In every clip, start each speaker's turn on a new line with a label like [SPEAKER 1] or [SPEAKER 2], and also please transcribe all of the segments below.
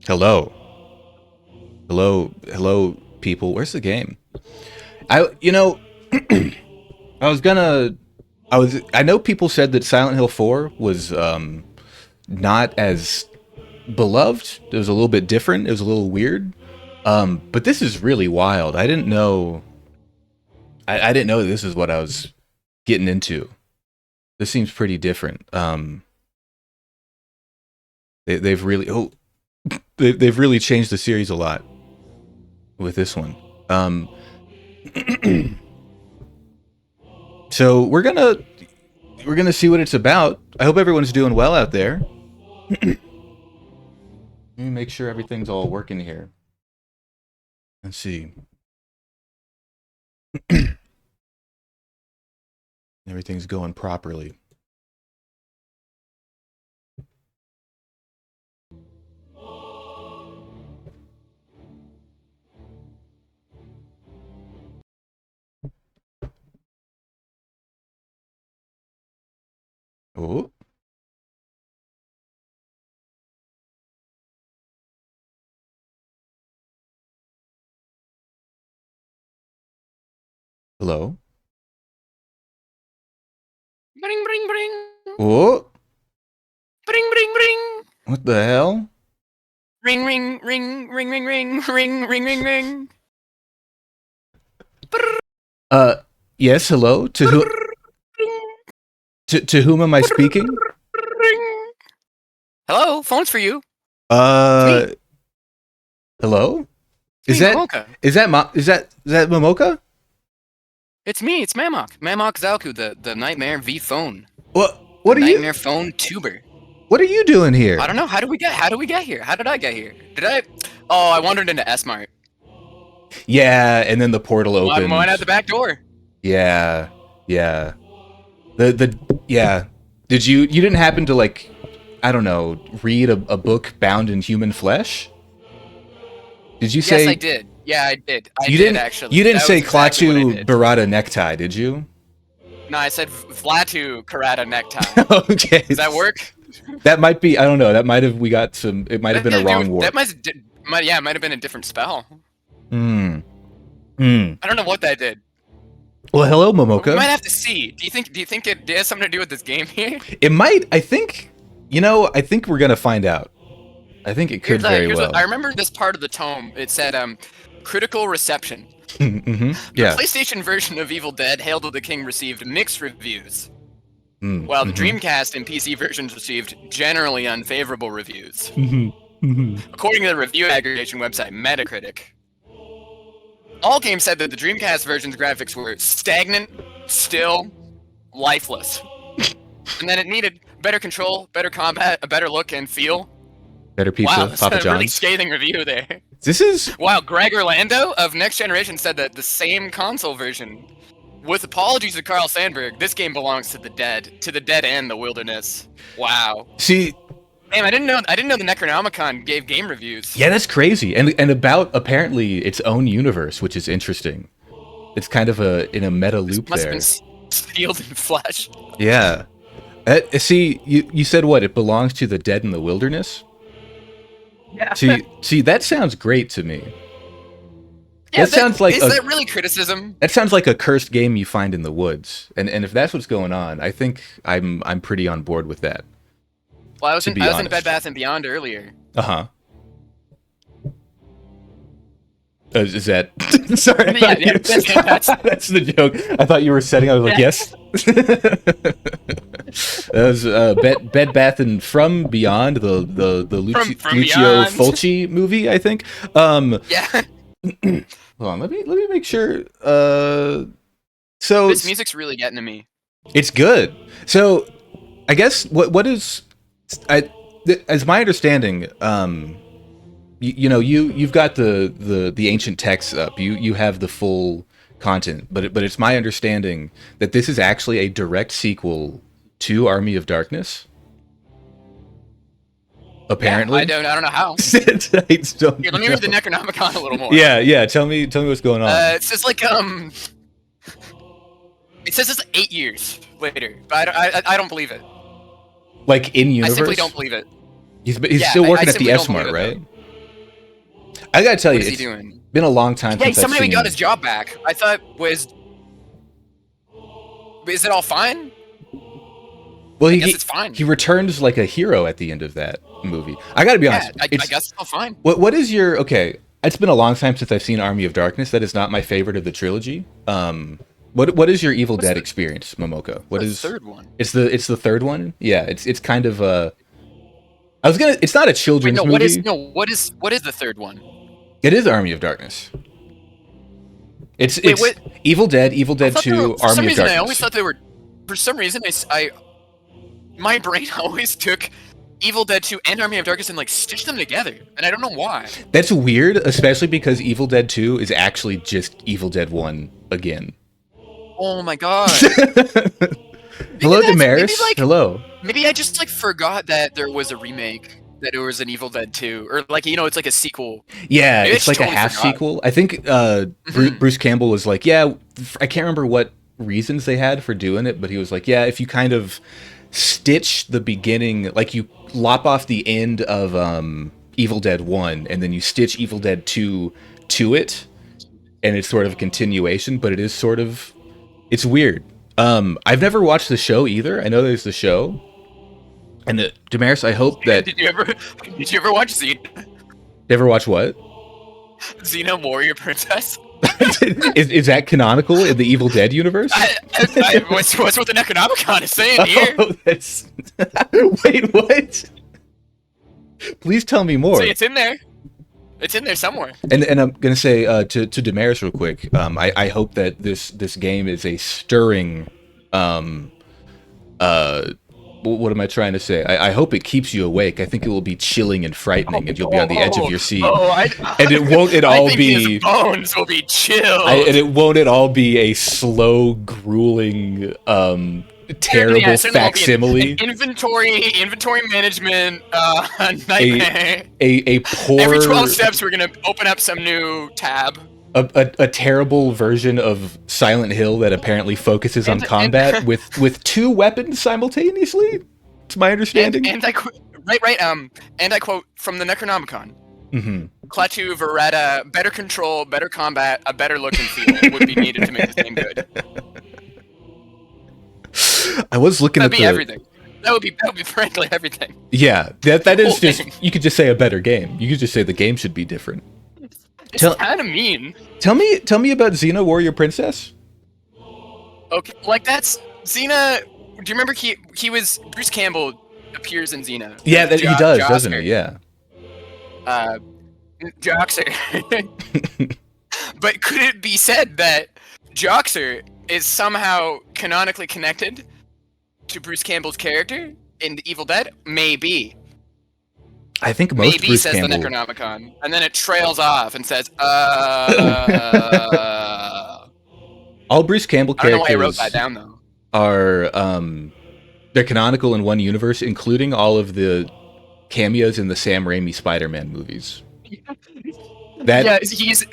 [SPEAKER 1] Hello. Hello, people. Where's the game? I, you know, I was gonna, I know people said that Silent Hill 4 was, not as beloved. It was a little bit different. It was a little weird. But this is really wild. I didn't know, I didn't know this is what I was getting into. This seems pretty different. They've really, they've really changed the series a lot with this one. So we're gonna see what it's about. I hope everyone's doing well out there. Let me make sure everything's all working here. Let's see. Everything's going properly. Oh. Hello?
[SPEAKER 2] Bring, bring, bring.
[SPEAKER 1] Oh.
[SPEAKER 2] Bring, bring, bring.
[SPEAKER 1] What the hell?
[SPEAKER 2] Ring, ring, ring, ring, ring, ring, ring, ring, ring, ring.
[SPEAKER 1] Yes, hello? To whom am I speaking?
[SPEAKER 2] Ring. Hello, phone's for you.
[SPEAKER 1] Hello?
[SPEAKER 2] It's me, Mamoka.
[SPEAKER 1] Is that Mamoka?
[SPEAKER 2] It's me, it's mamokzalku, the Nightmare V phone.
[SPEAKER 1] What
[SPEAKER 2] the
[SPEAKER 1] are you
[SPEAKER 2] Nightmare phone tuber.
[SPEAKER 1] What are you doing here?
[SPEAKER 2] I don't know, how did we get here? How did I get here? Oh, I wandered into S-Mart.
[SPEAKER 1] Yeah, and then the portal opened.
[SPEAKER 2] I went out the back door.
[SPEAKER 1] Yeah. Yeah. Yeah. Did you didn't happen to, like, I don't know, read a book bound in human flesh? Did you say?
[SPEAKER 2] Yes, I did. Yeah, I did.
[SPEAKER 1] You didn't say Klaatu Barada necktie, did you?
[SPEAKER 2] No, I said Vlatu Karata necktie.
[SPEAKER 1] Okay.
[SPEAKER 2] Does that work?
[SPEAKER 1] That might be, I don't know, it might have been a wrong word.
[SPEAKER 2] That might have been a different spell.
[SPEAKER 1] I
[SPEAKER 2] don't know what that did.
[SPEAKER 1] Well, hello, Mamoka.
[SPEAKER 2] We might have to see. Do you think it has something to do with this game here?
[SPEAKER 1] It might. I think we're gonna find out. I think it could very well.
[SPEAKER 2] I remember this part of the tome. It said, critical reception.
[SPEAKER 1] Mm-hmm. Yeah.
[SPEAKER 2] The PlayStation version of Evil Dead, Hail to the King, received mixed reviews, while the
[SPEAKER 1] Mm-hmm.
[SPEAKER 2] Dreamcast and PC versions received generally unfavorable reviews.
[SPEAKER 1] Mm-hmm.
[SPEAKER 2] According to the review aggregation website Metacritic, all games said that the Dreamcast version's graphics were stagnant, still, lifeless, and that it needed better control, better combat, a better look and feel.
[SPEAKER 1] Better pizza,
[SPEAKER 2] wow, that's
[SPEAKER 1] Papa
[SPEAKER 2] a
[SPEAKER 1] John's.
[SPEAKER 2] really scathing review there.
[SPEAKER 1] This is...
[SPEAKER 2] Wow, Greg Orlando of Next Generation said that the same console version, with apologies to Carl Sandburg, this game belongs to the dead and the wilderness. Wow.
[SPEAKER 1] See...
[SPEAKER 2] Damn, I didn't know the Necronomicon gave game reviews.
[SPEAKER 1] Yeah, that's crazy. And about, apparently, its own universe, which is interesting. It's kind of in a meta loop
[SPEAKER 2] must
[SPEAKER 1] there.
[SPEAKER 2] Have been sealed in flesh.
[SPEAKER 1] Yeah. See, you said what? It belongs to the dead in the wilderness?
[SPEAKER 2] Yeah.
[SPEAKER 1] See, that sounds great to me.
[SPEAKER 2] Yeah,
[SPEAKER 1] that sounds like
[SPEAKER 2] is that really criticism?
[SPEAKER 1] That sounds like a cursed game you find in the woods. And if that's what's going on, I think I'm pretty on board with that.
[SPEAKER 2] Well, I was in Bed Bath & Beyond earlier.
[SPEAKER 1] Uh-huh. Is that... Sorry,
[SPEAKER 2] yeah,
[SPEAKER 1] that's the joke. I thought you were setting. I was like, yes. That was Bed Bath and From Beyond, the Lucio
[SPEAKER 2] Beyond.
[SPEAKER 1] Fulci movie, I think.
[SPEAKER 2] Yeah.
[SPEAKER 1] Hold on, let me make sure. So
[SPEAKER 2] this music's really getting to me.
[SPEAKER 1] It's good. So I guess what is, as my understanding, you've got the ancient texts up. You have the full content, but it's my understanding that this is actually a direct sequel to Army of Darkness. Apparently,
[SPEAKER 2] yeah, I don't know how.
[SPEAKER 1] Here, let
[SPEAKER 2] me read the Necronomicon a little more.
[SPEAKER 1] Yeah. Tell me what's going on.
[SPEAKER 2] It says it says it's 8 years later, but I don't believe it.
[SPEAKER 1] Like in universe,
[SPEAKER 2] I simply don't believe it.
[SPEAKER 1] He's still working at the S-Mart, right? I gotta tell
[SPEAKER 2] What
[SPEAKER 1] you,
[SPEAKER 2] is he
[SPEAKER 1] it's
[SPEAKER 2] doing?
[SPEAKER 1] been a long time
[SPEAKER 2] Yeah,
[SPEAKER 1] since I've
[SPEAKER 2] somehow he got
[SPEAKER 1] seen.
[SPEAKER 2] his job back. I thought is it all fine?
[SPEAKER 1] Well,
[SPEAKER 2] I guess it's fine.
[SPEAKER 1] he returns like a hero at the end of that movie. I gotta be honest.
[SPEAKER 2] Yeah, I
[SPEAKER 1] It's
[SPEAKER 2] guess it's all fine.
[SPEAKER 1] what is your okay? It's been a long time since I've seen Army of Darkness. That is not my favorite of the trilogy. What is your Evil
[SPEAKER 2] What's
[SPEAKER 1] Dead
[SPEAKER 2] the,
[SPEAKER 1] experience, Momoka? What
[SPEAKER 2] the
[SPEAKER 1] is
[SPEAKER 2] third one?
[SPEAKER 1] it's the third one? Yeah, it's kind of I was gonna. It's not a
[SPEAKER 2] Wait,
[SPEAKER 1] children's
[SPEAKER 2] no.
[SPEAKER 1] movie.
[SPEAKER 2] What is the third one?
[SPEAKER 1] It is Army of Darkness.
[SPEAKER 2] Wait,
[SPEAKER 1] It's
[SPEAKER 2] what?
[SPEAKER 1] Evil
[SPEAKER 2] I
[SPEAKER 1] Dead
[SPEAKER 2] thought they were,
[SPEAKER 1] 2,
[SPEAKER 2] for some
[SPEAKER 1] Army of
[SPEAKER 2] reason I always
[SPEAKER 1] Darkness.
[SPEAKER 2] thought they were. For some reason my brain always took Evil Dead 2 and Army of Darkness and like stitched them together, and I don't know why.
[SPEAKER 1] That's weird, especially because Evil Dead 2 is actually just Evil Dead 1 again.
[SPEAKER 2] Oh my god.
[SPEAKER 1] Hello,
[SPEAKER 2] Maybe
[SPEAKER 1] Damaris.
[SPEAKER 2] like
[SPEAKER 1] Hello.
[SPEAKER 2] maybe I just like forgot that there was a remake, that there was an Evil Dead 2, or like it's like a sequel.
[SPEAKER 1] Yeah,
[SPEAKER 2] Maybe I
[SPEAKER 1] it's
[SPEAKER 2] just
[SPEAKER 1] like a
[SPEAKER 2] totally
[SPEAKER 1] half
[SPEAKER 2] forgot.
[SPEAKER 1] sequel. I think Bruce Campbell was like, yeah, I can't remember what reasons they had for doing it, but he was like, yeah, if you kind of stitch the beginning, like you lop off the end of Evil Dead 1 and then you stitch Evil Dead 2 to it, and it's sort of a continuation, but it is sort of, it's weird. I've never watched the show either. I know there's the show. And Damaris, I hope that
[SPEAKER 2] Did you ever watch
[SPEAKER 1] never watch what?
[SPEAKER 2] Xena Warrior Princess?
[SPEAKER 1] Is that canonical in the Evil Dead universe?
[SPEAKER 2] What's what the Necronomicon is saying here?
[SPEAKER 1] Oh, that's wait, what? Please tell me more.
[SPEAKER 2] See, it's in there. It's in there somewhere.
[SPEAKER 1] And I'm gonna say to Damaris real quick. I hope that this game is a stirring. What am I trying to say? I hope it keeps you awake. I think it will be chilling and frightening, and you'll be on the edge of your seat. And it won't at all
[SPEAKER 2] I think
[SPEAKER 1] be.
[SPEAKER 2] his bones will be chilled.
[SPEAKER 1] And it won't at all be a slow, grueling, terrible
[SPEAKER 2] Yeah, it certainly won't be
[SPEAKER 1] facsimile.
[SPEAKER 2] an inventory management nightmare.
[SPEAKER 1] A poor.
[SPEAKER 2] Every 12 steps, we're gonna open up some new tab.
[SPEAKER 1] A terrible version of Silent Hill that apparently focuses on combat with two weapons simultaneously. It's my understanding.
[SPEAKER 2] And I and I quote from the Necronomicon.
[SPEAKER 1] Mm-hmm.
[SPEAKER 2] Klaatu, Veretta, better control, better combat, a better look and feel would be needed to make this game good.
[SPEAKER 1] I was looking
[SPEAKER 2] That'd
[SPEAKER 1] at
[SPEAKER 2] be everything. That would be frankly everything.
[SPEAKER 1] Yeah, that is
[SPEAKER 2] Whole
[SPEAKER 1] just
[SPEAKER 2] thing.
[SPEAKER 1] you could just say a better game. You could just say the game should be different.
[SPEAKER 2] It's kind of mean.
[SPEAKER 1] Tell me about Xena Warrior Princess.
[SPEAKER 2] Okay, like that's Xena. Do you remember he was Bruce Campbell appears in Xena?
[SPEAKER 1] Yeah, that he does,
[SPEAKER 2] Joxer.
[SPEAKER 1] doesn't he? Yeah.
[SPEAKER 2] Joxer. But could it be said that Joxer is somehow canonically connected to Bruce Campbell's character in The Evil Dead? Maybe.
[SPEAKER 1] I think most
[SPEAKER 2] Maybe,
[SPEAKER 1] Bruce
[SPEAKER 2] says
[SPEAKER 1] Campbell.
[SPEAKER 2] the Necronomicon, and then it trails off and says,
[SPEAKER 1] All Bruce Campbell
[SPEAKER 2] I don't know why I
[SPEAKER 1] characters
[SPEAKER 2] wrote that down though.
[SPEAKER 1] are they're canonical in one universe, including all of the cameos in the Sam Raimi Spider-Man movies. That
[SPEAKER 2] Yeah,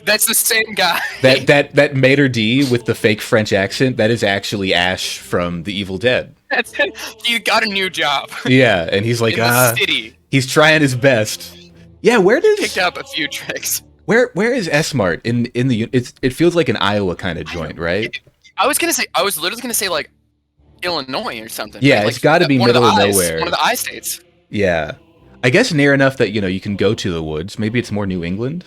[SPEAKER 2] that's the same guy.
[SPEAKER 1] that Mater D with the fake French accent, that is actually Ash from The Evil Dead.
[SPEAKER 2] He got a new job.
[SPEAKER 1] Yeah, and he's like,
[SPEAKER 2] in the city.
[SPEAKER 1] He's trying his best. Yeah,
[SPEAKER 2] Picked up a few tricks.
[SPEAKER 1] where is S-Mart in the it feels like an Iowa kind of joint, right?
[SPEAKER 2] I was literally gonna say like Illinois or something.
[SPEAKER 1] Yeah,
[SPEAKER 2] right?
[SPEAKER 1] it's got to be middle of nowhere.
[SPEAKER 2] One of the I states.
[SPEAKER 1] Yeah, I guess near enough that you can go to the woods. Maybe it's more New England.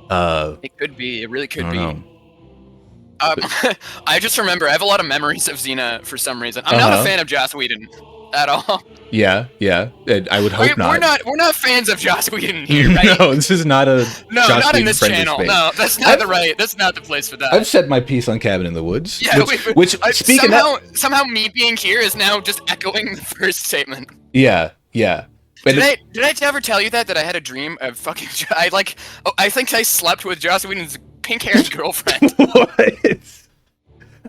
[SPEAKER 2] It could be. It really could
[SPEAKER 1] I
[SPEAKER 2] be.
[SPEAKER 1] don't know.
[SPEAKER 2] I just remember I have a lot of memories of Xena for some reason. I'm not a fan of Joss Whedon at all.
[SPEAKER 1] Yeah. I would hope not.
[SPEAKER 2] We're not fans of Joss Whedon here, right?
[SPEAKER 1] No, this is not a
[SPEAKER 2] No,
[SPEAKER 1] Joss
[SPEAKER 2] not in
[SPEAKER 1] Whedon
[SPEAKER 2] this
[SPEAKER 1] friendly
[SPEAKER 2] channel.
[SPEAKER 1] space.
[SPEAKER 2] No, that's not That's not the place for that.
[SPEAKER 1] I've said my piece on Cabin in the Woods.
[SPEAKER 2] Yeah,
[SPEAKER 1] which speaking
[SPEAKER 2] somehow me being here is now just echoing the first statement.
[SPEAKER 1] Yeah. But
[SPEAKER 2] Did I ever tell you that I had a dream of fucking? I think I slept with Joss Whedon's pink-haired girlfriend.
[SPEAKER 1] What?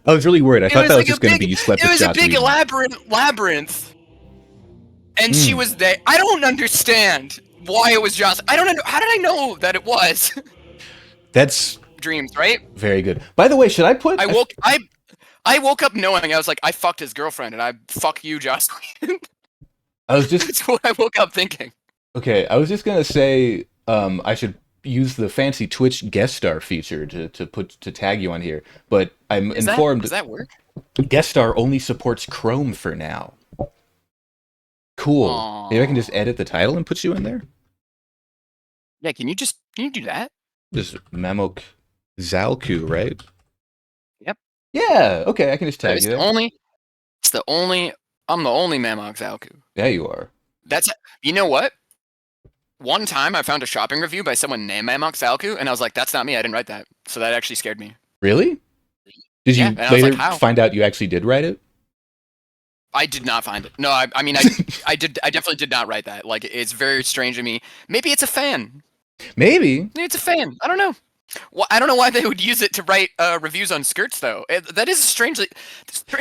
[SPEAKER 1] I was really worried. I thought that was
[SPEAKER 2] like
[SPEAKER 1] just going to be you slept with
[SPEAKER 2] It was
[SPEAKER 1] Joss
[SPEAKER 2] a big
[SPEAKER 1] Whedon.
[SPEAKER 2] labyrinth, and she was there. I don't understand why it was Joss. I don't know. How did I know that it was?
[SPEAKER 1] That's
[SPEAKER 2] dreams, right?
[SPEAKER 1] very good. By the way, should I put?
[SPEAKER 2] I woke up knowing I was like, I fucked his girlfriend, and I fuck you, Joss Whedon.
[SPEAKER 1] I was just
[SPEAKER 2] That's what I woke up thinking.
[SPEAKER 1] okay. I was just gonna say, I should use the fancy Twitch guest star feature to tag you on here. But I'm informed
[SPEAKER 2] Does that work?
[SPEAKER 1] guest star only supports Chrome for now. Cool. Maybe I can just edit the title and put you in there.
[SPEAKER 2] Yeah, can you do that?
[SPEAKER 1] Just mamokzalku, right?
[SPEAKER 2] Yep.
[SPEAKER 1] Yeah. Okay, I can just tag you there.
[SPEAKER 2] I'm the only mamokzalku.
[SPEAKER 1] Yeah, you are.
[SPEAKER 2] You know what? One time I found a shopping review by someone named mamokzalku, and I was like, that's not me, I didn't write that. So that actually scared me.
[SPEAKER 1] Really? Did you later find out you actually did write it?
[SPEAKER 2] I did not find it. No, I mean, I definitely did not write that. Like, it's very strange to me. Maybe it's a fan.
[SPEAKER 1] Maybe
[SPEAKER 2] it's a fan. I don't know. Well, I don't know why they would use it to write reviews on skirts, though. That is strangely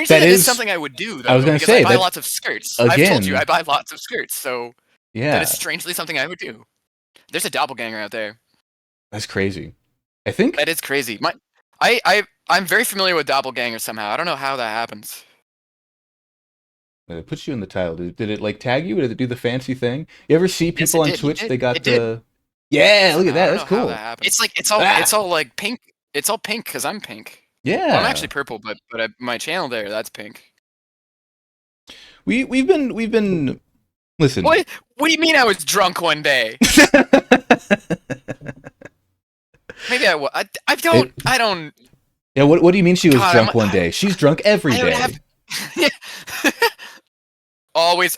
[SPEAKER 2] that is something I would do, though.
[SPEAKER 1] I was going to say,
[SPEAKER 2] I buy lots of skirts.
[SPEAKER 1] Again,
[SPEAKER 2] I've told you, I buy lots of skirts, so
[SPEAKER 1] yeah,
[SPEAKER 2] that is strangely something I would do. There's a doppelganger out there.
[SPEAKER 1] That's crazy. I think
[SPEAKER 2] that is crazy. I'm very familiar with doppelgangers somehow. I don't know how that happens.
[SPEAKER 1] It puts you in the title. Did it like tag you? Did it do the fancy thing? You ever see people on Twitch? They got the. Yeah, look at that. That's cool.
[SPEAKER 2] It's like it's all like pink. It's all pink because I'm pink.
[SPEAKER 1] Yeah,
[SPEAKER 2] well, I'm actually purple, but my channel that's pink.
[SPEAKER 1] We've been listen.
[SPEAKER 2] What do you mean I was drunk one day? Maybe I was. I don't.
[SPEAKER 1] Yeah, what do you mean she was drunk one day? She's drunk every day.
[SPEAKER 2] Always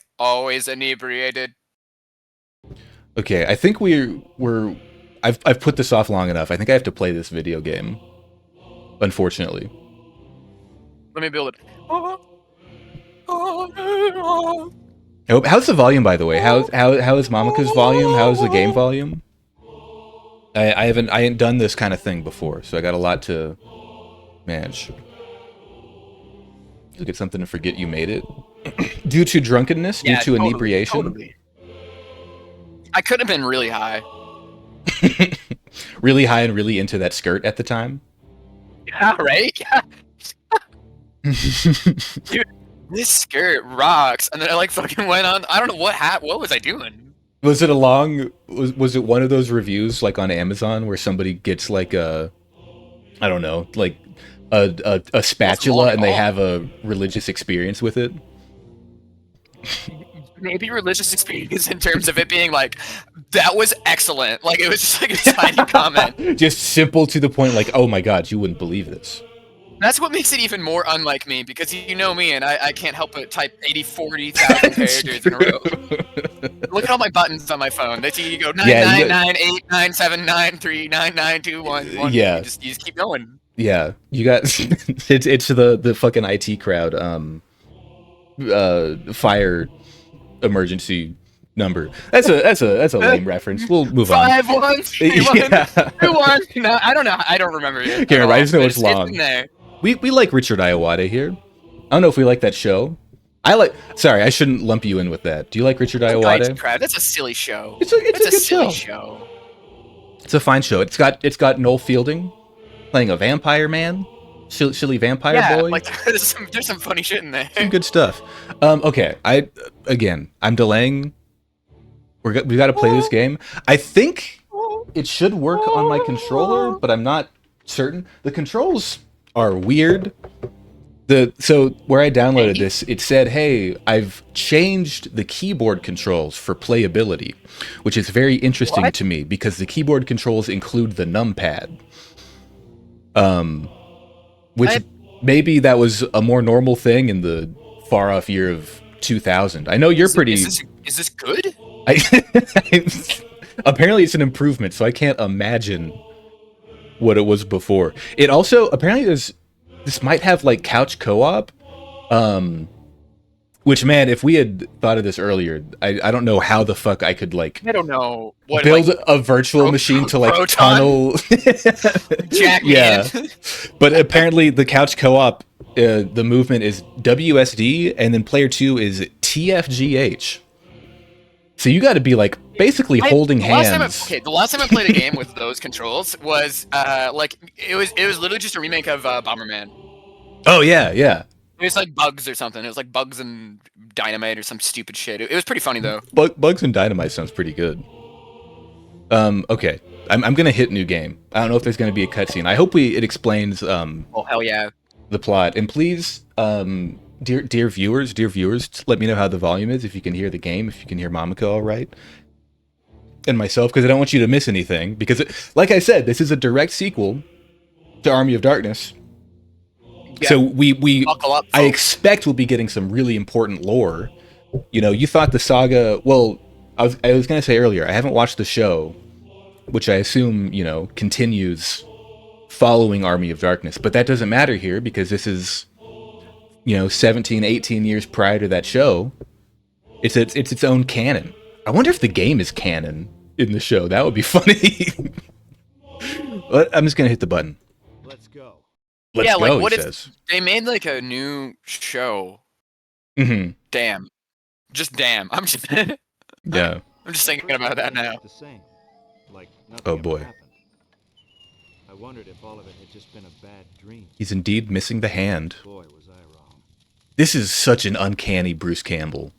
[SPEAKER 2] inebriated.
[SPEAKER 1] Okay, I think I've put this off long enough. I think I have to play this video game. Unfortunately.
[SPEAKER 2] Let me build it.
[SPEAKER 1] How's the volume, by the way? How is Momoka's volume? How's the game volume? I ain't done this kind of thing before, so I got a lot to manage. Look at something to forget you made it. Due to drunkenness?
[SPEAKER 2] Yeah,
[SPEAKER 1] due to inebriation?
[SPEAKER 2] Totally. I could have been really high.
[SPEAKER 1] Really high and really into that skirt at the time?
[SPEAKER 2] Yeah, right? Yeah. Dude, this skirt rocks. And then I like fucking went on. I don't know what was I doing?
[SPEAKER 1] Was it was it one of those reviews like on Amazon where somebody gets like a, I don't know, like a spatula and they have a religious experience with it?
[SPEAKER 2] Maybe religious experience in terms of it being like, that was excellent. Like, it was just like a tiny comment.
[SPEAKER 1] Just simple to the point, like, oh my god, you wouldn't believe this.
[SPEAKER 2] That's what makes it even more unlike me, because you know me, and I can't help but type 40,000 characters in a row. Look at all my buttons on my phone. That's you go 9998979939921.
[SPEAKER 1] Yeah.
[SPEAKER 2] You just keep going.
[SPEAKER 1] Yeah, you got it's the fucking IT crowd fire emergency number. That's a lame reference. We'll move on.
[SPEAKER 2] 51312. No, I don't know. I don't remember it.
[SPEAKER 1] Can't remember. I just know it's long.
[SPEAKER 2] It's in there.
[SPEAKER 1] We like Richard Iowade here. I don't know if we like that show. Sorry, I shouldn't lump you in with that. Do you like Richard Iowade?
[SPEAKER 2] That's a silly show.
[SPEAKER 1] It's a good
[SPEAKER 2] silly show.
[SPEAKER 1] It's a fine show. It's got Noel Fielding playing a vampire man. Silly vampire boy.
[SPEAKER 2] Like there's some funny shit in there.
[SPEAKER 1] Some good stuff. Okay, I'm delaying. We got to play this game. I think it should work on my controller, but I'm not certain. The controls are weird. So where I downloaded this, it said, "Hey, I've changed the keyboard controls for playability," which is very interesting to me because the keyboard controls include the numpad. Which maybe that was a more normal thing in the far off year of 2000. I know you're pretty.
[SPEAKER 2] Is this good?
[SPEAKER 1] Apparently, it's an improvement, so I can't imagine what it was before. It also apparently this might have like couch co-op. Which, man, if we had thought of this earlier, I don't know how the fuck I could like.
[SPEAKER 2] I don't know
[SPEAKER 1] build a virtual machine to like tunnel.
[SPEAKER 2] Yeah,
[SPEAKER 1] but apparently the couch co-op, the movement is WSD, and then player 2 is TFGH. So you got to be like basically holding hands.
[SPEAKER 2] The last time I played a game with those controls was like it was literally just a remake of Bomberman.
[SPEAKER 1] Oh yeah.
[SPEAKER 2] It was like Bugs or something. It was like Bugs and Dynamite or some stupid shit. It was pretty funny though.
[SPEAKER 1] Bugs and Dynamite sounds pretty good. Okay. I'm gonna hit new game. I don't know if there's gonna be a cutscene. I hope it explains
[SPEAKER 2] Oh hell yeah!
[SPEAKER 1] the plot. And please, dear viewers, let me know how the volume is, if you can hear the game, if you can hear Mamoko all right, and myself, because I don't want you to miss anything. Because, like I said, this is a direct sequel to Army of Darkness.
[SPEAKER 2] Yeah.
[SPEAKER 1] So
[SPEAKER 2] Buckle up,
[SPEAKER 1] I
[SPEAKER 2] folks.
[SPEAKER 1] expect we'll be getting some really important lore. You know, you thought the saga. Well, I was gonna say earlier, I haven't watched the show, which I assume, you know, continues following Army of Darkness, but that doesn't matter here because this is, you know, 17, 18 years prior to that show. It's its own canon. I wonder if the game is canon in the show. That would be funny. But I'm just gonna hit the button.
[SPEAKER 3] Let's go.
[SPEAKER 1] Let's
[SPEAKER 2] Yeah, like
[SPEAKER 1] go,
[SPEAKER 2] what
[SPEAKER 1] he
[SPEAKER 2] if
[SPEAKER 1] says.
[SPEAKER 2] they made like a new show?
[SPEAKER 1] Mm-hmm.
[SPEAKER 2] Damn, just damn. I'm just
[SPEAKER 1] Yeah.
[SPEAKER 2] I'm just thinking about that now.
[SPEAKER 3] The same. Like nothing
[SPEAKER 1] Oh
[SPEAKER 3] ever
[SPEAKER 1] boy.
[SPEAKER 3] happened. I wondered if all of it had just been a bad dream.
[SPEAKER 1] He's indeed missing the hand.
[SPEAKER 3] Boy, was I wrong.
[SPEAKER 1] This is such an uncanny Bruce Campbell.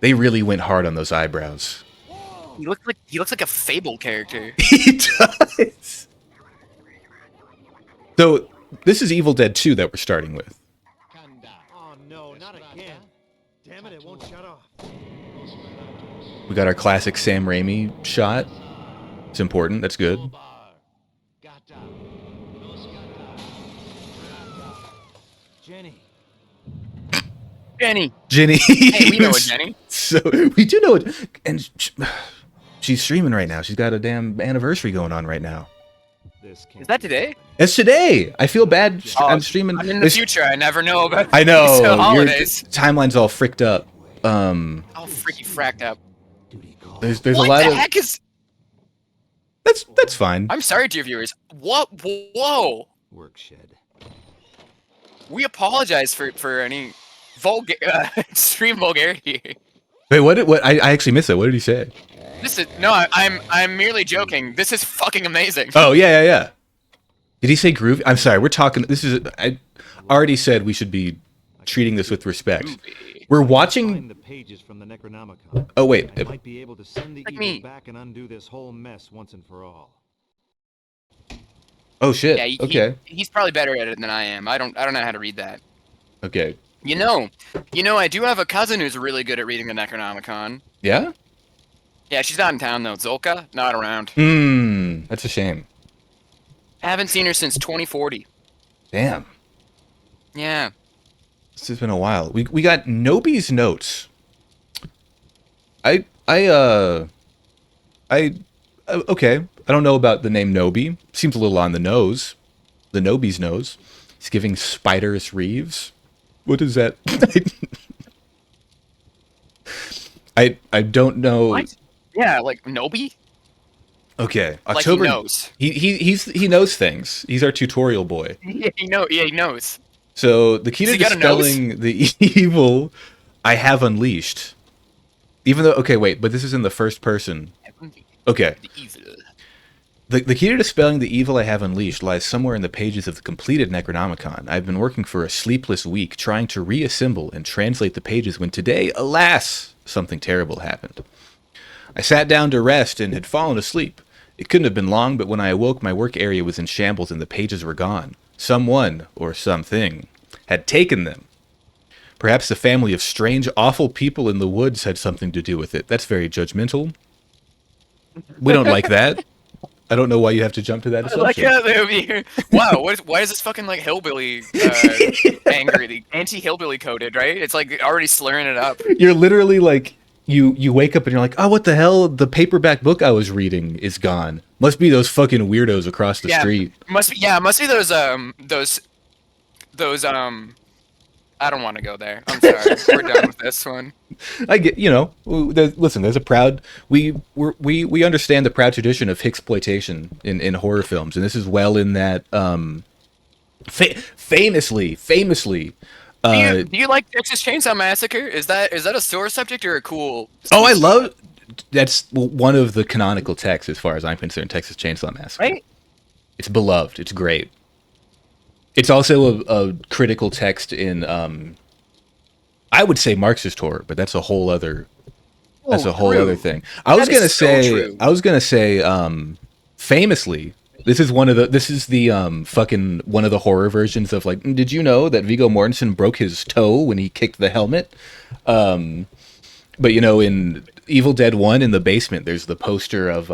[SPEAKER 1] They really went hard on those eyebrows.
[SPEAKER 2] He looks like a Fable character.
[SPEAKER 1] He does. So this is Evil Dead 2 that we're starting with.
[SPEAKER 3] Oh no, not again. Damn it, it won't shut off.
[SPEAKER 1] We got our classic Sam Raimi shot. It's important. That's good.
[SPEAKER 3] Jenny.
[SPEAKER 2] Jenny.
[SPEAKER 1] Jenny.
[SPEAKER 2] Hey, we know a Jenny.
[SPEAKER 1] So we do know it, and she's streaming right now. She's got a damn anniversary going on right now.
[SPEAKER 3] This can't
[SPEAKER 2] Is that
[SPEAKER 3] be
[SPEAKER 2] today?
[SPEAKER 3] happening.
[SPEAKER 1] It's today. I feel bad.
[SPEAKER 2] Oh,
[SPEAKER 1] I'm streaming.
[SPEAKER 2] I'm in the
[SPEAKER 1] There's-
[SPEAKER 2] future. I never know about.
[SPEAKER 1] I know.
[SPEAKER 2] these
[SPEAKER 1] Your
[SPEAKER 2] holidays.
[SPEAKER 1] timeline's all fricked up.
[SPEAKER 2] All freaky fracked up.
[SPEAKER 1] There's a
[SPEAKER 2] What
[SPEAKER 1] lot
[SPEAKER 2] the
[SPEAKER 1] of.
[SPEAKER 2] heck is?
[SPEAKER 1] That's fine.
[SPEAKER 2] I'm sorry, dear viewers. What? Whoa!
[SPEAKER 3] Work shed.
[SPEAKER 2] We apologize for any extreme vulgarity.
[SPEAKER 1] Wait, what? I actually missed it. What did he say?
[SPEAKER 2] This is no. I'm merely joking. This is fucking amazing.
[SPEAKER 1] Oh yeah. Did he say groovy? I'm sorry. We're talking. This is. I already said we should be treating this with respect.
[SPEAKER 2] Groovy.
[SPEAKER 1] We're
[SPEAKER 3] Find
[SPEAKER 1] watching.
[SPEAKER 3] the pages from the Necronomicon.
[SPEAKER 1] Oh wait.
[SPEAKER 3] I might be able to send the
[SPEAKER 2] Like
[SPEAKER 3] evil
[SPEAKER 2] me.
[SPEAKER 3] back and undo this whole mess once and for all.
[SPEAKER 1] Oh shit.
[SPEAKER 2] Yeah.
[SPEAKER 1] Okay.
[SPEAKER 2] He's probably better at it than I am. I don't know how to read that.
[SPEAKER 1] Okay.
[SPEAKER 2] You know, I do have a cousin who's really good at reading the Necronomicon.
[SPEAKER 1] Yeah.
[SPEAKER 2] Yeah, she's not in town though. Zolka, not around.
[SPEAKER 1] That's a shame.
[SPEAKER 2] Haven't seen her since 2040.
[SPEAKER 1] Damn.
[SPEAKER 2] Yeah.
[SPEAKER 1] This has been a while. We got Nobi's notes. Okay. I don't know about the name Nobi. Seems a little on the nose. The Nobi's nose. He's giving Spiders Reeves. What is that? I don't know.
[SPEAKER 2] What? Yeah, like Nobi.
[SPEAKER 1] Okay.
[SPEAKER 2] Like
[SPEAKER 1] October.
[SPEAKER 2] he knows.
[SPEAKER 1] He knows things. He's our tutorial boy.
[SPEAKER 2] Yeah, he knows.
[SPEAKER 1] So the key to
[SPEAKER 2] Does he got a nose?
[SPEAKER 1] dispelling the evil I have unleashed. Even though, okay, wait, but this is in the first person. Okay.
[SPEAKER 2] The evil.
[SPEAKER 1] The key to dispelling the evil I have unleashed lies somewhere in the pages of the completed Necronomicon. I've been working for a sleepless week trying to reassemble and translate the pages when today, alas, something terrible happened. I sat down to rest and had fallen asleep. It couldn't have been long, but when I awoke, my work area was in shambles and the pages were gone. Someone, or something, had taken them. Perhaps the family of strange, awful people in the woods had something to do with it. That's very judgmental. We don't like that. I don't know why you have to jump to that
[SPEAKER 2] Like
[SPEAKER 1] assumption.
[SPEAKER 2] yeah, they would be. Wow, why is this fucking like hillbilly angry, the anti-hillbilly coded, right? It's like already slurring it up.
[SPEAKER 1] You're literally like, you wake up and you're like, oh, what the hell? The paperback book I was reading is gone. Must be those fucking weirdos across the street.
[SPEAKER 2] Must be those I don't want to go there. I'm sorry. We're done with this one.
[SPEAKER 1] I get, listen, there's a proud, we understand the proud tradition of Hicksploitation in horror films, and this is well in that, famously,
[SPEAKER 2] Do you like Texas Chainsaw Massacre? Is that a sore subject or a cool?
[SPEAKER 1] oh, I love, that's one of the canonical texts as far as I'm concerned, Texas Chainsaw Massacre.
[SPEAKER 2] Right?
[SPEAKER 1] It's beloved, it's great. It's also a critical text in, I would say Marxist horror, but that's a whole other that's a whole other
[SPEAKER 2] true.
[SPEAKER 1] thing. I was
[SPEAKER 2] That
[SPEAKER 1] gonna
[SPEAKER 2] is so
[SPEAKER 1] say,
[SPEAKER 2] true.
[SPEAKER 1] famously, this is the fucking one of the horror versions of like, did you know that Viggo Mortensen broke his toe when he kicked the helmet? But you know, in Evil Dead 1 in the basement, there's the poster of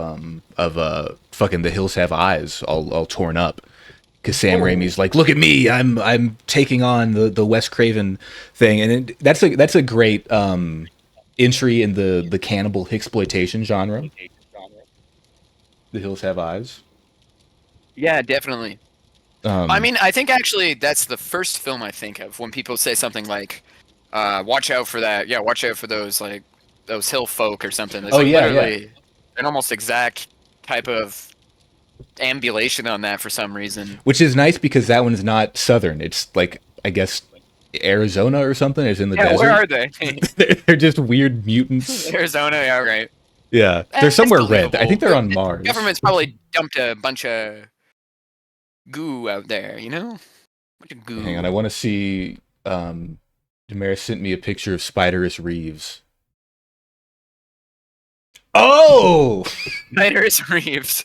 [SPEAKER 1] fucking The Hills Have Eyes all torn up. Because Sam Raimi's like, look at me, I'm taking on the Wes Craven thing, and that's a great entry in the cannibal exploitation genre. The Hills Have Eyes.
[SPEAKER 2] Yeah, definitely. I
[SPEAKER 1] Um,
[SPEAKER 2] mean, I think actually that's the first film I think of when people say something like, "Watch out for that." Yeah, watch out for those like those hill folk or something. There's
[SPEAKER 1] oh
[SPEAKER 2] like
[SPEAKER 1] yeah.
[SPEAKER 2] literally an almost exact type of ambulation on that for some reason.
[SPEAKER 1] Which is nice because that one's not southern. It's like I guess Arizona or something. It's in the
[SPEAKER 2] Yeah, where
[SPEAKER 1] desert.
[SPEAKER 2] are they?
[SPEAKER 1] They're just weird mutants.
[SPEAKER 2] Arizona. Yeah, right.
[SPEAKER 1] Yeah, they're
[SPEAKER 2] It's
[SPEAKER 1] somewhere red. I
[SPEAKER 2] believable.
[SPEAKER 1] think they're on Mars.
[SPEAKER 2] Government's probably dumped a bunch of goo out there. You know, bunch of goo.
[SPEAKER 1] Hang on, I want to see. Damaris sent me a picture of Spiderus Reeves. Oh,
[SPEAKER 2] Nighters Reeves.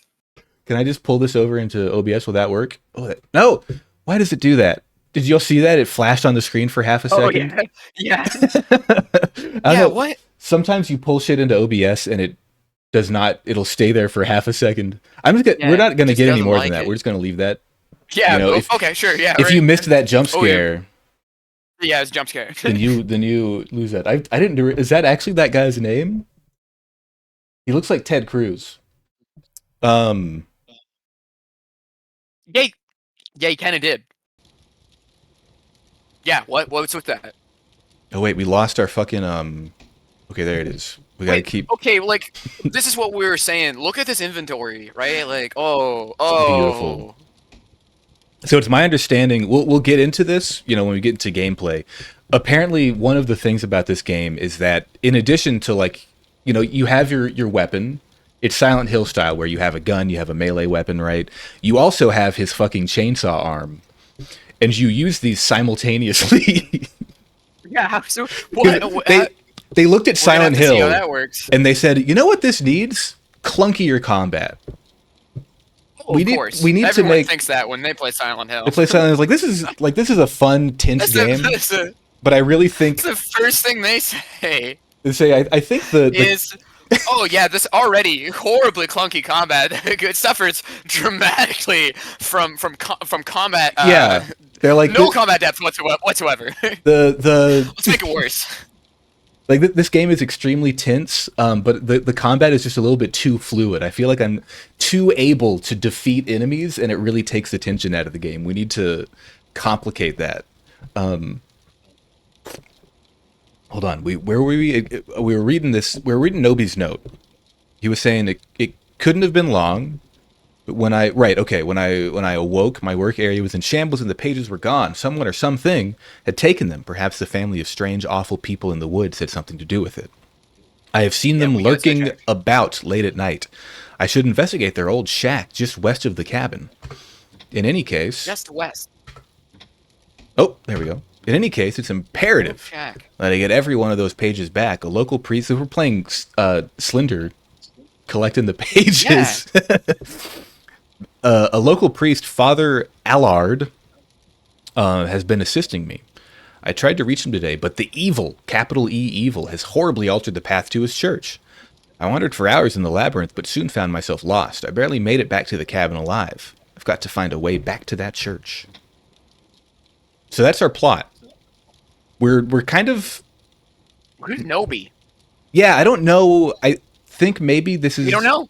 [SPEAKER 1] can I just pull this over into OBS? Will that work? Oh, no. Why does it do that? Did y'all see that? It flashed on the screen for half a second.
[SPEAKER 2] Oh yeah, yeah.
[SPEAKER 1] I don't know.
[SPEAKER 2] What?
[SPEAKER 1] Sometimes you pull shit into OBS and it does not. It'll stay there for half a second. We're not going to
[SPEAKER 2] just
[SPEAKER 1] get any
[SPEAKER 2] doesn't
[SPEAKER 1] more
[SPEAKER 2] like
[SPEAKER 1] than that.
[SPEAKER 2] it.
[SPEAKER 1] We're just going to leave that.
[SPEAKER 2] Yeah.
[SPEAKER 1] You know,
[SPEAKER 2] Okay. Sure. Yeah.
[SPEAKER 1] If
[SPEAKER 2] right.
[SPEAKER 1] you missed that jump
[SPEAKER 2] Oh, yeah.
[SPEAKER 1] scare,
[SPEAKER 2] Yeah, it's a jump scare.
[SPEAKER 1] then you lose that. I didn't do it. Is that actually that guy's name? He looks like Ted Cruz.
[SPEAKER 2] Yeah, he kind of did. Yeah. What's with that?
[SPEAKER 1] Oh wait, we lost our fucking Okay, there it is. We gotta keep
[SPEAKER 2] Okay, like this is what we were saying. Look at this inventory, right? Like, oh,
[SPEAKER 1] beautiful. So it's my understanding. We'll get into this. You know, when we get into gameplay. Apparently, one of the things about this game is that in addition to like, you know, you have your weapon. It's Silent Hill style, where you have a gun, you have a melee weapon, right? You also have his fucking chainsaw arm, and you use these simultaneously.
[SPEAKER 2] Yeah. So
[SPEAKER 1] 'Cause
[SPEAKER 2] what?
[SPEAKER 1] they looked at
[SPEAKER 2] We're gonna have
[SPEAKER 1] Silent
[SPEAKER 2] to see how
[SPEAKER 1] Hill
[SPEAKER 2] that works.
[SPEAKER 1] and they said, you know what this needs? Clunkier combat.
[SPEAKER 2] Oh,
[SPEAKER 1] we
[SPEAKER 2] of
[SPEAKER 1] need-
[SPEAKER 2] course.
[SPEAKER 1] we need to
[SPEAKER 2] Everyone
[SPEAKER 1] make-
[SPEAKER 2] thinks that when they play Silent Hill.
[SPEAKER 1] They play Silent Hill like this is a fun, tense game. But I really think
[SPEAKER 2] That's the first thing they say.
[SPEAKER 1] they say I think the
[SPEAKER 2] Is oh yeah, this already horribly clunky combat. It suffers dramatically from combat.
[SPEAKER 1] yeah, they're like
[SPEAKER 2] No combat depth whatsoever.
[SPEAKER 1] the
[SPEAKER 2] Let's make it worse.
[SPEAKER 1] like this game is extremely tense, but the combat is just a little bit too fluid. I feel like I'm too able to defeat enemies, and it really takes the tension out of the game. We need to complicate that. Hold on, where were we? We were reading this. We were reading Nobi's note. He was saying it couldn't have been long. But when I awoke, my work area was in shambles and the pages were gone. Someone or something had taken them. Perhaps the family of strange, awful people in the woods had something to do with it. I have seen them
[SPEAKER 2] we gotta
[SPEAKER 1] lurking
[SPEAKER 2] check.
[SPEAKER 1] about late at night. I should investigate their old shack just west of the cabin. In any case,
[SPEAKER 2] Just west.
[SPEAKER 1] oh, there we go. In any case, it's imperative
[SPEAKER 2] Shack.
[SPEAKER 1] that I get every one of those pages back. A local priest, if we're playing Slender, collecting the pages. A local priest, Father Allard, has been assisting me. I tried to reach him today, but the evil, capital E evil, has horribly altered the path to his church. I wandered for hours in the labyrinth, but soon found myself lost. I barely made it back to the cabin alive. I've got to find a way back to that church. So that's our plot. We're kind of...
[SPEAKER 2] Who's Nobi?
[SPEAKER 1] Yeah, I don't know. I think maybe this is...
[SPEAKER 2] We don't know.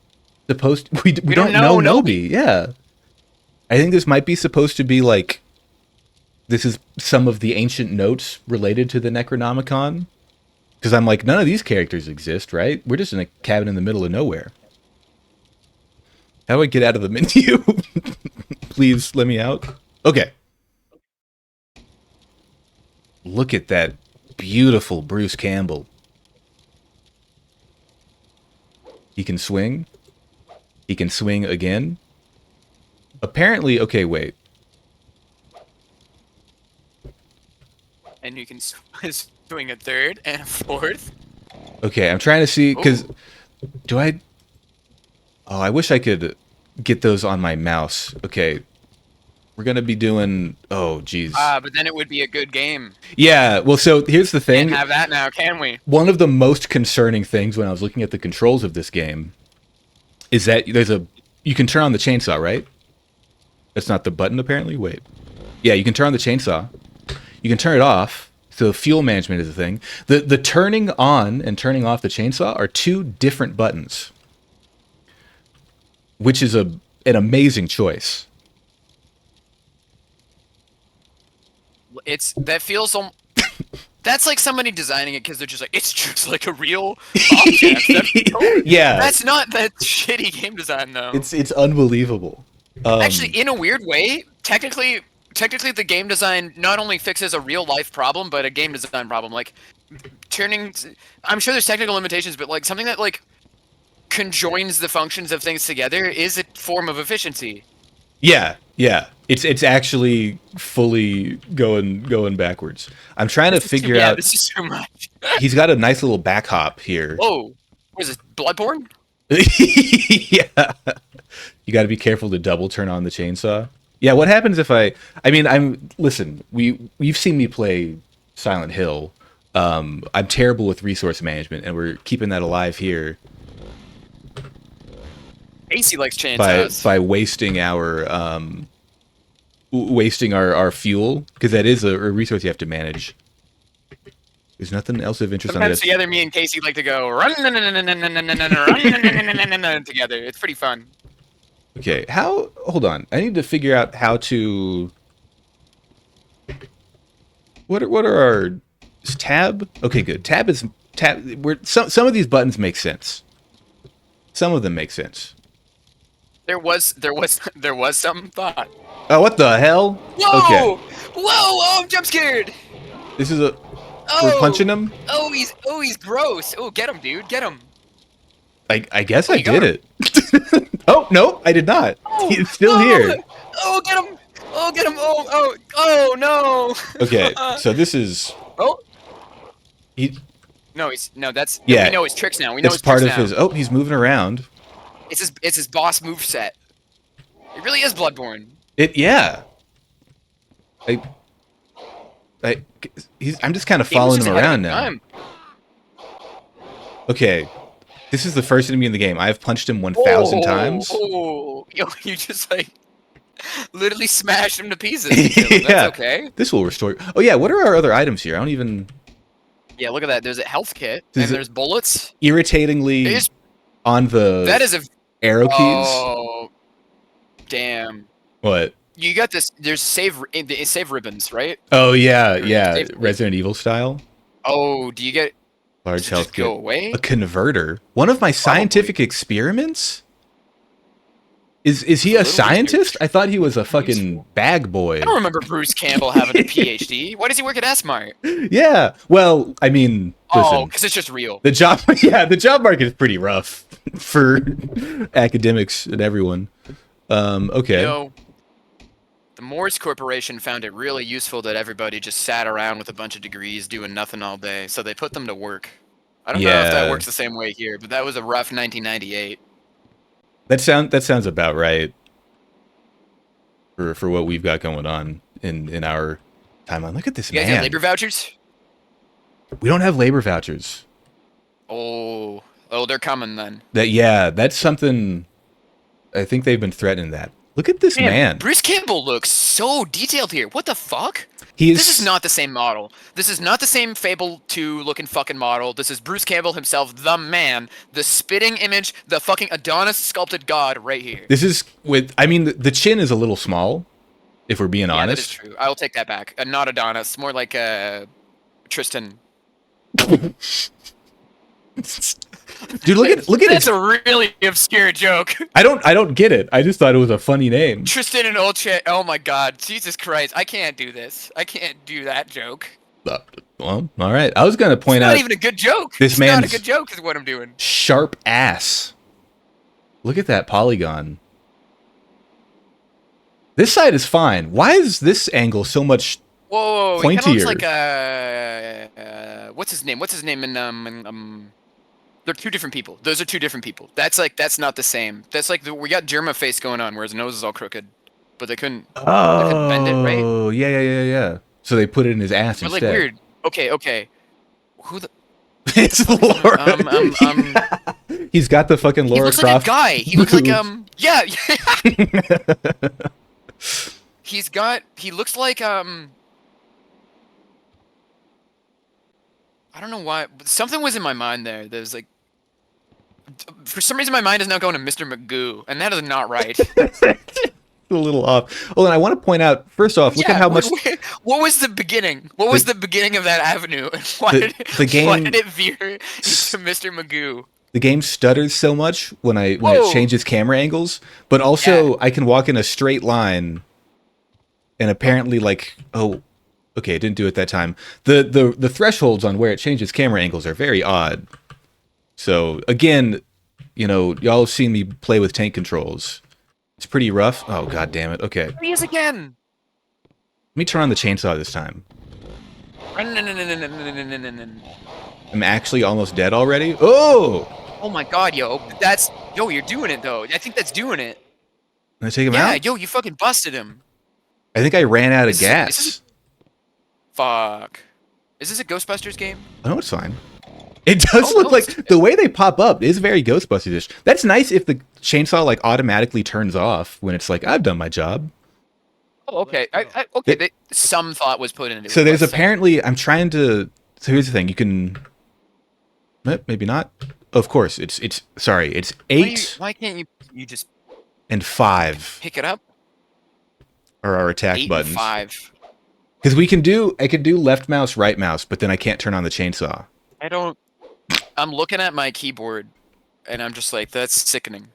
[SPEAKER 1] Supposed... We don't know Nobi. Yeah. I think this might be supposed to be like... This is some of the ancient notes related to the Necronomicon. Because I'm like, none of these characters exist, right? We're just in a cabin in the middle of nowhere. How do I get out of the menu? Please let me out. Okay. Look at that beautiful Bruce Campbell. He can swing. He can swing again. Apparently, okay, wait.
[SPEAKER 2] And you can swing a third and a fourth.
[SPEAKER 1] Okay, I'm trying to see because do I? Oh, I wish I could get those on my mouse. Okay, we're gonna be doing. Oh, geez.
[SPEAKER 2] But then it would be a good game.
[SPEAKER 1] Yeah. Well, so here's the
[SPEAKER 2] Can't
[SPEAKER 1] thing.
[SPEAKER 2] have that now, can we?
[SPEAKER 1] One of the most concerning things when I was looking at the controls of this game is that you can turn on the chainsaw, right? That's not the button apparently. Wait. Yeah, you can turn on the chainsaw. You can turn it off. So fuel management is a thing. The turning on and turning off the chainsaw are two different buttons, which is an amazing choice.
[SPEAKER 2] That feels that's like somebody designing it because they're just like, it's just like a real object.
[SPEAKER 1] Yeah,
[SPEAKER 2] That's not that shitty game design though.
[SPEAKER 1] it's unbelievable.
[SPEAKER 2] Actually, in a weird way, technically the game design not only fixes a real life problem, but a game design problem. Like I'm sure there's technical limitations, but like something that like conjoins the functions of things together is a form of efficiency.
[SPEAKER 1] Yeah. It's actually fully going backwards. I'm trying to figure out.
[SPEAKER 2] This is too much.
[SPEAKER 1] He's got a nice little back hop here.
[SPEAKER 2] Whoa, was it Bloodborne?
[SPEAKER 1] Yeah. You got to be careful to double turn on the chainsaw. Yeah, what happens if listen, you've seen me play Silent Hill. I'm terrible with resource management, and we're keeping that alive here
[SPEAKER 2] AC likes chainsaws.
[SPEAKER 1] by wasting our fuel, because that is a resource you have to manage. There's nothing else of interest.
[SPEAKER 2] Sometimes together, me and Casey like to go run together. It's pretty fun.
[SPEAKER 1] Okay, hold on. I need to figure out how to. What are our is tab? Okay, good. Tab. Some of these buttons make sense. Some of them make sense.
[SPEAKER 2] There was some thought.
[SPEAKER 1] Oh, what the hell?
[SPEAKER 2] Whoa!
[SPEAKER 1] Okay.
[SPEAKER 2] Whoa! Oh, I'm jump scared.
[SPEAKER 1] This is we're
[SPEAKER 2] Oh!
[SPEAKER 1] punching him?
[SPEAKER 2] He's gross. Oh, get him, dude. Get him.
[SPEAKER 1] I guess I
[SPEAKER 2] you got
[SPEAKER 1] did it. Oh, no, I did not. He's still here.
[SPEAKER 2] Oh, get him. Oh, get him. Oh, no.
[SPEAKER 1] Okay, so this is
[SPEAKER 2] Oh.
[SPEAKER 1] no,
[SPEAKER 2] That's
[SPEAKER 1] yeah.
[SPEAKER 2] We know his tricks now. We know
[SPEAKER 1] It's
[SPEAKER 2] his
[SPEAKER 1] part
[SPEAKER 2] tricks
[SPEAKER 1] of
[SPEAKER 2] now.
[SPEAKER 1] his. Oh, he's moving around.
[SPEAKER 2] It's his boss moveset. It really is Bloodborne.
[SPEAKER 1] Yeah. I'm just kind of following him around now. Okay, this is the first enemy in the game. I have punched him 1,000 times.
[SPEAKER 2] Oh, yo, you just like literally smashed him to pieces. That's
[SPEAKER 1] Yeah.
[SPEAKER 2] okay.
[SPEAKER 1] This will restore. Oh yeah, what are our other items here? I don't even.
[SPEAKER 2] Yeah, look at that. There's a health kit
[SPEAKER 1] Is
[SPEAKER 2] and
[SPEAKER 1] it-
[SPEAKER 2] there's bullets.
[SPEAKER 1] Irritatingly
[SPEAKER 2] There's-
[SPEAKER 1] on the
[SPEAKER 2] That is a
[SPEAKER 1] arrow keys.
[SPEAKER 2] Oh, damn.
[SPEAKER 1] What?
[SPEAKER 2] You got this. There's save ribbons, right?
[SPEAKER 1] Oh yeah,
[SPEAKER 2] Or
[SPEAKER 1] yeah.
[SPEAKER 2] save-
[SPEAKER 1] Resident Evil style.
[SPEAKER 2] Oh, do you get
[SPEAKER 1] Large
[SPEAKER 2] does it
[SPEAKER 1] health
[SPEAKER 2] just
[SPEAKER 1] kit.
[SPEAKER 2] go away?
[SPEAKER 1] A converter. One of my scientific experiments. Is he a
[SPEAKER 2] little
[SPEAKER 1] scientist?
[SPEAKER 2] research.
[SPEAKER 1] I thought he was a fucking bag boy.
[SPEAKER 2] I don't remember Bruce Campbell having a PhD. Why does he work at S-Mart?
[SPEAKER 1] Yeah. Well, I mean, listen.
[SPEAKER 2] Oh, because it's just real.
[SPEAKER 1] The job market is pretty rough for academics and everyone. Okay.
[SPEAKER 2] You know, the Morse Corporation found it really useful that everybody just sat around with a bunch of degrees doing nothing all day, so they put them to work. I don't know if that
[SPEAKER 1] Yeah.
[SPEAKER 2] works the same way here, but that was a rough 1998.
[SPEAKER 1] That sounds about right for what we've got going on in our timeline. Look at this
[SPEAKER 2] You guys got
[SPEAKER 1] man.
[SPEAKER 2] labor vouchers?
[SPEAKER 1] We don't have labor vouchers.
[SPEAKER 2] Oh, they're coming then.
[SPEAKER 1] That's something. I think they've been threatening that. Look at this man.
[SPEAKER 2] Bruce Campbell looks so detailed here. What the fuck?
[SPEAKER 1] He is.
[SPEAKER 2] This is not the same model. This is not the same Fable 2 looking fucking model. This is Bruce Campbell himself, the man, the spitting image, the fucking Adonis sculpted god right here.
[SPEAKER 1] This is with. I mean, the chin is a little small, if we're being
[SPEAKER 2] Yeah, that is
[SPEAKER 1] honest.
[SPEAKER 2] true. I will take that back. Not Adonis, more like Tristan.
[SPEAKER 1] Dude, look at
[SPEAKER 2] That's
[SPEAKER 1] it.
[SPEAKER 2] a really obscure joke.
[SPEAKER 1] I don't get it. I just thought it was a funny name.
[SPEAKER 2] Tristan and Olchet. Oh my god, Jesus Christ! I can't do this. I can't do that joke.
[SPEAKER 1] Well, all right. I was gonna point
[SPEAKER 2] It's
[SPEAKER 1] out
[SPEAKER 2] not even a good joke.
[SPEAKER 1] this
[SPEAKER 2] It's not a
[SPEAKER 1] man's-
[SPEAKER 2] good joke, is what I'm doing.
[SPEAKER 1] sharp ass. Look at that polygon. This side is fine. Why is this angle so much?
[SPEAKER 2] Whoa, he kind of
[SPEAKER 1] Pointier.
[SPEAKER 2] looks like what's his name? What's his name in They're two different people. Those are two different people. That's not the same. That's like we got Germa face going on where his nose is all crooked, but they couldn't bend it right.
[SPEAKER 1] Oh, yeah. So they put it in his ass
[SPEAKER 2] But like
[SPEAKER 1] instead.
[SPEAKER 2] weird. Okay. Who the?
[SPEAKER 1] It's
[SPEAKER 2] Fuck is that?
[SPEAKER 1] Laura. He's got the fucking
[SPEAKER 2] He
[SPEAKER 1] Laura
[SPEAKER 2] looks
[SPEAKER 1] Croft.
[SPEAKER 2] like a guy. He looks like yeah. He looks like I don't know why. Something was in my mind there. There's like, for some reason, my mind is now going to Mr. Magoo, and that is not right.
[SPEAKER 1] A little off. Oh, and I want to point out, first off, look at how much
[SPEAKER 2] What was the beginning? What was the beginning of that avenue? Why did it veer to Mr. Magoo?
[SPEAKER 1] the game stutters so much when it changes camera angles, but also I can walk in a straight line, and apparently, like, okay, it didn't do it that time. The thresholds on where it changes camera angles are very odd. So again, y'all have seen me play with tank controls. It's pretty rough. Oh, god damn it. Okay.
[SPEAKER 2] There he is again.
[SPEAKER 1] Let me turn on the chainsaw this time. I'm actually almost dead already. Oh!
[SPEAKER 2] Oh my god, yo. You're doing it though. I think that's doing it.
[SPEAKER 1] Can I take him out?
[SPEAKER 2] Yeah, yo, you fucking busted him.
[SPEAKER 1] I think I ran out of gas.
[SPEAKER 2] Fuck. Is this a Ghostbusters game?
[SPEAKER 1] Oh, it's fine. It does look like the way they pop up is very Ghostbusters-ish. That's nice if the chainsaw like automatically turns off when it's like, I've done my job.
[SPEAKER 2] Oh, okay. Some thought was put into it.
[SPEAKER 1] So there's apparently, I'm trying to, so here's the thing, you can, maybe not. Of course, it's 8.
[SPEAKER 2] Why can't you just
[SPEAKER 1] and 5
[SPEAKER 2] pick it up?
[SPEAKER 1] Are our attack
[SPEAKER 2] 8
[SPEAKER 1] buttons.
[SPEAKER 2] And 5.
[SPEAKER 1] Because I can do left mouse, right mouse, but then I can't turn on the chainsaw.
[SPEAKER 2] I'm looking at my keyboard, and I'm just like, that's sickening.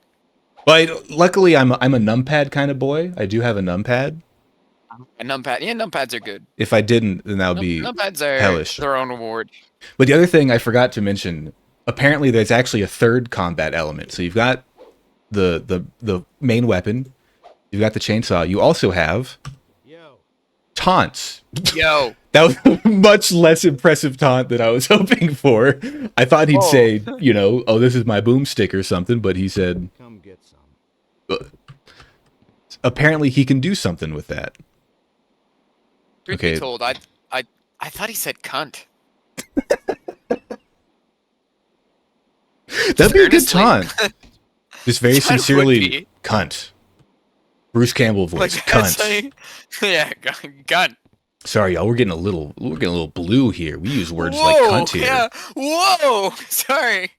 [SPEAKER 1] But luckily, I'm a numpad kind of boy. I do have a numpad.
[SPEAKER 2] A numpad, yeah, numpads are good.
[SPEAKER 1] If I didn't, then that would be
[SPEAKER 2] numpads are
[SPEAKER 1] hellish.
[SPEAKER 2] Their own reward.
[SPEAKER 1] But the other thing I forgot to mention, apparently there's actually a third combat element. So you've got the main weapon, you've got the chainsaw. You also have taunts.
[SPEAKER 2] Yo.
[SPEAKER 1] That was a much less impressive taunt than I was hoping for. I thought he'd say, oh, this is my boomstick or something, but he said,
[SPEAKER 3] come get some.
[SPEAKER 1] Apparently he can do something with that.
[SPEAKER 2] Truth be told, I thought he said cunt.
[SPEAKER 1] That'd be a good taunt. Just very sincerely, cunt. Bruce Campbell voice, cunt.
[SPEAKER 2] Yeah, cunt.
[SPEAKER 1] Sorry, y'all. We're getting a little blue here. We use words like cunt here.
[SPEAKER 2] Yeah. Whoa. Sorry.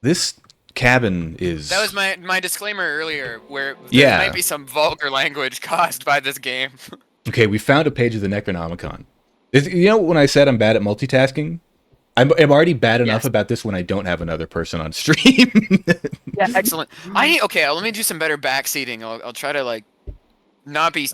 [SPEAKER 1] This cabin is.
[SPEAKER 2] That was my disclaimer earlier, where there might be some vulgar language caused by this game.
[SPEAKER 1] Okay, we found a page of the Necronomicon. When I said I'm bad at multitasking, I'm already bad enough about this when I don't have another person on stream.
[SPEAKER 2] Yeah, excellent. Let me do some better backseating. I'll try to not be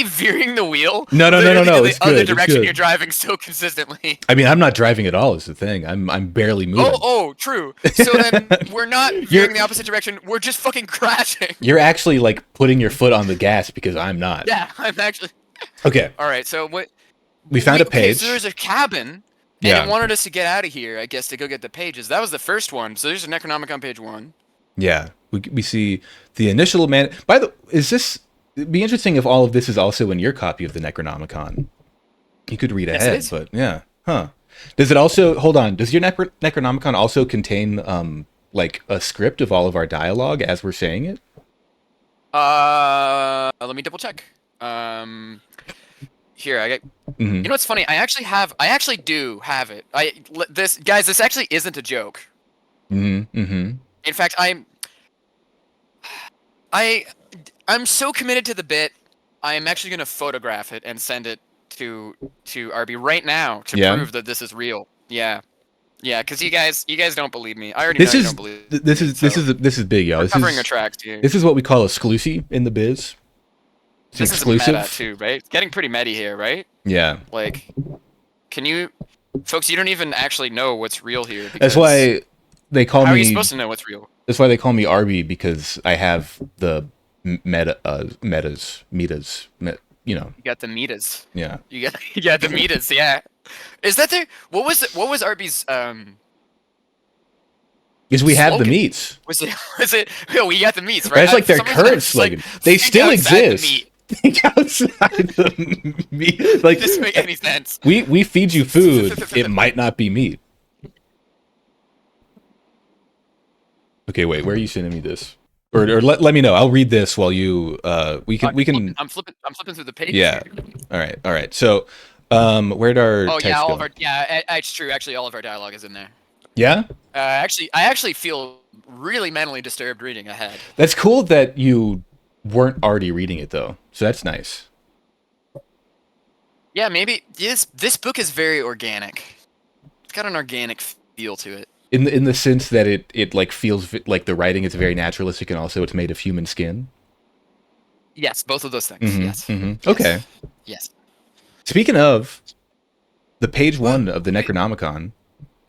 [SPEAKER 2] veering the wheel.
[SPEAKER 1] No.
[SPEAKER 2] The other direction you're driving so consistently.
[SPEAKER 1] I mean, I'm not driving at all. Is the thing. I'm barely moving.
[SPEAKER 2] Oh, true. So then we're not veering the opposite direction. We're just fucking crashing.
[SPEAKER 1] You're actually putting your foot on the gas because I'm not.
[SPEAKER 2] Yeah, I'm actually.
[SPEAKER 1] Okay.
[SPEAKER 2] All right. So what?
[SPEAKER 1] We found a page.
[SPEAKER 2] So there's a cabin. And it wanted us to get out of here, I guess, to go get the pages. That was the first one. So there's a Necronomicon page 1.
[SPEAKER 1] Yeah, we see the initial man. It'd be interesting if all of this is also in your copy of the Necronomicon. You could read ahead, but yeah, huh? Does it also hold on? Does your Necronomicon also contain a script of all of our dialogue as we're saying it?
[SPEAKER 2] Let me double check. Here, I get.
[SPEAKER 1] Mm-hmm.
[SPEAKER 2] You know what's funny? I actually do have it. This actually isn't a joke.
[SPEAKER 1] Mm-hmm. Mm-hmm.
[SPEAKER 2] In fact, I'm so committed to the bit. I am actually going to photograph it and send it to RB right now to prove that this is real. Yeah, because you guys don't believe me. I already know you don't believe me.
[SPEAKER 1] This is big, y'all.
[SPEAKER 2] We're covering our tracks here.
[SPEAKER 1] This is what we call exclusive in the biz.
[SPEAKER 2] This exclusive. Is meta too, right? It's getting pretty meta here, right?
[SPEAKER 1] Yeah.
[SPEAKER 2] Can you, folks? You don't even actually know what's real here.
[SPEAKER 1] That's why they call me.
[SPEAKER 2] How are you supposed to know what's real?
[SPEAKER 1] That's why they call me RB, because I have the metas. You
[SPEAKER 2] got the metas.
[SPEAKER 1] Yeah.
[SPEAKER 2] You got the metas. Yeah. Is that there? What was RB's
[SPEAKER 1] Because we have the
[SPEAKER 2] slogan.
[SPEAKER 1] meats.
[SPEAKER 2] Was it? Oh, we got the meats, right?
[SPEAKER 1] That's like their
[SPEAKER 2] For some reason, I
[SPEAKER 1] current
[SPEAKER 2] was just like,
[SPEAKER 1] slogan. They
[SPEAKER 2] think
[SPEAKER 1] still
[SPEAKER 2] outside the
[SPEAKER 1] exist.
[SPEAKER 2] meat.
[SPEAKER 1] Think outside the meat. Like,
[SPEAKER 2] It doesn't make any sense.
[SPEAKER 1] we feed you food. It might not be meat. Okay, wait. Where are you sending me this? Or let me know. I'll read this while you. We can.
[SPEAKER 2] I'm flipping through the page.
[SPEAKER 1] Yeah.
[SPEAKER 2] Here.
[SPEAKER 1] All right. So, where'd our
[SPEAKER 2] Oh
[SPEAKER 1] text
[SPEAKER 2] yeah,
[SPEAKER 1] go?
[SPEAKER 2] it's true. Actually, all of our dialogue is in there.
[SPEAKER 1] Yeah.
[SPEAKER 2] I actually feel really mentally disturbed reading ahead.
[SPEAKER 1] That's cool that you weren't already reading it though. So that's nice.
[SPEAKER 2] Yeah, maybe this book is very organic. It's got an organic feel to it.
[SPEAKER 1] In the sense that it like feels like the writing is very naturalistic and also it's made of human skin.
[SPEAKER 2] Yes, both of those things.
[SPEAKER 1] Mhm,
[SPEAKER 2] Yes.
[SPEAKER 1] mhm.
[SPEAKER 2] Yes.
[SPEAKER 1] Okay.
[SPEAKER 2] Yes.
[SPEAKER 1] Speaking of, the page 1 of the Necronomicon.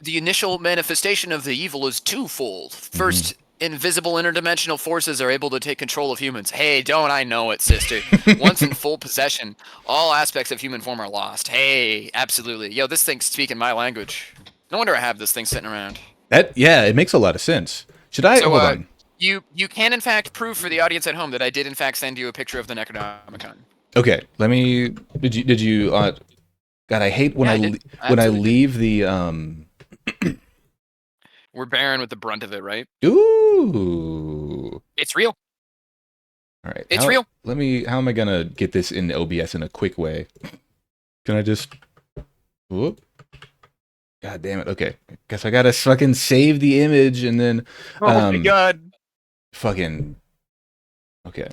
[SPEAKER 2] The initial manifestation of the evil is twofold. First, invisible interdimensional forces are able to take control of humans. Hey, don't I know it, sister? Once in full possession, all aspects of human form are lost. Hey, absolutely. Yo, this thing's speaking my language. No wonder I have this thing sitting around.
[SPEAKER 1] It makes a lot of sense. Should I hold on?
[SPEAKER 2] You can in fact prove for the audience at home that I did in fact send you a picture of the Necronomicon.
[SPEAKER 1] Okay, let me. Did you? God, I hate when
[SPEAKER 2] Yeah,
[SPEAKER 1] when I
[SPEAKER 2] absolutely.
[SPEAKER 1] leave the
[SPEAKER 2] We're bearing with the brunt of it, right?
[SPEAKER 1] Ooh.
[SPEAKER 2] It's real.
[SPEAKER 1] All right.
[SPEAKER 2] It's real.
[SPEAKER 1] How am I gonna get this in OBS in a quick way? Can I just? Whoop. God damn it. Okay. Guess I gotta fucking save the image and then.
[SPEAKER 2] Oh my god.
[SPEAKER 1] Fucking. Okay.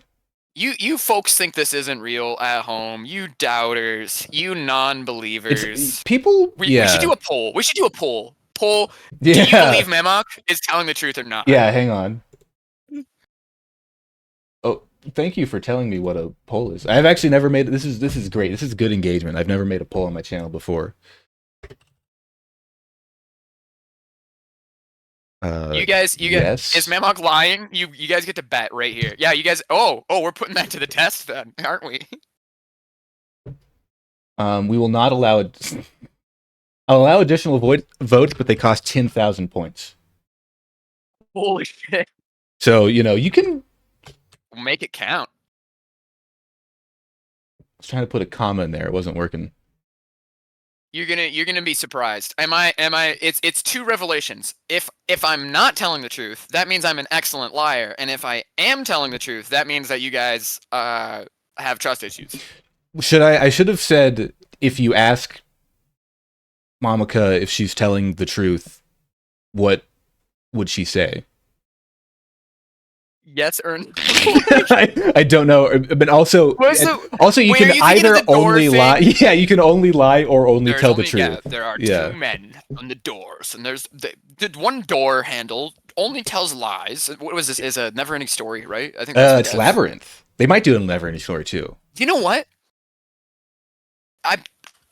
[SPEAKER 2] You folks think this isn't real at home. You doubters. You non-believers.
[SPEAKER 1] People.
[SPEAKER 2] We should do a poll. We should do a poll. Poll.
[SPEAKER 1] Yeah.
[SPEAKER 2] Do you believe Mamok is telling the truth or not?
[SPEAKER 1] Yeah. Hang on. Oh, thank you for telling me what a poll is. I've actually never made. This is great. This is good engagement. I've never made a poll on my channel before.
[SPEAKER 2] You guys,
[SPEAKER 1] yes.
[SPEAKER 2] is Mamok lying? You guys get to bet right here. Yeah, you guys. Oh, we're putting that to the test then, aren't we?
[SPEAKER 1] We will not allow it. I'll allow additional votes, but they cost 10,000 points.
[SPEAKER 2] Holy shit!
[SPEAKER 1] So you can
[SPEAKER 2] Make it count.
[SPEAKER 1] I was trying to put a comma in there. It wasn't working.
[SPEAKER 2] You're gonna be surprised. Am I? It's two revelations. If I'm not telling the truth, that means I'm an excellent liar, and if I am telling the truth, that means that you guys have trust issues.
[SPEAKER 1] I should have said, if you ask Mamaka if she's telling the truth, what would she say?
[SPEAKER 2] Yes or no?
[SPEAKER 1] I don't know, but also you can either only lie. Yeah, you can only lie or only tell the truth.
[SPEAKER 2] Yeah, there are two men on the doors, and there's the one door handle only tells lies. What was this? Is a never-ending story, right? I think that's
[SPEAKER 1] it's Labyrinth. They might do a never-ending story too.
[SPEAKER 2] You know what?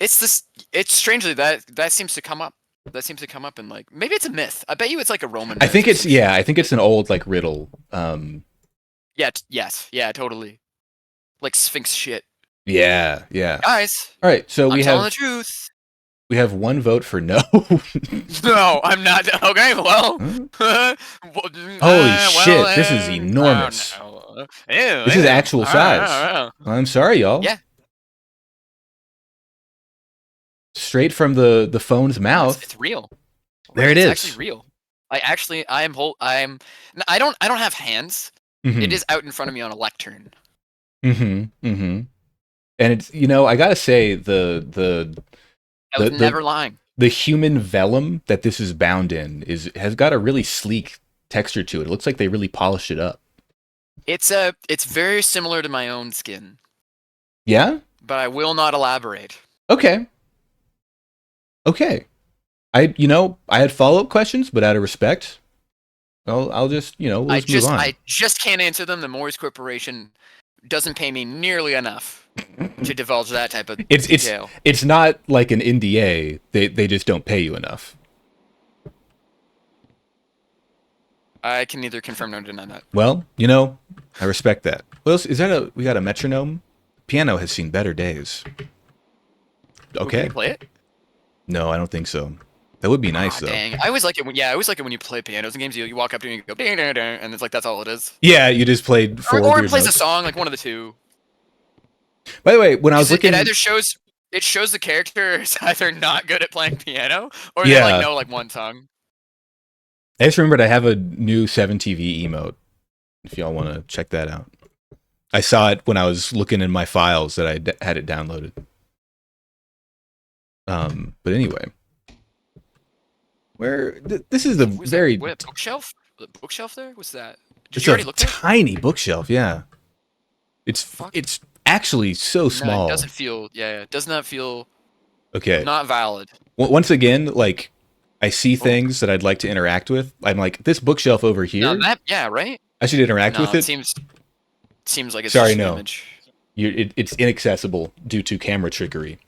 [SPEAKER 2] It's strangely that seems to come up. That seems to come up in like maybe it's a myth. I bet you it's like a Roman myth.
[SPEAKER 1] I think it's an old like riddle.
[SPEAKER 2] Yeah, totally. Like Sphinx shit.
[SPEAKER 1] Yeah.
[SPEAKER 2] Guys.
[SPEAKER 1] All right, so
[SPEAKER 2] I'm telling the truth.
[SPEAKER 1] We have one vote for no.
[SPEAKER 2] No, I'm not. Okay, well.
[SPEAKER 1] Holy shit, this is enormous. This is actual size. I'm sorry, y'all.
[SPEAKER 2] Yeah.
[SPEAKER 1] Straight from the phone's mouth.
[SPEAKER 2] It's real.
[SPEAKER 1] There it is.
[SPEAKER 2] It's actually real. I don't have hands.
[SPEAKER 1] Mm-hmm.
[SPEAKER 2] It is out in front of me on a lectern.
[SPEAKER 1] And it's I gotta say
[SPEAKER 2] I was never lying.
[SPEAKER 1] The human vellum that this is bound in has got a really sleek texture to it. It looks like they really polished it up.
[SPEAKER 2] It's very similar to my own skin.
[SPEAKER 1] Yeah?
[SPEAKER 2] But I will not elaborate.
[SPEAKER 1] Okay. I had follow-up questions, but out of respect, I'll just, let's move on.
[SPEAKER 2] I just can't answer them. The Morris Corporation doesn't pay me nearly enough to divulge that type of detail.
[SPEAKER 1] It's not like an NDA. They just don't pay you enough.
[SPEAKER 2] I can neither confirm nor deny that.
[SPEAKER 1] Well, I respect that. What else? We got a metronome? Piano has seen better days. Okay.
[SPEAKER 2] Can you play it?
[SPEAKER 1] No, I don't think so. That would be nice, though.
[SPEAKER 2] Dang. I always like it when you play pianos in games. You walk up to it and you go ding, ding, ding, and it's like that's all it is.
[SPEAKER 1] Yeah, you just played four
[SPEAKER 2] Or it
[SPEAKER 1] weird
[SPEAKER 2] plays a
[SPEAKER 1] notes.
[SPEAKER 2] song, like one of the two.
[SPEAKER 1] By the way, when I was looking,
[SPEAKER 2] It either shows the character is either not good at playing piano or
[SPEAKER 1] Yeah.
[SPEAKER 2] they like know like one song.
[SPEAKER 1] I just remembered I have a new 7TV emote. If y'all want to check that out, I saw it when I was looking in my files that I had it downloaded. But anyway, this is the very
[SPEAKER 2] What, a bookshelf? The bookshelf there? What's that? Did
[SPEAKER 1] it's
[SPEAKER 2] you already
[SPEAKER 1] a
[SPEAKER 2] look there?
[SPEAKER 1] tiny bookshelf. Yeah, it's actually so small.
[SPEAKER 2] No, it doesn't feel. Yeah, it does not feel.
[SPEAKER 1] Okay.
[SPEAKER 2] Not valid.
[SPEAKER 1] Once again, like I see things that I'd like to interact with. I'm like, this bookshelf over here.
[SPEAKER 2] No, yeah, right.
[SPEAKER 1] I should interact with it.
[SPEAKER 2] Seems like it's
[SPEAKER 1] Sorry,
[SPEAKER 2] just an
[SPEAKER 1] no.
[SPEAKER 2] image.
[SPEAKER 1] It's inaccessible due to camera trickery.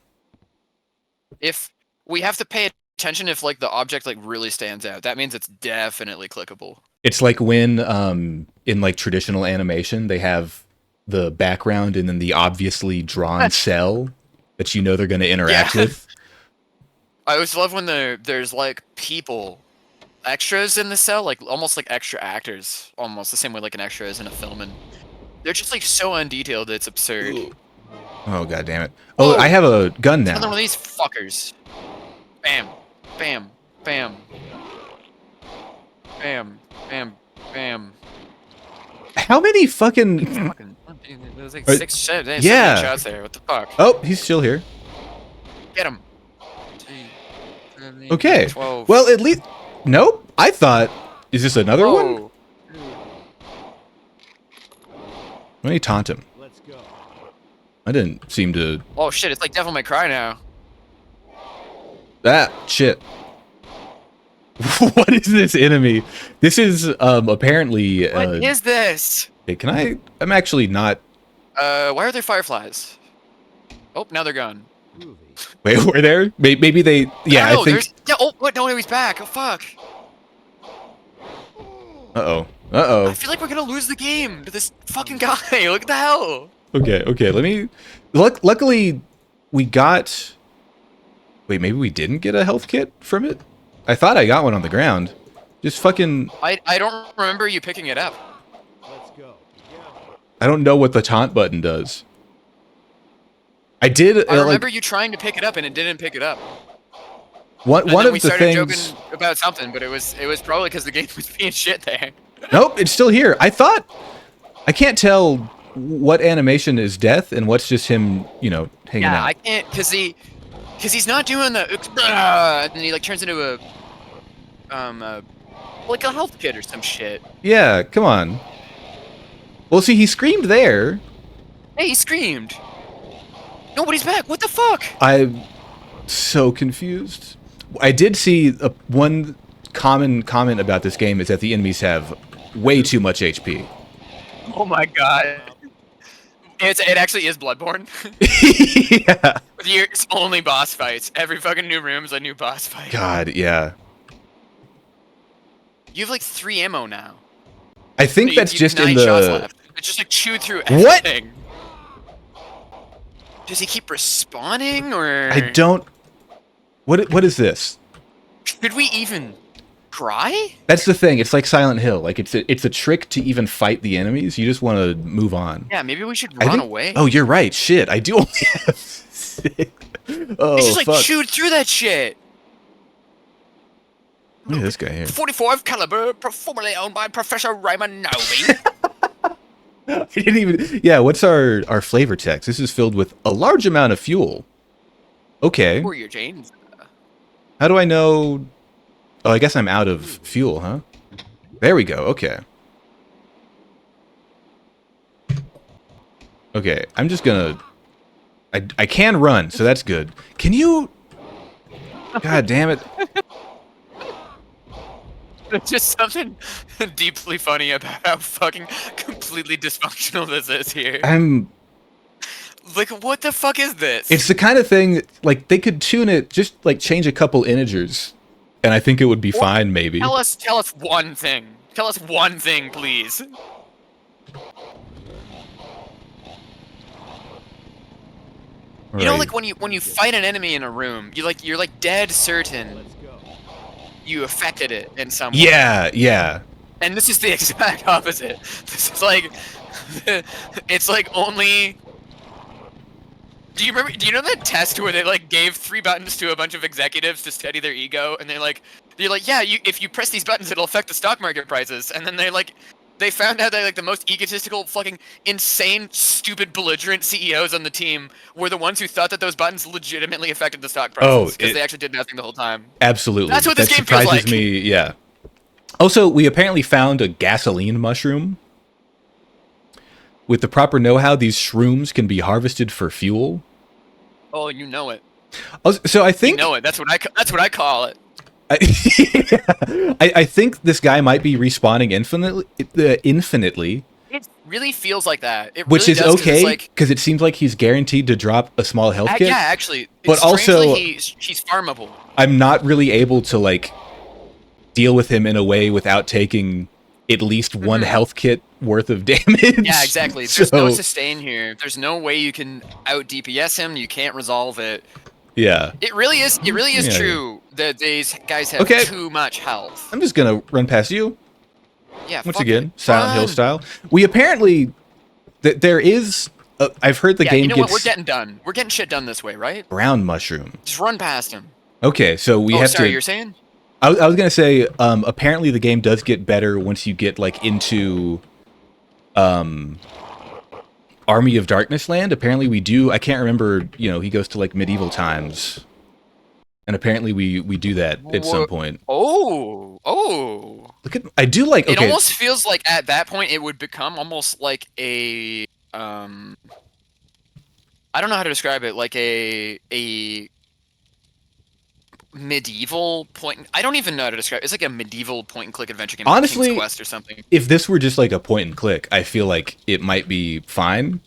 [SPEAKER 2] If we have to pay attention if like the object like really stands out, that means it's definitely clickable.
[SPEAKER 1] It's like when in like traditional animation they have the background and then the obviously drawn cell that you know they're going to interact with.
[SPEAKER 2] I always love when there's like people extras in the cell, like almost like extra actors, almost the same way like an extra is in a film, and they're just like so undetailed it's absurd.
[SPEAKER 1] Ooh. Oh god damn it. Oh, I have a gun now.
[SPEAKER 2] Another one of these fuckers. Bam. Bam. Bam. Bam. Bam. Bam.
[SPEAKER 1] How many fucking
[SPEAKER 2] There's like 6 7
[SPEAKER 1] yeah.
[SPEAKER 2] shots there. What the fuck?
[SPEAKER 1] Oh, he's still here.
[SPEAKER 2] Get him.
[SPEAKER 1] Okay.
[SPEAKER 2] 12.
[SPEAKER 1] Well, at least nope. I thought is this another one? Let me taunt him.
[SPEAKER 3] Let's go.
[SPEAKER 1] I didn't seem to.
[SPEAKER 2] Oh shit! It's like Devil May Cry now.
[SPEAKER 1] That shit. What is this enemy? This is apparently.
[SPEAKER 2] What is this?
[SPEAKER 1] Hey, can I? I'm actually not.
[SPEAKER 2] Why are there fireflies? Oh, now they're gone.
[SPEAKER 1] Wait, were there? Maybe they. Yeah, I think.
[SPEAKER 2] Yeah. Oh, what? No, he's back. Oh fuck.
[SPEAKER 1] Uh oh.
[SPEAKER 2] I feel like we're gonna lose the game to this fucking guy. Look at the hell.
[SPEAKER 1] Okay. Let me. Luckily, we got. Wait, maybe we didn't get a health kit from it. I thought I got one on the ground. Just fucking.
[SPEAKER 2] I don't remember you picking it up.
[SPEAKER 3] Let's go.
[SPEAKER 1] I don't know what the taunt button does. I did.
[SPEAKER 2] I remember you trying to pick it up and it didn't pick it up.
[SPEAKER 1] One of the things.
[SPEAKER 2] Joking about something, but it was probably because the game was being shit there.
[SPEAKER 1] Nope, it's still here. I thought. I can't tell what animation is death and what's just him, hanging out.
[SPEAKER 2] Yeah, I can't because he's not doing the and then he like turns into a like a health kit or some shit.
[SPEAKER 1] Yeah, come on. Well, see, he screamed there.
[SPEAKER 2] Hey, he screamed. Nobody's back. What the fuck?
[SPEAKER 1] I'm so confused. I did see one common comment about this game is that the enemies have way too much HP.
[SPEAKER 2] Oh my god. It actually is Bloodborne.
[SPEAKER 1] Yeah.
[SPEAKER 2] It's only boss fights. Every fucking new room's a new boss fight.
[SPEAKER 1] God, yeah.
[SPEAKER 2] You have like 3 ammo now.
[SPEAKER 1] I think that's just in
[SPEAKER 2] 9
[SPEAKER 1] the.
[SPEAKER 2] shots left. It's just like chewed through everything. Does he keep respawning or?
[SPEAKER 1] I don't. What is this?
[SPEAKER 2] Should we even try?
[SPEAKER 1] That's the thing. It's like Silent Hill. Like it's a trick to even fight the enemies. You just want to move on.
[SPEAKER 2] Yeah, maybe we should run away.
[SPEAKER 1] Oh, you're right. Shit, I do only have 6. Oh,
[SPEAKER 2] It's just like
[SPEAKER 1] fuck.
[SPEAKER 2] chewed through that shit.
[SPEAKER 1] Look at this guy here.
[SPEAKER 2] 45 caliber, formerly owned by Professor Raymond Novi.
[SPEAKER 1] I didn't even. Yeah, what's our flavor text? This is filled with a large amount of fuel. Okay.
[SPEAKER 2] Who are your Janes?
[SPEAKER 1] How do I know? Oh, I guess I'm out of fuel, huh? There we go. Okay. Okay, I'm just gonna. I can run, so that's good. Can you? God damn it!
[SPEAKER 2] There's just something deeply funny about how fucking completely dysfunctional this is here.
[SPEAKER 1] I'm.
[SPEAKER 2] Like, what the fuck is this?
[SPEAKER 1] It's the kind of thing like they could tune it, just like change a couple integers, and I think it would be fine. Maybe.
[SPEAKER 2] Tell us one thing. Tell us one thing, please. You know, like when you fight an enemy in a room, you're like dead certain you affected it in some way.
[SPEAKER 1] Yeah.
[SPEAKER 2] And this is the exact opposite. This is like, it's like only. Do you know that test where they like gave 3 buttons to a bunch of executives to steady their ego, and they're like, yeah, if you press these buttons, it'll affect the stock market prices, and then they found out that like the most egotistical, fucking insane, stupid, belligerent CEOs on the team were the ones who thought that those buttons legitimately affected the stock prices because they actually did nothing the whole time.
[SPEAKER 1] Absolutely.
[SPEAKER 2] That's what this game feels like.
[SPEAKER 1] That surprises me. Yeah. Also, we apparently found a gasoline mushroom. With the proper know-how, these shrooms can be harvested for fuel.
[SPEAKER 2] Oh, you know it.
[SPEAKER 1] So I think
[SPEAKER 2] you know it. That's what I call it.
[SPEAKER 1] I think this guy might be respawning infinitely.
[SPEAKER 2] It really feels like that. It
[SPEAKER 1] which
[SPEAKER 2] really
[SPEAKER 1] is
[SPEAKER 2] does,
[SPEAKER 1] okay because it seems like he's guaranteed to drop a small health kit.
[SPEAKER 2] Yeah, actually.
[SPEAKER 1] But also,
[SPEAKER 2] he's farmable.
[SPEAKER 1] I'm not really able to like deal with him in a way without taking at least one health kit worth of damage.
[SPEAKER 2] Yeah, exactly. There's no sustain here. There's no way you can out DPS him. You can't resolve it.
[SPEAKER 1] Yeah.
[SPEAKER 2] It really is true that these guys have too much health.
[SPEAKER 1] I'm just gonna run past you.
[SPEAKER 2] Yeah.
[SPEAKER 1] Once again, Silent Hill style. We apparently there is. I've heard the game
[SPEAKER 2] you know
[SPEAKER 1] gets.
[SPEAKER 2] What? We're getting done. We're getting shit done this way, right?
[SPEAKER 1] Brown mushroom.
[SPEAKER 2] Just run past him.
[SPEAKER 1] Okay, so we have
[SPEAKER 2] sorry,
[SPEAKER 1] to.
[SPEAKER 2] You're saying?
[SPEAKER 1] I was gonna say, apparently the game does get better once you get like into, Army of Darkness land. Apparently we do. I can't remember. You know, he goes to like medieval times, and apparently we do that at some point.
[SPEAKER 2] Oh.
[SPEAKER 1] Look at. I do like. Okay.
[SPEAKER 2] It almost feels like at that point it would become almost like a I don't know how to describe it. Like a medieval point. I don't even know how to describe it. It's like a medieval point and click adventure game.
[SPEAKER 1] Honestly,
[SPEAKER 2] like King's Quest or something.
[SPEAKER 1] If this were just like a point and click, I feel like it might be fine.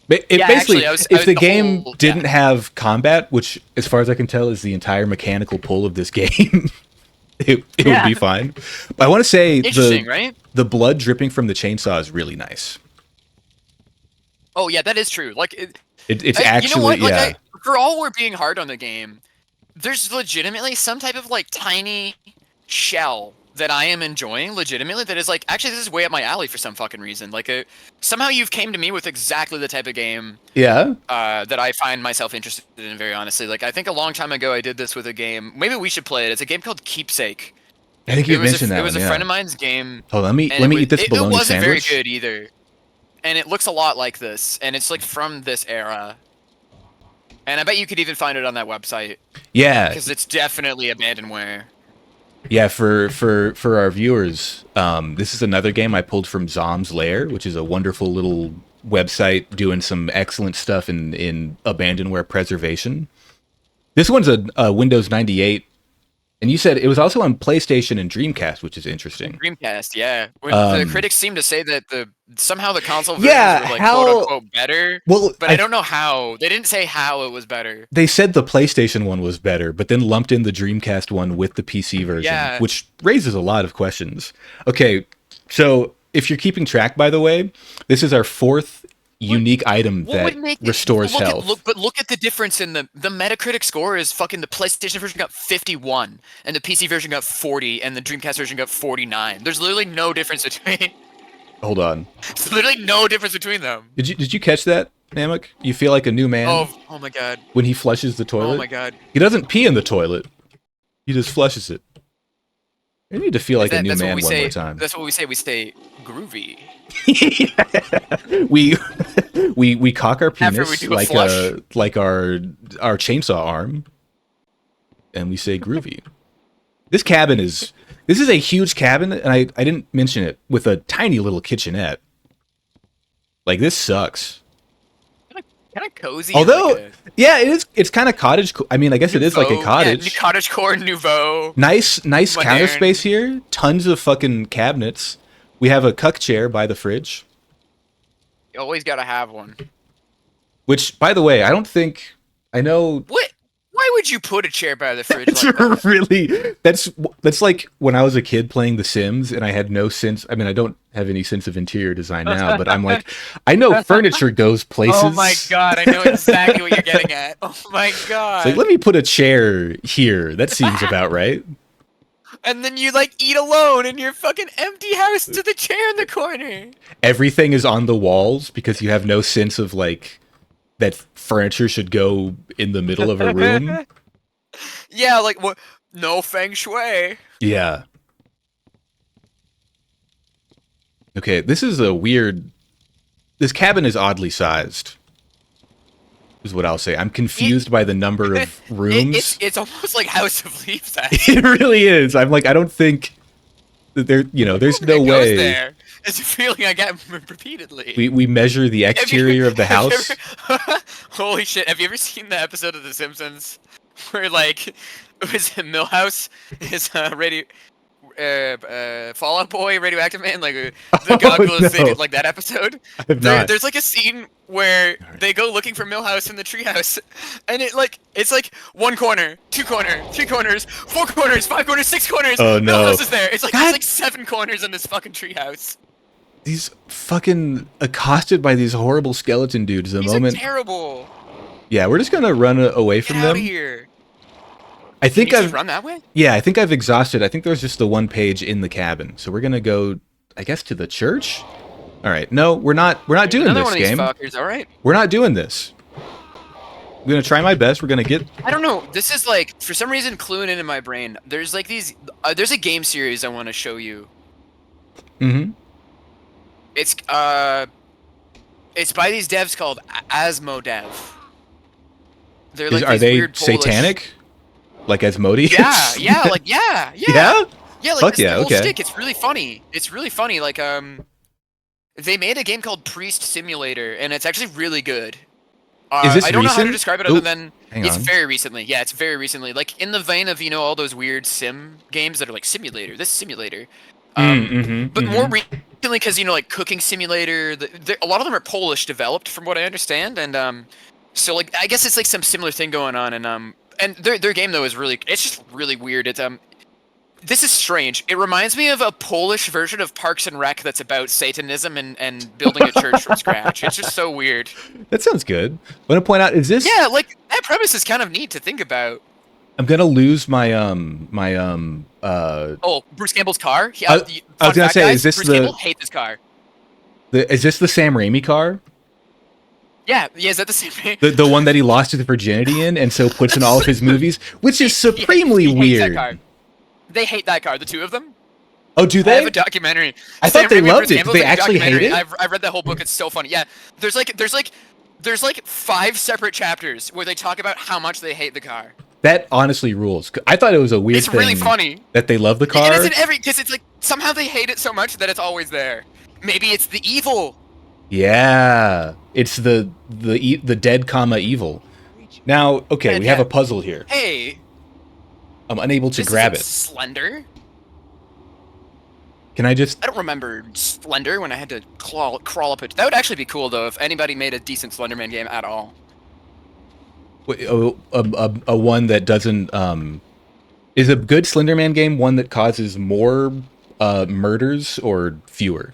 [SPEAKER 1] Basically,
[SPEAKER 2] actually,
[SPEAKER 1] if the game didn't have combat, which, as far as I can tell, is the entire mechanical pull of this game, it would be fine. But I want to say the blood dripping from the chainsaw is really nice.
[SPEAKER 2] Oh yeah, that is true. Like
[SPEAKER 1] it's actually,
[SPEAKER 2] you know what? Like, for all we're being hard on the game, there's legitimately some type of like tiny shell that I am enjoying legitimately that is like, actually, this is way up my alley for some fucking reason. Like somehow you've came to me with exactly the type of game that I find myself interested in, very honestly. Like, I think a long time ago I did this with a game. Maybe we should play it. It's a game called Keepsake.
[SPEAKER 1] I think you mentioned that.
[SPEAKER 2] It was a friend of mine's game.
[SPEAKER 1] Oh, let me eat this bologna sandwich.
[SPEAKER 2] It wasn't very good either. And it looks a lot like this, and it's like from this era. And I bet you could even find it on that website.
[SPEAKER 1] Yeah,
[SPEAKER 2] because it's definitely abandonware.
[SPEAKER 1] Yeah, for our viewers, this is another game I pulled from Zom's Lair, which is a wonderful little website doing some excellent stuff in abandonware preservation. This one's a Windows 98. And you said it was also on PlayStation and Dreamcast, which is interesting.
[SPEAKER 2] Dreamcast, yeah. The critics seem to say that somehow the console versions were like quote unquote better. Well, but I don't know how. They didn't say how it was better.
[SPEAKER 1] They said the PlayStation one was better, but then lumped in the Dreamcast one with the PC version, which raises a lot of questions. Okay, so if you're keeping track, by the way, this is our fourth unique item that restores health.
[SPEAKER 2] Look at the difference in the Metacritic score is fucking the PlayStation version got 51 and the PC version got 40 and the Dreamcast version got 49. There's literally no difference between.
[SPEAKER 1] Hold on.
[SPEAKER 2] There's literally no difference between them.
[SPEAKER 1] Did you catch that, Mamok? You feel like a new man?
[SPEAKER 2] Oh my god.
[SPEAKER 1] When he flushes the toilet?
[SPEAKER 2] Oh my god.
[SPEAKER 1] He doesn't pee in the toilet. He just flushes it. I need to feel like a new man one more time.
[SPEAKER 2] That's what we say. We say groovy.
[SPEAKER 1] we cock our penis like our chainsaw arm, and we say groovy. This is a huge cabin, and I didn't mention it, with a tiny little kitchenette. Like, this sucks.
[SPEAKER 2] Kind of cozy.
[SPEAKER 1] Although, yeah, it is. It's kind of cottage. I mean, I guess it is like a cottage.
[SPEAKER 2] Yeah, cottagecore nouveau.
[SPEAKER 1] Nice counter space here. Tons of fucking cabinets. We have a cuck chair by the fridge.
[SPEAKER 2] You always gotta have one.
[SPEAKER 1] Which, by the way, I don't think I know.
[SPEAKER 2] What? Why would you put a chair by the fridge like that?
[SPEAKER 1] Really? That's like when I was a kid playing The Sims, and I had no sense. I mean, I don't have any sense of interior design now, but I'm like, I know furniture goes places.
[SPEAKER 2] Oh my god, I know exactly what you're getting at. Oh my god.
[SPEAKER 1] It's like, let me put a chair here. That seems about right.
[SPEAKER 2] And then you like eat alone in your fucking empty house to the chair in the corner.
[SPEAKER 1] Everything is on the walls because you have no sense of like that furniture should go in the middle of a room.
[SPEAKER 2] Yeah, like what? No feng shui.
[SPEAKER 1] Yeah. Okay, this is a weird. This cabin is oddly sized. Is what I'll say. I'm confused by the number of rooms.
[SPEAKER 2] It's almost like House of Leaves.
[SPEAKER 1] It really is. I'm like, I don't think that there. You know, there's no
[SPEAKER 2] It goes
[SPEAKER 1] way.
[SPEAKER 2] there. It's a feeling I get repeatedly.
[SPEAKER 1] We measure the exterior of the house.
[SPEAKER 2] Holy shit! Have you ever seen the episode of The Simpsons where like it was Millhouse is Fallout Boy, Radioactive Man, like the goggles they did, like that episode.
[SPEAKER 1] I have not.
[SPEAKER 2] There's like a scene where they go looking for Millhouse in the treehouse, and it's like 1 corner, 2 corner, 3 corners, 4 corners, 5 corners, 6 corners.
[SPEAKER 1] Oh no!
[SPEAKER 2] Millhouse is there. It's like there's like 7 corners in this fucking treehouse.
[SPEAKER 1] These fucking accosted by these horrible skeleton dudes. The
[SPEAKER 2] These
[SPEAKER 1] moment.
[SPEAKER 2] are terrible.
[SPEAKER 1] Yeah, we're just gonna run away from
[SPEAKER 2] Get out
[SPEAKER 1] them.
[SPEAKER 2] of here.
[SPEAKER 1] I think
[SPEAKER 2] Can you
[SPEAKER 1] I've
[SPEAKER 2] just run that way.
[SPEAKER 1] Yeah, I think I've exhausted. I think there's just the one page in the cabin. So we're gonna go, I guess, to the church. All right. No, we're not. We're not doing
[SPEAKER 2] Another
[SPEAKER 1] this
[SPEAKER 2] one of these
[SPEAKER 1] game.
[SPEAKER 2] fuckers. All right.
[SPEAKER 1] We're not doing this. I'm gonna try my best. We're gonna get.
[SPEAKER 2] I don't know. This is like for some reason cluing in my brain. There's like these. There's a game series I want to show you.
[SPEAKER 1] Mm-hmm.
[SPEAKER 2] It's by these devs called Asmodev. They're like
[SPEAKER 1] Are
[SPEAKER 2] these
[SPEAKER 1] they
[SPEAKER 2] weird Polish-
[SPEAKER 1] satanic? Like Asmodeus?
[SPEAKER 2] Yeah, like yeah.
[SPEAKER 1] Yeah?
[SPEAKER 2] Yeah, like
[SPEAKER 1] Fuck
[SPEAKER 2] this
[SPEAKER 1] yeah,
[SPEAKER 2] whole
[SPEAKER 1] okay.
[SPEAKER 2] stick. It's really funny. It's really funny. Like they made a game called Priest Simulator, and it's actually really good.
[SPEAKER 1] Is this
[SPEAKER 2] I don't know how to
[SPEAKER 1] recent?
[SPEAKER 2] describe it other
[SPEAKER 1] Oop,
[SPEAKER 2] than
[SPEAKER 1] hang
[SPEAKER 2] it's
[SPEAKER 1] on.
[SPEAKER 2] very recently. Yeah, it's very recently. Like in the vein of all those weird sim games that are like simulator. This simulator. But more recently, because like Cooking Simulator. A lot of them are Polish developed, from what I understand, and so like I guess it's like some similar thing going on, and their game though is really it's just really weird. It's this is strange. It reminds me of a Polish version of Parks and Rec that's about Satanism and building a church from scratch. It's just so weird.
[SPEAKER 1] That sounds good. I want to point out, is this?
[SPEAKER 2] Yeah, like that premise is kind of neat to think about.
[SPEAKER 1] I'm gonna lose my
[SPEAKER 2] Oh, Bruce Campbell's car.
[SPEAKER 1] I was gonna say, is this
[SPEAKER 2] Bruce
[SPEAKER 1] the-
[SPEAKER 2] Campbell hates his car.
[SPEAKER 1] Is this the Sam Raimi car?
[SPEAKER 2] Yeah, is that the same?
[SPEAKER 1] The one that he lost his virginity in, and so puts in all of his movies, which is supremely
[SPEAKER 2] He hates that
[SPEAKER 1] weird.
[SPEAKER 2] car. They hate that car, the two of them.
[SPEAKER 1] Oh, do
[SPEAKER 2] I
[SPEAKER 1] they?
[SPEAKER 2] have a documentary.
[SPEAKER 1] I thought
[SPEAKER 2] Sam
[SPEAKER 1] they
[SPEAKER 2] Raimi and
[SPEAKER 1] loved
[SPEAKER 2] Bruce
[SPEAKER 1] it.
[SPEAKER 2] Campbell's
[SPEAKER 1] They
[SPEAKER 2] like a
[SPEAKER 1] actually hate
[SPEAKER 2] documentary.
[SPEAKER 1] it?
[SPEAKER 2] I've read that whole book. It's so funny. Yeah, there's like 5 separate chapters where they talk about how much they hate the car.
[SPEAKER 1] That honestly rules. I thought it was a weird
[SPEAKER 2] It's
[SPEAKER 1] thing
[SPEAKER 2] really funny.
[SPEAKER 1] that they love the car.
[SPEAKER 2] It isn't because it's like somehow they hate it so much that it's always there. Maybe it's the evil.
[SPEAKER 1] Yeah, it's the dead comma evil. Now, okay, we have a puzzle here.
[SPEAKER 2] Hey,
[SPEAKER 1] I'm unable to
[SPEAKER 2] this
[SPEAKER 1] grab
[SPEAKER 2] isn't
[SPEAKER 1] it.
[SPEAKER 2] Slender.
[SPEAKER 1] Can I just?
[SPEAKER 2] I don't remember Slender when I had to crawl up it. That would actually be cool though if anybody made a decent Slenderman game at all.
[SPEAKER 1] A one that doesn't is a good Slenderman game one that causes more murders or fewer?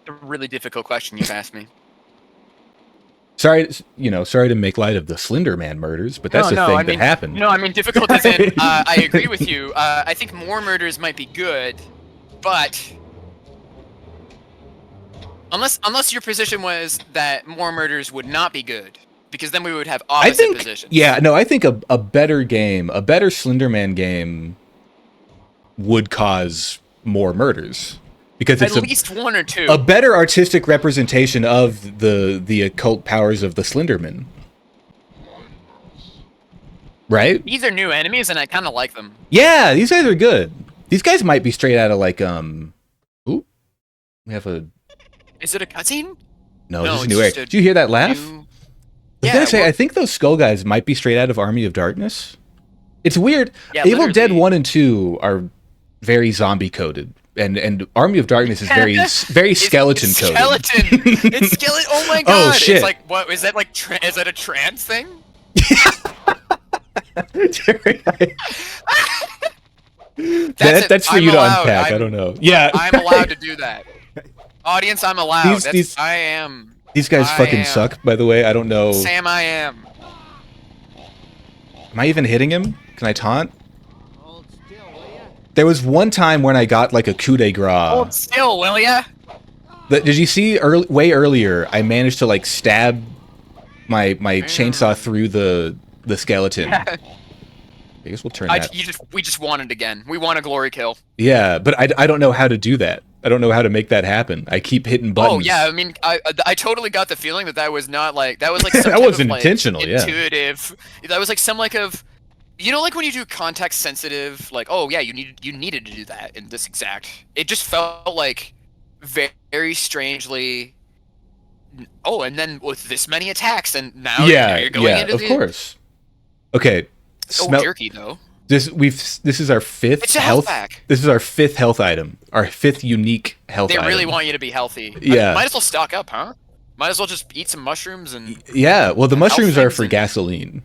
[SPEAKER 2] A really difficult question you've asked me.
[SPEAKER 1] Sorry, sorry to make light of the Slenderman murders, but that's the thing that happened.
[SPEAKER 2] No, I mean difficult as in I agree with you. I think more murders might be good, but unless your position was that more murders would not be good, because then we would have opposite positions.
[SPEAKER 1] Yeah, no, I think a better game, a better Slenderman game would cause more murders. Because it's
[SPEAKER 2] at least 1 or 2.
[SPEAKER 1] A better artistic representation of the occult powers of the Slenderman. Right?
[SPEAKER 2] These are new enemies, and I kind of like them.
[SPEAKER 1] Yeah, these guys are good. These guys might be straight out of like Ooh, we have a.
[SPEAKER 2] Is it a cutscene?
[SPEAKER 1] No,
[SPEAKER 2] No,
[SPEAKER 1] this is
[SPEAKER 2] it's
[SPEAKER 1] new area.
[SPEAKER 2] just a
[SPEAKER 1] Did you hear that laugh?
[SPEAKER 2] New...
[SPEAKER 1] I was gonna say,
[SPEAKER 2] well-
[SPEAKER 1] I think those skull guys might be straight out of Army of Darkness. It's weird.
[SPEAKER 2] Yeah,
[SPEAKER 1] Evil Dead
[SPEAKER 2] literally.
[SPEAKER 1] 1 and 2 are very zombie coded. And Army of Darkness is very skeleton
[SPEAKER 2] it's
[SPEAKER 1] coded.
[SPEAKER 2] Skeleton. It's skeleton. Oh my
[SPEAKER 1] Oh,
[SPEAKER 2] god!
[SPEAKER 1] shit.
[SPEAKER 2] It's like what is that like? Is that a trans thing?
[SPEAKER 1] That's for
[SPEAKER 2] I'm
[SPEAKER 1] you to
[SPEAKER 2] allowed.
[SPEAKER 1] unpack. I don't know. Yeah,
[SPEAKER 2] I'm allowed to do that. Audience, I'm allowed. I am.
[SPEAKER 1] These guys
[SPEAKER 2] I
[SPEAKER 1] fucking
[SPEAKER 2] am.
[SPEAKER 1] suck. By the way, I don't know.
[SPEAKER 2] Sam, I am.
[SPEAKER 1] Am I even hitting him? Can I taunt? There was one time when I got like a coup de grace.
[SPEAKER 2] Hold still, will ya?
[SPEAKER 1] Did you see way earlier? I managed to like stab my chainsaw through the skeleton. I guess we'll turn that.
[SPEAKER 2] We just won it again. We want a glory kill.
[SPEAKER 1] Yeah, but I don't know how to do that. I don't know how to make that happen. I keep hitting buttons.
[SPEAKER 2] Oh yeah, I mean, I totally got the feeling that was not like that was like some
[SPEAKER 1] that
[SPEAKER 2] type
[SPEAKER 1] wasn't
[SPEAKER 2] of, like,
[SPEAKER 1] intentional.
[SPEAKER 2] intuitive. That was like some like of, you know, like when you do context sensitive, like, oh yeah, you needed to do that in this exact. It just felt like very strangely. Oh, and then with this many attacks, and now you're going into
[SPEAKER 1] of course. Okay.
[SPEAKER 2] So jerky though.
[SPEAKER 1] This is our fifth
[SPEAKER 2] it's a health pack.
[SPEAKER 1] This is our fifth health item. Our fifth unique health item.
[SPEAKER 2] They really want you to be healthy.
[SPEAKER 1] Yeah.
[SPEAKER 2] Might as well stock up, huh? Might as well just eat some mushrooms and.
[SPEAKER 1] Yeah. Well, the mushrooms are for gasoline.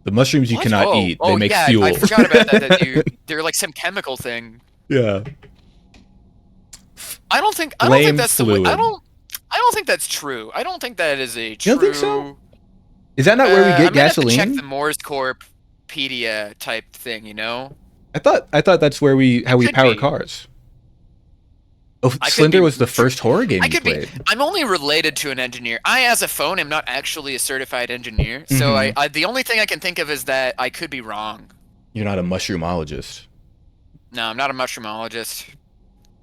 [SPEAKER 1] The mushrooms you cannot eat. They make fuel.
[SPEAKER 2] I forgot about that. They're like some chemical thing.
[SPEAKER 1] Yeah.
[SPEAKER 2] I don't think that's fluid. I don't think that's true. I don't think that is a true.
[SPEAKER 1] You don't think so? Is that not where we get gasoline?
[SPEAKER 2] Have to check the Morse Corppedia type thing, you know?
[SPEAKER 1] I thought that's where we power cars. Oh, Slender was the first horror game you played.
[SPEAKER 2] I'm only related to an engineer. I, as a phone, am not actually a certified engineer. So I the only thing I can think of is that I could be wrong.
[SPEAKER 1] You're not a mushroomologist.
[SPEAKER 2] No, I'm not a mushroomologist.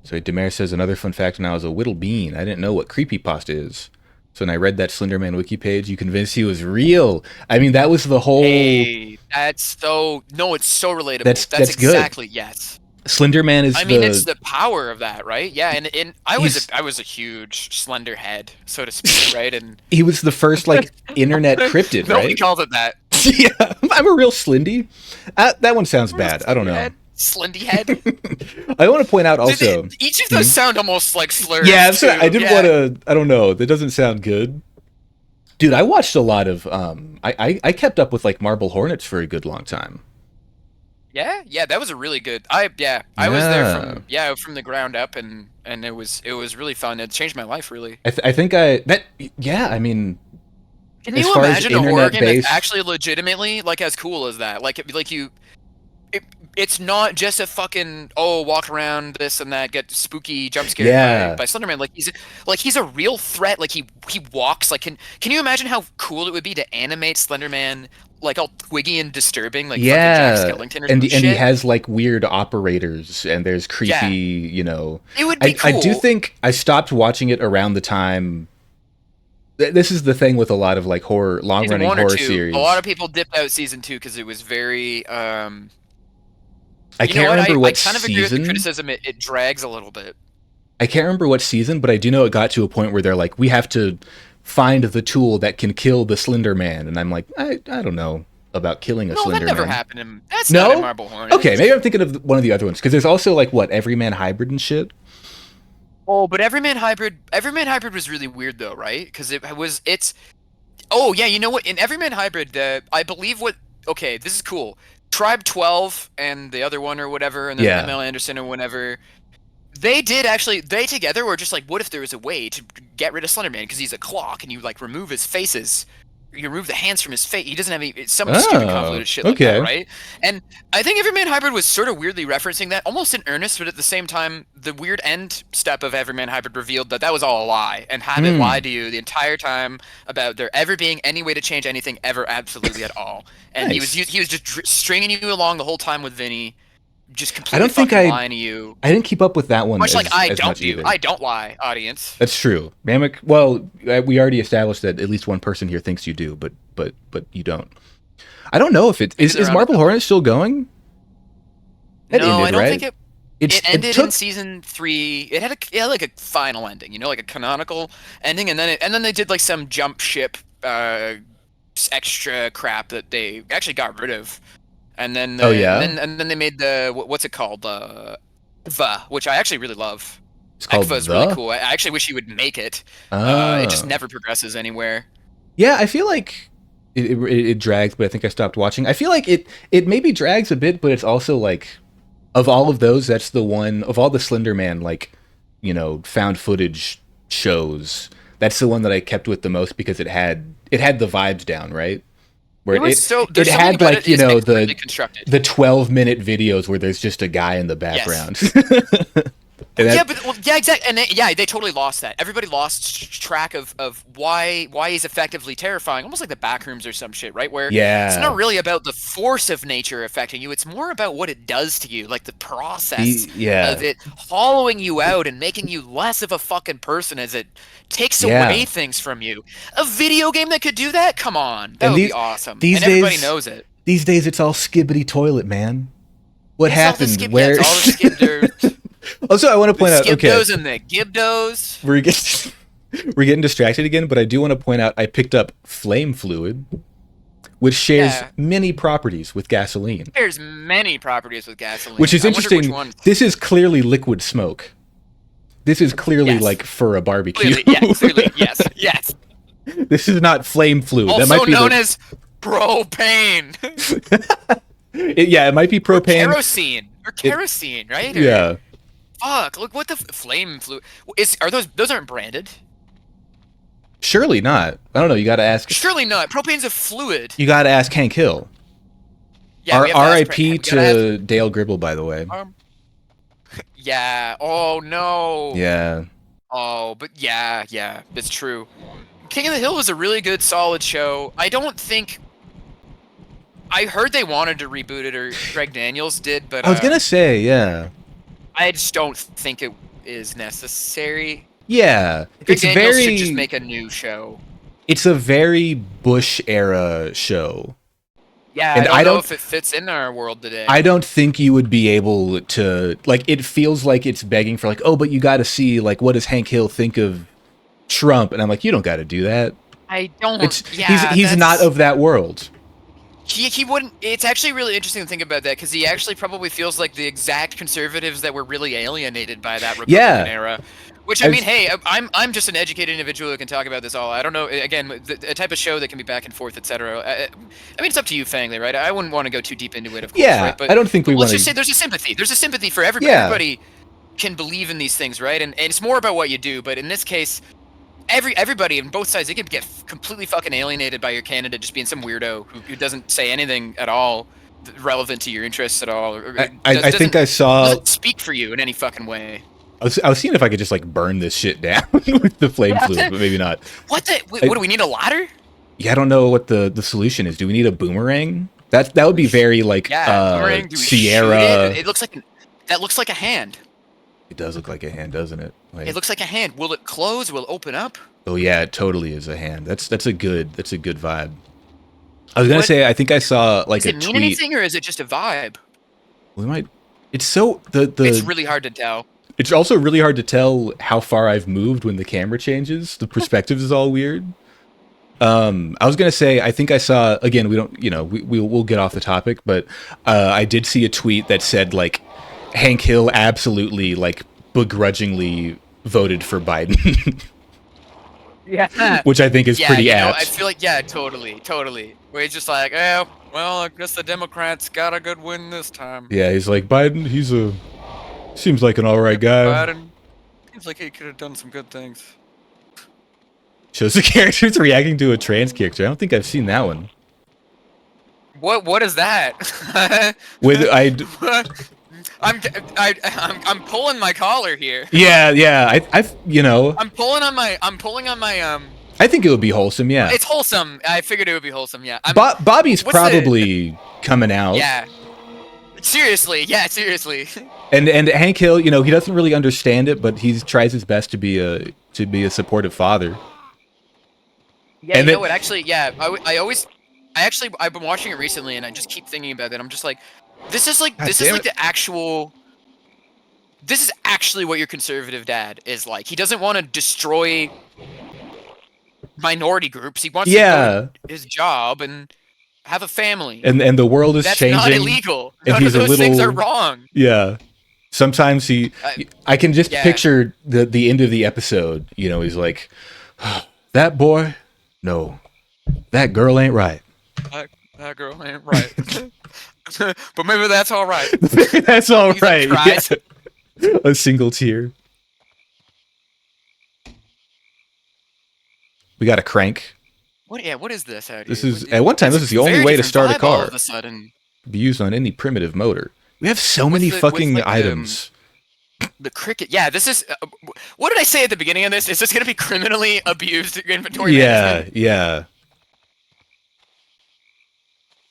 [SPEAKER 1] So Demare says, another fun fact when I was a whittle bean, I didn't know what creepypasta is. So when I read that Slenderman wiki page, you convinced he was real. I mean, that was the whole...
[SPEAKER 2] Hey, that's so... No, it's so relatable. That's exactly, good. Yes.
[SPEAKER 1] Slenderman is
[SPEAKER 2] I mean, it's the power of that, right? Yeah, and I was a huge slender head, so to speak, right? And
[SPEAKER 1] he was the first, like, internet cryptid, right?
[SPEAKER 2] Nobody calls it that.
[SPEAKER 1] Yeah, I'm a real Slendy. That one sounds bad. I don't know.
[SPEAKER 2] Slendy head.
[SPEAKER 1] I want to point out also...
[SPEAKER 2] Each of those sound almost like slurs.
[SPEAKER 1] Yeah, I did want to... I don't know. That doesn't sound good. Dude, I watched a lot of... I kept up with, like, Marble Hornets for a good long time.
[SPEAKER 2] Yeah, that was a really good... I was there from the ground up, and it was really fun. It changed my life, really.
[SPEAKER 1] I think I mean...
[SPEAKER 2] Can you imagine a horror game that's actually legitimately, like, as cool as that? It's not just a fucking walk around this and that, get spooky jump scared by Slenderman. He's a real threat. Like he walks. Like can you imagine how cool it would be to animate Slenderman like all twiggy and disturbing, like fucking Jack Skellington or some shit?
[SPEAKER 1] And he has like weird operators and there's creepy, you know.
[SPEAKER 2] It would be cool.
[SPEAKER 1] I do think I stopped watching it around the time. This is the thing with a lot of like long-running horror series.
[SPEAKER 2] A lot of people dipped out season 2 because it was very.
[SPEAKER 1] I can't remember what season.
[SPEAKER 2] I kind of agree with the criticism. It drags a little bit.
[SPEAKER 1] I can't remember what season, but I do know it got to a point where they're like, we have to find the tool that can kill the Slender Man, and I'm like, I don't know about killing a Slender Man.
[SPEAKER 2] No, that never happened. That's not in Marble Hornets.
[SPEAKER 1] Okay, maybe I'm thinking of one of the other ones because there's also like Everyman Hybrid and shit.
[SPEAKER 2] Oh, but Everyman Hybrid was really weird though, right? Because it's. Oh yeah, you know what? In Everyman Hybrid, I believe okay, this is cool. Tribe 12 and the other one or whatever, and then ML Anderson or whatever, they together were just like, what if there was a way to get rid of Slenderman because he's a claw? Can you like remove his faces? You remove the hands from his face. He doesn't have some stupid convoluted shit like that, right? And I think Everyman Hybrid was sort of weirdly referencing that, almost in earnest, but at the same time, the weird end step of Everyman Hybrid revealed that was all a lie, and had it lied to you the entire time about there ever being any way to change anything ever, absolutely at all. And he was just stringing you along the whole time with Vinny, just completely lying to you.
[SPEAKER 1] I didn't keep up with that one.
[SPEAKER 2] Much like I don't do. I don't lie, audience.
[SPEAKER 1] That's true. Mammoth, well, we already established that at least one person here thinks you do, but you don't. I don't know if is Marble Hornet still going?
[SPEAKER 2] No, I don't think it ended in season 3. It had like a final ending, you know, like a canonical ending, and then they did like some jump ship extra crap that they actually got rid of. And then and then they made the what's it called, EVA, which I actually really love.
[SPEAKER 1] It's called
[SPEAKER 2] EVA is really cool. I actually wish you would make it. It just never progresses anywhere.
[SPEAKER 1] Yeah, I feel like it drags, but I think I stopped watching. I feel like it maybe drags a bit, but it's also like, of all of those, that's the one of all the Slenderman, like, you know, found footage shows. That's the one that I kept with the most because it had the vibes down, right? where
[SPEAKER 2] It was
[SPEAKER 1] it had like, you know, the
[SPEAKER 2] constructed.
[SPEAKER 1] 12-minute videos where there's just a guy in the background.
[SPEAKER 2] Yeah, exactly, and they totally lost that. Everybody lost track of why he's effectively terrifying, almost like the Backrooms or some shit, right? Where it's not really about the force of nature affecting you; it's more about what it does to you, like the process of it hollowing you out and making you less of a fucking person as it takes away things from you. A video game that could do that? Come on, that would be awesome. And everybody knows it.
[SPEAKER 1] These days, it's all skibbity toilet, man. What happened?
[SPEAKER 2] Where it's all the skib dirt.
[SPEAKER 1] Also, I want to point out,
[SPEAKER 2] Skibdos and the Gibdos.
[SPEAKER 1] We're getting distracted again, but I do want to point out I picked up flame fluid, which shares many properties with gasoline.
[SPEAKER 2] There's many properties with gasoline.
[SPEAKER 1] Which is interesting. This is clearly liquid smoke. This is clearly like for a barbecue.
[SPEAKER 2] Clearly, yes.
[SPEAKER 1] This is not flame fluid.
[SPEAKER 2] Also
[SPEAKER 1] that might be
[SPEAKER 2] known as propane.
[SPEAKER 1] It might be propane.
[SPEAKER 2] Or kerosene, right?
[SPEAKER 1] Yeah.
[SPEAKER 2] Fuck! Look what the flame fluid is. Are those aren't branded?
[SPEAKER 1] Surely not. I don't know. You got to ask.
[SPEAKER 2] Surely not. Propane's a fluid.
[SPEAKER 1] You got to ask Hank Hill.
[SPEAKER 2] Yeah.
[SPEAKER 1] R.I.P. to Dale Gribble, by the way.
[SPEAKER 2] Yeah. Oh no.
[SPEAKER 1] Yeah.
[SPEAKER 2] Oh, but yeah. It's true. King of the Hill was a really good, solid show. I don't think. I heard they wanted to reboot it, or Greg Daniels did, but
[SPEAKER 1] I was gonna say, yeah.
[SPEAKER 2] I just don't think it is necessary.
[SPEAKER 1] Yeah,
[SPEAKER 2] Greg Daniels should just make a new show.
[SPEAKER 1] It's a very Bush era show.
[SPEAKER 2] Yeah, and I don't know if it fits in our world today.
[SPEAKER 1] I don't think you would be able to, like, it feels like it's begging for, like, oh, but you got to see, like, what does Hank Hill think of Trump? And I'm like, you don't got to do that.
[SPEAKER 2] I don't.
[SPEAKER 1] He's not of that world.
[SPEAKER 2] He wouldn't. It's actually really interesting to think about that, because he actually probably feels like the exact conservatives that were really alienated by that Republican era. Which, I mean, hey, I'm just an educated individual who can talk about this all. I don't know, again, a type of show that can be back and forth, etc. I mean, it's up to you, Fangly, right? I wouldn't want to go too deep into it, of course, right? But
[SPEAKER 1] I don't think we want to...
[SPEAKER 2] Let's just say there's a sympathy. There's a sympathy for everybody. Yeah. Everybody can believe in these things, right? And it's more about what you do, but in this case... Everybody on both sides, they could get completely fucking alienated by your candidate just being some weirdo who doesn't say anything at all relevant to your interests at all.
[SPEAKER 1] I think I saw...
[SPEAKER 2] Doesn't speak for you in any fucking way.
[SPEAKER 1] I was seeing if I could just, like, burn this shit down with the flame fluid, but maybe not.
[SPEAKER 2] What do we need, a ladder?
[SPEAKER 1] Yeah, I don't know what the solution is. Do we need a boomerang? That would be very, like,
[SPEAKER 2] boomerang.
[SPEAKER 1] Sierra...
[SPEAKER 2] It looks like... That looks like a hand.
[SPEAKER 1] It does look like a hand, doesn't it?
[SPEAKER 2] It looks like a hand. Will it close? Will it open up?
[SPEAKER 1] Oh yeah, it totally is a hand. That's a good vibe. I was gonna say, I think I saw like a tweet. Does it mean
[SPEAKER 2] anything, or is it just a vibe?
[SPEAKER 1] We might. It's so the.
[SPEAKER 2] It's really hard to tell.
[SPEAKER 1] It's also really hard to tell how far I've moved when the camera changes. The perspective is all weird. I was gonna say, I think I saw, again, we don't, we'll get off the topic, but I did see a tweet that said, like, Hank Hill absolutely, like, begrudgingly voted for Biden.
[SPEAKER 2] Yeah.
[SPEAKER 1] Which I think is pretty apt.
[SPEAKER 2] I feel like, totally. Where he's just like, well, I guess the Democrats got a good win this time.
[SPEAKER 1] Yeah, he's like, Biden, seems like an alright guy.
[SPEAKER 2] Biden seems like he could have done some good things.
[SPEAKER 1] Shows the characters reacting to a trans character. I don't think I've seen that one.
[SPEAKER 2] What is that? I'm pulling my collar here.
[SPEAKER 1] Yeah.
[SPEAKER 2] I'm pulling on my
[SPEAKER 1] I think it would be wholesome, yeah.
[SPEAKER 2] It's wholesome. I figured it would be wholesome, yeah.
[SPEAKER 1] Bobby's probably coming out.
[SPEAKER 2] Yeah. Seriously.
[SPEAKER 1] And Hank Hill, he doesn't really understand it, but he tries his best to be a supportive father.
[SPEAKER 2] Yeah, and actually, yeah. I've been watching it recently, and I just keep thinking about it. I'm just like, this is actually what your conservative dad is like. He doesn't want to destroy minority groups. He wants to do his job and have a family.
[SPEAKER 1] And the world is changing.
[SPEAKER 2] That's not illegal. None of those things are wrong.
[SPEAKER 1] Yeah. Sometimes I can just picture the end of the episode. He's like, that boy, no, that girl ain't right.
[SPEAKER 2] That girl ain't right. But maybe that's all right.
[SPEAKER 1] That's all right. Yeah. A single tear. We got a crank.
[SPEAKER 2] What? Yeah, what is this out
[SPEAKER 1] This
[SPEAKER 2] here?
[SPEAKER 1] is at one time. This is the only
[SPEAKER 2] Very
[SPEAKER 1] way to
[SPEAKER 2] different
[SPEAKER 1] start a
[SPEAKER 2] vibe all
[SPEAKER 1] car.
[SPEAKER 2] of a sudden.
[SPEAKER 1] Be used on any primitive motor. We have so many
[SPEAKER 2] With
[SPEAKER 1] fucking
[SPEAKER 2] like
[SPEAKER 1] items.
[SPEAKER 2] the cricket. Yeah, this is. What did I say at the beginning of this? Is this going to be criminally abused inventory
[SPEAKER 1] Yeah,
[SPEAKER 2] management?
[SPEAKER 1] yeah.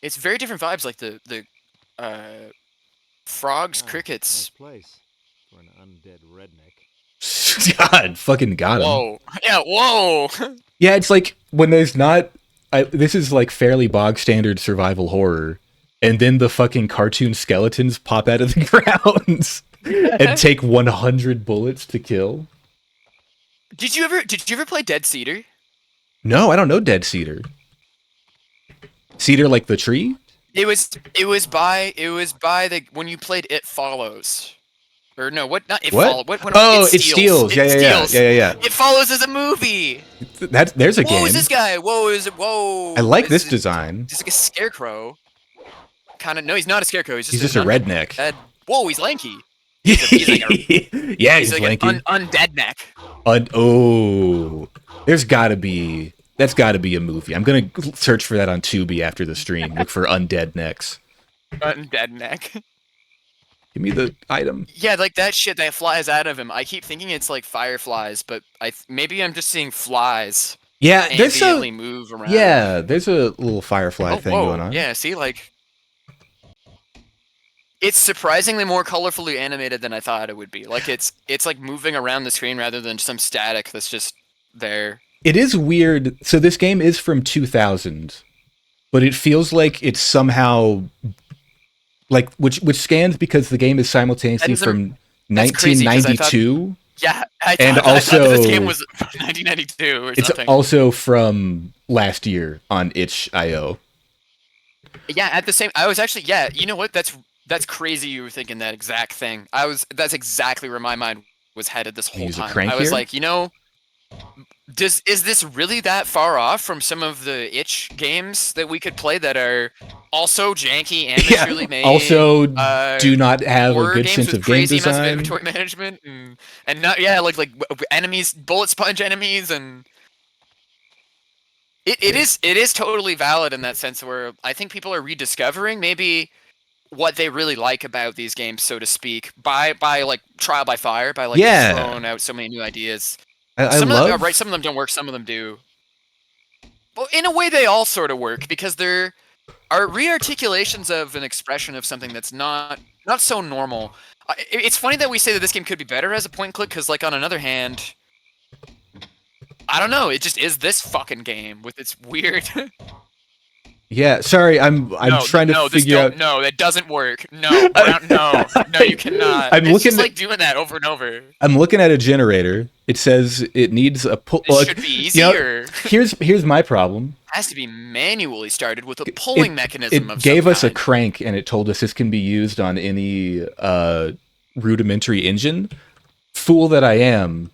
[SPEAKER 2] It's very different vibes. Like the frogs,
[SPEAKER 3] Ah,
[SPEAKER 2] crickets.
[SPEAKER 3] nice place for an undead redneck.
[SPEAKER 1] God, fucking got him.
[SPEAKER 2] Whoa. Yeah. Whoa.
[SPEAKER 1] Yeah, it's like when there's not. This is like fairly bog standard survival horror, and then the fucking cartoon skeletons pop out of the ground and take 100 bullets to kill.
[SPEAKER 2] Did you ever play Dead Cedar?
[SPEAKER 1] No, I don't know Dead Cedar. Cedar like the tree?
[SPEAKER 2] It was by the when you played It Follows. Or no, what? Not It
[SPEAKER 1] What?
[SPEAKER 2] Follows. What?
[SPEAKER 1] Oh, It Steals. Yeah.
[SPEAKER 2] It Follows as a movie.
[SPEAKER 1] There's a
[SPEAKER 2] Whoa,
[SPEAKER 1] game.
[SPEAKER 2] is this guy? Whoa, is it? Whoa.
[SPEAKER 1] I like this
[SPEAKER 2] Is it-
[SPEAKER 1] design.
[SPEAKER 2] He's like a scarecrow. Kind of. No, he's not a scarecrow. He's
[SPEAKER 1] He's
[SPEAKER 2] just
[SPEAKER 1] just a redneck.
[SPEAKER 2] whoa, he's lanky.
[SPEAKER 1] Yeah, he's
[SPEAKER 2] like
[SPEAKER 1] lanky.
[SPEAKER 2] an undead neck.
[SPEAKER 1] Oh, that's gotta be a movie. I'm gonna search for that on Tubi after the stream. Look for undead necks.
[SPEAKER 2] Undead neck.
[SPEAKER 1] Give me the item.
[SPEAKER 2] Yeah, like that shit that flies out of him. I keep thinking it's like fireflies, but maybe I'm just seeing flies
[SPEAKER 1] Yeah, there's
[SPEAKER 2] ambiently
[SPEAKER 1] a
[SPEAKER 2] move around.
[SPEAKER 1] yeah, there's a little firefly
[SPEAKER 2] Oh,
[SPEAKER 1] thing
[SPEAKER 2] whoa.
[SPEAKER 1] going on.
[SPEAKER 2] Yeah, see, like it's surprisingly more colorfully animated than I thought it would be. Like it's like moving around the screen rather than some static that's just there.
[SPEAKER 1] It is weird. So this game is from 2000, but it feels like it's somehow like which scans because the game is simultaneously from
[SPEAKER 2] that's crazy, 'cause I thought-
[SPEAKER 1] 1992.
[SPEAKER 2] Yeah,
[SPEAKER 1] And
[SPEAKER 2] I thought that this
[SPEAKER 1] also-
[SPEAKER 2] game was 1992 or
[SPEAKER 1] It's
[SPEAKER 2] something.
[SPEAKER 1] also from last year on itch.io.
[SPEAKER 2] Yeah, at the same, I was actually, yeah, you know what? That's crazy. You were thinking that exact thing. That's exactly where my mind was headed this whole
[SPEAKER 1] Use a
[SPEAKER 2] time.
[SPEAKER 1] crank
[SPEAKER 2] I was
[SPEAKER 1] here?
[SPEAKER 2] like, is this really that far off from some of the itch games that we could play that are also janky, amateurly made?
[SPEAKER 1] Also, do not have a
[SPEAKER 2] horror
[SPEAKER 1] good
[SPEAKER 2] games
[SPEAKER 1] sense
[SPEAKER 2] with
[SPEAKER 1] of game
[SPEAKER 2] crazy amounts of
[SPEAKER 1] design.
[SPEAKER 2] inventory management and not like enemies, bullet sponge enemies, and it is totally valid in that sense where I think people are rediscovering maybe what they really like about these games, so to speak, by like trial by fire, by like
[SPEAKER 1] Yeah.
[SPEAKER 2] throwing out so many new ideas.
[SPEAKER 1] I
[SPEAKER 2] Some
[SPEAKER 1] love
[SPEAKER 2] of them, right? Some of them don't work. Some of them do. Well, in a way, they all sort of work because they're are re-articulations of an expression of something that's not so normal. It's funny that we say that this game could be better as a point and click because, like, on another hand, I don't know. It just is this fucking game with its weird.
[SPEAKER 1] Yeah, sorry, I'm trying to figure out.
[SPEAKER 2] No, that doesn't work. No, Brown, no, you cannot.
[SPEAKER 1] I'm
[SPEAKER 2] it's
[SPEAKER 1] looking
[SPEAKER 2] just
[SPEAKER 1] at-
[SPEAKER 2] like doing that over and over.
[SPEAKER 1] I'm looking at a generator. It says it needs a pull.
[SPEAKER 2] It should be easier.
[SPEAKER 1] Here's my problem.
[SPEAKER 2] Has to be manually started with a pulling mechanism
[SPEAKER 1] It
[SPEAKER 2] of
[SPEAKER 1] gave
[SPEAKER 2] some
[SPEAKER 1] us a
[SPEAKER 2] kind.
[SPEAKER 1] crank and it told us this can be used on any rudimentary engine. Fool that I am,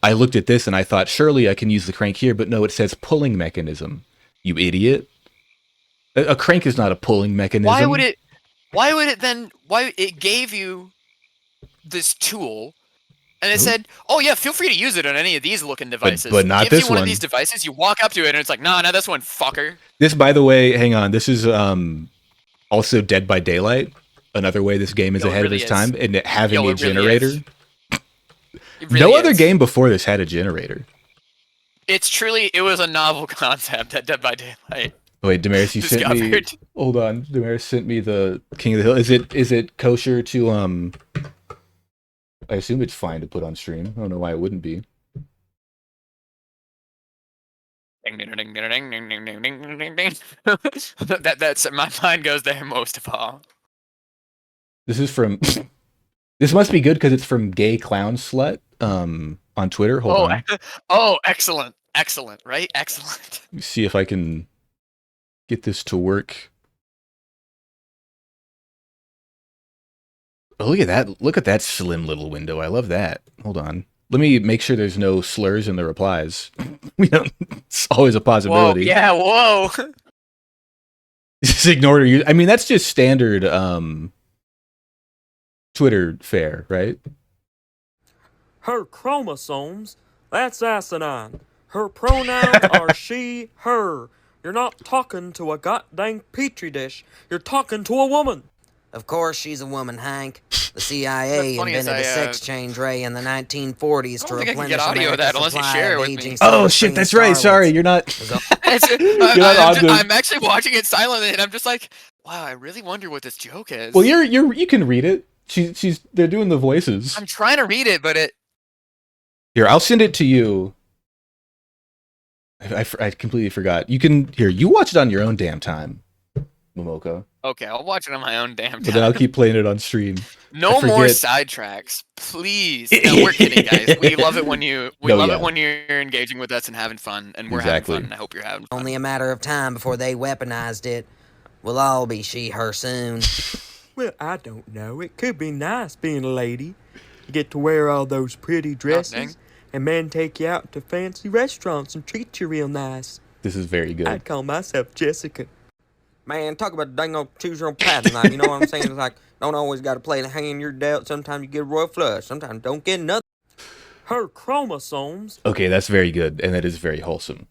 [SPEAKER 1] I looked at this and I thought surely I can use the crank here, but no, it says pulling mechanism. You idiot. A crank is not a pulling mechanism.
[SPEAKER 2] Why would it then? Why it gave you this tool, and it said, "Oh yeah, feel free to use it on any of these looking devices."
[SPEAKER 1] but not
[SPEAKER 2] Gives
[SPEAKER 1] this
[SPEAKER 2] you one
[SPEAKER 1] one.
[SPEAKER 2] of these devices. You walk up to it, and it's like, "Nah, this one, fucker."
[SPEAKER 1] This, by the way, hang on. This is also Dead by Daylight. Another way this game is
[SPEAKER 2] Yo, it
[SPEAKER 1] ahead of
[SPEAKER 2] really
[SPEAKER 1] its
[SPEAKER 2] is.
[SPEAKER 1] time, and it having
[SPEAKER 2] Yo,
[SPEAKER 1] a
[SPEAKER 2] it really
[SPEAKER 1] generator.
[SPEAKER 2] is. It really
[SPEAKER 1] No other
[SPEAKER 2] is.
[SPEAKER 1] game before this had a generator.
[SPEAKER 2] It was a novel concept at Dead by Daylight.
[SPEAKER 1] Wait, Damaris, you sent me.
[SPEAKER 2] Discovered.
[SPEAKER 1] Hold on, Damaris sent me the King of the Hill. Is it kosher to I assume it's fine to put on stream. I don't know why it wouldn't be.
[SPEAKER 2] Ding, ding, ding, ding, ding, ding, ding, ding, ding, ding. That's my mind goes there most of all.
[SPEAKER 1] This is from. This must be good because it's from Gay Clown Slut on Twitter. Hold on.
[SPEAKER 2] Oh, excellent, right? Excellent.
[SPEAKER 1] Let me see if I can get this to work. Oh, look at that. Look at that slim little window. I love that. Hold on. Let me make sure there's no slurs in the replies. It's always a
[SPEAKER 2] Whoa,
[SPEAKER 1] possibility.
[SPEAKER 2] yeah, whoa.
[SPEAKER 1] Just ignore it. I mean, that's just standard Twitter fare, right?
[SPEAKER 4] Her chromosomes? That's asinine. Her pronouns are she, her. You're not talking to a goddamn petri dish. You're talking to a woman.
[SPEAKER 5] Of course she's a woman, Hank. The
[SPEAKER 2] What's
[SPEAKER 5] CIA
[SPEAKER 2] funny is
[SPEAKER 5] invented the sex change ray in the 1940s to
[SPEAKER 2] don't think I can get
[SPEAKER 5] replenish
[SPEAKER 2] audio of that
[SPEAKER 5] America's
[SPEAKER 2] unless you
[SPEAKER 5] supply
[SPEAKER 2] share it
[SPEAKER 5] of
[SPEAKER 2] with me.
[SPEAKER 5] aging
[SPEAKER 1] Oh
[SPEAKER 5] silver
[SPEAKER 1] shit,
[SPEAKER 5] screen
[SPEAKER 1] that's right.
[SPEAKER 5] starlets.
[SPEAKER 1] Sorry, you're not.
[SPEAKER 2] I'm,
[SPEAKER 1] on the-
[SPEAKER 2] I'm actually watching it silently, and I'm just like, wow, I really wonder what this joke is.
[SPEAKER 1] Well, you can read it. They're doing the voices.
[SPEAKER 2] I'm trying to read it, but it.
[SPEAKER 1] Here, I'll send it to you. I completely forgot. You can here. You watch it on your own damn time, Momoko.
[SPEAKER 2] Okay, I'll watch it on my own damn time.
[SPEAKER 1] But then I'll keep playing it on stream.
[SPEAKER 2] No
[SPEAKER 1] I
[SPEAKER 2] more
[SPEAKER 1] forget.
[SPEAKER 2] sidetracks, please. No, we're kidding, guys. We love it when you. We
[SPEAKER 1] No,
[SPEAKER 2] love
[SPEAKER 1] yeah.
[SPEAKER 2] it when you're engaging with us and having fun, and we're
[SPEAKER 1] Exactly.
[SPEAKER 2] having fun. And I hope you're having fun.
[SPEAKER 5] Only a matter of time before they weaponized it. We'll all be she, her soon.
[SPEAKER 4] Well, I don't know. It could be nice being a lady. You get to wear all those pretty dresses, and men take you out to fancy restaurants and treat you real nice.
[SPEAKER 1] This is very good.
[SPEAKER 4] I'd call myself Jessica.
[SPEAKER 5] Man, talk about dang old choose your own path tonight. You know what I'm saying? It's like, don't always got to play the hand you're dealt. Sometimes you get a royal flush. Sometimes don't get nothing.
[SPEAKER 4] Her chromosomes.
[SPEAKER 1] Okay, that's very good, and that is very wholesome,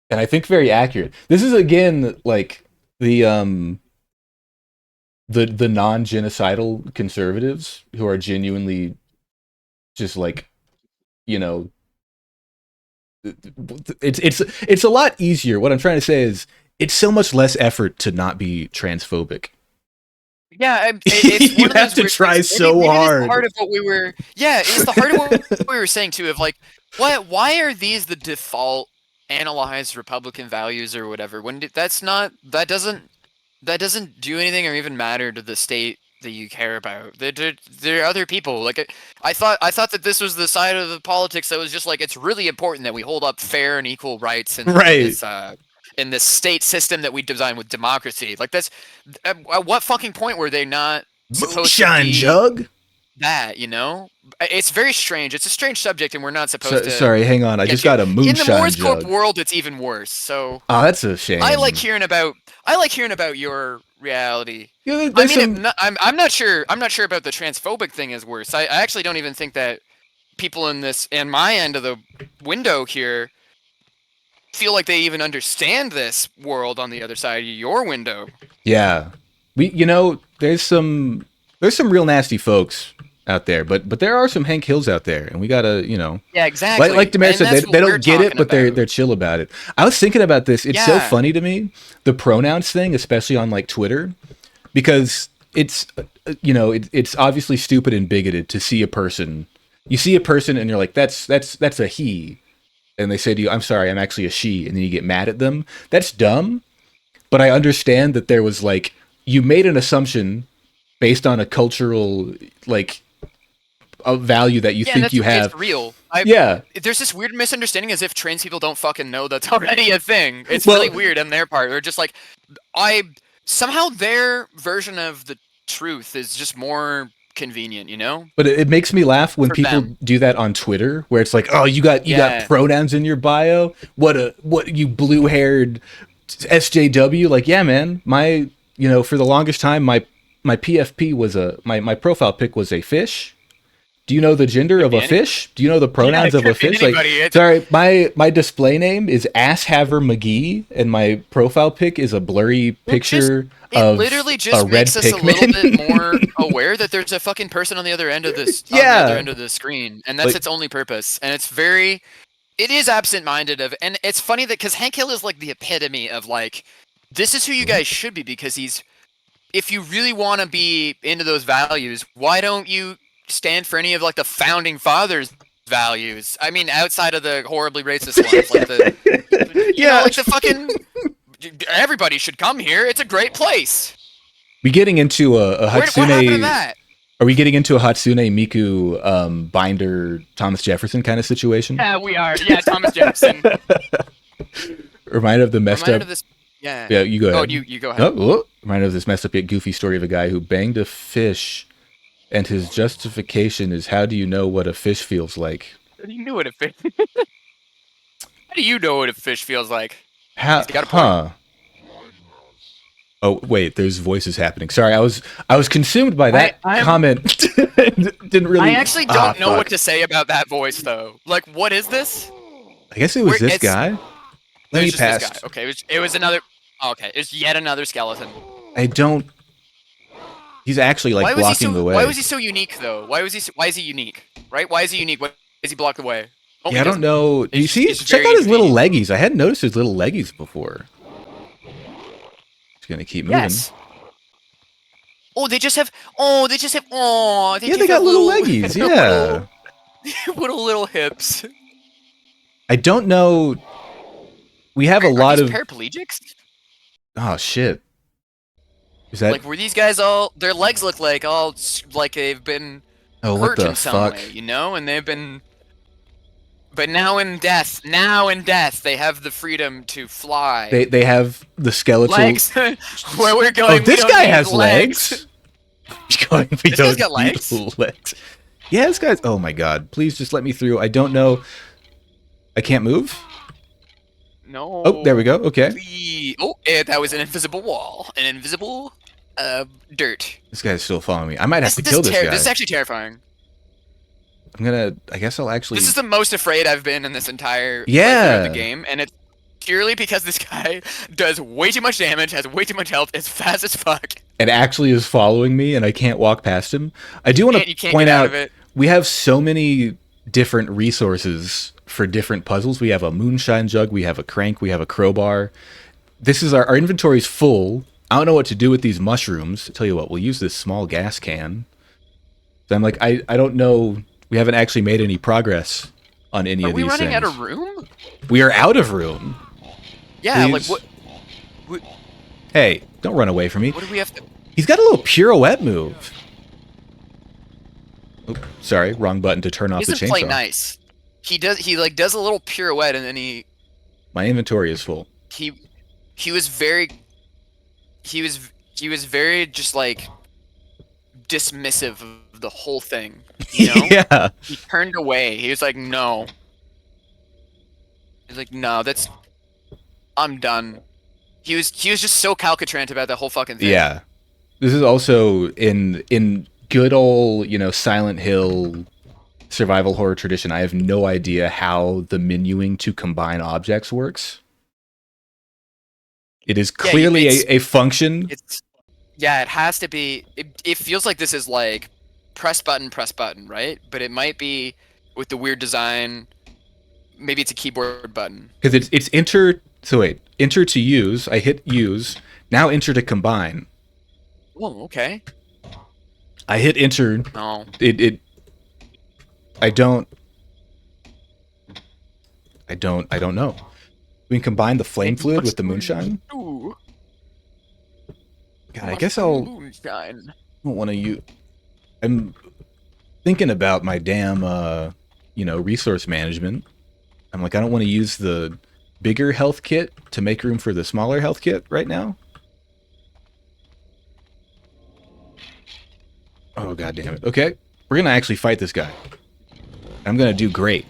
[SPEAKER 1] and I think very accurate. This is again like the non-genocidal conservatives who are genuinely just like, you know, it's a lot easier. What I'm trying to say is it's so much less effort to not be transphobic.
[SPEAKER 2] Yeah, it's
[SPEAKER 1] You
[SPEAKER 2] one of
[SPEAKER 1] have
[SPEAKER 2] those
[SPEAKER 1] to
[SPEAKER 2] weird
[SPEAKER 1] try
[SPEAKER 2] things.
[SPEAKER 1] so
[SPEAKER 2] Maybe
[SPEAKER 1] hard.
[SPEAKER 2] It is part of what we were. Yeah, it's the heart of what we were saying too. Of like, why are these the default analyzed Republican values or whatever? When that doesn't do anything or even matter to the state that you care about. There are other people. Like I thought that this was the side of the politics that was just like it's really important that we hold up fair and equal rights and
[SPEAKER 1] Right.
[SPEAKER 2] in this state system that we design with democracy. Like that's at what fucking point were they not supposed to
[SPEAKER 1] Moonshine
[SPEAKER 2] be
[SPEAKER 1] jug.
[SPEAKER 2] that? You know, it's very strange. It's a strange subject, and we're not supposed to.
[SPEAKER 1] Sorry, hang on. I
[SPEAKER 2] get
[SPEAKER 1] just
[SPEAKER 2] to-
[SPEAKER 1] got a
[SPEAKER 2] in the
[SPEAKER 1] moonshine
[SPEAKER 2] Morse Corp
[SPEAKER 1] jug.
[SPEAKER 2] world. It's even worse. So
[SPEAKER 1] Oh, that's a shame.
[SPEAKER 2] I like hearing about your reality.
[SPEAKER 1] Yeah,
[SPEAKER 2] I
[SPEAKER 1] there's
[SPEAKER 2] mean,
[SPEAKER 1] some-
[SPEAKER 2] I'm not sure. I'm not sure about the transphobic thing is worse. I actually don't even think that people in my end of the window here feel like they even understand this world on the other side of your window.
[SPEAKER 1] Yeah, there's some real nasty folks out there, but there are some Hank Hills out there, and we gotta,
[SPEAKER 2] Yeah, exactly.
[SPEAKER 1] like Demare
[SPEAKER 2] And
[SPEAKER 1] said,
[SPEAKER 2] that's
[SPEAKER 1] they
[SPEAKER 2] what we're
[SPEAKER 1] don't get it,
[SPEAKER 2] talking
[SPEAKER 1] but they're
[SPEAKER 2] about.
[SPEAKER 1] chill about it. I was thinking about this. It's so
[SPEAKER 2] Yeah.
[SPEAKER 1] funny to me, the pronouns thing, especially on like Twitter, because it's it's obviously stupid and bigoted to see a person. You see a person and you're like, that's a he, and they say to you, I'm sorry, I'm actually a she, and then you get mad at them. That's dumb, but I understand that there was like, you made an assumption based on a cultural like a value that you think
[SPEAKER 2] that's
[SPEAKER 1] you
[SPEAKER 2] okay,
[SPEAKER 1] have.
[SPEAKER 2] It's real.
[SPEAKER 1] Yeah.
[SPEAKER 2] There's this weird misunderstanding as if trans people don't fucking know that's already a thing. It's
[SPEAKER 1] Well-
[SPEAKER 2] really weird on their part. They're just like, somehow their version of the truth is just more convenient, you know?
[SPEAKER 1] But it makes me laugh when
[SPEAKER 2] For
[SPEAKER 1] people
[SPEAKER 2] them.
[SPEAKER 1] do that on Twitter, where it's like, "Oh, you got
[SPEAKER 2] Yeah.
[SPEAKER 1] pronouns in your bio. What you blue-haired SJW?" Like, yeah, man. For the longest time, my PFP was my profile pic was a fish. Do you know the gender of a fish? Do you know the pronouns
[SPEAKER 2] it
[SPEAKER 1] of a
[SPEAKER 2] could be
[SPEAKER 1] fish? Like,
[SPEAKER 2] anybody. It's-
[SPEAKER 1] sorry, my display name is Asshaver McGee, and my profile pic is a blurry picture
[SPEAKER 2] It
[SPEAKER 1] of
[SPEAKER 2] literally
[SPEAKER 1] a
[SPEAKER 2] just
[SPEAKER 1] red
[SPEAKER 2] makes us a little
[SPEAKER 1] Pikmin.
[SPEAKER 2] bit more aware that there's a fucking person on the other end of this on
[SPEAKER 1] Yeah.
[SPEAKER 2] the other end of the screen. And that's
[SPEAKER 1] Like-
[SPEAKER 2] its only purpose. And it is absent-minded and it's funny that because Hank Hill is like the epitome of like, this is who you guys should be because if you really want to be into those values, why don't you stand for any of like the founding fathers' values? I mean, outside of the horribly racist ones, like like the fucking everybody should come here. It's a great place.
[SPEAKER 1] We getting into a
[SPEAKER 2] What happened to
[SPEAKER 1] Hatsune?
[SPEAKER 2] that?
[SPEAKER 1] Are we getting into a Hatsune Miku Binder Thomas Jefferson kind of situation?
[SPEAKER 2] Yeah, we are. Yeah, Thomas Jefferson.
[SPEAKER 1] Reminded of the messed
[SPEAKER 2] Reminded
[SPEAKER 1] up.
[SPEAKER 2] of this. Yeah.
[SPEAKER 1] Yeah, you go ahead.
[SPEAKER 2] Oh, you go ahead.
[SPEAKER 1] Reminded of this messed up yet goofy story of a guy who banged a fish, and his justification is, "How do you know what a fish feels like?"
[SPEAKER 2] How do you know what a fish? How do you know what a fish feels like?
[SPEAKER 1] How?
[SPEAKER 2] He's got a point.
[SPEAKER 1] Huh? Oh wait, there's voices happening. Sorry, I was consumed by that
[SPEAKER 2] I'm-
[SPEAKER 1] comment. Didn't really.
[SPEAKER 2] I actually don't know what to say about that voice though. Like, what is this?
[SPEAKER 1] I guess it was this
[SPEAKER 2] It's-
[SPEAKER 1] guy.
[SPEAKER 2] It
[SPEAKER 1] Let me
[SPEAKER 2] was just this
[SPEAKER 1] pass.
[SPEAKER 2] guy. Okay, it was another. Oh, okay, it's yet another skeleton.
[SPEAKER 1] I don't. He's actually like blocking the way.
[SPEAKER 2] Why was he so unique though? Why is he unique? Right? Why is he unique? Why does he block the way? Oh,
[SPEAKER 1] Yeah,
[SPEAKER 2] he
[SPEAKER 1] I don't
[SPEAKER 2] doesn't.
[SPEAKER 1] know. You
[SPEAKER 2] It's-
[SPEAKER 1] see,
[SPEAKER 2] it's
[SPEAKER 1] check
[SPEAKER 2] very
[SPEAKER 1] out his little
[SPEAKER 2] convenient.
[SPEAKER 1] leggies. I hadn't noticed his little leggies before. Just gonna keep moving.
[SPEAKER 2] Yes. Oh, they just have. Oh, they just have. Oh,
[SPEAKER 1] Yeah, they got little leggies. Yeah.
[SPEAKER 2] little hips.
[SPEAKER 1] I don't know. We have a
[SPEAKER 2] Are
[SPEAKER 1] lot
[SPEAKER 2] these
[SPEAKER 1] of.
[SPEAKER 2] paraplegics?
[SPEAKER 1] Oh shit. Is that?
[SPEAKER 2] Like, were these guys all? Their legs look like like they've been
[SPEAKER 1] Oh, what
[SPEAKER 2] hurt
[SPEAKER 1] the
[SPEAKER 2] in some
[SPEAKER 1] fuck?
[SPEAKER 2] way, you know, and they've been. But now in death, they have the freedom to fly.
[SPEAKER 1] They have the skeletal.
[SPEAKER 2] legs. Where we're going.
[SPEAKER 1] Oh,
[SPEAKER 2] we
[SPEAKER 1] this
[SPEAKER 2] don't
[SPEAKER 1] guy
[SPEAKER 2] need
[SPEAKER 1] has legs. Going, we
[SPEAKER 2] This guy's
[SPEAKER 1] don't
[SPEAKER 2] got
[SPEAKER 1] need
[SPEAKER 2] legs?
[SPEAKER 1] legs. Yeah, this guy's. Oh my god! Please just let me through. I don't know. I can't move.
[SPEAKER 2] No.
[SPEAKER 1] Oh, there we go. Okay.
[SPEAKER 2] Oh, that was an invisible wall. An invisible, dirt.
[SPEAKER 1] This guy's still following me. I might have to kill this guy.
[SPEAKER 2] This is actually terrifying.
[SPEAKER 1] I'm gonna. I guess I'll actually.
[SPEAKER 2] This is the most afraid I've been in this entire
[SPEAKER 1] Yeah.
[SPEAKER 2] playthrough of the game, and it's purely because this guy does way too much damage, has way too much health, is fast as fuck.
[SPEAKER 1] It actually is following me, and I can't walk past him. I do want
[SPEAKER 2] You
[SPEAKER 1] to
[SPEAKER 2] can't
[SPEAKER 1] point
[SPEAKER 2] get out
[SPEAKER 1] out
[SPEAKER 2] of it.
[SPEAKER 1] we have so many different resources for different puzzles. We have a moonshine jug, we have a crank, we have a crowbar. This is our inventory's full. I don't know what to do with these mushrooms. Tell you what, we'll use this small gas can. So I'm like, I don't know. We haven't actually made any progress on any
[SPEAKER 2] Are
[SPEAKER 1] of
[SPEAKER 2] we
[SPEAKER 1] these
[SPEAKER 2] running
[SPEAKER 1] things.
[SPEAKER 2] out of room?
[SPEAKER 1] We are out of room.
[SPEAKER 2] Yeah,
[SPEAKER 1] Please.
[SPEAKER 2] like what?
[SPEAKER 1] Hey, don't run away from me.
[SPEAKER 2] What do we have to?
[SPEAKER 1] He's got a little pirouette move. Oop, sorry, wrong button to turn off
[SPEAKER 2] He
[SPEAKER 1] the
[SPEAKER 2] doesn't
[SPEAKER 1] chainsaw.
[SPEAKER 2] play nice. He like does a little pirouette, and then
[SPEAKER 1] My inventory is full.
[SPEAKER 2] he was very very just like dismissive of the whole thing. You know?
[SPEAKER 1] Yeah.
[SPEAKER 2] He turned away. He was like, no. He's like, no, I'm done. He was just so calcitrant about the whole fucking thing.
[SPEAKER 1] Yeah. This is also in good old, Silent Hill survival horror tradition. I have no idea how the menuing to combine objects works. It is clearly a function.
[SPEAKER 2] It has to be. It feels like this is like press button, right? But it might be with the weird design. Maybe it's a keyboard button.
[SPEAKER 1] Because it's enter. So wait, enter to use. I hit use. Now enter to combine.
[SPEAKER 2] Oh, okay.
[SPEAKER 1] I hit enter.
[SPEAKER 2] No.
[SPEAKER 1] I don't know. We can combine the flame fluid with the moonshine.
[SPEAKER 2] Ooh.
[SPEAKER 1] God, I guess I'll
[SPEAKER 2] Moonshine.
[SPEAKER 1] don't want to use. I'm thinking about my damn, resource management. I'm like, I don't want to use the bigger health kit to make room for the smaller health kit right now. Oh, god damn it. Okay, we're gonna actually fight this guy. I'm gonna do great.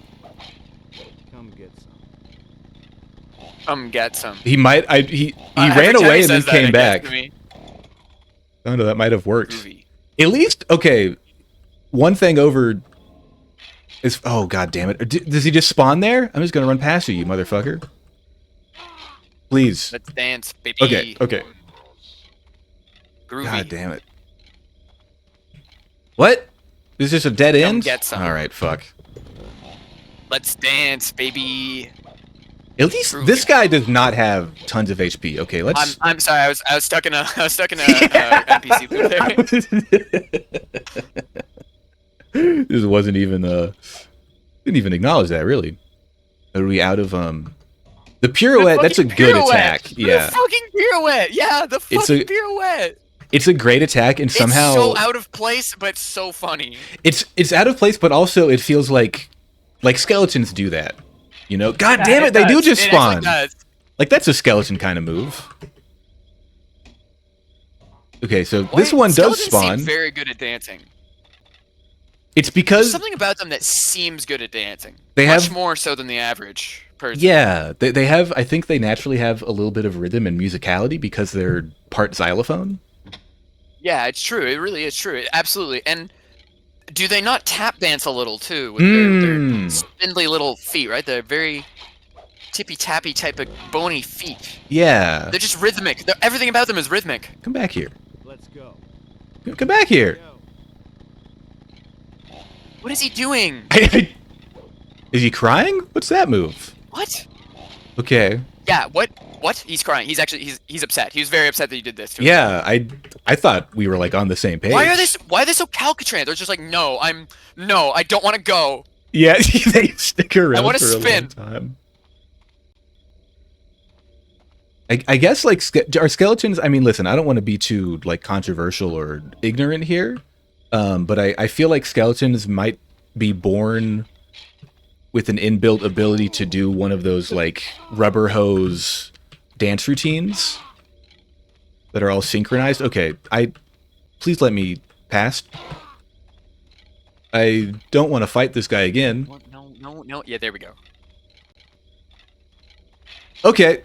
[SPEAKER 3] Come get some.
[SPEAKER 2] Get some.
[SPEAKER 1] He might. He
[SPEAKER 2] Every
[SPEAKER 1] ran
[SPEAKER 2] time he
[SPEAKER 1] away and then
[SPEAKER 2] says that,
[SPEAKER 1] came
[SPEAKER 2] it gets
[SPEAKER 1] back.
[SPEAKER 2] to me.
[SPEAKER 1] Oh no, that might have worked.
[SPEAKER 2] Groovy.
[SPEAKER 1] At least, okay. One thing over is. Oh god damn it! Does he just spawn there? I'm just gonna run past you, you motherfucker. Please.
[SPEAKER 2] Let's dance, baby.
[SPEAKER 1] Okay. Okay.
[SPEAKER 2] Groovy.
[SPEAKER 1] God damn it. What? Is this a dead
[SPEAKER 2] Come
[SPEAKER 1] end?
[SPEAKER 2] get some.
[SPEAKER 1] All right. Fuck.
[SPEAKER 2] Let's dance, baby.
[SPEAKER 1] At least this guy does not have tons of HP. Okay, let's.
[SPEAKER 2] I'm sorry. I was stuck in a NPC loop there.
[SPEAKER 1] This wasn't even didn't even acknowledge that really. Are we out of the pirouette? That's a
[SPEAKER 2] fucking
[SPEAKER 1] good
[SPEAKER 2] pirouette!
[SPEAKER 1] attack. Yeah,
[SPEAKER 2] The fucking pirouette. Yeah, the
[SPEAKER 1] It's
[SPEAKER 2] fucking
[SPEAKER 1] a-
[SPEAKER 2] pirouette.
[SPEAKER 1] it's a great attack, and somehow
[SPEAKER 2] It's so out of place, but so funny.
[SPEAKER 1] it's out of place, but also it feels like skeletons do that. You know, god
[SPEAKER 2] Yeah,
[SPEAKER 1] damn it, they do
[SPEAKER 2] does.
[SPEAKER 1] just
[SPEAKER 2] It actually
[SPEAKER 1] spawn.
[SPEAKER 2] does.
[SPEAKER 1] Like that's a skeleton kind of move. Okay, so
[SPEAKER 2] Why-
[SPEAKER 1] this one does
[SPEAKER 2] skeletons
[SPEAKER 1] spawn.
[SPEAKER 2] Seem very good at dancing.
[SPEAKER 1] It's
[SPEAKER 2] There's
[SPEAKER 1] because
[SPEAKER 2] something about them that seems good at dancing.
[SPEAKER 1] They
[SPEAKER 2] Much
[SPEAKER 1] have-
[SPEAKER 2] more so than the average person.
[SPEAKER 1] yeah, they have. I think they naturally have a little bit of rhythm and musicality because they're part xylophone.
[SPEAKER 2] Yeah, it's true. It really is true. Absolutely. And do they not tap dance a little too with their
[SPEAKER 1] Mm.
[SPEAKER 2] spindly little feet? Right? They're very. tippy tappy type of bony feet.
[SPEAKER 1] Yeah.
[SPEAKER 2] They're just rhythmic. Everything about them is rhythmic.
[SPEAKER 1] Come back here.
[SPEAKER 3] Let's go.
[SPEAKER 1] Come back here.
[SPEAKER 2] What is he doing?
[SPEAKER 1] Is he crying? What's that move?
[SPEAKER 2] What?
[SPEAKER 1] Okay.
[SPEAKER 2] Yeah. What? What? He's crying. He's actually he's upset. He was very upset that you did this to him.
[SPEAKER 1] Yeah, I thought we were like on the same page.
[SPEAKER 2] Why are they so calcitrant? They're just like, no, I don't want to go.
[SPEAKER 1] Yeah, they stick around
[SPEAKER 2] I wanna
[SPEAKER 1] for a
[SPEAKER 2] spin.
[SPEAKER 1] long time. I guess like our skeletons. I mean, listen, I don't want to be too like controversial or ignorant here, but I feel like skeletons might be born with an inbuilt ability to do one of those like rubber hose dance routines that are all synchronized. Okay, please let me pass. I don't want to fight this guy again.
[SPEAKER 2] No. Yeah, there we go.
[SPEAKER 1] Okay.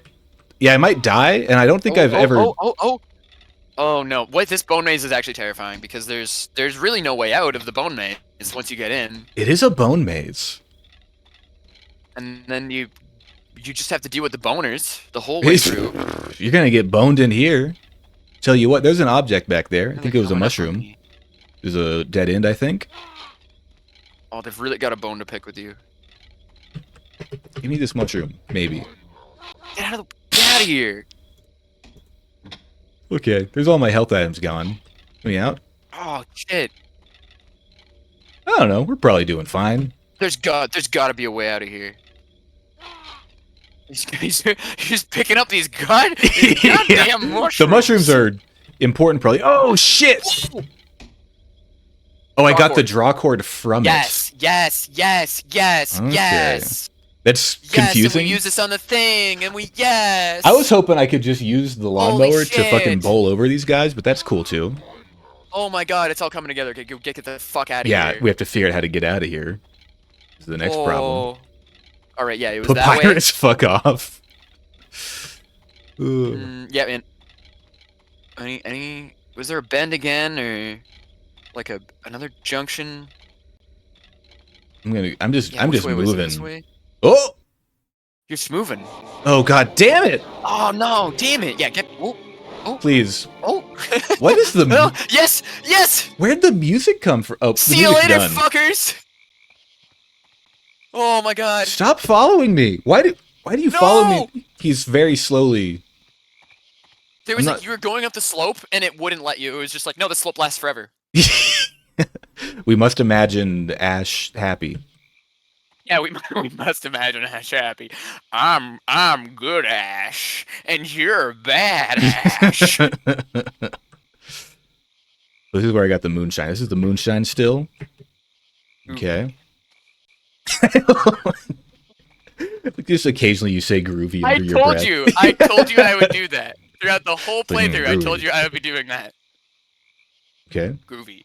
[SPEAKER 1] Yeah, I might die, and I don't think I've ever...
[SPEAKER 2] Oh no! What, this bone maze is actually terrifying because there's really no way out of the bone maze once you get in.
[SPEAKER 1] It is a bone maze.
[SPEAKER 2] And then you just have to deal with the boners the whole way through.
[SPEAKER 1] You're gonna get boned in here. Tell you what, there's an object back there. I think it was a mushroom. There's a dead end, I think.
[SPEAKER 2] Oh, they've really got a bone to pick with you.
[SPEAKER 1] Give me this mushroom, maybe.
[SPEAKER 2] Get out of here!
[SPEAKER 1] Okay, there's all my health items gone. Let me out.
[SPEAKER 2] Oh shit!
[SPEAKER 1] I don't know. We're probably doing fine.
[SPEAKER 2] There's got to be a way out of here. He's picking up these goddamn mushrooms.
[SPEAKER 1] The mushrooms are important, probably. Oh shit! Oh, I got the draw cord from it.
[SPEAKER 2] Yes.
[SPEAKER 1] Okay. That's confusing.
[SPEAKER 2] Yes, and we use this on the thing, and yes.
[SPEAKER 1] I was hoping I could just use the lawnmower to fucking bowl over these guys, but that's cool too.
[SPEAKER 2] Oh my god, it's all coming together. Okay, get the fuck out of here.
[SPEAKER 1] Yeah, we have to figure out how to get out of here. This is the next problem.
[SPEAKER 2] All right, yeah, it was
[SPEAKER 1] Papyrus,
[SPEAKER 2] that way.
[SPEAKER 1] fuck off.
[SPEAKER 2] Yeah, man. Any? Was there a bend again, or like another junction?
[SPEAKER 1] I'm just moving.
[SPEAKER 2] This way?
[SPEAKER 1] Oh!
[SPEAKER 2] You're just moving.
[SPEAKER 1] Oh god damn it!
[SPEAKER 2] Oh no, damn it! Yeah, get. Oh.
[SPEAKER 1] Please.
[SPEAKER 2] Oh.
[SPEAKER 1] What is the?
[SPEAKER 2] Oh, yes.
[SPEAKER 1] Where'd the music come from? Oh,
[SPEAKER 2] see you later, fuckers. Oh my god.
[SPEAKER 1] Stop following me. Why do you follow me? He's very slowly.
[SPEAKER 2] There was you were going up the slope and it wouldn't let you. It was just like, no, the slope lasts forever.
[SPEAKER 1] We must imagine Ash happy.
[SPEAKER 2] Yeah, we must imagine Ash happy. I'm good, Ash, and you're bad, Ash.
[SPEAKER 1] This is where I got the moonshine. This is the moonshine still. Okay. Just occasionally you say groovy under your breath.
[SPEAKER 2] I told you I would do that. Throughout the whole playthrough, I told you I would be doing that.
[SPEAKER 1] Okay.
[SPEAKER 2] Groovy.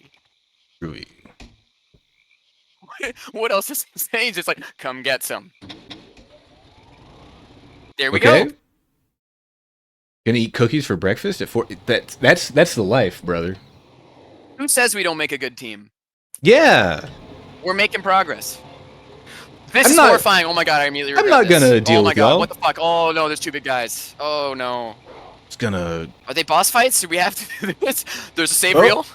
[SPEAKER 2] What else is he saying? Just like, come get some. There we go.
[SPEAKER 1] Gonna eat cookies for breakfast at 4. That's the life, brother.
[SPEAKER 2] Who says we don't make a good team?
[SPEAKER 1] Yeah.
[SPEAKER 2] We're making progress. This is horrifying. Oh my god, I immediately regret
[SPEAKER 1] I'm not gonna deal with y'all.
[SPEAKER 2] Oh my god, what the fuck? Oh no, there's two big guys. Oh no.
[SPEAKER 1] It's gonna...
[SPEAKER 2] Are they boss fights? Do we have to do this? There's a save reel?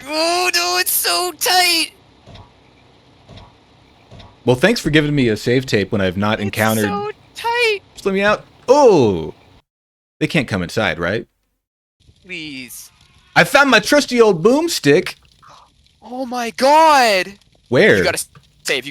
[SPEAKER 2] Oh no, it's so tight!
[SPEAKER 1] Well, thanks for giving me a save tape when I've not encountered...
[SPEAKER 2] so tight!
[SPEAKER 1] Just let me out. Oh! They can't come inside, right?
[SPEAKER 2] Please.
[SPEAKER 1] I found my trusty old boomstick!
[SPEAKER 2] Oh my god!
[SPEAKER 1] Where?
[SPEAKER 2] You gotta save.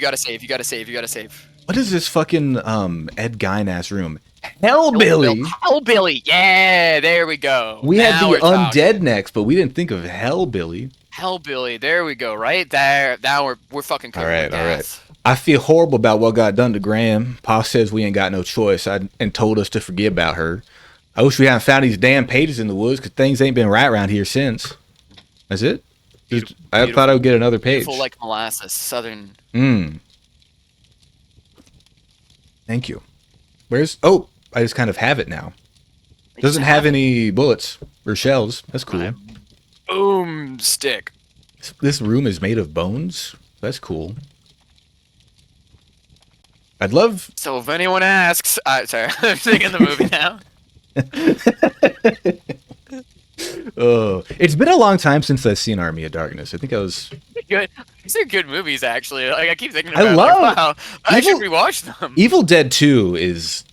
[SPEAKER 1] What is this fucking, Ed Gein-ass room? Hellbilly!
[SPEAKER 2] Hellbilly! Yeah, there we go.
[SPEAKER 1] We had the undead next, but we didn't think of Hellbilly.
[SPEAKER 2] Hellbilly, there we go, right there. Now we're fucking covered.
[SPEAKER 1] All right. I feel horrible about what got done to Graham. Pa says we ain't got no choice and told us to forget about her. I wish we hadn't found these damn pages in the woods, because things ain't been right around here since. That's it? I thought I would get another page.
[SPEAKER 2] Beautiful like molasses, southern.
[SPEAKER 1] Thank you. Where's... Oh, I just kind of have it now. Doesn't have any bullets or shells. That's cool.
[SPEAKER 2] Boom stick.
[SPEAKER 1] This room is made of bones? That's cool. I'd love.
[SPEAKER 2] So if anyone asks, sorry, I'm thinking the movie now.
[SPEAKER 1] Oh, it's been a long time since I've seen Army of Darkness. I think I was.
[SPEAKER 2] Good. These are good movies, actually. Like I keep thinking
[SPEAKER 1] I
[SPEAKER 2] about. it,
[SPEAKER 1] love
[SPEAKER 2] like, wow, I should
[SPEAKER 1] Evil-
[SPEAKER 2] rewatch them.
[SPEAKER 1] Evil Dead 2 is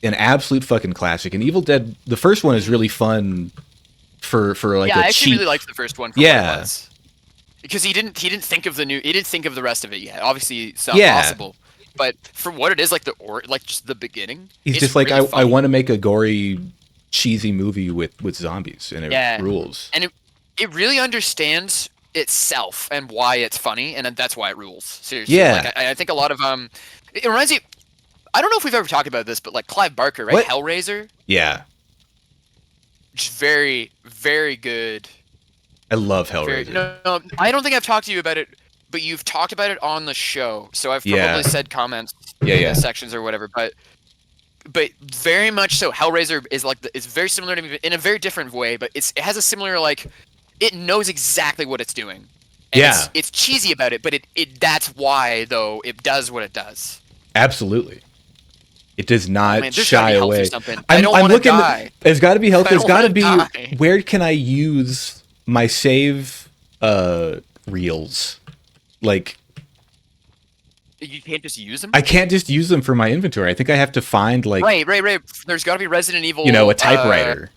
[SPEAKER 1] an absolute fucking classic, and Evil Dead, the first one is really fun for like
[SPEAKER 2] Yeah,
[SPEAKER 1] a
[SPEAKER 2] I actually
[SPEAKER 1] cheap.
[SPEAKER 2] really liked the first one. For
[SPEAKER 1] Yeah.
[SPEAKER 2] what it was. Because he didn't think of the new. He didn't think of the rest of it yet. Obviously, it's not
[SPEAKER 1] Yeah.
[SPEAKER 2] possible. But for what it is, like just the beginning.
[SPEAKER 1] He's
[SPEAKER 2] it's
[SPEAKER 1] just like,
[SPEAKER 2] really
[SPEAKER 1] I
[SPEAKER 2] funny.
[SPEAKER 1] want to make a gory, cheesy movie with zombies, and it
[SPEAKER 2] Yeah.
[SPEAKER 1] rules.
[SPEAKER 2] And it really understands itself and why it's funny, and that's why it rules. Seriously.
[SPEAKER 1] Yeah.
[SPEAKER 2] Like, I think a lot of it reminds me. I don't know if we've ever talked about this, but like Clive Barker, right?
[SPEAKER 1] What?
[SPEAKER 2] Hellraiser,
[SPEAKER 1] Yeah,
[SPEAKER 2] just very, very good.
[SPEAKER 1] I love
[SPEAKER 2] Very,
[SPEAKER 1] Hellraiser.
[SPEAKER 2] no, I don't think I've talked to you about it, but you've talked about it on the show. So I've probably
[SPEAKER 1] Yeah.
[SPEAKER 2] said comments
[SPEAKER 1] Yeah,
[SPEAKER 2] in
[SPEAKER 1] yeah.
[SPEAKER 2] the sections or whatever. But very much so. Hellraiser is like it's very similar to me in a very different way, but it has a similar like it knows exactly what it's doing. And
[SPEAKER 1] Yeah.
[SPEAKER 2] it's cheesy about it, but it that's why though it does what it does.
[SPEAKER 1] Absolutely. It does not
[SPEAKER 2] Man, there's
[SPEAKER 1] shy
[SPEAKER 2] gotta be health or
[SPEAKER 1] away.
[SPEAKER 2] something. I don't wanna
[SPEAKER 1] looking.
[SPEAKER 2] die.
[SPEAKER 1] There's got to be health.
[SPEAKER 2] I
[SPEAKER 1] There's
[SPEAKER 2] don't
[SPEAKER 1] got to
[SPEAKER 2] wanna
[SPEAKER 1] be.
[SPEAKER 2] die.
[SPEAKER 1] Where can I use my save reels? Like,
[SPEAKER 2] You can't just use them.
[SPEAKER 1] I can't just use them for my inventory. I think I have to find like
[SPEAKER 2] Right. There's got to be Resident Evil.
[SPEAKER 1] a typewriter.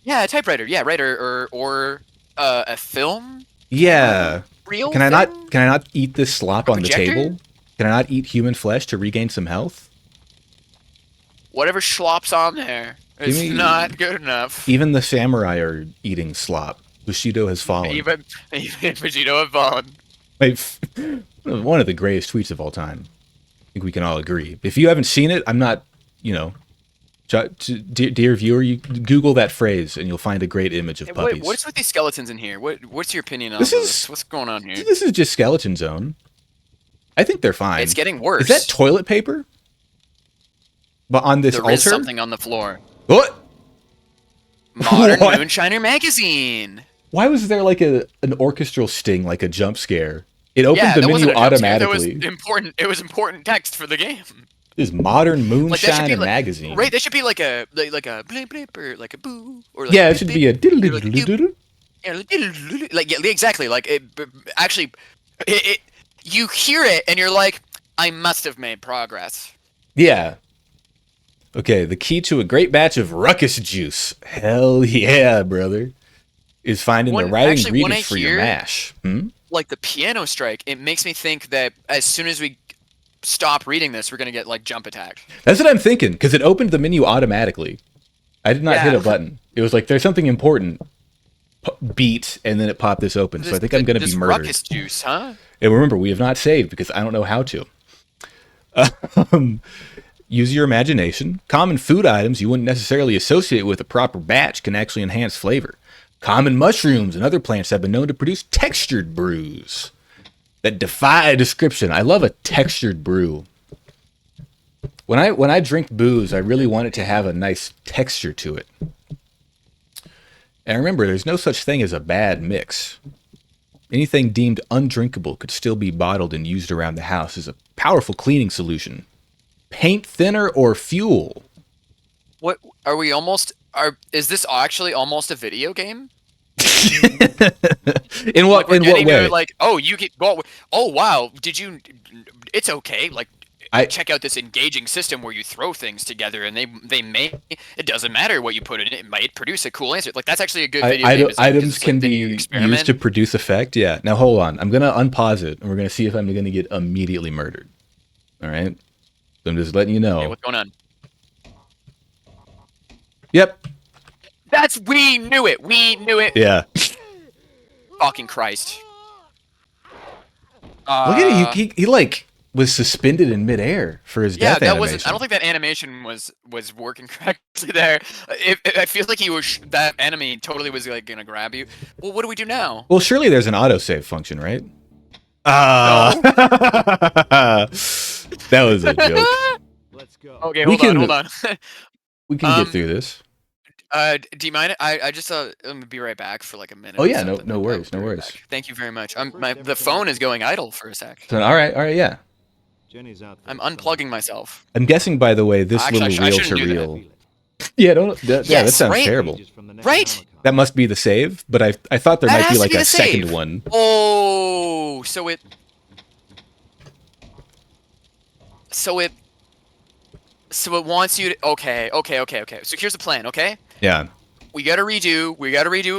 [SPEAKER 2] Yeah, a typewriter. Yeah, right. Or a film
[SPEAKER 1] Yeah.
[SPEAKER 2] reel.
[SPEAKER 1] Can I
[SPEAKER 2] thing?
[SPEAKER 1] not eat this slop on the
[SPEAKER 2] projector?
[SPEAKER 1] table? Can I not eat human flesh to regain some health?
[SPEAKER 2] Whatever schlop's on there, it's
[SPEAKER 1] me-
[SPEAKER 2] not good enough.
[SPEAKER 1] Even the samurai are eating slop. Bushido has fallen.
[SPEAKER 2] Even Vegito have fallen.
[SPEAKER 1] Like, one of the greatest tweets of all time. I think we can all agree. If you haven't seen it, I'm not, dear viewer, you Google that phrase and you'll find a great image of
[SPEAKER 2] Hey,
[SPEAKER 1] puppies.
[SPEAKER 2] what's with these skeletons in here? What's your opinion on
[SPEAKER 1] This
[SPEAKER 2] this?
[SPEAKER 1] is-
[SPEAKER 2] What's going on here?
[SPEAKER 1] This is just Skeleton Zone. I think they're fine.
[SPEAKER 2] It's getting worse.
[SPEAKER 1] Is that toilet paper? But on this
[SPEAKER 2] there
[SPEAKER 1] altar?
[SPEAKER 2] is something on the floor.
[SPEAKER 1] What?
[SPEAKER 2] Modern
[SPEAKER 1] What?
[SPEAKER 2] Moonshiner magazine.
[SPEAKER 1] Why was there like an orchestral sting, like a jump scare? It opened
[SPEAKER 2] Yeah,
[SPEAKER 1] the
[SPEAKER 2] that
[SPEAKER 1] menu
[SPEAKER 2] wasn't a jump scare,
[SPEAKER 1] automatically.
[SPEAKER 2] That was important. It was important text for the game.
[SPEAKER 1] This modern
[SPEAKER 2] Like that should
[SPEAKER 1] moonshine
[SPEAKER 2] be like,
[SPEAKER 1] magazine.
[SPEAKER 2] right? That should be like a blip blip or like a boo or like
[SPEAKER 1] Yeah,
[SPEAKER 2] a
[SPEAKER 1] it should
[SPEAKER 2] beep
[SPEAKER 1] be a
[SPEAKER 2] beep,
[SPEAKER 1] diddle
[SPEAKER 2] or like a
[SPEAKER 1] diddle
[SPEAKER 2] doop.
[SPEAKER 1] diddle.
[SPEAKER 2] Yeah, like yeah, exactly. Like actually, you hear it and you're like, I must have made progress.
[SPEAKER 1] Yeah. Okay, the key to a great batch of ruckus juice. Hell yeah, brother. Is finding the right
[SPEAKER 2] Actually, when I
[SPEAKER 1] ingredients for your
[SPEAKER 2] hear-
[SPEAKER 1] mash. Hmm?
[SPEAKER 2] Like the piano strike, it makes me think that as soon as we stop reading this, we're gonna get like jump attack.
[SPEAKER 1] That's what I'm thinking, because it opened the menu automatically. I did not hit
[SPEAKER 2] Yeah.
[SPEAKER 1] a button. It was like, there's something important. Beat, and then it popped this open. So I think I'm going to be murdered.
[SPEAKER 2] Ruckus juice, huh?
[SPEAKER 1] And remember, we have not saved because I don't know how to. Use your imagination. Common food items you wouldn't necessarily associate with a proper batch can actually enhance flavor. Common mushrooms and other plants have been known to produce textured brews that defy description. I love a textured brew. When I drink booze, I really want it to have a nice texture to it. And remember, there's no such thing as a bad mix. Anything deemed undrinkable could still be bottled and used around the house as a powerful cleaning solution. Paint thinner or fuel.
[SPEAKER 2] What are we almost? Is this actually almost a video game?
[SPEAKER 1] In what
[SPEAKER 2] We're
[SPEAKER 1] in what
[SPEAKER 2] getting
[SPEAKER 1] way?
[SPEAKER 2] to, like, oh, you get. Oh, wow! Did you? It's okay. Like, check out this engaging system where you throw things together and they make. It doesn't matter what you put in it; it might produce a cool answer. Like that's actually a good video game.
[SPEAKER 1] Items can be used to produce effect. Yeah. Now hold on. I'm gonna unpause it and we're gonna see if I'm gonna get immediately murdered. All right. So I'm just letting you know.
[SPEAKER 2] Hey, what's going on?
[SPEAKER 1] Yep.
[SPEAKER 2] We knew it. We knew it.
[SPEAKER 1] Yeah.
[SPEAKER 2] Fucking Christ.
[SPEAKER 1] Look at it. He like was suspended in midair for his death
[SPEAKER 2] that
[SPEAKER 1] animation.
[SPEAKER 2] wasn't. I don't think that animation was working correctly there. I feel like he was that enemy totally was like gonna grab you. Well, what do we do now?
[SPEAKER 1] Well, surely there's an autosave function, right? That was a joke.
[SPEAKER 3] Let's go.
[SPEAKER 2] Okay,
[SPEAKER 1] We
[SPEAKER 2] hold on.
[SPEAKER 1] We can get through this.
[SPEAKER 2] Do you mind? I just I'm gonna be right back for like a minute.
[SPEAKER 1] Oh
[SPEAKER 2] or
[SPEAKER 1] yeah,
[SPEAKER 2] something.
[SPEAKER 1] no
[SPEAKER 2] I'll
[SPEAKER 1] worries,
[SPEAKER 2] be
[SPEAKER 1] no
[SPEAKER 2] right
[SPEAKER 1] worries.
[SPEAKER 2] back. Thank you very much. The phone is going idle for a sec.
[SPEAKER 1] So, all right, yeah.
[SPEAKER 3] Jenny's out.
[SPEAKER 2] I'm unplugging myself.
[SPEAKER 1] I'm guessing, by the way, this
[SPEAKER 2] Actually,
[SPEAKER 1] little
[SPEAKER 2] I
[SPEAKER 1] reel to
[SPEAKER 2] shouldn't do that.
[SPEAKER 1] reel. Yeah, yeah, that
[SPEAKER 2] Yes,
[SPEAKER 1] sounds
[SPEAKER 2] right?
[SPEAKER 1] terrible.
[SPEAKER 2] Right?
[SPEAKER 1] That must be the save, but I thought there
[SPEAKER 2] That
[SPEAKER 1] might be
[SPEAKER 2] has to
[SPEAKER 1] like
[SPEAKER 2] be
[SPEAKER 1] a
[SPEAKER 2] the
[SPEAKER 1] second
[SPEAKER 2] save.
[SPEAKER 1] one.
[SPEAKER 2] Oh, so it wants you to. Okay. So here's the plan. Okay.
[SPEAKER 1] Yeah.
[SPEAKER 2] We gotta redo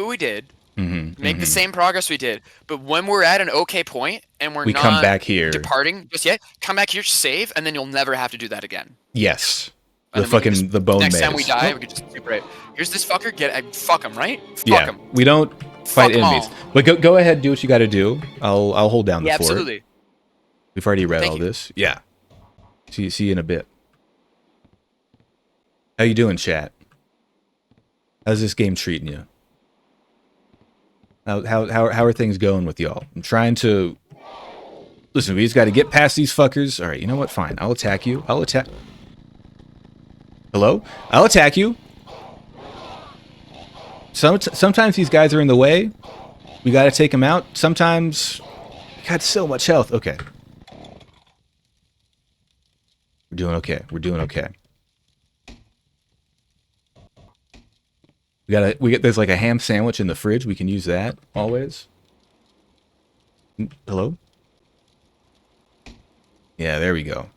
[SPEAKER 2] what we did. Make the
[SPEAKER 1] Mm-hmm.
[SPEAKER 2] same progress we did. But when we're at an okay point and we're
[SPEAKER 1] We
[SPEAKER 2] not
[SPEAKER 1] come back here.
[SPEAKER 2] departing just yet, come back here, save, and then you'll never have to do that again.
[SPEAKER 1] Yes.
[SPEAKER 2] And
[SPEAKER 1] The
[SPEAKER 2] then we can
[SPEAKER 1] fucking
[SPEAKER 2] just-
[SPEAKER 1] the bone
[SPEAKER 2] Next
[SPEAKER 1] maze.
[SPEAKER 2] time we die, we can just super it. Here's this fucker. Fuck him, right? Fuck
[SPEAKER 1] Yeah.
[SPEAKER 2] him.
[SPEAKER 1] We don't fight
[SPEAKER 2] Fuck 'em
[SPEAKER 1] enemies.
[SPEAKER 2] all.
[SPEAKER 1] But go ahead, do what you got to do. I'll hold down the
[SPEAKER 2] Yeah,
[SPEAKER 1] fort.
[SPEAKER 2] absolutely.
[SPEAKER 1] We've already read
[SPEAKER 2] Thank
[SPEAKER 1] all
[SPEAKER 2] you.
[SPEAKER 1] this. Yeah. See you in a bit. How you doing, chat? How's this game treating you? How are things going with y'all? I'm trying to... Listen, we just got to get past these fuckers. All right, you know what? Fine. I'll attack you. I'll attack... Hello? I'll attack you. Sometimes these guys are in the way. We got to take them out. Sometimes... Got so much health. Okay. We're doing okay. We're doing okay. There's like a ham sandwich in the fridge. We can use that always. Hello? Yeah, there we go.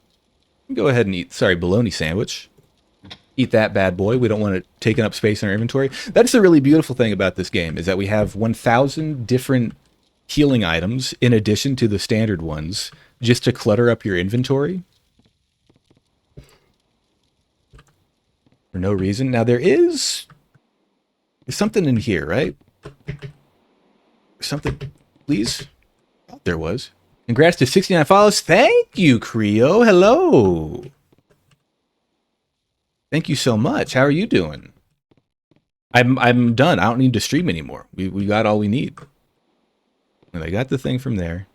[SPEAKER 1] Go ahead and eat, bologna sandwich. Eat that bad boy. We don't want it taking up space in our inventory. That's the really beautiful thing about this game, is that we have 1,000 different healing items in addition to the standard ones, just to clutter up your inventory. For no reason. Now there's something in here, right? Something, please. Oh, there was. Congrats to 69 follows. Thank you, Creo. Hello. Thank you so much. How are you doing? I'm done. I don't need to stream anymore. We got all we need. And I got the thing from there.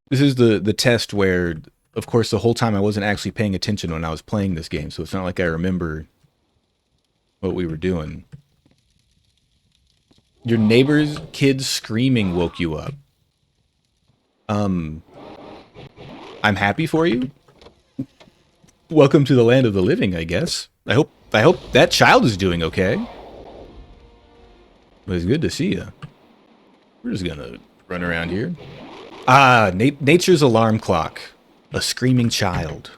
[SPEAKER 1] This is the test where, of course, the whole time I wasn't actually paying attention when I was playing this game, so it's not like I remember what we were doing. Your neighbor's kids screaming woke you up. I'm happy for you. Welcome to the land of the living, I guess. I hope that child is doing okay. But it's good to see you. We're just gonna run around here. Ah, nature's alarm clock. A screaming child.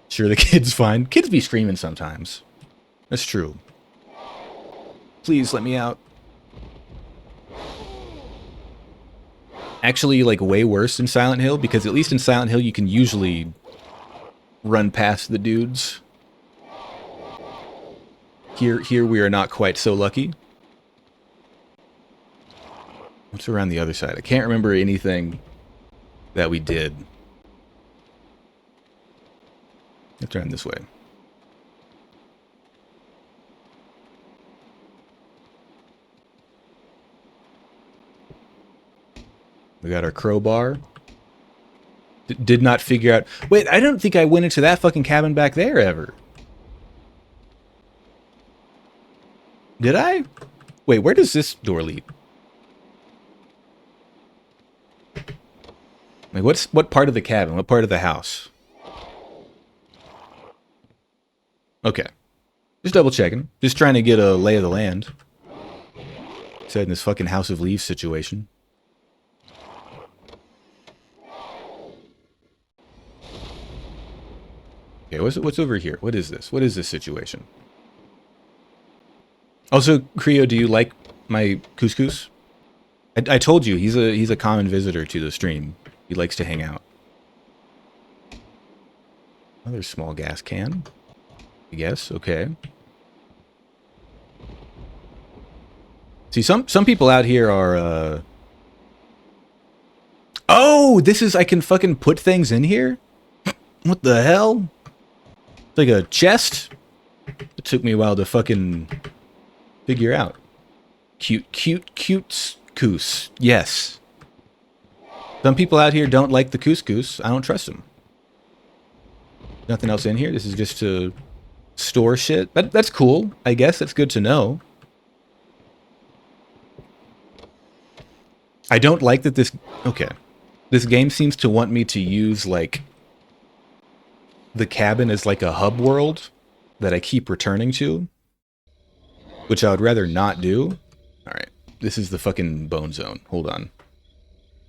[SPEAKER 1] Sure, the kid's fine. Kids be screaming sometimes. That's true. Please let me out. Actually, like, way worse in Silent Hill, because at least in Silent Hill you can usually run past the dudes. Here we are not quite so lucky. What's around the other side? I can't remember anything that we did. Let's turn this way. We got our crowbar. Did not figure out... Wait, I don't think I went into that fucking cabin back there ever. Did I? Wait, where does this door lead? Like, what part of the cabin? What part of the house? Okay. Just double checking. Just trying to get a lay of the land. Said in this fucking House of Leaves situation. Okay, what's over here? What is this? What is this situation? Also, Creo, do you like my couscous? I told you he's a common visitor to the stream. He likes to hang out. Another small gas can. I guess. Okay. See, some people out here are. Oh, this is, I can fucking put things in here. What the hell? It's like a chest. It took me a while to fucking figure out. Cute couscous. Yes. Some people out here don't like the couscous. I don't trust them. Nothing else in here. This is just to store shit. That's cool. I guess that's good to know. I don't like that this... Okay. This game seems to want me to use, like, the cabin as, like, a hub world that I keep returning to, which I would rather not do. Alright. This is the fucking bone zone. Hold on.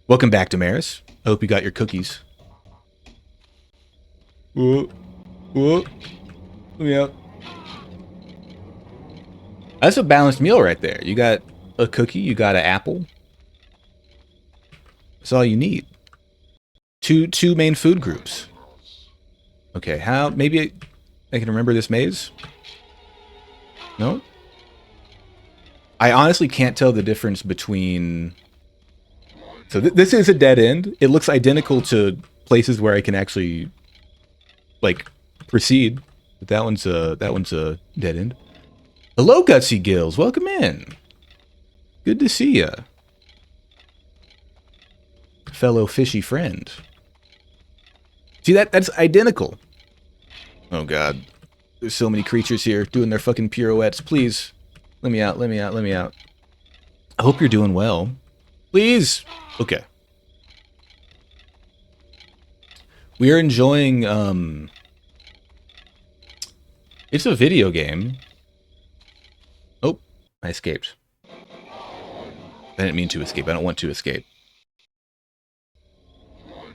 [SPEAKER 1] Welcome back, Damaris. I hope you got your cookies. Whoa. Whoa. Let me out. That's a balanced meal right there. You got a cookie, you got an apple. That's all you need. Two main food groups. Okay, how... Maybe I can remember this maze? No? I honestly can't tell the difference between... So this is a dead end. It looks identical to places where I can actually, like, proceed. But that one's a dead end. Hello, Gutsy Gills. Welcome in. Good to see ya. Fellow fishy friend. See, that's identical. Oh, God. There's so many creatures here doing their fucking pirouettes. Please. Let me out, let me out, let me out. I hope you're doing well. Please. Okay. We are enjoying, it's a video game. Oh, I escaped. I didn't mean to escape. I don't want to escape.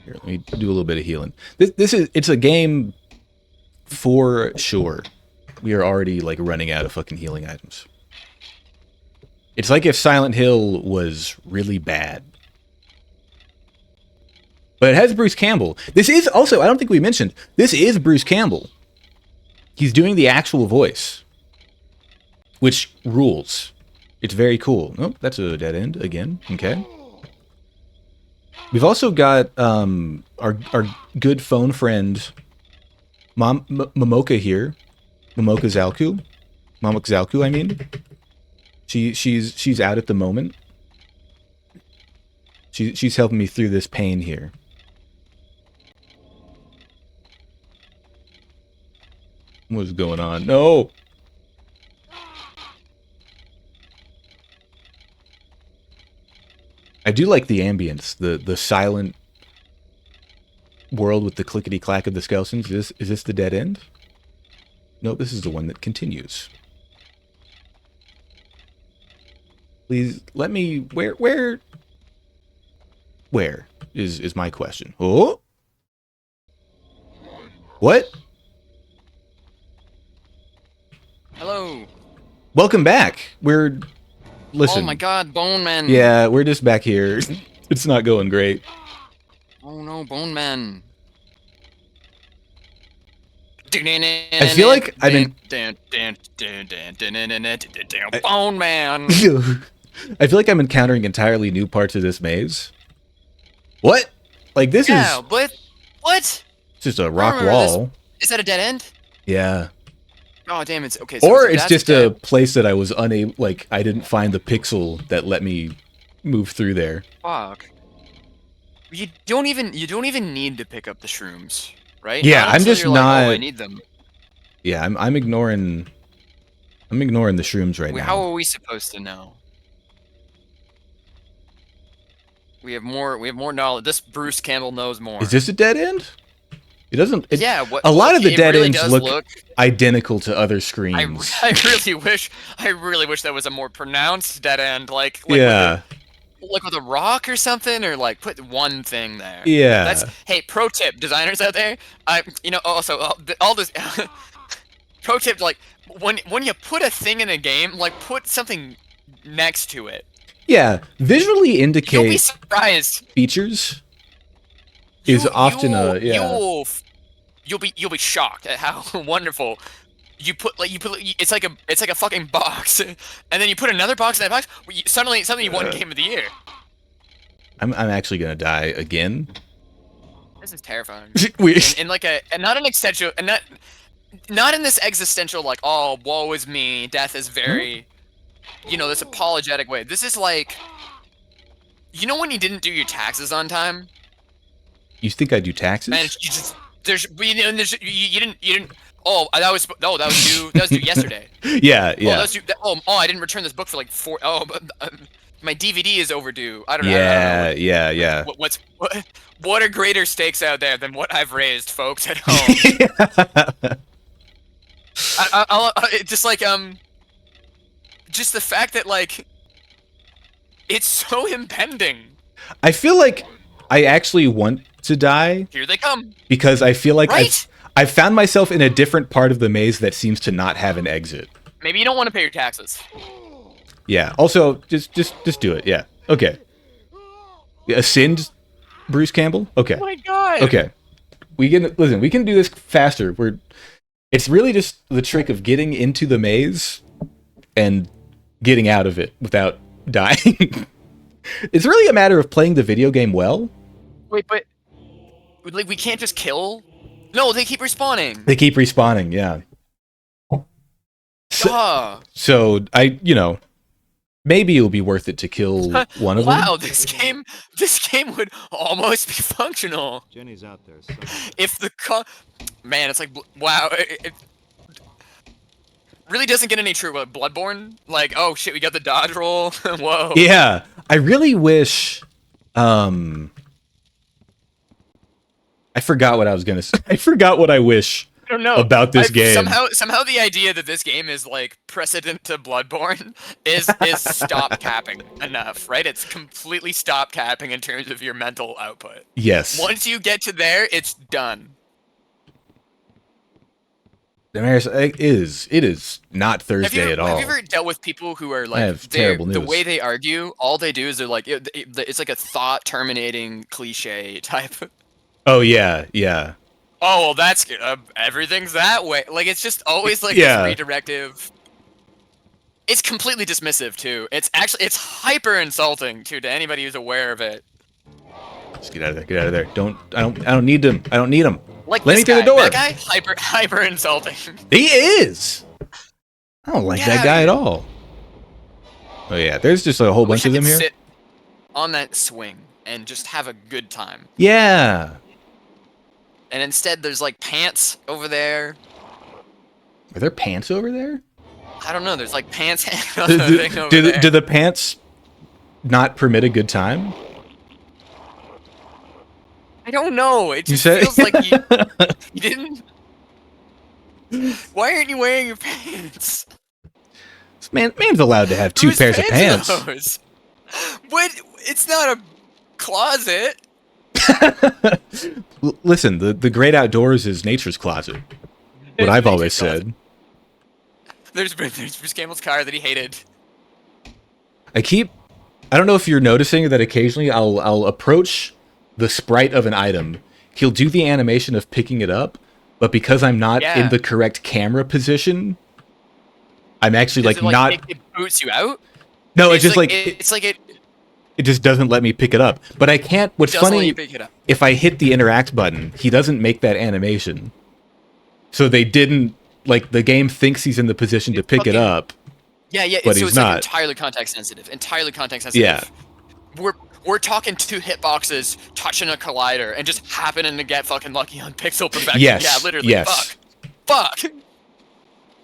[SPEAKER 1] Here, let me do a little bit of healing. It's a game for sure. We are already, like, running out of fucking healing items. It's like if Silent Hill was really bad. But it has Bruce Campbell. This is also, I don't think we mentioned, this is Bruce Campbell. He's doing the actual voice. Which rules. It's very cool. Oh, that's a dead end again. Okay. We've also got our good phone friend Mamoka here. Mamokzalku. Mamokzalku, I mean. She's out at the moment. She's helping me through this pain here. What's going on? No. I do like the ambience, the silent world with the clickety clack of the skeletons. Is this the dead end? No, this is the one that continues. Please let me... Where is my question? Oh? What?
[SPEAKER 2] Hello.
[SPEAKER 1] Welcome back. Listen.
[SPEAKER 2] Oh my God, Bone Man.
[SPEAKER 1] Yeah, we're just back here. It's not going great.
[SPEAKER 2] Oh no, Bone Man.
[SPEAKER 1] I feel like I've been...
[SPEAKER 2] Bone Man.
[SPEAKER 1] I feel like I'm encountering entirely new parts of this maze. What? Like, this
[SPEAKER 2] Yeah,
[SPEAKER 1] is...
[SPEAKER 2] but what?
[SPEAKER 1] It's just a rock
[SPEAKER 2] remember
[SPEAKER 1] wall.
[SPEAKER 2] Is that a dead end?
[SPEAKER 1] Yeah.
[SPEAKER 2] Oh damn, it's okay. So
[SPEAKER 1] Or it's
[SPEAKER 2] that's
[SPEAKER 1] just
[SPEAKER 2] dead.
[SPEAKER 1] a place that I was unable... Like, I didn't find the pixel that let me move through there.
[SPEAKER 2] Fuck. You don't even need to pick up the shrooms, right?
[SPEAKER 1] Yeah,
[SPEAKER 2] Not
[SPEAKER 1] I'm
[SPEAKER 2] until
[SPEAKER 1] just
[SPEAKER 2] you're like,
[SPEAKER 1] not...
[SPEAKER 2] oh, I need them.
[SPEAKER 1] Yeah, I'm ignoring... I'm ignoring the shrooms right
[SPEAKER 2] Wait,
[SPEAKER 1] now.
[SPEAKER 2] how are we supposed to know? We have more knowledge. This Bruce Campbell knows more.
[SPEAKER 1] Is this a dead end? It doesn't...
[SPEAKER 2] Yeah,
[SPEAKER 1] a lot of the
[SPEAKER 2] it
[SPEAKER 1] dead
[SPEAKER 2] really
[SPEAKER 1] ends
[SPEAKER 2] does
[SPEAKER 1] look identical to other screens.
[SPEAKER 2] I really wish that was a more pronounced dead end, like
[SPEAKER 1] Yeah.
[SPEAKER 2] with a rock or something, or like put one thing there.
[SPEAKER 1] Yeah.
[SPEAKER 2] That's hey, pro tip, designers out there. Also all this pro tip, like when you put a thing in a game, like put something next to it.
[SPEAKER 1] Yeah, visually
[SPEAKER 2] You'll be
[SPEAKER 1] indicate
[SPEAKER 2] surprised.
[SPEAKER 1] features is often
[SPEAKER 2] You'll be shocked at how wonderful you put it's like a fucking box, and then you put another box in that box. Suddenly you won Game of the Year.
[SPEAKER 1] I'm actually gonna die again.
[SPEAKER 2] This is terrifying.
[SPEAKER 1] We...
[SPEAKER 2] in like and not an existential, and not in this existential like, oh, woe is me, death is very, this apologetic way. This is like, when you didn't do your taxes on time.
[SPEAKER 1] You think I do taxes?
[SPEAKER 2] And you just you didn't. Oh, that was due. That was due yesterday.
[SPEAKER 1] Yeah.
[SPEAKER 2] Oh, I didn't return this book for like 4. Oh, My DVD is overdue. I don't know.
[SPEAKER 1] Yeah.
[SPEAKER 2] What are greater stakes out there than what I've raised, folks at home? It's just like just the fact that like it's so impending.
[SPEAKER 1] I feel like I actually want to die.
[SPEAKER 2] Here they come.
[SPEAKER 1] Because I feel like
[SPEAKER 2] Right?
[SPEAKER 1] I've found myself in a different part of the maze that seems to not have an exit.
[SPEAKER 2] Maybe you don't want to pay your taxes.
[SPEAKER 1] Yeah. Also, just do it. Yeah. Okay. Ascend, Bruce Campbell. Okay.
[SPEAKER 2] Oh my god.
[SPEAKER 1] Okay. We can do this faster. It's really just the trick of getting into the maze and getting out of it without dying. It's really a matter of playing the video game well.
[SPEAKER 2] Wait, but like we can't just kill? No, they keep respawning.
[SPEAKER 1] They keep respawning, yeah. So maybe it'll be worth it to kill one of them.
[SPEAKER 2] Wow, this game would almost be functional.
[SPEAKER 3] Jenny's out there. So.
[SPEAKER 2] If the man, it's like wow, it really doesn't get any true. Bloodborne, like oh shit, we got the dodge roll. Whoa.
[SPEAKER 1] Yeah, I really wish. I forgot what I was gonna say. I forgot what I wish.
[SPEAKER 2] I don't know
[SPEAKER 1] about this game.
[SPEAKER 2] Somehow the idea that this game is like precedent to Bloodborne is stop capping enough, right? It's completely stop capping in terms of your mental output.
[SPEAKER 1] Yes.
[SPEAKER 2] Once you get to there, it's done.
[SPEAKER 1] It is not Thursday at all.
[SPEAKER 2] Have you ever dealt with people who are like,
[SPEAKER 1] I have terrible news.
[SPEAKER 2] The way they argue, all they do is they're like, it's like a thought terminating cliche type.
[SPEAKER 1] Oh yeah.
[SPEAKER 2] Oh, well, that's good. Everything's that way. Like, it's just always like this redirective. It's completely dismissive too. It's hyper insulting too to anybody who's aware of it.
[SPEAKER 1] Just get out of there. I don't need them.
[SPEAKER 2] Like
[SPEAKER 1] Let me through the door.
[SPEAKER 2] That guy, hyper insulting.
[SPEAKER 1] He is. I don't like that guy at all. Oh yeah, there's just a whole bunch of them here.
[SPEAKER 2] Sit on that swing and just have a good time.
[SPEAKER 1] Yeah.
[SPEAKER 2] And instead, there's like pants over there.
[SPEAKER 1] Are there pants over there?
[SPEAKER 2] I don't know. There's like pants hanging on the thing over there.
[SPEAKER 1] Do the pants not permit a good time?
[SPEAKER 2] I don't know. It just feels like you didn't. Why aren't you wearing your pants?
[SPEAKER 1] Man's allowed to have two pairs of pants.
[SPEAKER 2] Those? But it's not a closet.
[SPEAKER 1] Listen, the great outdoors is nature's closet. What I've always said.
[SPEAKER 2] There's Bruce Campbell's car that he hated.
[SPEAKER 1] I don't know if you're noticing that occasionally I'll approach the sprite of an item. He'll do the animation of picking it up, but because I'm not in the correct camera position, I'm actually not.
[SPEAKER 2] It boots you out.
[SPEAKER 1] No, it's just
[SPEAKER 2] it
[SPEAKER 1] just doesn't let me pick it up. But I can't. What's funny? If I hit the interact button, he doesn't make that animation. So they didn't the game thinks he's in the position to pick it up.
[SPEAKER 2] Yeah,
[SPEAKER 1] but
[SPEAKER 2] so
[SPEAKER 1] he's
[SPEAKER 2] it's
[SPEAKER 1] not.
[SPEAKER 2] like entirely context sensitive.
[SPEAKER 1] Yeah.
[SPEAKER 2] We're talking two hitboxes touching a collider and just happening to get fucking lucky on pixel perfection.
[SPEAKER 1] Yes.
[SPEAKER 2] Yeah, literally.
[SPEAKER 1] Yes.
[SPEAKER 2] Fuck.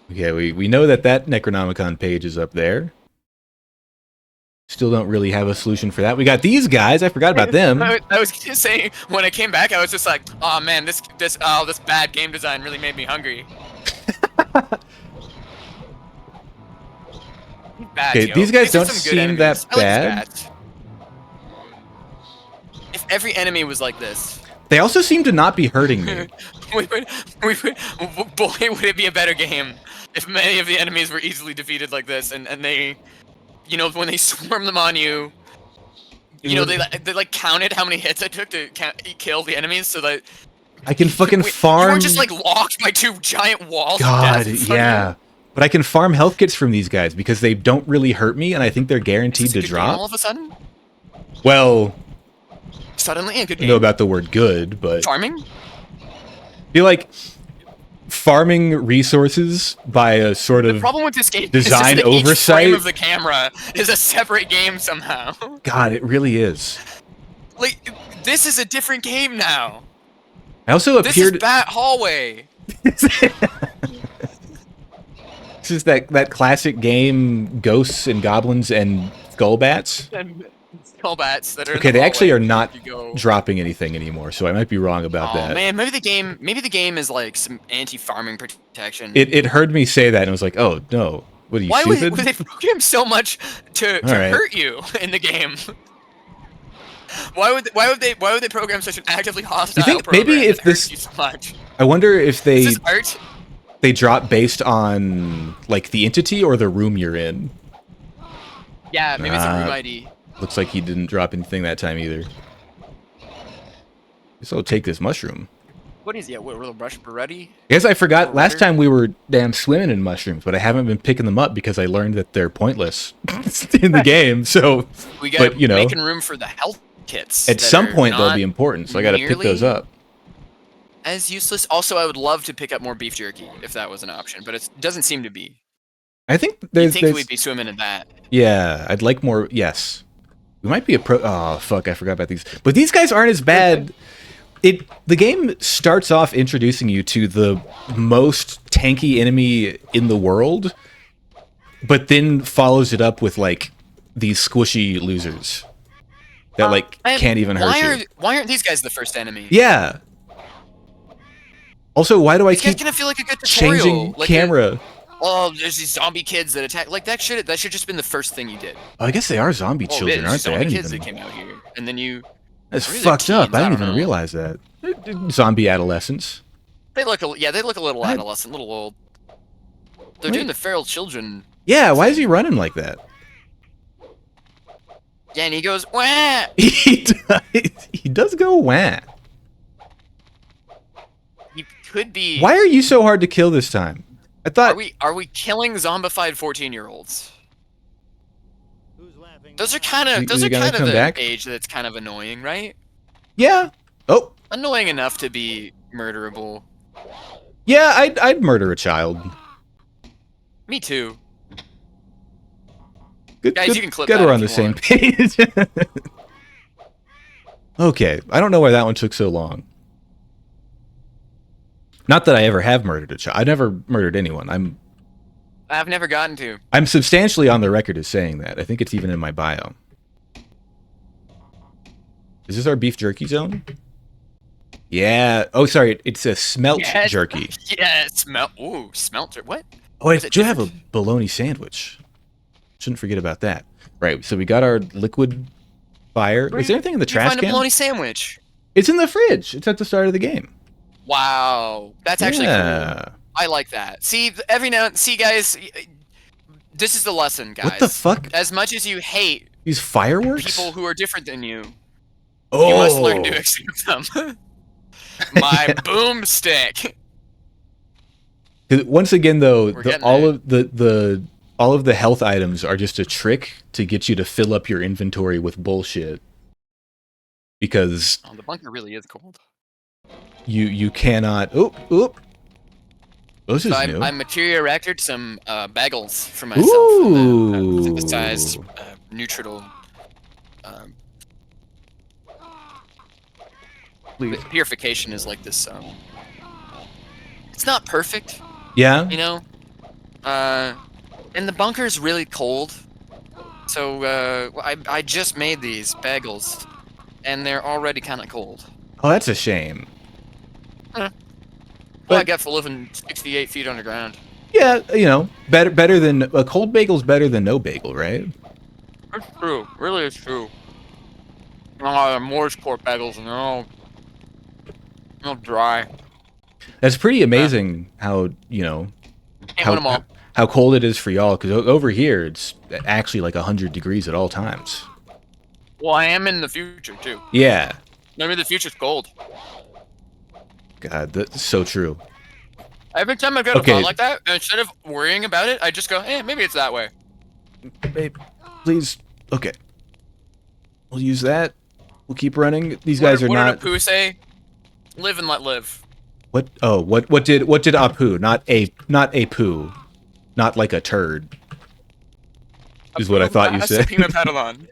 [SPEAKER 1] Yeah, we know that Necronomicon page is up there. Still don't really have a solution for that. We got these guys. I forgot about them.
[SPEAKER 2] I was just saying, when I came back, I was just like, oh man, this bad game design really made me hungry.
[SPEAKER 1] Okay, these guys don't seem that bad.
[SPEAKER 2] If every enemy was like this.
[SPEAKER 1] They also seem to not be hurting me.
[SPEAKER 2] Boy, would it be a better game if many of the enemies were easily defeated like this, and they, when they swarm them on you, they counted how many hits I took to kill the enemies, so that
[SPEAKER 1] I can fucking farm.
[SPEAKER 2] You were just locked by two giant walls.
[SPEAKER 1] God,
[SPEAKER 2] of death
[SPEAKER 1] yeah. But I can farm health kits from these guys because they don't really hurt me, and I think they're guaranteed to drop.
[SPEAKER 2] All of a sudden.
[SPEAKER 1] Well.
[SPEAKER 2] Suddenly, a good
[SPEAKER 1] I
[SPEAKER 2] game.
[SPEAKER 1] know about the word good, but
[SPEAKER 2] farming.
[SPEAKER 1] Feel like farming resources by a sort of
[SPEAKER 2] the problem with this game
[SPEAKER 1] design
[SPEAKER 2] is that
[SPEAKER 1] oversight.
[SPEAKER 2] Each frame of the camera is a separate game somehow.
[SPEAKER 1] God, it really is.
[SPEAKER 2] This is a different game now.
[SPEAKER 1] I also appeared.
[SPEAKER 2] This is Bat Hallway.
[SPEAKER 1] This is that classic game, ghosts and goblins and skull bats.
[SPEAKER 2] Skull bats that are in
[SPEAKER 1] Okay,
[SPEAKER 2] the
[SPEAKER 1] they actually
[SPEAKER 2] hallway.
[SPEAKER 1] are not
[SPEAKER 2] You go-
[SPEAKER 1] dropping anything anymore, so I might be wrong about
[SPEAKER 2] Oh
[SPEAKER 1] that.
[SPEAKER 2] man, maybe the game is like some anti-farming protection.
[SPEAKER 1] It heard me say that and it was like, oh no, what are you
[SPEAKER 2] Why
[SPEAKER 1] stupid?
[SPEAKER 2] would they program so much to
[SPEAKER 1] Alright.
[SPEAKER 2] hurt you in the game? Why would they program such an actively hostile
[SPEAKER 1] think
[SPEAKER 2] program
[SPEAKER 1] maybe if
[SPEAKER 2] that hurts
[SPEAKER 1] this-
[SPEAKER 2] you so much?
[SPEAKER 1] I wonder if
[SPEAKER 2] Is this art?
[SPEAKER 1] they drop based on like the entity or the room you're in.
[SPEAKER 2] Yeah, maybe it's a room
[SPEAKER 1] Nah.
[SPEAKER 2] ID.
[SPEAKER 1] Looks like he didn't drop anything that time either. Guess I'll take this mushroom.
[SPEAKER 2] What is it? We're ready?
[SPEAKER 1] Guess I forgot last
[SPEAKER 2] Water?
[SPEAKER 1] time we were damn swimming in mushrooms, but I haven't been picking them up because I learned that they're pointless in the game. So
[SPEAKER 2] We got
[SPEAKER 1] But, you know,
[SPEAKER 2] making room for the health kits.
[SPEAKER 1] at
[SPEAKER 2] that
[SPEAKER 1] some
[SPEAKER 2] are
[SPEAKER 1] point they'll
[SPEAKER 2] not
[SPEAKER 1] be important, so I gotta pick those
[SPEAKER 2] nearly
[SPEAKER 1] up.
[SPEAKER 2] as useless. Also, I would love to pick up more beef jerky if that was an option, but it doesn't seem to be.
[SPEAKER 1] I think
[SPEAKER 2] You'd
[SPEAKER 1] there's,
[SPEAKER 2] think we'd be swimming in that.
[SPEAKER 1] yeah, I'd like more. Yes, we might be a pro. Oh fuck, I forgot about these. But these guys aren't as bad. The game starts off introducing you to the most tanky enemy in the world, but then follows it up with like these squishy losers that like can't even hurt you.
[SPEAKER 2] Why aren't these guys the first enemy?
[SPEAKER 1] Yeah. Also, why do I
[SPEAKER 2] These guys
[SPEAKER 1] keep
[SPEAKER 2] gonna feel like a good tutorial.
[SPEAKER 1] changing
[SPEAKER 2] Like
[SPEAKER 1] camera?
[SPEAKER 2] oh, there's these zombie kids that attack. Like that should just been the first thing you did.
[SPEAKER 1] Oh, I guess they are zombie
[SPEAKER 2] Oh,
[SPEAKER 1] children,
[SPEAKER 2] there's
[SPEAKER 1] aren't they? I
[SPEAKER 2] zombie
[SPEAKER 1] didn't
[SPEAKER 2] kids that
[SPEAKER 1] even.
[SPEAKER 2] came out here, and then you.
[SPEAKER 1] That's
[SPEAKER 2] Maybe they're
[SPEAKER 1] fucked up.
[SPEAKER 2] teens,
[SPEAKER 1] I
[SPEAKER 2] I
[SPEAKER 1] didn't
[SPEAKER 2] don't
[SPEAKER 1] even
[SPEAKER 2] know.
[SPEAKER 1] realize that. Zombie adolescents.
[SPEAKER 2] They look a little
[SPEAKER 1] I-
[SPEAKER 2] adolescent, a little old. They're
[SPEAKER 1] Wait.
[SPEAKER 2] doing the feral children.
[SPEAKER 1] Yeah, why is he running like that?
[SPEAKER 2] Yeah, and he goes, wah!
[SPEAKER 1] He does go wah.
[SPEAKER 2] He could be.
[SPEAKER 1] Why are you so hard to kill this time? I thought
[SPEAKER 2] Are we killing zombified 14-year-olds?
[SPEAKER 3] Who's laughing?
[SPEAKER 2] Those are kind of
[SPEAKER 1] Is he gonna come
[SPEAKER 2] the
[SPEAKER 1] back?
[SPEAKER 2] age that's kind of annoying, right?
[SPEAKER 1] yeah. Oh,
[SPEAKER 2] Annoying enough to be murderable.
[SPEAKER 1] yeah. I'd murder a child.
[SPEAKER 2] Me too.
[SPEAKER 1] Good,
[SPEAKER 2] Guys,
[SPEAKER 1] good,
[SPEAKER 2] you can clip
[SPEAKER 1] good
[SPEAKER 2] that
[SPEAKER 1] we're
[SPEAKER 2] if
[SPEAKER 1] on the
[SPEAKER 2] you
[SPEAKER 1] same
[SPEAKER 2] want.
[SPEAKER 1] page. Okay, I don't know why that one took so long. Not that I ever have murdered a child. I never murdered anyone.
[SPEAKER 2] I've never gotten to.
[SPEAKER 1] I'm substantially on the record as saying that. I think it's even in my bio. Is this our beef jerky zone? Yeah. Oh, sorry. It's a smelt
[SPEAKER 2] Yes.
[SPEAKER 1] jerky.
[SPEAKER 2] Yeah, smelter. What?
[SPEAKER 1] Oh, I
[SPEAKER 2] Is it
[SPEAKER 1] do have a
[SPEAKER 2] different?
[SPEAKER 1] bologna sandwich. Shouldn't forget about that. Right. So we got our liquid fire.
[SPEAKER 2] Where
[SPEAKER 1] Is there
[SPEAKER 2] you-
[SPEAKER 1] anything in the
[SPEAKER 2] you
[SPEAKER 1] trash
[SPEAKER 2] find a
[SPEAKER 1] can?
[SPEAKER 2] bologna sandwich.
[SPEAKER 1] It's in the fridge. It's at the start of the game.
[SPEAKER 2] Wow, that's actually cool.
[SPEAKER 1] Yeah.
[SPEAKER 2] I like that. See, see, guys, this is the lesson, guys.
[SPEAKER 1] What the fuck?
[SPEAKER 2] As much as you hate
[SPEAKER 1] These fireworks?
[SPEAKER 2] people who are different than you,
[SPEAKER 1] oh.
[SPEAKER 2] you must learn to accept them. My boomstick.
[SPEAKER 1] 'Cause once again, though,
[SPEAKER 2] We're getting
[SPEAKER 1] all
[SPEAKER 2] there.
[SPEAKER 1] of all of the health items are just a trick to get you to fill up your inventory with bullshit. Because
[SPEAKER 2] Oh, the bunker really is cold.
[SPEAKER 1] you cannot. Oop. Oh, this is
[SPEAKER 2] So
[SPEAKER 1] new.
[SPEAKER 2] I materia reactored some bagels for myself. And then,
[SPEAKER 1] Ooh.
[SPEAKER 2] synthesized neutral.
[SPEAKER 1] Please.
[SPEAKER 2] Purification is like this. It's not perfect,
[SPEAKER 1] Yeah.
[SPEAKER 2] you know. And the bunker is really cold. So I just made these bagels, and they're already kind of cold.
[SPEAKER 1] Oh, that's a shame.
[SPEAKER 2] Well, I
[SPEAKER 1] But-
[SPEAKER 2] get for living 68 feet underground.
[SPEAKER 1] Yeah, better than a cold bagel's better than no bagel, right?
[SPEAKER 2] It's true. Really, it's true. Morse court bagels, and they're all dry.
[SPEAKER 1] That's pretty amazing how
[SPEAKER 2] Can't win 'em all.
[SPEAKER 1] how cold it is for y'all. Because over here it's actually like 100 degrees at all times.
[SPEAKER 2] Well, I am in the future too.
[SPEAKER 1] Yeah.
[SPEAKER 2] Maybe the future's cold.
[SPEAKER 1] God, that's so true.
[SPEAKER 2] Every time I get a
[SPEAKER 1] Okay.
[SPEAKER 2] thought like that, instead of worrying about it, I just go, maybe it's that way.
[SPEAKER 1] Babe, please. Okay. We'll use that. We'll keep running. These guys are
[SPEAKER 2] what
[SPEAKER 1] not.
[SPEAKER 2] did Apu say? Live and let live.
[SPEAKER 1] What? Oh, what did Apu? Not a poo. Not like a turd. Is what I thought you said.
[SPEAKER 2] Peanut Padawan.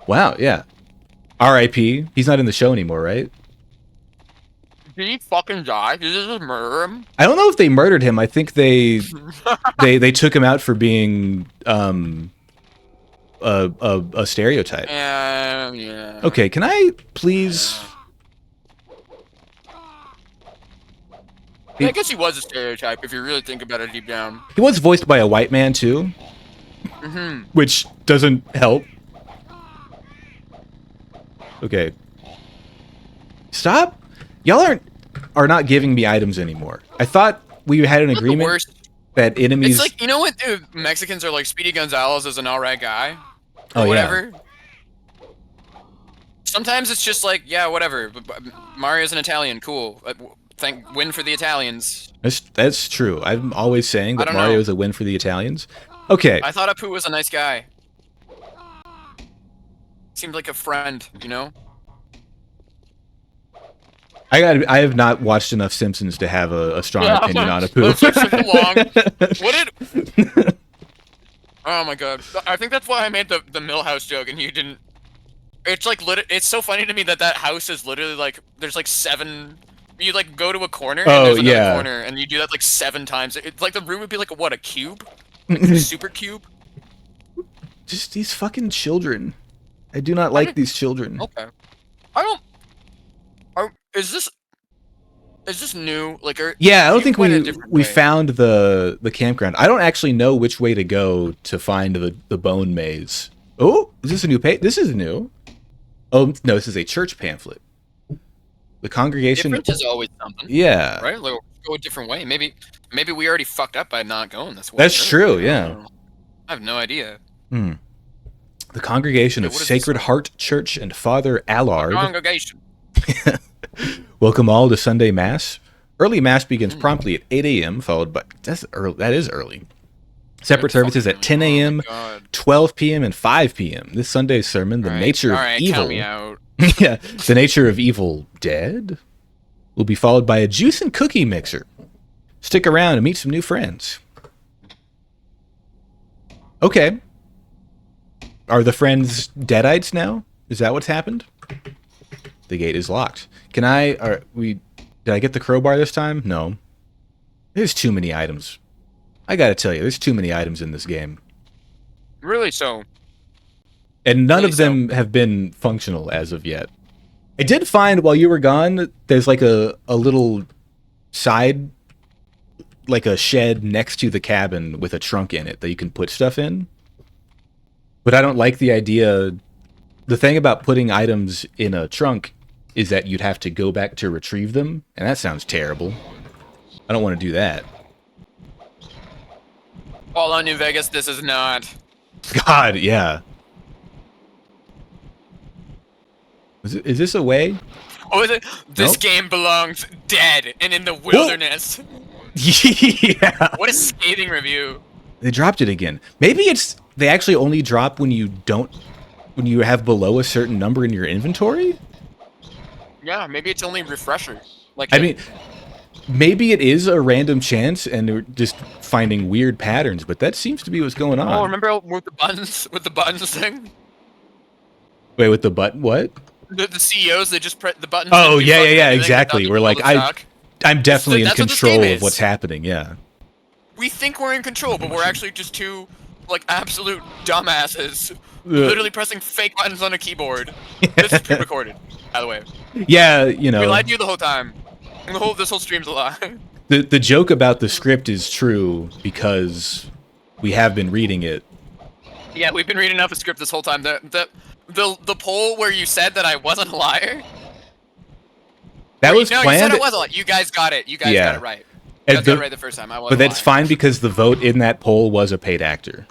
[SPEAKER 1] Wow. Yeah. R.I.P. He's not in the show anymore, right?
[SPEAKER 2] Did he fucking die? Did they just murder him?
[SPEAKER 1] I don't know if they murdered him. I think they took him out for being a stereotype.
[SPEAKER 2] Yeah.
[SPEAKER 1] Okay, can I please?
[SPEAKER 2] I guess he was a stereotype if you really think about it deep down.
[SPEAKER 1] He was voiced by a white man too, which doesn't help. Okay. Stop! Y'all are not giving me items anymore. I thought we had an agreement that enemies.
[SPEAKER 2] It's like, you know what? Dude, Mexicans are like Speedy Gonzalez is an alright guy, or
[SPEAKER 1] Oh, yeah.
[SPEAKER 2] whatever. Sometimes it's just like, yeah, whatever. Mario's an Italian, cool. Win for the Italians.
[SPEAKER 1] That's true. I'm always saying that
[SPEAKER 2] I don't
[SPEAKER 1] Mario
[SPEAKER 2] know.
[SPEAKER 1] is a win for the Italians. Okay.
[SPEAKER 2] I thought Apu was a nice guy. Seemed like a friend, you know?
[SPEAKER 1] I have not watched enough Simpsons to have a strong opinion on Apu.
[SPEAKER 2] What did? Oh my god! I think that's why I made the Millhouse joke and you didn't. It's like it's so funny to me that house is literally like there's like 7. You like go to a corner and there's another corner and you do that like 7 times. It's like the room would be like a cube, like a super cube.
[SPEAKER 1] Just these fucking children. I do not like these children.
[SPEAKER 2] Okay. I don't. Is this new? Like,
[SPEAKER 1] yeah, I don't think we found the campground. I don't actually know which way to go to find the bone maze. Oh, is this a new page? This is new. Oh no, this is a church pamphlet. The congregation.
[SPEAKER 2] Different is always something.
[SPEAKER 1] Yeah.
[SPEAKER 2] Right. Like, go a different way. Maybe we already fucked up by not going this way.
[SPEAKER 1] That's true. Yeah.
[SPEAKER 2] I have no idea.
[SPEAKER 1] The congregation of Sacred Heart Church and Father Allard.
[SPEAKER 2] Congregation.
[SPEAKER 1] Welcome all to Sunday Mass. Early Mass begins promptly at 8 a.m., followed by... That is early. Separate services at 10 a.m., 12 p.m., and 5 p.m. This Sunday's sermon, The Nature of Evil...
[SPEAKER 2] Count me out.
[SPEAKER 1] Yeah, The Nature of Evil Dead will be followed by a juice and cookie mixer. Stick around and meet some new friends. Okay. Are the friends deadites now? Is that what's happened? The gate is locked. Can I... Did I get the crowbar this time? No. There's too many items. I gotta tell you, there's too many items in this game.
[SPEAKER 2] Really so.
[SPEAKER 1] And none of them have been functional as of yet. I did find, while you were gone, there's like a little side... like a shed next to the cabin with a trunk in it that you can put stuff in. But I don't like the idea... The thing about putting items in a trunk is that you'd have to go back to retrieve them, and that sounds terrible. I don't want to do that.
[SPEAKER 2] Fallout New Vegas, this is not.
[SPEAKER 1] God, yeah. Is this a way?
[SPEAKER 2] Oh, is it? This game belongs dead and in the wilderness.
[SPEAKER 1] Yeah.
[SPEAKER 2] What a scathing review.
[SPEAKER 1] They dropped it again. Maybe they actually only drop when you have below a certain number in your inventory?
[SPEAKER 2] Yeah, maybe it's only refresher. Like
[SPEAKER 1] I mean, maybe it is a random chance and they're just finding weird patterns, but that seems to be what's going on.
[SPEAKER 2] Oh, remember with the buttons thing?
[SPEAKER 1] Wait, with the button? What?
[SPEAKER 2] The CEOs, they just press the buttons.
[SPEAKER 1] Oh, yeah, exactly. We're like, I'm definitely in control of what's happening, yeah.
[SPEAKER 2] We think we're in control, but we're actually just two, like, absolute dumbasses. Literally pressing fake buttons on a keyboard. This is pre-recorded, by the way.
[SPEAKER 1] Yeah, you know.
[SPEAKER 2] We lied to you the whole time. This whole stream's a lie.
[SPEAKER 1] The joke about the script is true because we have been reading it.
[SPEAKER 2] Yeah, we've been reading up a script this whole time. The poll where you said that I wasn't a liar.
[SPEAKER 1] That was planned.
[SPEAKER 2] You said I was a liar. You guys got it. You guys got it right. You guys got it right the first time. I wasn't.
[SPEAKER 1] But that's fine because the vote in that poll was a paid actor.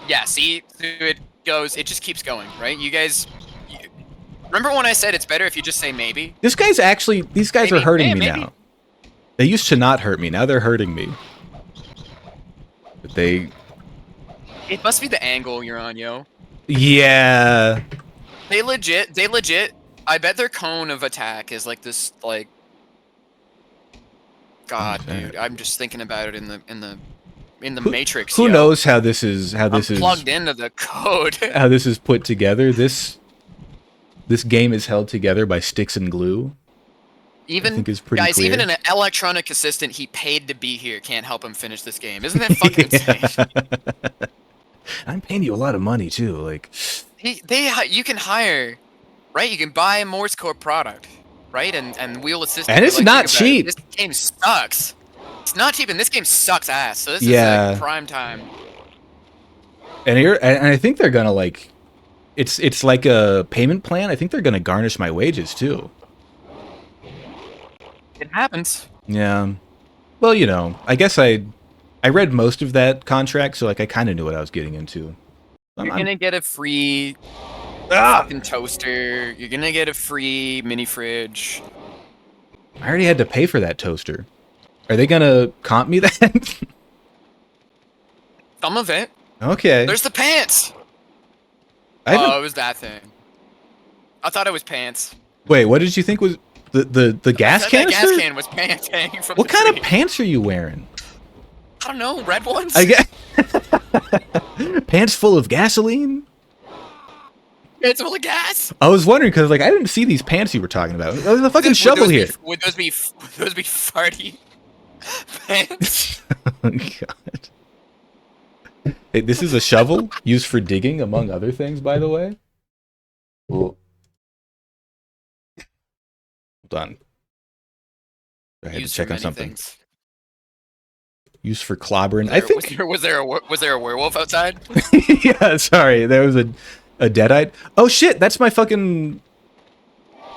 [SPEAKER 2] Yeah, see, it just keeps going, right? You guys, remember when I said it's better if you just say maybe?
[SPEAKER 1] These guys are hurting me now. They used to not hurt me, now they're hurting me. But
[SPEAKER 2] it must be the angle you're on, yo.
[SPEAKER 1] Yeah.
[SPEAKER 2] They legit, I bet their cone of attack is like this, like, God, dude, I'm just thinking about it in the Matrix.
[SPEAKER 1] Who knows how this is
[SPEAKER 2] plugged into the code.
[SPEAKER 1] How this is put together. This game is held together by sticks and glue.
[SPEAKER 2] Even
[SPEAKER 1] I think is pretty
[SPEAKER 2] guys,
[SPEAKER 1] clear.
[SPEAKER 2] even an electronic assistant he paid to be here can't help him finish this game. Isn't that fucking insane?
[SPEAKER 1] I'm paying you a lot of money too. Like,
[SPEAKER 2] You can hire, right? You can buy a Morse code product, right? And wheel assistant.
[SPEAKER 1] and it's
[SPEAKER 2] Like,
[SPEAKER 1] not
[SPEAKER 2] think about it.
[SPEAKER 1] cheap.
[SPEAKER 2] This game sucks. It's not cheap, and this game sucks ass. So this is
[SPEAKER 1] Yeah.
[SPEAKER 2] like prime time.
[SPEAKER 1] And I think they're gonna like, it's like a payment plan. I think they're gonna garnish my wages too.
[SPEAKER 2] It happens.
[SPEAKER 1] Yeah. Well, you know, I guess I read most of that contract, so like I kind of knew what I was getting into.
[SPEAKER 2] You're gonna get a free fucking toaster. You're gonna get a free mini fridge.
[SPEAKER 1] I already had to pay for that toaster. Are they gonna comp me that?
[SPEAKER 2] Some of it.
[SPEAKER 1] Okay.
[SPEAKER 2] There's the pants.
[SPEAKER 1] I haven't-
[SPEAKER 2] Oh, it was that thing. I thought it was pants.
[SPEAKER 1] Wait, what did you think was the gas
[SPEAKER 2] I said
[SPEAKER 1] canister?
[SPEAKER 2] that gas can was pants hanging from
[SPEAKER 1] What
[SPEAKER 2] the
[SPEAKER 1] kind
[SPEAKER 2] tree.
[SPEAKER 1] of pants are you wearing?
[SPEAKER 2] I don't know, red ones?
[SPEAKER 1] I guess pants full of gasoline.
[SPEAKER 2] It's full of gas.
[SPEAKER 1] I was wondering because like I didn't see these pants you were talking about. There's a fucking shovel here.
[SPEAKER 2] Would those be farty pants?
[SPEAKER 1] Oh God. Hey, this is a shovel used for digging, among other things, by the way. Hold on. I had to
[SPEAKER 2] Used
[SPEAKER 1] check
[SPEAKER 2] for
[SPEAKER 1] on
[SPEAKER 2] many
[SPEAKER 1] something.
[SPEAKER 2] things.
[SPEAKER 1] Used for clobbering. I think.
[SPEAKER 2] Was there a werewolf outside?
[SPEAKER 1] Yeah, sorry. There was a deadite. Oh shit, that's my fucking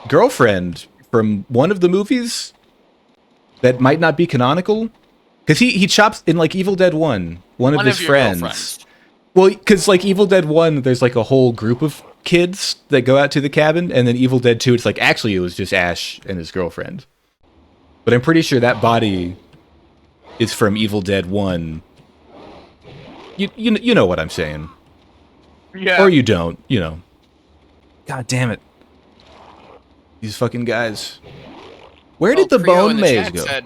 [SPEAKER 1] girlfriend from one of the movies that might not be canonical. Because he chops in like Evil Dead 1, one of his
[SPEAKER 2] your
[SPEAKER 1] friends.
[SPEAKER 2] girlfriends.
[SPEAKER 1] Well, because like Evil Dead 1, there's like a whole group of kids that go out to the cabin, and then Evil Dead 2, it's like actually it was just Ash and his girlfriend. But I'm pretty sure that body is from Evil Dead 1. You know what I'm saying.
[SPEAKER 2] Yeah.
[SPEAKER 1] Or you don't, you know. God damn it. These fucking guys. Where did the
[SPEAKER 2] Creo in
[SPEAKER 1] bone maze
[SPEAKER 2] chat
[SPEAKER 1] go?
[SPEAKER 2] said,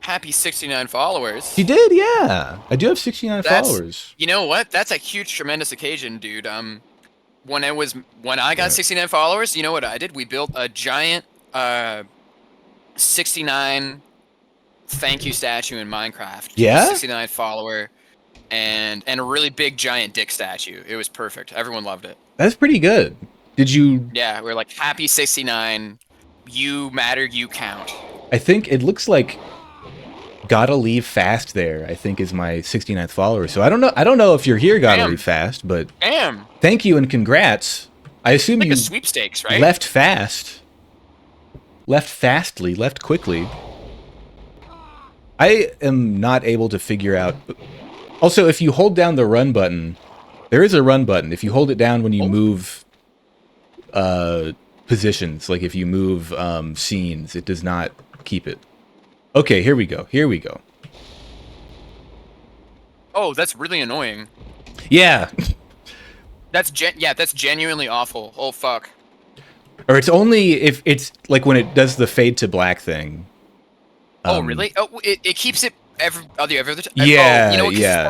[SPEAKER 2] happy 69 followers.
[SPEAKER 1] He did, yeah. I do have 69 followers.
[SPEAKER 2] You know what? That's a huge, tremendous occasion, dude. When I got 69 followers, you know what I did? We built a giant 69 thank you statue in Minecraft.
[SPEAKER 1] Yeah?
[SPEAKER 2] 69 follower and a really big giant dick statue. It was perfect. Everyone loved it.
[SPEAKER 1] That's pretty good. Did you...
[SPEAKER 2] Yeah, we're like happy 69. You matter, you count.
[SPEAKER 1] I think it looks like Gotta Leave Fast there, I think is my 69th follower. So I don't know if you're here, Gotta
[SPEAKER 2] Damn.
[SPEAKER 1] Leave Fast, but
[SPEAKER 2] Damn.
[SPEAKER 1] thank you and congrats. I assume
[SPEAKER 2] Like
[SPEAKER 1] you
[SPEAKER 2] a sweepstakes, right?
[SPEAKER 1] left fast. Left fastly, left quickly. I am not able to figure out... Also, if you hold down the run button, there is a run button. If you hold it down when you move positions, like if you move scenes, it does not keep it. Okay, here we go. Here we go.
[SPEAKER 2] Oh, that's really annoying.
[SPEAKER 1] Yeah.
[SPEAKER 2] That's genuinely awful. Oh fuck.
[SPEAKER 1] Or it's only if it's like when it does the fade to black thing.
[SPEAKER 2] Oh really? Oh, it keeps it every other time.
[SPEAKER 1] Yeah,
[SPEAKER 2] Oh, you know, 'cause
[SPEAKER 1] yeah.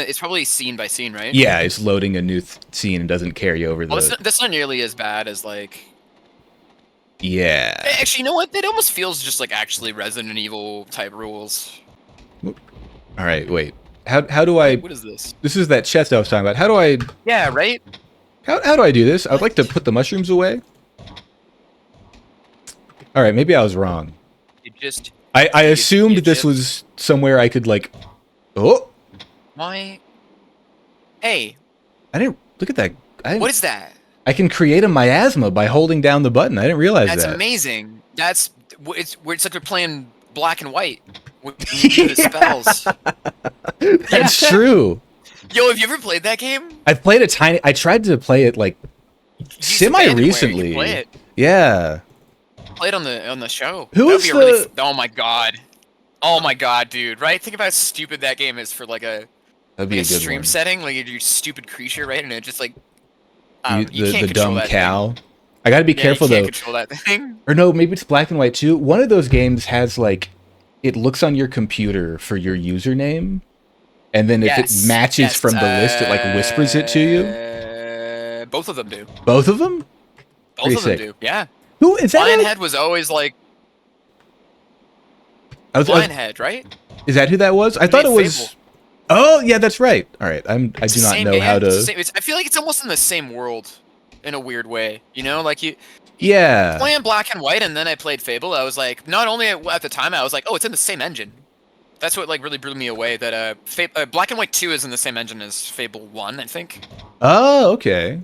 [SPEAKER 2] It's probably scene by scene, right?
[SPEAKER 1] Yeah, it's loading a new scene and doesn't carry over the...
[SPEAKER 2] Well, that's not nearly as bad as like.
[SPEAKER 1] Yeah.
[SPEAKER 2] Actually, you know what? It almost feels just like actually Resident Evil type rules.
[SPEAKER 1] All right, wait. How do I...
[SPEAKER 2] What is this?
[SPEAKER 1] This is that chest I was talking about. How do I...
[SPEAKER 2] Yeah, right.
[SPEAKER 1] How do I do this? I'd like to put the mushrooms away. All right, maybe I was wrong.
[SPEAKER 2] You just.
[SPEAKER 1] I assumed
[SPEAKER 2] you
[SPEAKER 1] this
[SPEAKER 2] just-
[SPEAKER 1] was somewhere I could like... Oh!
[SPEAKER 2] Why? Hey,
[SPEAKER 1] I didn't... Look at that.
[SPEAKER 2] what is that?
[SPEAKER 1] I can create a miasma by holding down the button. I didn't realize
[SPEAKER 2] That's
[SPEAKER 1] that.
[SPEAKER 2] amazing. It's like they're playing black and white with the spells.
[SPEAKER 1] That's true.
[SPEAKER 2] Yo, have you ever played that game?
[SPEAKER 1] I've played a tiny... I tried to play it like
[SPEAKER 2] You used to abandon where you
[SPEAKER 1] semi-recently.
[SPEAKER 2] Play it.
[SPEAKER 1] Yeah.
[SPEAKER 2] Play it on the show.
[SPEAKER 1] Who
[SPEAKER 2] That'd
[SPEAKER 1] was
[SPEAKER 2] be a really
[SPEAKER 1] the-
[SPEAKER 2] oh my god. Oh my god, dude. Right? Think about how stupid that game is for like a
[SPEAKER 1] That'd be a good
[SPEAKER 2] stream
[SPEAKER 1] one.
[SPEAKER 2] setting, like your stupid creature, right? And it just like
[SPEAKER 1] You-
[SPEAKER 2] you can't
[SPEAKER 1] the
[SPEAKER 2] control
[SPEAKER 1] dumb
[SPEAKER 2] that
[SPEAKER 1] cow. I gotta be
[SPEAKER 2] thing.
[SPEAKER 1] careful
[SPEAKER 2] you can't
[SPEAKER 1] though.
[SPEAKER 2] control that thing.
[SPEAKER 1] Or no, maybe it's black and white too. One of those games has like... It looks on your computer for your username. And then if it matches from the list, it like whispers it to you.
[SPEAKER 2] Both of them do.
[SPEAKER 1] Both of them?
[SPEAKER 2] Both
[SPEAKER 1] Pretty
[SPEAKER 2] of them
[SPEAKER 1] sick.
[SPEAKER 2] do. Yeah.
[SPEAKER 1] Who is that?
[SPEAKER 2] Lionhead was always like Lionhead, right?
[SPEAKER 1] Is that who that was? I thought it
[SPEAKER 2] made
[SPEAKER 1] was.
[SPEAKER 2] Fable.
[SPEAKER 1] Oh yeah, that's right. All right, I do
[SPEAKER 2] It's the
[SPEAKER 1] not
[SPEAKER 2] same
[SPEAKER 1] know
[SPEAKER 2] game.
[SPEAKER 1] how
[SPEAKER 2] It's the
[SPEAKER 1] to.
[SPEAKER 2] same, I feel like it's almost in the same world, in a weird way. You know, like you
[SPEAKER 1] Yeah.
[SPEAKER 2] playing Black and White, and then I played Fable. I was like, not only at the time, I was like, oh, it's in the same engine. That's what like really blew me away. That Black and White 2 is in the same engine as Fable 1, I think.
[SPEAKER 1] Oh, okay.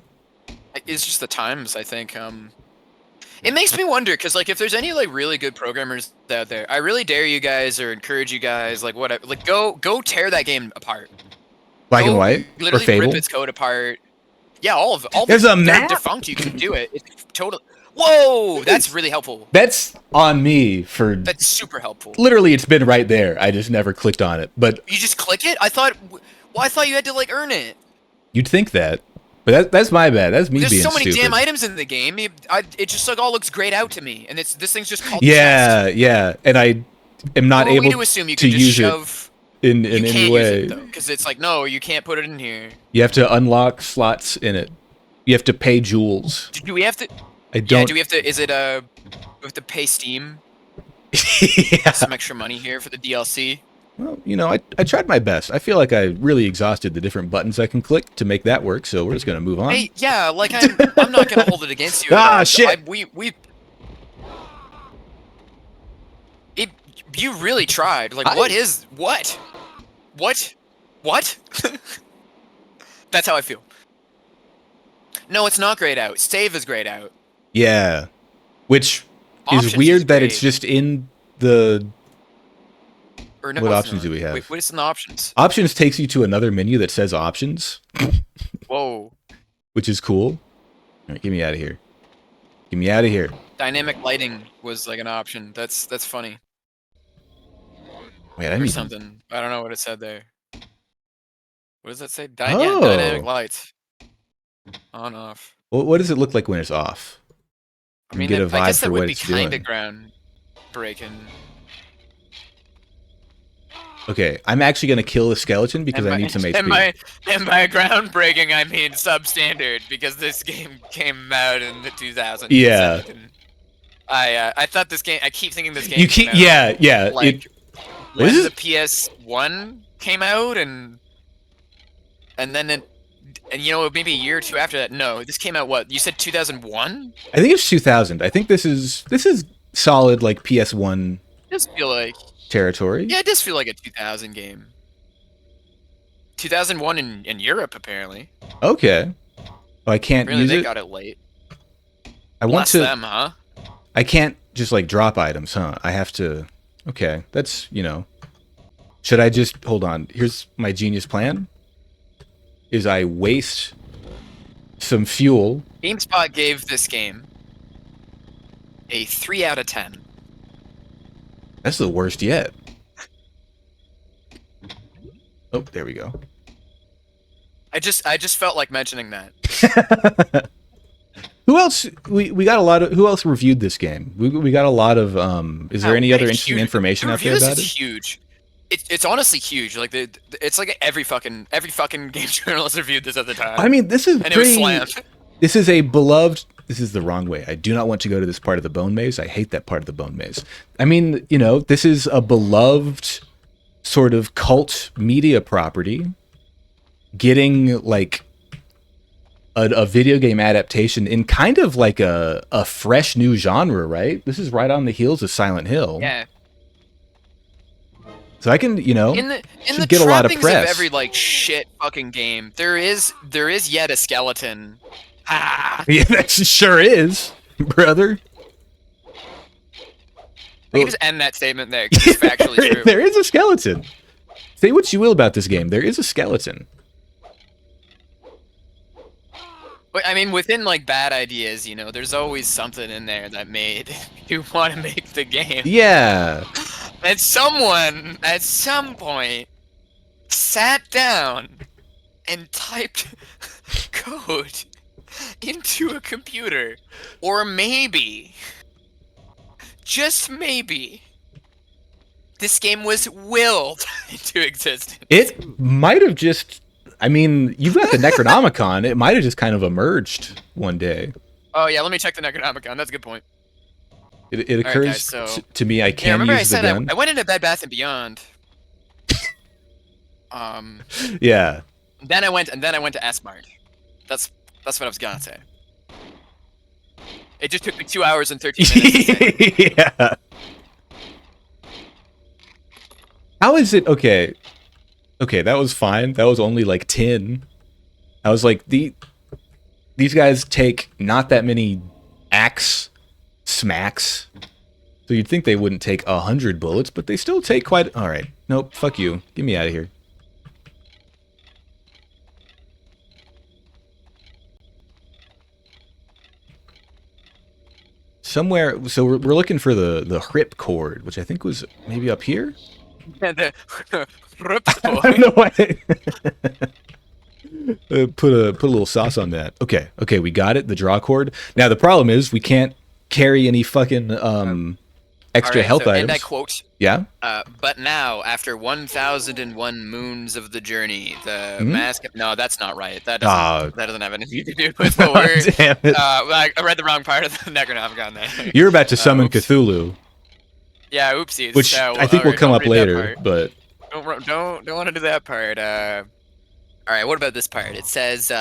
[SPEAKER 2] It's just the times, I think. It makes me wonder, because like if there's any like really good programmers out there, I really dare you guys or encourage you guys, like whatever, like go tear that game apart.
[SPEAKER 1] Black and
[SPEAKER 2] Go
[SPEAKER 1] White or
[SPEAKER 2] literally
[SPEAKER 1] Fable.
[SPEAKER 2] rip its code apart. Yeah, all of
[SPEAKER 1] There's a
[SPEAKER 2] they're
[SPEAKER 1] map?
[SPEAKER 2] defunct. You can do it. It's totally. Whoa, that's really helpful.
[SPEAKER 1] That's on me for.
[SPEAKER 2] That's super helpful.
[SPEAKER 1] Literally, it's been right there. I just never clicked on it. But
[SPEAKER 2] You just click it. I thought you had to like earn it.
[SPEAKER 1] you'd think that. But that's my bad. That's me
[SPEAKER 2] There's
[SPEAKER 1] being
[SPEAKER 2] so many
[SPEAKER 1] stupid.
[SPEAKER 2] damn items in the game. It just like all looks grayed out to me, and this thing's just called
[SPEAKER 1] Yeah,
[SPEAKER 2] chest.
[SPEAKER 1] yeah. And I am not
[SPEAKER 2] Well, we
[SPEAKER 1] able
[SPEAKER 2] do assume you
[SPEAKER 1] to
[SPEAKER 2] can just
[SPEAKER 1] use
[SPEAKER 2] shove.
[SPEAKER 1] it in
[SPEAKER 2] You
[SPEAKER 1] any
[SPEAKER 2] can't
[SPEAKER 1] way.
[SPEAKER 2] use it though, because it's like no, you can't put it in here.
[SPEAKER 1] You have to unlock slots in it. You have to pay jewels.
[SPEAKER 2] Do we have to?
[SPEAKER 1] I don't.
[SPEAKER 2] Yeah. Do we have to? Is it we have to pay Steam
[SPEAKER 1] Yeah.
[SPEAKER 2] some extra money here for the DLC?
[SPEAKER 1] Well, you know, I tried my best. I feel like I really exhausted the different buttons I can click to make that work. So we're just gonna move on.
[SPEAKER 2] Hey, yeah, like I'm not gonna hold it against you.
[SPEAKER 1] Ah, shit.
[SPEAKER 2] You really tried. Like, what? That's how I feel. No, it's not grayed out. Save is grayed out.
[SPEAKER 1] Yeah, which
[SPEAKER 2] Options
[SPEAKER 1] is weird
[SPEAKER 2] is
[SPEAKER 1] that it's
[SPEAKER 2] grayed.
[SPEAKER 1] just in the.
[SPEAKER 2] Or no,
[SPEAKER 1] What
[SPEAKER 2] it's
[SPEAKER 1] options
[SPEAKER 2] not.
[SPEAKER 1] do we have?
[SPEAKER 2] Wait, what is in the options?
[SPEAKER 1] Options takes you to another menu that says options,
[SPEAKER 2] Whoa.
[SPEAKER 1] which is cool. All right, get me out of here. Get me out of here.
[SPEAKER 2] Dynamic lighting was like an option. That's funny.
[SPEAKER 1] Wait, I
[SPEAKER 2] Or
[SPEAKER 1] need
[SPEAKER 2] something. I don't know what it said there. What does that say?
[SPEAKER 1] Oh.
[SPEAKER 2] Yeah, dynamic lights. On, off.
[SPEAKER 1] What does it look like when it's off?
[SPEAKER 2] I mean,
[SPEAKER 1] get a
[SPEAKER 2] I
[SPEAKER 1] vibe
[SPEAKER 2] guess
[SPEAKER 1] for
[SPEAKER 2] that
[SPEAKER 1] what
[SPEAKER 2] would be
[SPEAKER 1] it's
[SPEAKER 2] kind
[SPEAKER 1] doing.
[SPEAKER 2] of groundbreaking.
[SPEAKER 1] Okay, I'm actually gonna kill the skeleton because I need some HP.
[SPEAKER 2] And by groundbreaking, I mean substandard, because this game came out in the 2000s.
[SPEAKER 1] Yeah.
[SPEAKER 2] I thought this game. I keep thinking this game.
[SPEAKER 1] You keep,
[SPEAKER 2] came out,
[SPEAKER 1] yeah.
[SPEAKER 2] Like when
[SPEAKER 1] This is-
[SPEAKER 2] the PS1 came out, and then and you know maybe a year or two after that. No, this came out what? You said 2001?
[SPEAKER 1] I think it's 2000. I think this is solid like PS1
[SPEAKER 2] It does feel like.
[SPEAKER 1] territory.
[SPEAKER 2] Yeah, it does feel like a 2000 game. 2001 in Europe, apparently.
[SPEAKER 1] Okay. Oh, I can't
[SPEAKER 2] Really,
[SPEAKER 1] use
[SPEAKER 2] they
[SPEAKER 1] it.
[SPEAKER 2] got it late.
[SPEAKER 1] I want
[SPEAKER 2] Bless
[SPEAKER 1] to.
[SPEAKER 2] them, huh?
[SPEAKER 1] I can't just like drop items, huh? I have to. Okay, that's Should I just hold on? Here's my genius plan. Is I waste some fuel.
[SPEAKER 2] GameSpot gave this game a 3 out of 10.
[SPEAKER 1] That's the worst yet. Oh, there we go.
[SPEAKER 2] I just felt like mentioning that.
[SPEAKER 1] Who else? We got a lot of. Who else reviewed this game? We got a lot of. Is there any other interesting information
[SPEAKER 2] the
[SPEAKER 1] out there
[SPEAKER 2] reviews
[SPEAKER 1] about
[SPEAKER 2] is
[SPEAKER 1] it?
[SPEAKER 2] huge. It's honestly huge. Like it's like every fucking game journalist reviewed this at the time.
[SPEAKER 1] I mean, this is
[SPEAKER 2] and it was
[SPEAKER 1] pretty.
[SPEAKER 2] slammed.
[SPEAKER 1] This is a beloved. This is the wrong way. I do not want to go to this part of the bone maze. I hate that part of the bone maze. I mean, this is a beloved sort of cult media property getting like a video game adaptation in kind of like a fresh new genre, right? This is right on the heels of Silent Hill.
[SPEAKER 2] Yeah.
[SPEAKER 1] So I can,
[SPEAKER 2] In the
[SPEAKER 1] should get a lot of
[SPEAKER 2] trappings
[SPEAKER 1] press.
[SPEAKER 2] of every like shit fucking game, there is yet a skeleton. Ah.
[SPEAKER 1] Yeah, that sure is, brother.
[SPEAKER 2] We can just end that statement there, 'cause it's factually true.
[SPEAKER 1] There is a skeleton. Say what you will about this game. There is a skeleton.
[SPEAKER 2] But I mean, within like bad ideas, there's always something in there that made you want to make the game.
[SPEAKER 1] Yeah.
[SPEAKER 2] And someone at some point sat down and typed code into a computer, or maybe, just maybe, this game was willed into existence.
[SPEAKER 1] It might have just. I mean, you've got the Necronomicon. It might have just kind of emerged one day.
[SPEAKER 2] Oh yeah, let me check the Necronomicon. That's a good point.
[SPEAKER 1] It
[SPEAKER 2] right,
[SPEAKER 1] occurs
[SPEAKER 2] guys, so-
[SPEAKER 1] to me I
[SPEAKER 2] Yeah,
[SPEAKER 1] can
[SPEAKER 2] remember I
[SPEAKER 1] use the
[SPEAKER 2] said
[SPEAKER 1] gun.
[SPEAKER 2] I went into Bed Bath & Beyond.
[SPEAKER 1] Yeah.
[SPEAKER 2] Then I went to S-Mart. That's what I was gonna say. It just took me 2 hours and 13 minutes to say.
[SPEAKER 1] Yeah. How is it? Okay. Okay, that was fine. That was only like 10. I was like, these guys take not that many axe smacks. So you'd think they wouldn't take 100 bullets, but they still take quite... All right. Nope. Fuck you. Get me out of here. Somewhere... So we're looking for the hrip cord, which I think was maybe up here?
[SPEAKER 2] The
[SPEAKER 1] I don't know why. Put a little sauce on that. Okay. Okay, we got it. The draw cord. Now, the problem is we can't carry any fucking... extra
[SPEAKER 2] right,
[SPEAKER 1] health
[SPEAKER 2] so,
[SPEAKER 1] items.
[SPEAKER 2] And I quote,
[SPEAKER 1] yeah?
[SPEAKER 2] but now, after 1,001 moons of the journey, the mask... No, that's not right. That doesn't have anything to do with the word.
[SPEAKER 1] Damn it.
[SPEAKER 2] I read the wrong part of the Necronomicon there.
[SPEAKER 1] You're about to summon
[SPEAKER 2] oops.
[SPEAKER 1] Cthulhu.
[SPEAKER 2] Yeah, oopsies.
[SPEAKER 1] Which I think will come up later, but...
[SPEAKER 2] Don't want to do that part. Alright, what about this part? It says,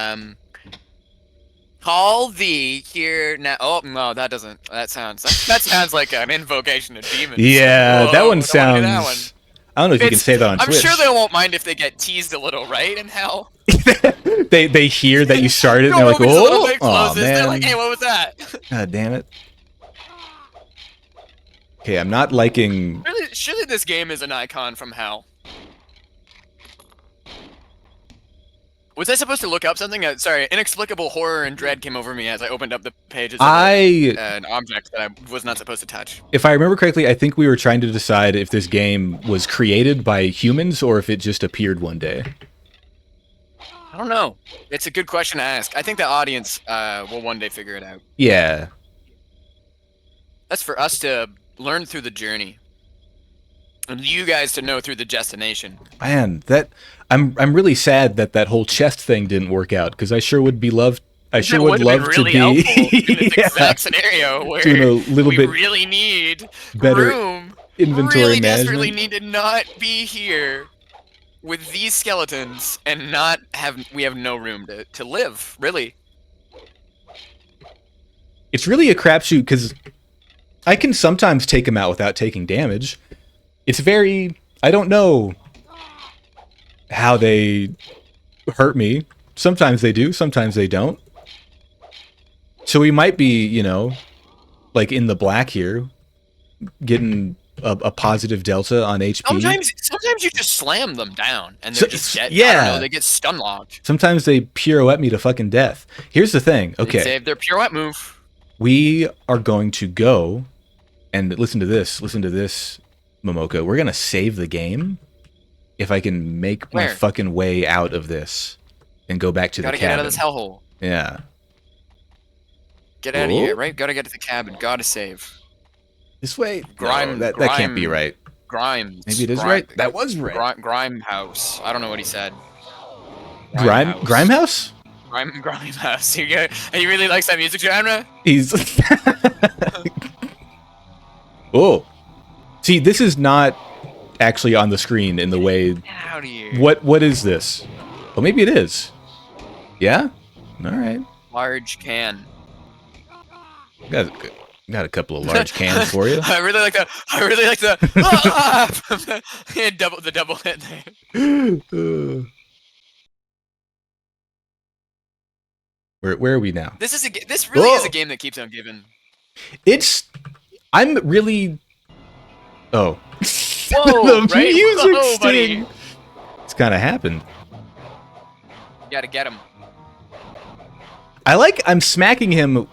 [SPEAKER 2] call thee here now. Oh no, that doesn't. That sounds like an invocation of demons.
[SPEAKER 1] Yeah,
[SPEAKER 2] Whoa,
[SPEAKER 1] that one
[SPEAKER 2] don't
[SPEAKER 1] sounds.
[SPEAKER 2] wanna do that one.
[SPEAKER 1] I don't know if you can say that on
[SPEAKER 2] I'm
[SPEAKER 1] Twitch.
[SPEAKER 2] sure they won't mind if they get teased a little, right? In hell.
[SPEAKER 1] they hear that you started and
[SPEAKER 2] No,
[SPEAKER 1] they're like,
[SPEAKER 2] it's a little
[SPEAKER 1] oh,
[SPEAKER 2] bit
[SPEAKER 1] oh
[SPEAKER 2] closes. They're
[SPEAKER 1] man.
[SPEAKER 2] like, hey, what was that?
[SPEAKER 1] God damn it. Okay, I'm not liking.
[SPEAKER 2] Surely this game is an icon from hell. Was I supposed to look up something? Sorry, inexplicable horror and dread came over me as I opened up the pages of an object that I was not supposed to touch.
[SPEAKER 1] If I remember correctly, I think we were trying to decide if this game was created by humans or if it just appeared one day.
[SPEAKER 2] I don't know. It's a good question to ask. I think the audience will one day figure it out.
[SPEAKER 1] Yeah.
[SPEAKER 2] That's for us to learn through the journey. And you guys to know through the destination.
[SPEAKER 1] Man, I'm really sad that whole chest thing didn't work out because I sure would love to be
[SPEAKER 2] in this exact scenario where
[SPEAKER 1] doing a little
[SPEAKER 2] we
[SPEAKER 1] bit
[SPEAKER 2] really need
[SPEAKER 1] better
[SPEAKER 2] room,
[SPEAKER 1] inventory
[SPEAKER 2] really
[SPEAKER 1] management.
[SPEAKER 2] desperately need to not be here with these skeletons and not have no room to live, really.
[SPEAKER 1] It's really a crapshoot because I can sometimes take them out without taking damage. It's very... I don't know how they hurt me. Sometimes they do, sometimes they don't. So we might be, you know, like in the black here, getting a positive delta on HP.
[SPEAKER 2] Sometimes you just slam them down and they're just dead.
[SPEAKER 1] Yeah.
[SPEAKER 2] I don't know, they get stun locked.
[SPEAKER 1] Sometimes they pirouette me to fucking death. Here's the thing. Okay.
[SPEAKER 2] They save their pirouette move.
[SPEAKER 1] We are going to go and listen to this, Momoka. We're going to save the game if I can make my fucking way out of this and go back to the cabin.
[SPEAKER 2] Gotta get out of this hellhole.
[SPEAKER 1] Yeah.
[SPEAKER 2] Get out of here, right? Gotta get to the cabin. Gotta save.
[SPEAKER 1] This way?
[SPEAKER 2] Grime.
[SPEAKER 1] No, that can't be right.
[SPEAKER 2] Grimes.
[SPEAKER 1] Maybe it is right. That was right.
[SPEAKER 2] Grime house. I don't know what he said.
[SPEAKER 1] Grime house?
[SPEAKER 2] Grime house. He really likes that music genre?
[SPEAKER 1] He's... Oh. See, this is not actually on the screen in the way...
[SPEAKER 2] Out of here.
[SPEAKER 1] What is this? Well, maybe it is. Yeah? Alright.
[SPEAKER 2] Large can.
[SPEAKER 1] Got a couple of large cans for you.
[SPEAKER 2] I really like the yeah, the double hit there.
[SPEAKER 1] Where are we now?
[SPEAKER 2] This really is a game that keeps on giving.
[SPEAKER 1] I'm really... Oh.
[SPEAKER 2] Whoa,
[SPEAKER 1] the
[SPEAKER 2] right?
[SPEAKER 1] music
[SPEAKER 2] Whoa,
[SPEAKER 1] sting.
[SPEAKER 2] buddy.
[SPEAKER 1] It's kind of happened.
[SPEAKER 2] You gotta get him.
[SPEAKER 1] I'm smacking him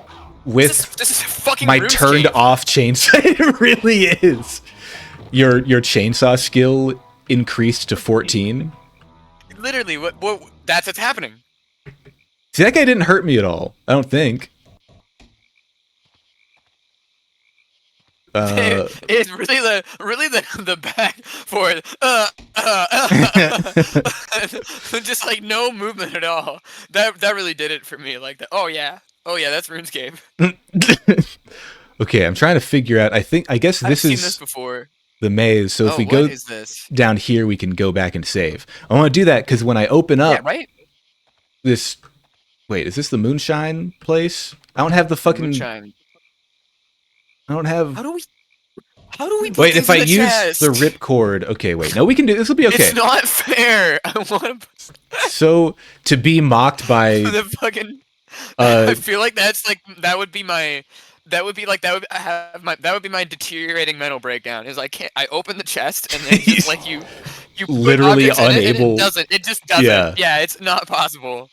[SPEAKER 1] with
[SPEAKER 2] this is fucking
[SPEAKER 1] my
[SPEAKER 2] RuneScape.
[SPEAKER 1] turned off chainsaw. It really is. Your chainsaw skill increased to 14.
[SPEAKER 2] Literally, what that's what's happening.
[SPEAKER 1] See, that guy didn't hurt me at all. I don't think.
[SPEAKER 2] It's really the back for just like no movement at all. That really did it for me. Like that. Oh yeah, that's RuneScape.
[SPEAKER 1] Okay, I'm trying to figure out. I guess
[SPEAKER 2] I've
[SPEAKER 1] this
[SPEAKER 2] seen
[SPEAKER 1] is
[SPEAKER 2] this before.
[SPEAKER 1] the maze. So if
[SPEAKER 2] Oh,
[SPEAKER 1] we
[SPEAKER 2] what
[SPEAKER 1] go
[SPEAKER 2] is this?
[SPEAKER 1] down here, we can go back and save. I want to do that because when I open
[SPEAKER 2] Yeah,
[SPEAKER 1] up
[SPEAKER 2] right?
[SPEAKER 1] this, wait, is this the moonshine place? I don't have the fucking.
[SPEAKER 2] Moonshine.
[SPEAKER 1] I don't have.
[SPEAKER 2] How do we put
[SPEAKER 1] Wait,
[SPEAKER 2] things
[SPEAKER 1] if I
[SPEAKER 2] in the
[SPEAKER 1] use
[SPEAKER 2] chest?
[SPEAKER 1] the ripcord, okay, wait, no, we can do this. Will be okay.
[SPEAKER 2] It's not fair. I want to
[SPEAKER 1] So to be mocked by
[SPEAKER 2] the fucking.
[SPEAKER 1] uh
[SPEAKER 2] I feel like that's like that would be my. That would be like that would have my that would be my deteriorating mental breakdown. Is I can't I open the chest and then just like you put
[SPEAKER 1] literally
[SPEAKER 2] objects in it and
[SPEAKER 1] unable.
[SPEAKER 2] it just doesn't.
[SPEAKER 1] Yeah.
[SPEAKER 2] Yeah, it's not possible.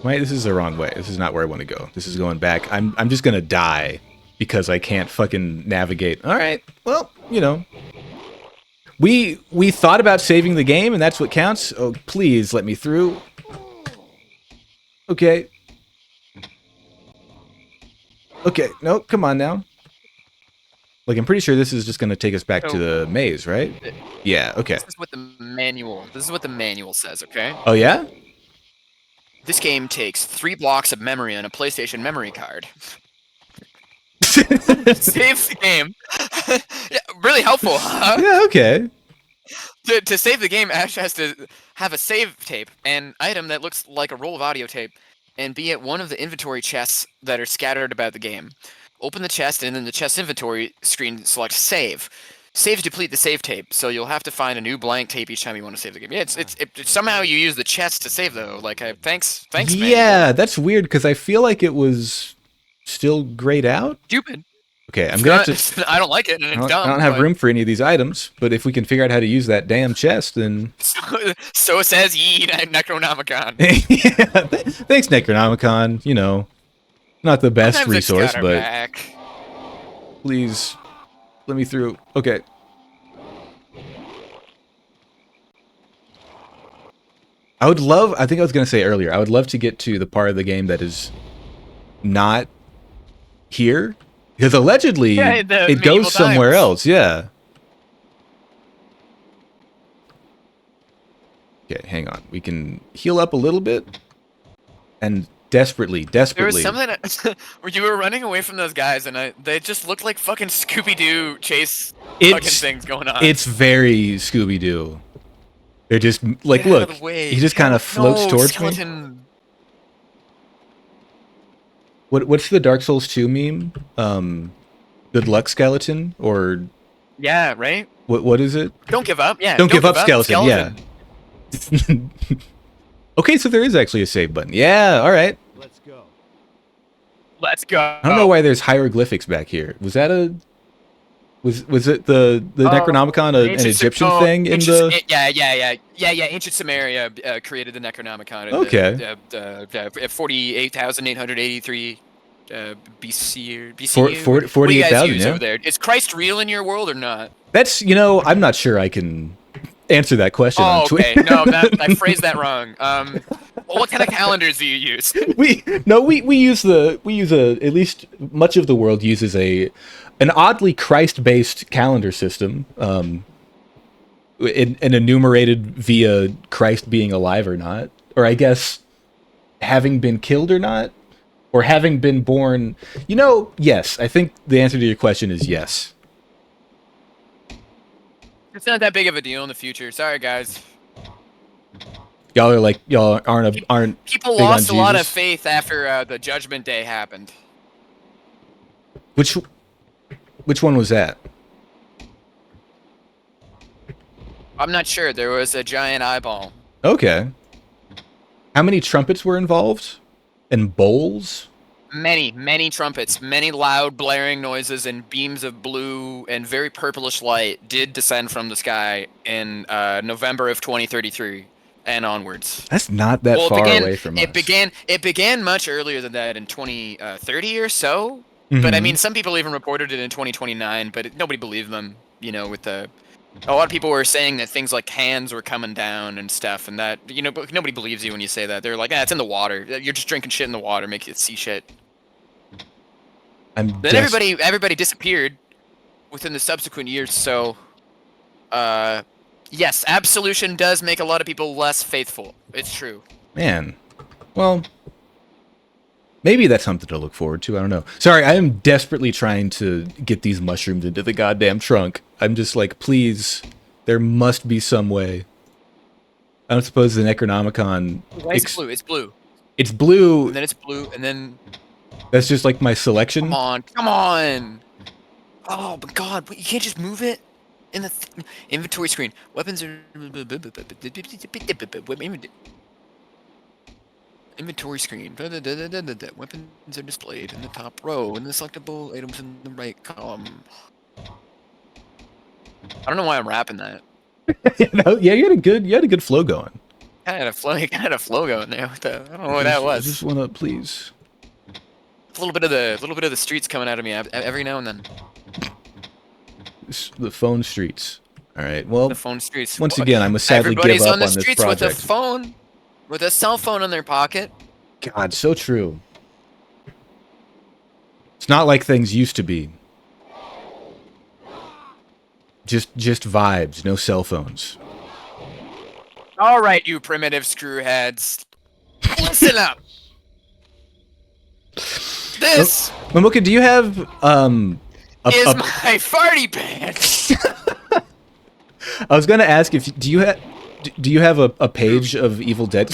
[SPEAKER 1] Wait, this is the wrong way. This is not where I want to go. This is going back. I'm just gonna die because I can't fucking navigate. All right. Well, you know, we thought about saving the game, and that's what counts. Oh, please let me through. Okay. Okay. No, come on now. Like, I'm pretty sure this is just gonna take us back to the maze, right? Yeah. Okay.
[SPEAKER 2] This is what the manual says. Okay.
[SPEAKER 1] Oh yeah.
[SPEAKER 2] This game takes 3 blocks of memory on a PlayStation memory card. Save the game. Yeah, really helpful, huh?
[SPEAKER 1] Yeah. Okay.
[SPEAKER 2] To save the game, Ash has to have a save tape, an item that looks like a roll of audio tape, and be at one of the inventory chests that are scattered about the game. Open the chest, and in the chest inventory screen, select save. Saves deplete the save tape, so you'll have to find a new blank tape each time you want to save the game. Yeah, somehow you use the chest to save though. Like, thanks,
[SPEAKER 1] Yeah,
[SPEAKER 2] man.
[SPEAKER 1] that's weird because I feel like it was still grayed out.
[SPEAKER 2] Stupid.
[SPEAKER 1] Okay, I'm gonna have to.
[SPEAKER 2] I don't like it, and it's dumb.
[SPEAKER 1] I don't have
[SPEAKER 2] but-
[SPEAKER 1] room for any of these items, but if we can figure out how to use that damn chest, then.
[SPEAKER 2] So says ye Necronomicon.
[SPEAKER 1] Yeah, thanks, Necronomicon. You know, not the best
[SPEAKER 2] Sometimes it's
[SPEAKER 1] resource,
[SPEAKER 2] got our
[SPEAKER 1] but
[SPEAKER 2] back.
[SPEAKER 1] please let me through. Okay. I would love. I think I was gonna say earlier. I would love to get to the part of the game that is not here, because allegedly
[SPEAKER 2] Yeah, the
[SPEAKER 1] it
[SPEAKER 2] medieval
[SPEAKER 1] goes somewhere
[SPEAKER 2] times.
[SPEAKER 1] else. Yeah. Okay, hang on. We can heal up a little bit, and desperately.
[SPEAKER 2] There was something where you were running away from those guys, and they just looked like fucking Scooby-Doo chase fucking things going on.
[SPEAKER 1] It's very Scooby Doo. They're just like,
[SPEAKER 2] Get out
[SPEAKER 1] look,
[SPEAKER 2] of the way.
[SPEAKER 1] he just kind of floats towards me.
[SPEAKER 2] skeleton.
[SPEAKER 1] What's the Dark Souls 2 meme? Good luck, skeleton, or
[SPEAKER 2] Yeah, right.
[SPEAKER 1] what is it?
[SPEAKER 2] Don't give up. Yeah.
[SPEAKER 1] Don't give up, skeleton. Yeah. Okay, so there is actually a save button. Yeah, all right.
[SPEAKER 3] Let's go.
[SPEAKER 2] Let's go.
[SPEAKER 1] I don't know why there's hieroglyphics back here. Was that a was it the Necronomicon an Egyptian thing in the?
[SPEAKER 2] Yeah. Ancient Sumeria created the Necronomicon. In
[SPEAKER 1] Okay.
[SPEAKER 2] 48,883 BC. BC. What do you guys
[SPEAKER 1] 48,000.
[SPEAKER 2] use
[SPEAKER 1] Yeah.
[SPEAKER 2] over there? Is Christ real in your world or not?
[SPEAKER 1] That's I'm not sure I can answer that question
[SPEAKER 2] Oh,
[SPEAKER 1] on Twitter.
[SPEAKER 2] okay. No, I phrased that wrong. Well, what kind of calendars do you use?
[SPEAKER 1] we use at least much of the world uses an oddly Christ-based calendar system, and enumerated via Christ being alive or not, or I guess having been killed or not, or having been born. Yes, I think the answer to your question is yes.
[SPEAKER 2] It's not that big of a deal in the future. Sorry, guys.
[SPEAKER 1] Y'all aren't
[SPEAKER 2] People
[SPEAKER 1] big on
[SPEAKER 2] lost a lot of
[SPEAKER 1] Jesus?
[SPEAKER 2] faith after the Judgment Day happened.
[SPEAKER 1] Which one was that?
[SPEAKER 2] I'm not sure. There was a giant eyeball.
[SPEAKER 1] Okay. How many trumpets were involved? And bowls?
[SPEAKER 2] Many trumpets, many loud blaring noises, and beams of blue and very purplish light did descend from the sky in November of 2033 and onwards.
[SPEAKER 1] That's not that far away from us.
[SPEAKER 2] It began much earlier than that in 2030 or so.
[SPEAKER 1] Mm-hmm.
[SPEAKER 2] But I mean, some people even reported it in 2029, but nobody believed them. With a lot of people were saying that things like hands were coming down and stuff, and that but nobody believes you when you say that. They're like, it's in the water. You're just drinking shit in the water, make you see shit. Then everybody disappeared within the subsequent years. So, yes, absolution does make a lot of people less faithful. It's true.
[SPEAKER 1] Man, well, Maybe that's something to look forward to. I don't know. Sorry, I am desperately trying to get these mushrooms into the goddamn trunk. I'm just like, please, there must be some way. I don't suppose the Necronomicon...
[SPEAKER 2] It's blue. It's blue.
[SPEAKER 1] It's blue.
[SPEAKER 2] And then it's blue, and then...
[SPEAKER 1] That's just like my selection?
[SPEAKER 2] Come on. Come on! Oh, my God. You can't just move it? In the inventory screen. Weapons are... Inventory screen. Weapons are displayed in the top row, and the selectable items in the right column. I don't know why I'm rapping that.
[SPEAKER 1] Yeah, you had a good flow going.
[SPEAKER 2] I had a flow going there. I don't know what that was.
[SPEAKER 1] I just wanna please.
[SPEAKER 2] It's a little bit of the streets coming out of me every now and then.
[SPEAKER 1] The phone streets. All right. Well,
[SPEAKER 2] The phone streets.
[SPEAKER 1] once again, I must sadly give
[SPEAKER 2] Everybody's
[SPEAKER 1] up
[SPEAKER 2] on the
[SPEAKER 1] on this
[SPEAKER 2] streets
[SPEAKER 1] project.
[SPEAKER 2] with a phone, with a cell phone in their pocket.
[SPEAKER 1] God, so true. It's not like things used to be. Just vibes, no cell phones.
[SPEAKER 2] All right, you primitive screwheads, listen up. This
[SPEAKER 1] Mamoka, do you have
[SPEAKER 2] is my farty pants.
[SPEAKER 1] I was gonna ask if do you have a page of Evil Dead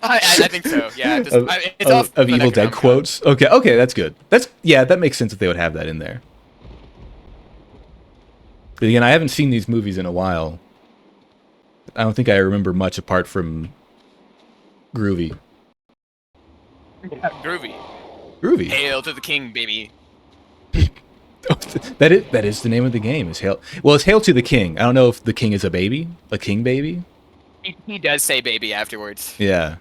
[SPEAKER 2] I think so. Yeah, it's
[SPEAKER 1] of
[SPEAKER 2] off the
[SPEAKER 1] Evil Dead
[SPEAKER 2] Necronomicon.
[SPEAKER 1] quotes? Okay, that's good. That makes sense that they would have that in there. But again, I haven't seen these movies in a while. I don't think I remember much apart from Groovy.
[SPEAKER 2] Yeah, groovy.
[SPEAKER 1] Groovy.
[SPEAKER 2] Hail to the king, baby.
[SPEAKER 1] That is the name of the game. Is Hail? Well, it's Hail to the King. I don't know if the king is a baby, a king baby.
[SPEAKER 2] He does say baby afterwards.
[SPEAKER 1] Yeah,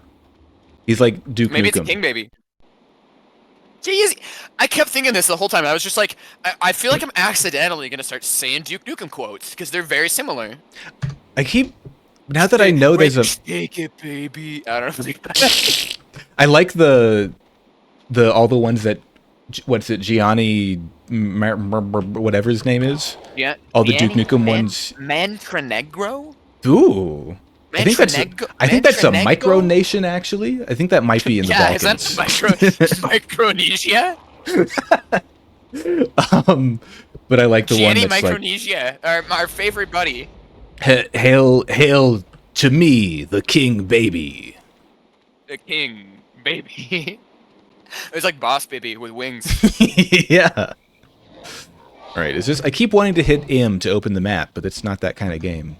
[SPEAKER 1] he's like Duke
[SPEAKER 2] Maybe
[SPEAKER 1] Nukem.
[SPEAKER 2] it's a king baby. Jeez, I kept thinking this the whole time. I was just like, I feel like I'm accidentally gonna start saying Duke Nukem quotes because they're very similar.
[SPEAKER 1] I keep now that I know there's a.
[SPEAKER 2] Take it, baby. I don't know.
[SPEAKER 1] I like the all the ones that what's it Gianni whatever his name is.
[SPEAKER 2] Yeah.
[SPEAKER 1] All the Duke Nukem ones.
[SPEAKER 2] Montenegro.
[SPEAKER 1] Ooh. I think that's a
[SPEAKER 2] Montenegro?
[SPEAKER 1] micronation actually. I think that might be in the
[SPEAKER 2] Yeah, is
[SPEAKER 1] Balkans.
[SPEAKER 2] that Micronesia?
[SPEAKER 1] But I like the
[SPEAKER 2] Gianni
[SPEAKER 1] one that's like
[SPEAKER 2] Micronesia, our favorite buddy.
[SPEAKER 1] hail to me, the king baby.
[SPEAKER 2] The king, baby. It was like Boss Baby with wings.
[SPEAKER 1] Yeah. All right, I keep wanting to hit M to open the map, but it's not that kind of game.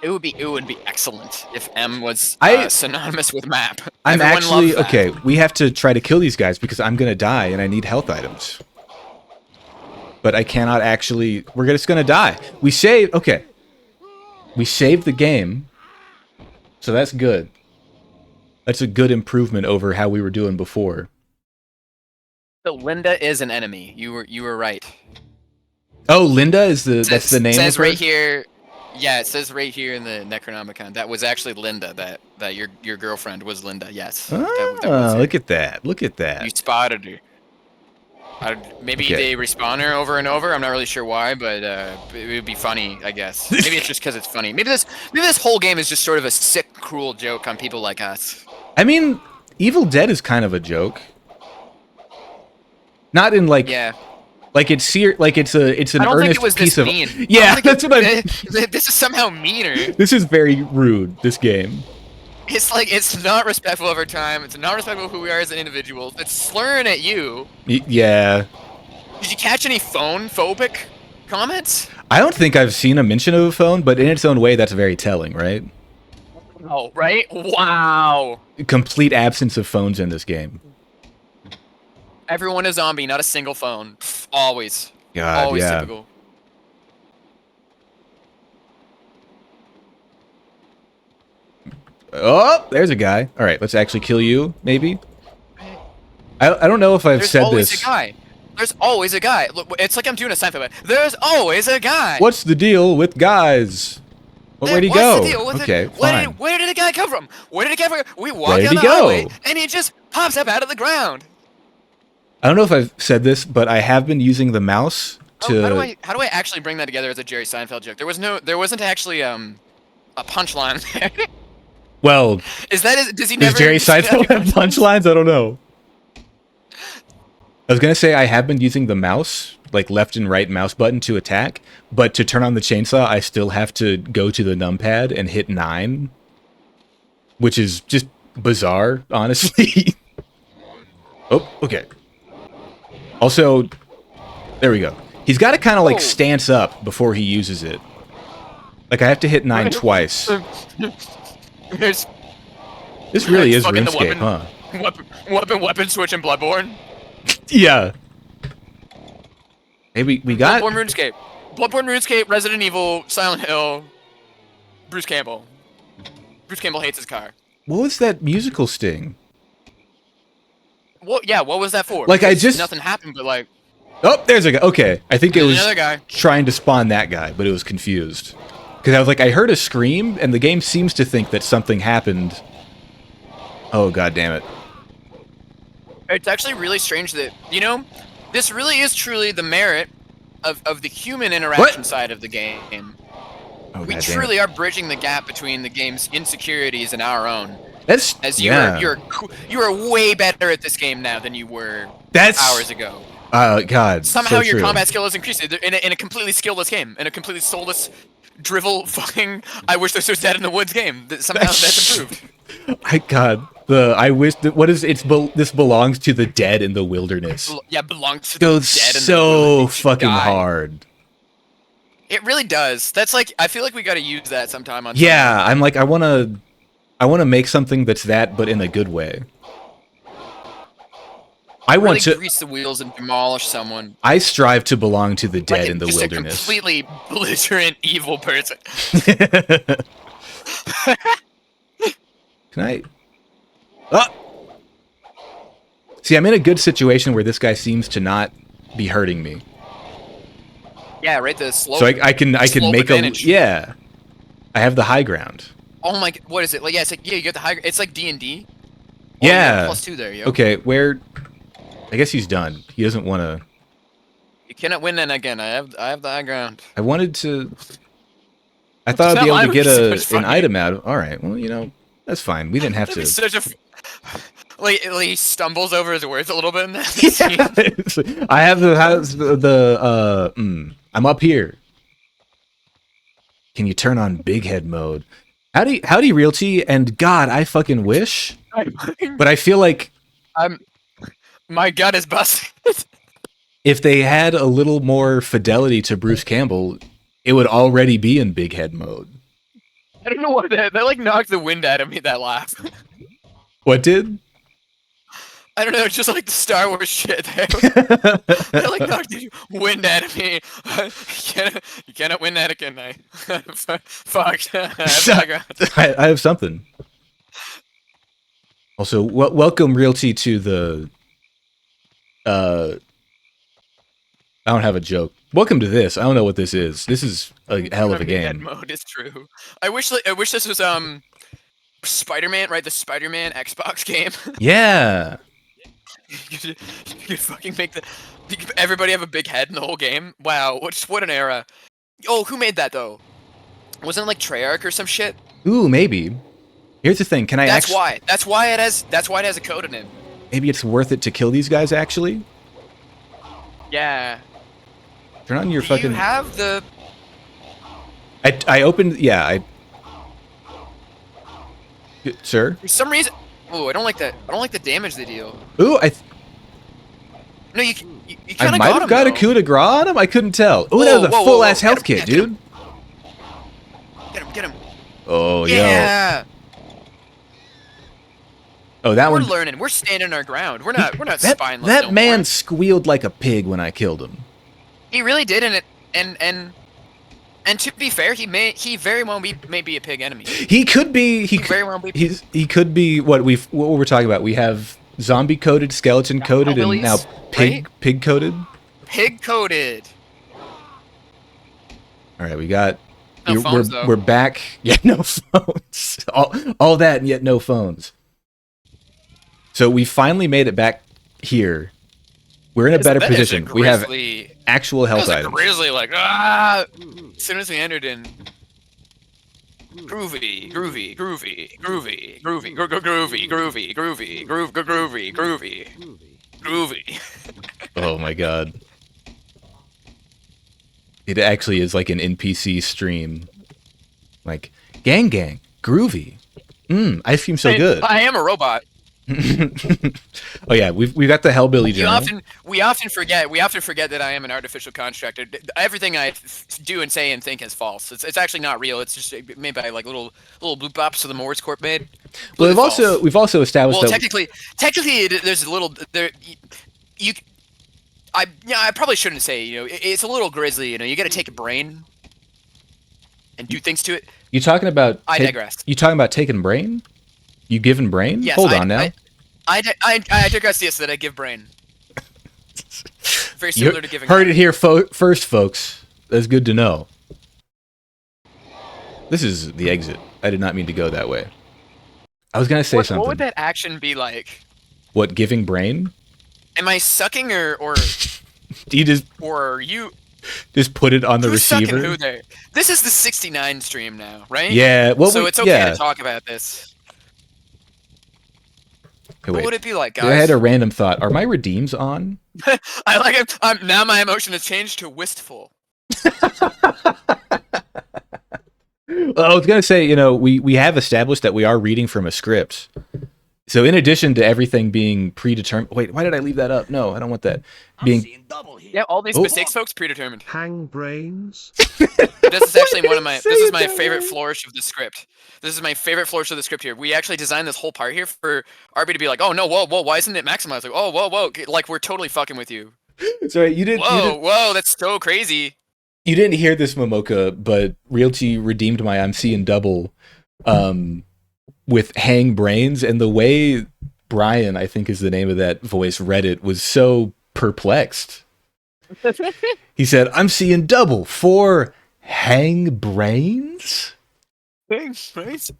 [SPEAKER 2] It would be excellent if M was
[SPEAKER 1] I-
[SPEAKER 2] synonymous with map.
[SPEAKER 1] I'm
[SPEAKER 2] Everyone
[SPEAKER 1] actually
[SPEAKER 2] loves that.
[SPEAKER 1] okay. We have to try to kill these guys because I'm gonna die and I need health items. But I cannot actually. We're just gonna die. We saved. Okay. We saved the game, so that's good. That's a good improvement over how we were doing before.
[SPEAKER 2] So Linda is an enemy. You were right.
[SPEAKER 1] Oh, Linda is that's the name.
[SPEAKER 2] It says
[SPEAKER 1] of her?
[SPEAKER 2] right here. Yeah, it says right here in the Necronomicon. That was actually Linda. That your girlfriend was Linda. Yes. That was her.
[SPEAKER 1] Look at that! Look at that!
[SPEAKER 2] You spotted her. Maybe
[SPEAKER 1] Okay.
[SPEAKER 2] they respawn her over and over. I'm not really sure why, but it would be funny, I guess. Maybe it's just because it's funny. Maybe this whole game is just sort of a sick, cruel joke on people like us.
[SPEAKER 1] I mean, Evil Dead is kind of a joke. Not in like
[SPEAKER 2] Yeah.
[SPEAKER 1] like it's an
[SPEAKER 2] I don't think
[SPEAKER 1] earnest
[SPEAKER 2] it was
[SPEAKER 1] piece
[SPEAKER 2] this
[SPEAKER 1] of
[SPEAKER 2] mean.
[SPEAKER 1] yeah. That's what I.
[SPEAKER 2] This is somehow meaner.
[SPEAKER 1] This is very rude. This game.
[SPEAKER 2] It's like it's not respectful of our time. It's not respectful of who we are as an individual. It's slurring at you.
[SPEAKER 1] Yeah.
[SPEAKER 2] Did you catch any phone-phobic comments?
[SPEAKER 1] I don't think I've seen a mention of a phone, but in its own way, that's very telling, right?
[SPEAKER 2] Oh, right? Wow.
[SPEAKER 1] Complete absence of phones in this game.
[SPEAKER 2] Everyone a zombie, not a single phone. Pff, always.
[SPEAKER 1] God,
[SPEAKER 2] Always
[SPEAKER 1] yeah.
[SPEAKER 2] typical.
[SPEAKER 1] Oh, there's a guy. All right, let's actually kill you, maybe. I don't know if I've
[SPEAKER 2] There's
[SPEAKER 1] said
[SPEAKER 2] always
[SPEAKER 1] this.
[SPEAKER 2] a guy. There's always a guy. Look, it's like I'm doing a Seinfeld. There's always a guy.
[SPEAKER 1] What's the deal with guys? Well, where'd he
[SPEAKER 2] What's
[SPEAKER 1] go?
[SPEAKER 2] the deal with it?
[SPEAKER 1] Okay, fine.
[SPEAKER 2] Where did the guy come from? Where did he come from? We walk
[SPEAKER 1] Where did
[SPEAKER 2] down
[SPEAKER 1] he
[SPEAKER 2] the
[SPEAKER 1] go?
[SPEAKER 2] highway, and he just pops up out of the ground.
[SPEAKER 1] I don't know if I've said this, but I have been using the mouse to.
[SPEAKER 2] How do I actually bring that together as a Jerry Seinfeld joke? There wasn't actually a punchline there.
[SPEAKER 1] Well,
[SPEAKER 2] Does he never?
[SPEAKER 1] does Jerry Seinfeld have punchlines? I don't know. I was gonna say I have been using the mouse, like left and right mouse button to attack, but to turn on the chainsaw, I still have to go to the numpad and hit 9, which is just bizarre, honestly. Oh, okay. Also, there we go. He's got to kind of like stance up before he uses it. Like I have to hit 9 twice.
[SPEAKER 2] There's
[SPEAKER 1] This really is
[SPEAKER 2] fucking the
[SPEAKER 1] RuneScape, huh?
[SPEAKER 2] weapon switch in Bloodborne.
[SPEAKER 1] Yeah. Hey, we got...
[SPEAKER 2] Bloodborne RuneScape, Resident Evil, Silent Hill, Bruce Campbell. Bruce Campbell hates his car.
[SPEAKER 1] What was that musical sting?
[SPEAKER 2] What was that for?
[SPEAKER 1] Like,
[SPEAKER 2] Because nothing happened, but like...
[SPEAKER 1] Oh, there's a guy. Okay, I think it was
[SPEAKER 2] another guy
[SPEAKER 1] trying to spawn that guy, but it was confused. Because I was like, I heard a scream, and the game seems to think that something happened. Oh, god damn it.
[SPEAKER 2] It's actually really strange that, this really is truly the merit of the human interaction side of the game.
[SPEAKER 1] Oh,
[SPEAKER 2] We
[SPEAKER 1] god damn
[SPEAKER 2] truly
[SPEAKER 1] it.
[SPEAKER 2] are bridging the gap between the game's insecurities and our own.
[SPEAKER 1] That's...
[SPEAKER 2] As
[SPEAKER 1] yeah.
[SPEAKER 2] you're way better at this game now than you were hours ago.
[SPEAKER 1] God,
[SPEAKER 2] Somehow
[SPEAKER 1] so
[SPEAKER 2] your
[SPEAKER 1] true.
[SPEAKER 2] combat skill has increased in a completely skillless game, in a completely soulless, drivel fucking I wish this was dead in the woods game. Somehow that's improved.
[SPEAKER 1] I wish that this belongs to the dead in the wilderness.
[SPEAKER 2] Yeah, belongs to
[SPEAKER 1] Goes
[SPEAKER 2] the dead in the
[SPEAKER 1] so
[SPEAKER 2] wilderness.
[SPEAKER 1] fucking
[SPEAKER 2] Die.
[SPEAKER 1] hard.
[SPEAKER 2] It really does. That's like, I feel like we gotta use that sometime on
[SPEAKER 1] Yeah, I'm like, I wanna make something that's that, but in a good way. I
[SPEAKER 2] really
[SPEAKER 1] want to
[SPEAKER 2] grease the wheels and demolish someone.
[SPEAKER 1] I strive to belong to the dead in the
[SPEAKER 2] just
[SPEAKER 1] wilderness.
[SPEAKER 2] A completely belligerent, evil person.
[SPEAKER 1] Can I? Ah! See, I'm in a good situation where this guy seems to not be hurting me.
[SPEAKER 2] Yeah, right. The slope.
[SPEAKER 1] So I can
[SPEAKER 2] slope
[SPEAKER 1] make
[SPEAKER 2] advantage.
[SPEAKER 1] yeah. I have the high ground.
[SPEAKER 2] Oh my! What is it? Like, yeah, it's like you get the high. It's like D&D.
[SPEAKER 1] Yeah.
[SPEAKER 2] +2 there, yo.
[SPEAKER 1] Okay, where? I guess he's done. He doesn't want to.
[SPEAKER 2] You cannot win then again. I have the high ground.
[SPEAKER 1] I wanted to. I thought I'd be able to get an item out. All right. Well, that's fine. We didn't have to.
[SPEAKER 2] Such a. Like he stumbles over his words a little bit in that scene.
[SPEAKER 1] Yeah. I have I'm up here. Can you turn on big head mode? Howdy realty, and God, I fucking wish. But I feel like
[SPEAKER 2] my gut is busted.
[SPEAKER 1] if they had a little more fidelity to Bruce Campbell, it would already be in big head mode.
[SPEAKER 2] I don't know what that like knocked the wind out of me, that laugh.
[SPEAKER 1] What did?
[SPEAKER 2] I don't know, it's just like the Star Wars shit there. That like knocked the wind out of me. You cannot win that again, mate. Fuck.
[SPEAKER 1] I have something. Also, welcome realty to the. I don't have a joke. Welcome to this. I don't know what this is. This is a hell of a game.
[SPEAKER 2] Mode is true. I wish this was Spider-Man, right? The Spider-Man Xbox game.
[SPEAKER 1] Yeah.
[SPEAKER 2] you could fucking make everybody have a big head in the whole game. Wow, what an era. Oh, who made that though? Wasn't it like Treyarch or some shit?
[SPEAKER 1] Ooh, maybe. Here's the thing. Can I?
[SPEAKER 2] That's why it has a code in it.
[SPEAKER 1] Maybe it's worth it to kill these guys. Actually.
[SPEAKER 2] Yeah.
[SPEAKER 1] Turn on your fucking.
[SPEAKER 2] You have the.
[SPEAKER 1] I opened. Yeah. Sir.
[SPEAKER 2] For some reason. Oh, I don't like that. I don't like the damage they deal.
[SPEAKER 1] Ooh,
[SPEAKER 2] No, you
[SPEAKER 1] I
[SPEAKER 2] kind of
[SPEAKER 1] might have got a coup de grace on him. I couldn't tell. Ooh, that was a full ass health kit, dude.
[SPEAKER 2] Get him.
[SPEAKER 1] Oh
[SPEAKER 2] yeah.
[SPEAKER 1] Yo. Oh, that
[SPEAKER 2] We're
[SPEAKER 1] one.
[SPEAKER 2] learning. We're standing our ground. We're not spineless.
[SPEAKER 1] That man squealed like a pig when I killed him.
[SPEAKER 2] He really did, and to be fair, he very well may be a pig enemy.
[SPEAKER 1] He could be. He
[SPEAKER 2] very well be.
[SPEAKER 1] He could be what we're talking about. We have zombie coded, skeleton coded, and now pig coded.
[SPEAKER 2] Pig coded.
[SPEAKER 1] All right, we got.
[SPEAKER 2] No phones, though.
[SPEAKER 1] We're back. Yeah, no phones. All that and yet no phones. So we finally made it back here. We're in a better position. We have actual health items.
[SPEAKER 2] Grizzly, like as soon as we entered in. Groovy, groovy, groovy, groovy, groovy, groovy, groovy, groovy, groovy, groovy, groovy.
[SPEAKER 1] Oh my god. It actually is like an NPC stream. Like, gang, groovy. Ice cream so good.
[SPEAKER 2] I am a robot.
[SPEAKER 1] Oh yeah, we've got the Hellbilly Journal.
[SPEAKER 2] We often forget that I am an artificial construct. Everything I do and say and think is false. It's actually not real. It's just made by like little blue bops of the Morse Corp made.
[SPEAKER 1] Well, we've also established
[SPEAKER 2] well,
[SPEAKER 1] that
[SPEAKER 2] technically, there's a little there. I probably shouldn't say. It's a little grisly. You got to take a brain and do things to it.
[SPEAKER 1] You talking about?
[SPEAKER 2] I digress.
[SPEAKER 1] You talking about taking brain? You giving brain?
[SPEAKER 2] Yes,
[SPEAKER 1] Hold on now.
[SPEAKER 2] I digress. Yes, that I give brain. Very similar to giving.
[SPEAKER 1] Heard it here first, folks. That's good to know. This is the exit. I did not mean to go that way. I was gonna say something.
[SPEAKER 2] What would that action be like?
[SPEAKER 1] What, giving brain?
[SPEAKER 2] Am I sucking or
[SPEAKER 1] you just
[SPEAKER 2] or are you
[SPEAKER 1] just put it on the receiver?
[SPEAKER 2] Sucking who there? This is the 69 stream now, right?
[SPEAKER 1] Yeah. Well,
[SPEAKER 2] so it's okay to talk about this.
[SPEAKER 1] Okay,
[SPEAKER 2] what would it be like, guys?
[SPEAKER 1] I had a random thought. Are my redeems on?
[SPEAKER 2] I like it. Now my emotion has changed to wistful.
[SPEAKER 1] Well, I was gonna say, we have established that we are reading from a script. So in addition to everything being predetermined, wait, why did I leave that up? No, I don't want that.
[SPEAKER 2] Yeah, all these mistakes, folks, predetermined.
[SPEAKER 3] Hang brains.
[SPEAKER 2] This is actually This is my favorite flourish of the script. This is my favorite flourish of the script here. We actually designed this whole part here for RB to be like, oh no, whoa, why isn't it maximized? Like, oh, whoa, like we're totally fucking with you.
[SPEAKER 1] Sorry, you didn't.
[SPEAKER 2] Whoa, that's so crazy.
[SPEAKER 1] You didn't hear this, Momoka, but Realty redeemed my I'm seeing double with hang brains, and the way Brian, I think is the name of that voice, read it was so perplexed. He said, I'm seeing double for hang brains?
[SPEAKER 2] Thanks, right?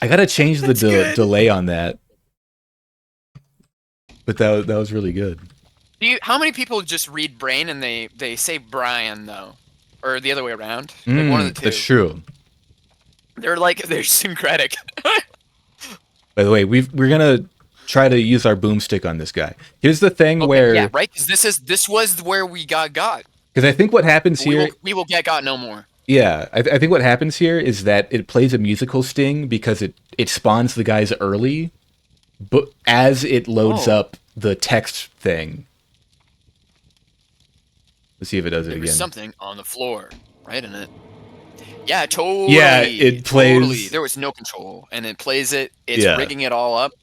[SPEAKER 1] I gotta change the delay on that. But that was really good.
[SPEAKER 2] How many people just read brain and they say Brian, though? Or the other way around? Like one of the two.
[SPEAKER 1] That's true.
[SPEAKER 2] They're syncretic.
[SPEAKER 1] By the way, we're gonna try to use our boomstick on this guy. Here's the thing where...
[SPEAKER 2] Yeah, right? Because this was where we got.
[SPEAKER 1] Because I think what happens here...
[SPEAKER 2] We will get got no more.
[SPEAKER 1] Yeah, I think what happens here is that it plays a musical sting because it spawns the guys early, but as it loads up the text thing... Let's see if it does it again.
[SPEAKER 2] There's something on the floor, right in it. Yeah, totally.
[SPEAKER 1] Yeah, it plays...
[SPEAKER 2] Totally. There was no control, and it plays it. It's rigging it all up.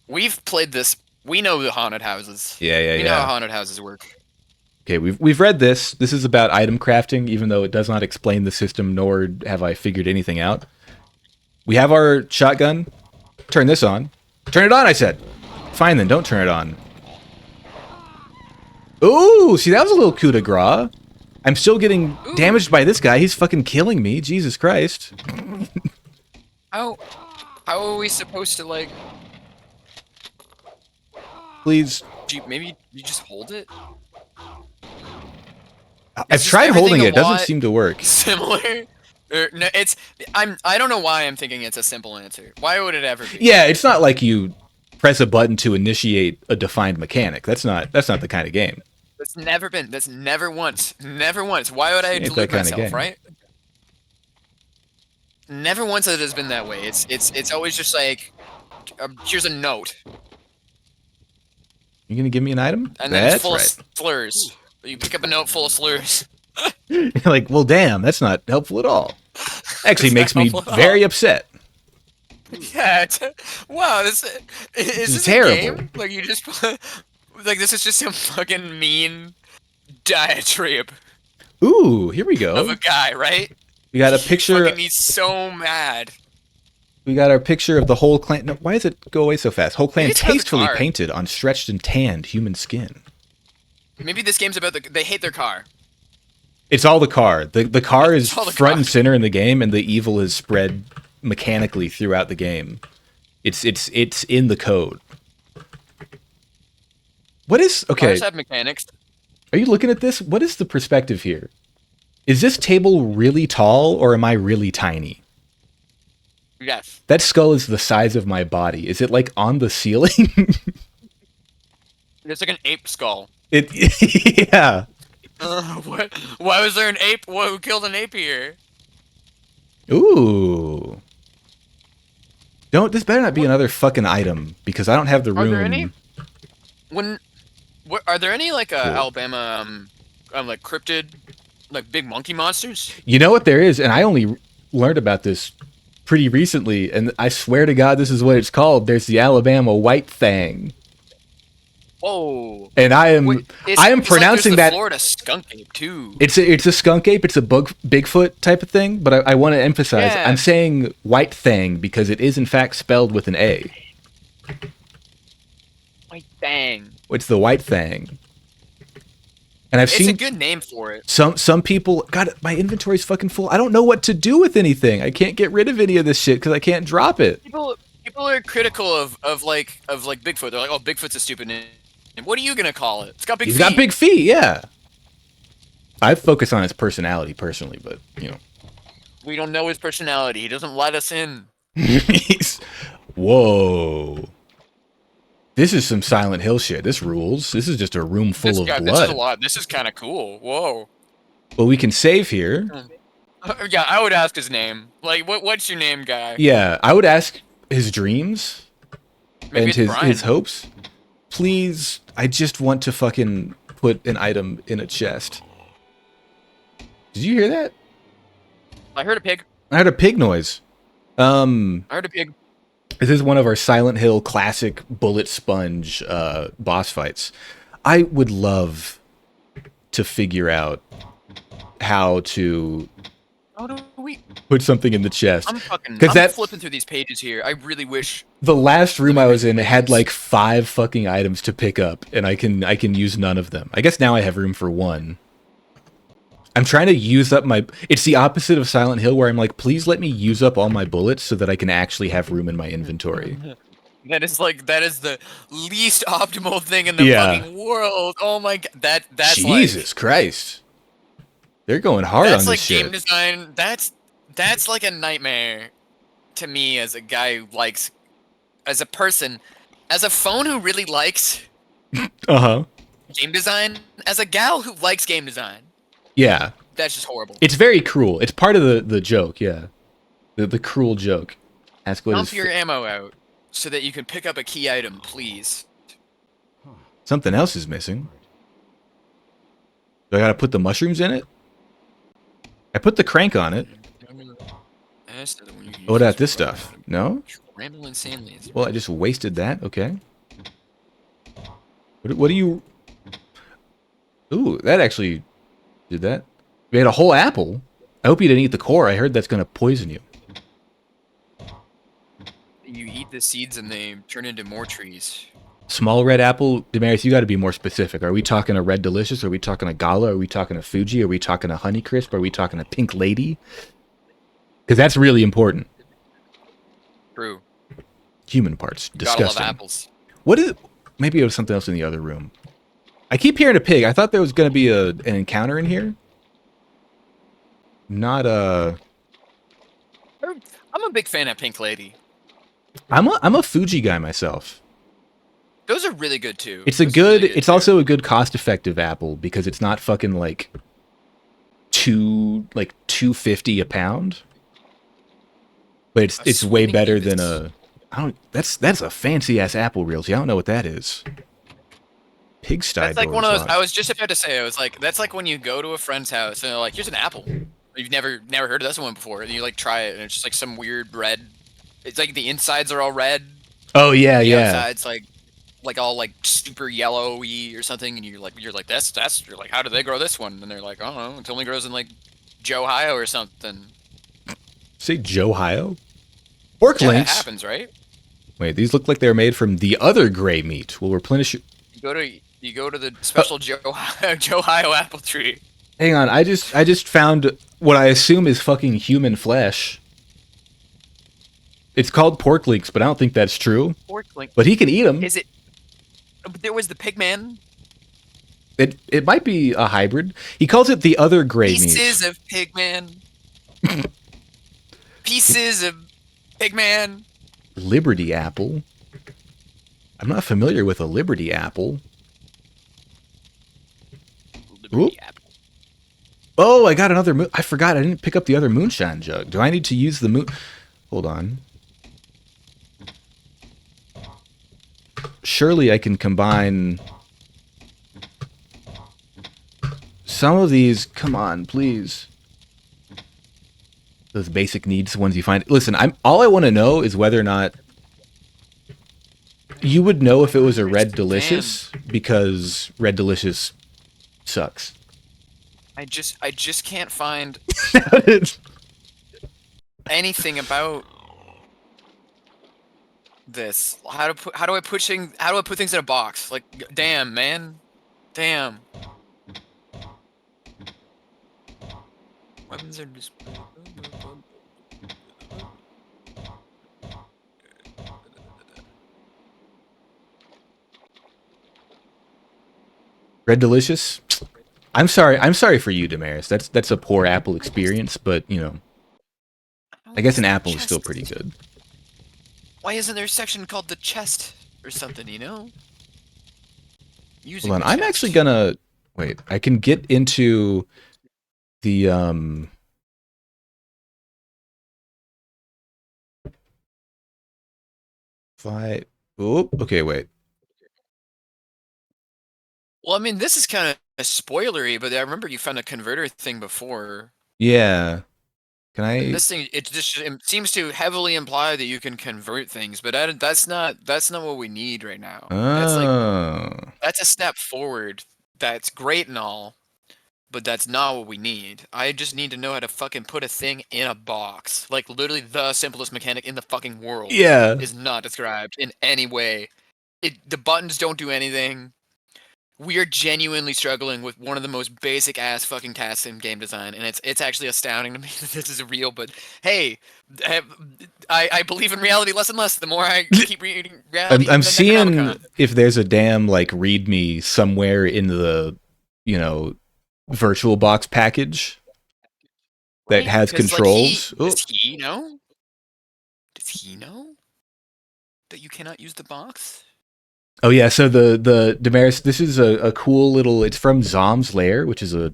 [SPEAKER 2] We've played this. We know the haunted houses.
[SPEAKER 1] Yeah.
[SPEAKER 2] We know how haunted houses work.
[SPEAKER 1] Okay, we've read this. This is about item crafting, even though it does not explain the system, nor have I figured anything out. We have our shotgun. Turn this on. Turn it on, I said. Fine then, don't turn it on. Ooh, see, that was a little coup de grace. I'm still getting damaged by this guy. He's fucking killing me. Jesus Christ.
[SPEAKER 2] How are we supposed to, like...
[SPEAKER 1] Please.
[SPEAKER 2] Maybe you just hold it?
[SPEAKER 1] I've tried holding it. It doesn't seem to work.
[SPEAKER 2] Similar? No, I don't know why I'm thinking it's a simple answer. Why would it ever be?
[SPEAKER 1] Yeah, it's not like you press a button to initiate a defined mechanic. That's not the kind of game.
[SPEAKER 2] That's never been. That's never once. Never once. Why would I delude myself, right? Never once has it been that way. It's always just like, here's a note.
[SPEAKER 1] You gonna give me an item?
[SPEAKER 2] And then it's full of slurs. You pick up a note full of slurs.
[SPEAKER 1] You're like, well, damn, that's not helpful at all. Actually, makes me very upset.
[SPEAKER 2] Yeah. Wow. Is this
[SPEAKER 1] terrible.
[SPEAKER 2] A game? Like you just like this is just some fucking mean diatribe.
[SPEAKER 1] Ooh, here we go.
[SPEAKER 2] Of a guy, right?
[SPEAKER 1] We got a picture.
[SPEAKER 2] He's so mad.
[SPEAKER 1] We got our picture of the whole clan. No, why does it go away so fast? Whole clan tastefully painted on stretched and tanned human skin.
[SPEAKER 2] Maybe this game's about they hate their car.
[SPEAKER 1] It's all the car. The car is front and center in the game, and the evil is spread mechanically throughout the game. It's in the code. What is okay?
[SPEAKER 2] Cars have mechanics.
[SPEAKER 1] Are you looking at this? What is the perspective here? Is this table really tall or am I really tiny?
[SPEAKER 2] Yes.
[SPEAKER 1] That skull is the size of my body. Is it like on the ceiling?
[SPEAKER 2] It's like an ape skull.
[SPEAKER 1] Yeah.
[SPEAKER 2] What? Why was there an ape? Who killed an ape here?
[SPEAKER 1] Ooh. This better not be another fucking item because I don't have the room.
[SPEAKER 2] Are there any? Are there any like
[SPEAKER 1] Cool.
[SPEAKER 2] Alabama like cryptid, like big monkey monsters?
[SPEAKER 1] You know what there is, and I only learned about this pretty recently, and I swear to God, this is what it's called. There's the Alabama white thing.
[SPEAKER 2] Whoa!
[SPEAKER 1] And I am pronouncing
[SPEAKER 2] like
[SPEAKER 1] that.
[SPEAKER 2] Florida skunk ape too.
[SPEAKER 1] It's a skunk ape. It's a Bigfoot type of thing. But I want to emphasize,
[SPEAKER 2] Yeah.
[SPEAKER 1] I'm saying white thing because it is in fact spelled with an A.
[SPEAKER 2] White thing.
[SPEAKER 1] It's the white thing. And I've
[SPEAKER 2] It's
[SPEAKER 1] seen
[SPEAKER 2] a good name for it.
[SPEAKER 1] some people. God, my inventory's fucking full. I don't know what to do with anything. I can't get rid of any of this shit because I can't drop it.
[SPEAKER 2] People are critical of Bigfoot. They're like, oh, Bigfoot's a stupid name. What are you gonna call it? It's got big
[SPEAKER 1] He's
[SPEAKER 2] feet.
[SPEAKER 1] got big feet. Yeah. I focus on his personality personally, but you know.
[SPEAKER 2] We don't know his personality. He doesn't let us in.
[SPEAKER 1] Whoa. This is some Silent Hill shit. This rules. This is just a room full of blood.
[SPEAKER 2] This is a lot. This is kind of cool. Whoa.
[SPEAKER 1] Well, we can save here.
[SPEAKER 2] Yeah, I would ask his name. Like, what's your name, guy?
[SPEAKER 1] Yeah, I would ask his dreams
[SPEAKER 2] Maybe
[SPEAKER 1] and
[SPEAKER 2] it's Brian.
[SPEAKER 1] his hopes. Please, I just want to fucking put an item in a chest. Did you hear that?
[SPEAKER 2] I heard a pig.
[SPEAKER 1] I heard a pig noise.
[SPEAKER 2] I heard a pig.
[SPEAKER 1] This is one of our Silent Hill classic bullet sponge boss fights. I would love to figure out how to
[SPEAKER 2] How do we?
[SPEAKER 1] put something in the chest.
[SPEAKER 2] I'm
[SPEAKER 1] that
[SPEAKER 2] flipping through these pages here. I really wish.
[SPEAKER 1] the last room I was in had like 5 fucking items to pick up, and I can use none of them. I guess now I have room for 1. I'm trying to use up my... It's the opposite of Silent Hill, where I'm like, please let me use up all my bullets so that I can actually have room in my inventory.
[SPEAKER 2] That is the least optimal thing in the fucking world. Oh my god, that's
[SPEAKER 1] Jesus Christ. They're going hard on
[SPEAKER 2] that's
[SPEAKER 1] this
[SPEAKER 2] like
[SPEAKER 1] shit.
[SPEAKER 2] game design. That's like a nightmare to me as a guy who likes, as a person, as a phone who really likes
[SPEAKER 1] Uh-huh.
[SPEAKER 2] game design, as a gal who likes game design.
[SPEAKER 1] Yeah.
[SPEAKER 2] That's just horrible.
[SPEAKER 1] It's very cruel. It's part of the joke, yeah. The cruel joke. Ask what
[SPEAKER 2] Dump
[SPEAKER 1] is
[SPEAKER 2] your ammo out so that you can pick up a key item, please.
[SPEAKER 1] something else is missing. Do I gotta put the mushrooms in it? I put the crank on it. What about this stuff? No?
[SPEAKER 2] Ramble insanely.
[SPEAKER 1] Well, I just wasted that. Okay. What do you... Ooh, that actually did that. We had a whole apple. I hope you didn't eat the core. I heard that's going to poison you.
[SPEAKER 2] You eat the seeds and they turn into more trees.
[SPEAKER 1] Small red apple. Damaris, you got to be more specific. Are we talking a Red Delicious? Are we talking a Gala? Are we talking a Fuji? Are we talking a Honeycrisp? Are we talking a Pink Lady? Because that's really important.
[SPEAKER 2] True.
[SPEAKER 1] Human parts. Disgusting.
[SPEAKER 2] Gotta love apples.
[SPEAKER 1] What is... Maybe it was something else in the other room. I keep hearing a pig. I thought there was going to be an encounter in here. Not a...
[SPEAKER 2] I'm a big fan of Pink Lady.
[SPEAKER 1] I'm a Fuji guy myself.
[SPEAKER 2] Those are really good too.
[SPEAKER 1] It's a
[SPEAKER 2] Those are
[SPEAKER 1] good...
[SPEAKER 2] really
[SPEAKER 1] It's
[SPEAKER 2] too.
[SPEAKER 1] also a good cost-effective apple because it's not fucking like $2.50 a pound. But it's way
[SPEAKER 2] sweetening
[SPEAKER 1] better
[SPEAKER 2] units.
[SPEAKER 1] than a... I don't... That's a fancy ass apple, Realty. I don't know what that is. Pigsty.
[SPEAKER 2] That's like one of those.
[SPEAKER 1] doors
[SPEAKER 2] I
[SPEAKER 1] off.
[SPEAKER 2] was just about to say. I was like, that's like when you go to a friend's house and they're like, "Here's an apple." You've never heard of this one before, and you like try it, and it's just like some weird red. It's like the insides are all red.
[SPEAKER 1] Oh yeah,
[SPEAKER 2] The
[SPEAKER 1] yeah.
[SPEAKER 2] outside's like all like super yellowy or something, and you're like that's you're like, how do they grow this one? And they're like, I don't know. It only grows in like Ohio or something.
[SPEAKER 1] Say Johio? Pork
[SPEAKER 2] Yeah, it
[SPEAKER 1] links.
[SPEAKER 2] happens, right?
[SPEAKER 1] Wait, these look like they're made from the other gray meat. We'll replenish...
[SPEAKER 2] You go to the special Ohio apple tree.
[SPEAKER 1] Hang on, I just found what I assume is fucking human flesh. It's called pork links, but I don't think that's true.
[SPEAKER 2] Pork link.
[SPEAKER 1] But he can eat them.
[SPEAKER 2] Is it? There was the pig man.
[SPEAKER 1] It might be a hybrid. He calls it the other gray
[SPEAKER 2] Pieces
[SPEAKER 1] meat.
[SPEAKER 2] of Pigman. Pieces of Pigman.
[SPEAKER 1] Liberty apple. I'm not familiar with a Liberty apple.
[SPEAKER 2] Liberty apple.
[SPEAKER 1] Oh, I got another I forgot I didn't pick up the other moonshine jug. Do I need to use the moon? Hold on. Surely I can combine some of these. Come on, please. Those basic needs, the ones you find. Listen, all I want to know is whether or not you would know if it was a Red Delicious, because Red Delicious sucks.
[SPEAKER 2] I just can't find anything about this. How do I put things in a box? Like, damn, man. Damn. Weapons are just
[SPEAKER 1] Red Delicious? I'm sorry for you, Damaris. That's a poor Apple experience, but you know, I guess an apple is still pretty good.
[SPEAKER 2] Why isn't there a section called the chest or something, you know?
[SPEAKER 1] Hold on, I'm actually gonna wait. I can get into the okay, wait.
[SPEAKER 2] Well, I mean, this is kind of spoilery, but I remember you found a converter thing before.
[SPEAKER 1] Yeah. Can I?
[SPEAKER 2] And this thing, it seems to heavily imply that you can convert things, but that's not what we need right now. That's a step forward. That's great and all, but that's not what we need. I just need to know how to fucking put a thing in a box. Like, literally the simplest mechanic in the fucking world.
[SPEAKER 1] Yeah.
[SPEAKER 2] Is not described in any way. The buttons don't do anything. We are genuinely struggling with one of the most basic ass fucking tasks in game design, and it's actually astounding to me that this is real. But hey, I believe in reality less and less the more I keep reading reality.
[SPEAKER 1] I'm seeing if there's a damn like README somewhere in the, you know, VirtualBox package that has controls.
[SPEAKER 2] Like does he know? Does he know that you cannot use the box?
[SPEAKER 1] Oh yeah, so the Damaris, this is a cool little, it's from Zom's Lair, which is a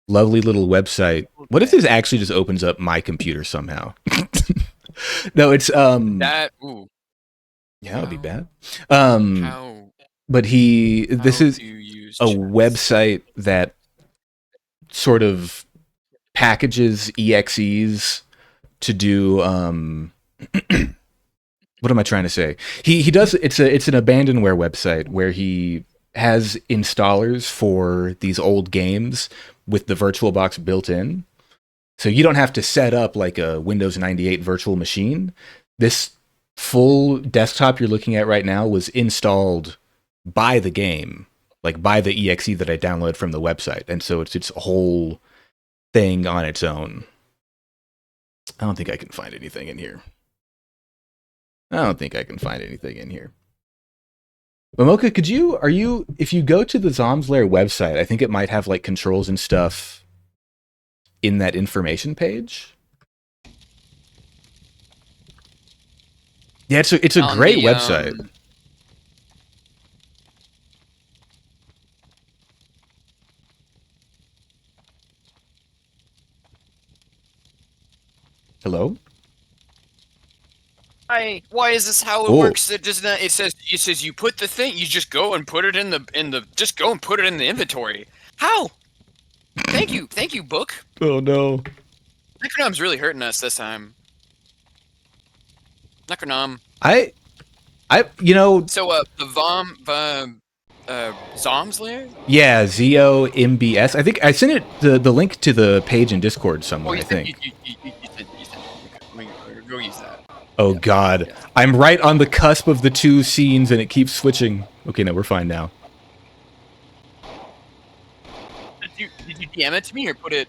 [SPEAKER 1] lovely little website. What if this actually just opens up my computer somehow? No, it's
[SPEAKER 2] that ooh.
[SPEAKER 1] Yeah, that would be bad. But this is a website that sort of packages EXEs to do what am I trying to say? He does. It's an abandonware website where he has installers for these old games with the VirtualBox built in, so you don't have to set up like a Windows 98 virtual machine. This full desktop you're looking at right now was installed by the game, like by the EXE that I downloaded from the website, and so it's a whole thing on its own. I don't think I can find anything in here. Mamoka, if you go to the Zom's Lair website, I think it might have like controls and stuff in that information page. Yeah, it's a great website. Hello?
[SPEAKER 2] Why is this how it works? It says you put the thing, you just go and put it in the just go and put it in the inventory. How? Thank you, book.
[SPEAKER 1] Oh no.
[SPEAKER 2] Necronom's really hurting us this time. Necronom.
[SPEAKER 1] You know.
[SPEAKER 2] So the Zom's Lair?
[SPEAKER 1] Yeah, ZOMBS. I think I sent it the link to the page in Discord somewhere. I think.
[SPEAKER 2] You go use that.
[SPEAKER 1] Oh God, yeah. I'm right on the cusp of the two scenes, and it keeps switching. Okay, no, we're fine now.
[SPEAKER 2] Did you DM it to me or put it?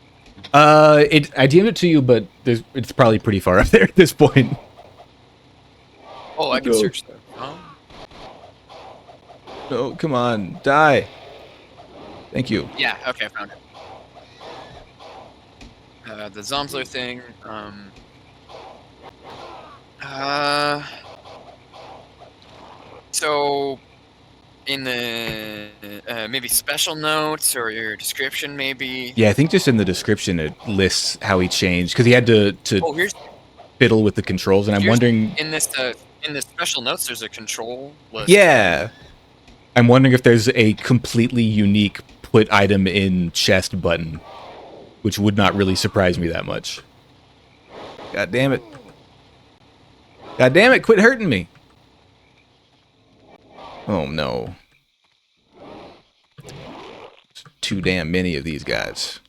[SPEAKER 1] I DM'd it to you, but it's probably pretty far up there at this point.
[SPEAKER 2] Oh, I can search that.
[SPEAKER 1] No, come on, die. Thank you.
[SPEAKER 2] Yeah, okay, I found it. The Zomsler thing. So in the maybe special notes or your description, maybe.
[SPEAKER 1] Yeah, I think just in the description it lists how he changed because he had to
[SPEAKER 2] Oh, here's
[SPEAKER 1] fiddle with the controls, and I'm wondering.
[SPEAKER 2] in the special notes. There's a control list.
[SPEAKER 1] Yeah, I'm wondering if there's a completely unique put item in chest button, which would not really surprise me that much. God damn it! God damn it! Quit hurting me! Oh no. Too damn many of these guys.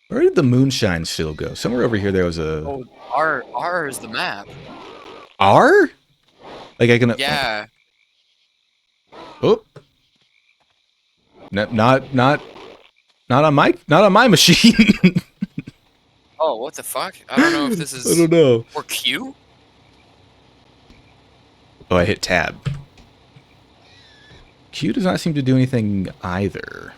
[SPEAKER 1] Where did the moonshine still go? Somewhere over here there was a...
[SPEAKER 2] Oh, R is the map.
[SPEAKER 1] R? Like I can...
[SPEAKER 2] Yeah.
[SPEAKER 1] Oh. Not on my machine.
[SPEAKER 2] Oh, what the fuck? I don't know if this is...
[SPEAKER 1] I don't know.
[SPEAKER 2] Or Q?
[SPEAKER 1] Oh, I hit tab. Q does not seem to do anything either.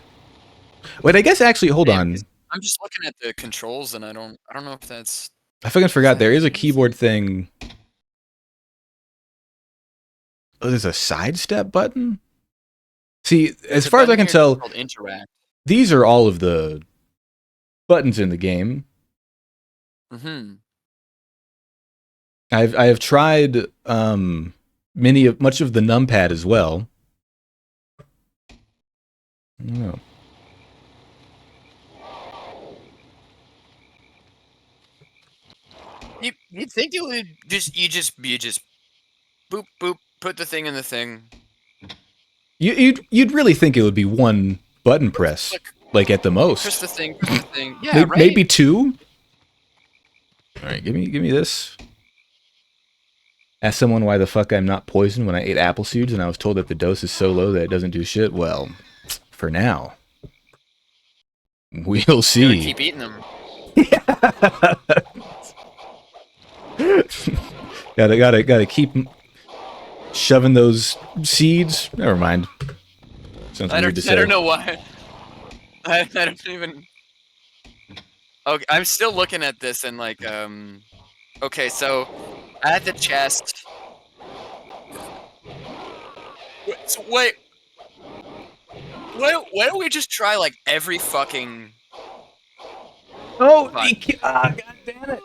[SPEAKER 1] Wait, I guess actually, hold on.
[SPEAKER 2] I'm just looking at the controls and I don't know if that's...
[SPEAKER 1] I fucking forgot there is a keyboard thing. Oh, there's a sidestep button? See, as far as I can tell,
[SPEAKER 2] interact.
[SPEAKER 1] These are all of the buttons in the game.
[SPEAKER 2] Mm-hmm.
[SPEAKER 1] I have tried much of the numpad as well. I don't know.
[SPEAKER 2] You'd think it would you just boop boop put the thing in the thing.
[SPEAKER 1] You'd really think it would be one button press, like at the most.
[SPEAKER 2] Press the thing. Yeah, right.
[SPEAKER 1] Maybe two. All right, give me this. Ask someone why the fuck I'm not poisoned when I ate apple seeds, and I was told that the dose is so low that it doesn't do shit. Well, for now, we'll see.
[SPEAKER 2] Keep eating them.
[SPEAKER 1] gotta keep shoving those seeds. Never mind.
[SPEAKER 2] I don't know why. I don't even. Okay, I'm still looking at this and like Okay, so at the chest. Wait. Why don't we just try like every fucking?
[SPEAKER 1] Oh, god damn it!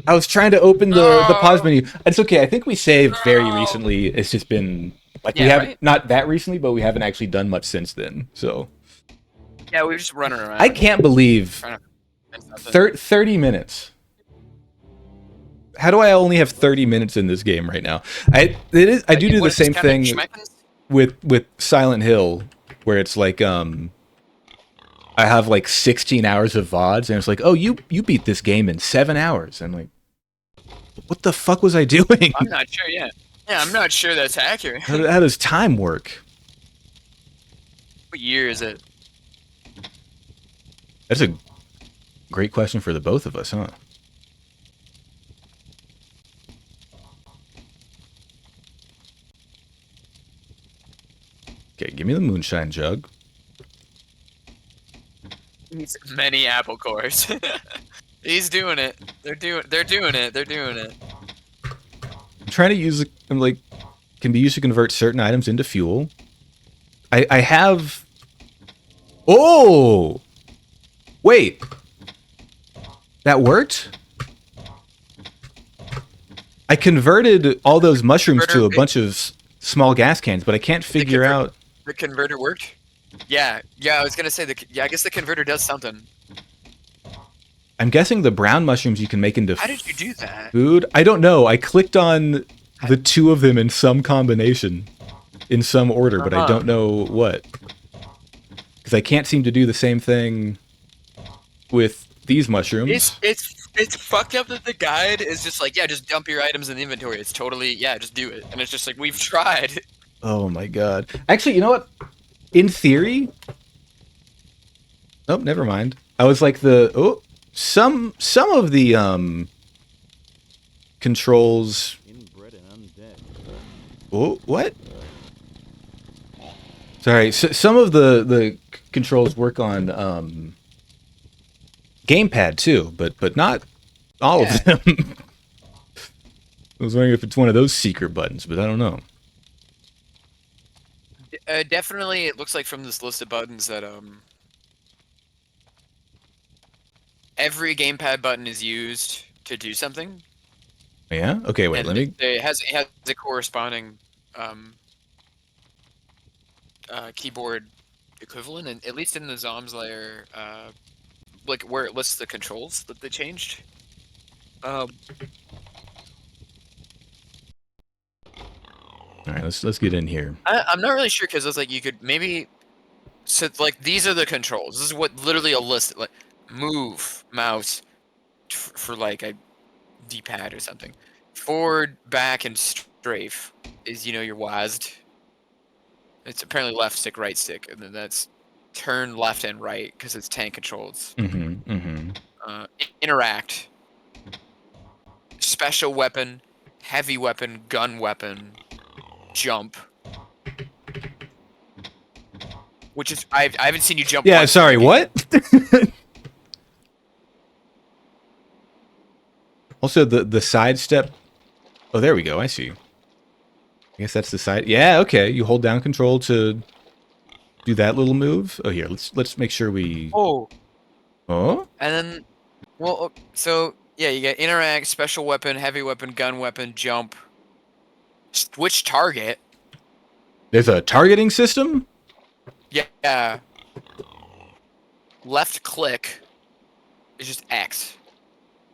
[SPEAKER 1] I was trying to open the pause menu. It's okay. I think we saved very recently. It's just been like we haven't not that recently, but we haven't actually done much since then. So
[SPEAKER 2] yeah, we're just running around.
[SPEAKER 1] I can't believe 30 minutes. How do I only have 30 minutes in this game right now? I do the same thing with Silent Hill, where it's like I have like 16 hours of VODs, and it's like, oh, you beat this game in 7 hours. I'm like, what the fuck was I doing?
[SPEAKER 2] I'm not sure yet. Yeah, I'm not sure that's accurate.
[SPEAKER 1] How does time work?
[SPEAKER 2] What year is it?
[SPEAKER 1] That's a great question for the both of us, huh? Okay, give me the moonshine jug.
[SPEAKER 2] Many apple cores. He's doing it. They're doing it.
[SPEAKER 1] I'm trying to use can be used to convert certain items into fuel. I have. Oh, wait, that worked. I converted all those mushrooms to a bunch of small gas cans, but I can't figure out.
[SPEAKER 2] The converter worked. Yeah. I was gonna say I guess the converter does something.
[SPEAKER 1] I'm guessing the brown mushrooms you can make into.
[SPEAKER 2] How did you do that?
[SPEAKER 1] Food? I don't know. I clicked on the two of them in some combination, in some order, but I don't know what. Because I can't seem to do the same thing with these mushrooms.
[SPEAKER 2] It's fucked up that the guide is just like, yeah, just dump your items in the inventory. It's totally, yeah, just do it. And it's just like, we've tried.
[SPEAKER 1] Oh my god. Actually, you know what? In theory... Oh, never mind. I was like some of the controls... Oh, what? Sorry, so some of the controls work on gamepad too, but not all of them. I was wondering if it's one of those secret buttons, but I don't know.
[SPEAKER 2] Definitely, it looks like from this list of buttons that every gamepad button is used to do something,
[SPEAKER 1] Yeah. Okay. Wait.
[SPEAKER 2] and
[SPEAKER 1] Let me.
[SPEAKER 2] it has a corresponding keyboard equivalent, and at least in the Zoms layer, like where it lists the controls that they changed.
[SPEAKER 1] All right. Let's get in here.
[SPEAKER 2] I'm not really sure because it's like you could maybe. So like these are the controls. This is what literally a list like move mouse for like a D-pad or something. Forward, back, and strafe is your WASD. It's apparently left stick, right stick, and then that's turn left and right because it's tank controls.
[SPEAKER 1] Mm-hmm. Mm-hmm.
[SPEAKER 2] Interact, special weapon, heavy weapon, gun weapon, jump. Which is I haven't seen you jump.
[SPEAKER 1] Yeah.
[SPEAKER 2] once
[SPEAKER 1] Sorry.
[SPEAKER 2] in the game.
[SPEAKER 1] What? Also, the sidestep. Oh, there we go. I see. I guess that's the side. Yeah. Okay. You hold down control to do that little move. Oh, here. Let's make sure we.
[SPEAKER 2] Oh.
[SPEAKER 1] Oh.
[SPEAKER 2] And then, well, so yeah, you get interact, special weapon, heavy weapon, gun weapon, jump, switch target.
[SPEAKER 1] There's a targeting system.
[SPEAKER 2] Yeah. Left click is just X.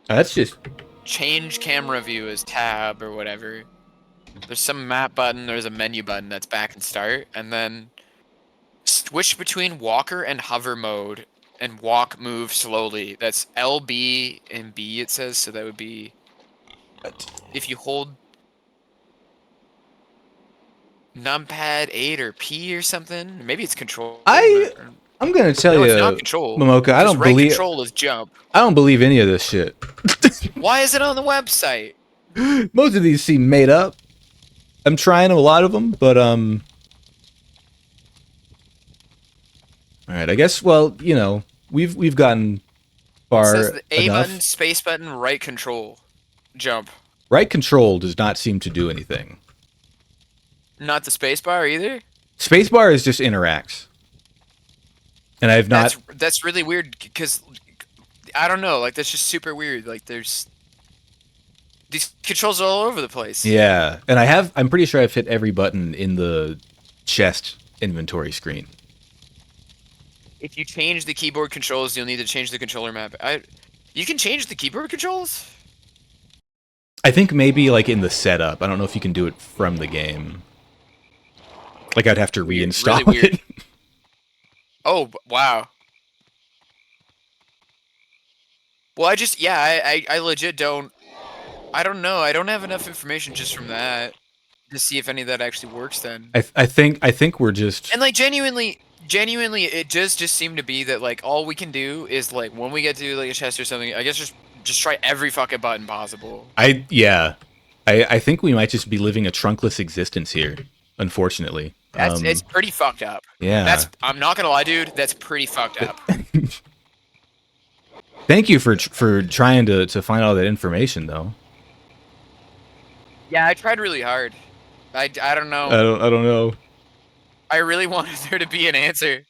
[SPEAKER 1] That's just.
[SPEAKER 2] Change camera view is tab or whatever. There's some map button. There's a menu button that's back and start, and then switch between walker and hover mode. And walk, move slowly. That's LB and B, it says. So that would be if you hold numpad 8 or P or something. Maybe it's control.
[SPEAKER 1] I'm gonna tell
[SPEAKER 2] No,
[SPEAKER 1] you,
[SPEAKER 2] it's not control.
[SPEAKER 1] Momoka. I
[SPEAKER 2] Just
[SPEAKER 1] don't
[SPEAKER 2] right
[SPEAKER 1] believe.
[SPEAKER 2] Control is jump.
[SPEAKER 1] I don't believe any of this shit.
[SPEAKER 2] Why is it on the website?
[SPEAKER 1] Most of these seem made up. I'm trying a lot of them, but All right. I guess. Well, we've gotten
[SPEAKER 2] It
[SPEAKER 1] far
[SPEAKER 2] says the A
[SPEAKER 1] enough.
[SPEAKER 2] button, space button, right control, jump.
[SPEAKER 1] Right control does not seem to do anything.
[SPEAKER 2] Not the space bar either.
[SPEAKER 1] Spacebar is just interacts, and I've not.
[SPEAKER 2] That's really weird because I don't know. Like that's just super weird. Like there's these controls are all over the place.
[SPEAKER 1] Yeah, and I'm pretty sure I've hit every button in the chest inventory screen.
[SPEAKER 2] If you change the keyboard controls, you'll need to change the controller map. You can change the keyboard controls?
[SPEAKER 1] I think maybe like in the setup. I don't know if you can do it from the game. Like I'd have to reinstall
[SPEAKER 2] Really weird.
[SPEAKER 1] it.
[SPEAKER 2] Oh, wow. Well, I legit don't. I don't know. I don't have enough information just from that to see if any of that actually works then.
[SPEAKER 1] I think we're just.
[SPEAKER 2] And like genuinely, it just seemed to be that like all we can do is like when we get to like a chest or something, I guess just try every fucking button possible.
[SPEAKER 1] I think we might just be living a trunkless existence here, unfortunately.
[SPEAKER 2] It's pretty fucked up.
[SPEAKER 1] Yeah.
[SPEAKER 2] I'm not gonna lie, dude. That's pretty fucked up.
[SPEAKER 1] Thank you for trying to find all that information, though.
[SPEAKER 2] Yeah, I tried really hard. I don't know.
[SPEAKER 1] I don't know.
[SPEAKER 2] I really wanted there to be an answer.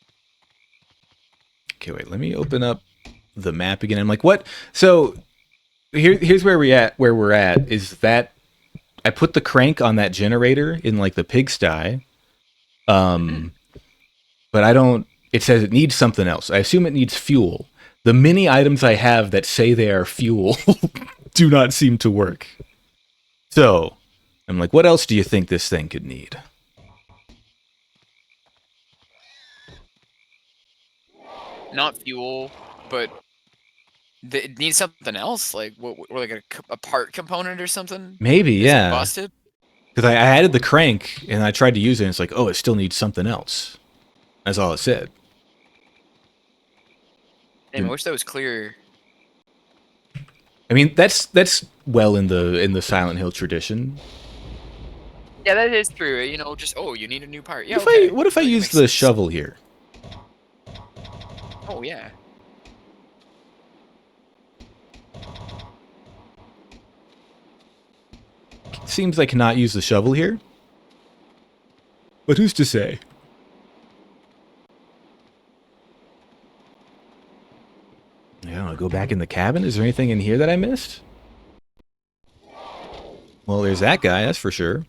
[SPEAKER 1] Okay, wait. Let me open up the map again. I'm like, what? So here's where we're at is that I put the crank on that generator in like the pigsty. But I don't. It says it needs something else. I assume it needs fuel. The many items I have that say they are fuel do not seem to work. So I'm like, what else do you think this thing could need?
[SPEAKER 2] Not fuel, but it needs something else, like what, like a part component or something.
[SPEAKER 1] Maybe,
[SPEAKER 2] Is
[SPEAKER 1] yeah.
[SPEAKER 2] it busted?
[SPEAKER 1] Because I added the crank and I tried to use it, and it's like, oh, it still needs something else. That's all it said.
[SPEAKER 2] Damn, I wish that was clear.
[SPEAKER 1] I mean, that's well in the Silent Hill tradition.
[SPEAKER 2] Yeah, that is true. You know, just you need a new part. Yeah,
[SPEAKER 1] What if
[SPEAKER 2] okay.
[SPEAKER 1] what if I
[SPEAKER 2] That
[SPEAKER 1] use
[SPEAKER 2] makes
[SPEAKER 1] the
[SPEAKER 2] sense.
[SPEAKER 1] shovel here?
[SPEAKER 2] Oh yeah.
[SPEAKER 1] Seems I cannot use the shovel here. But who's to say? Yeah, I'll go back in the cabin. Is there anything in here that I missed? Well, there's that guy, that's for sure.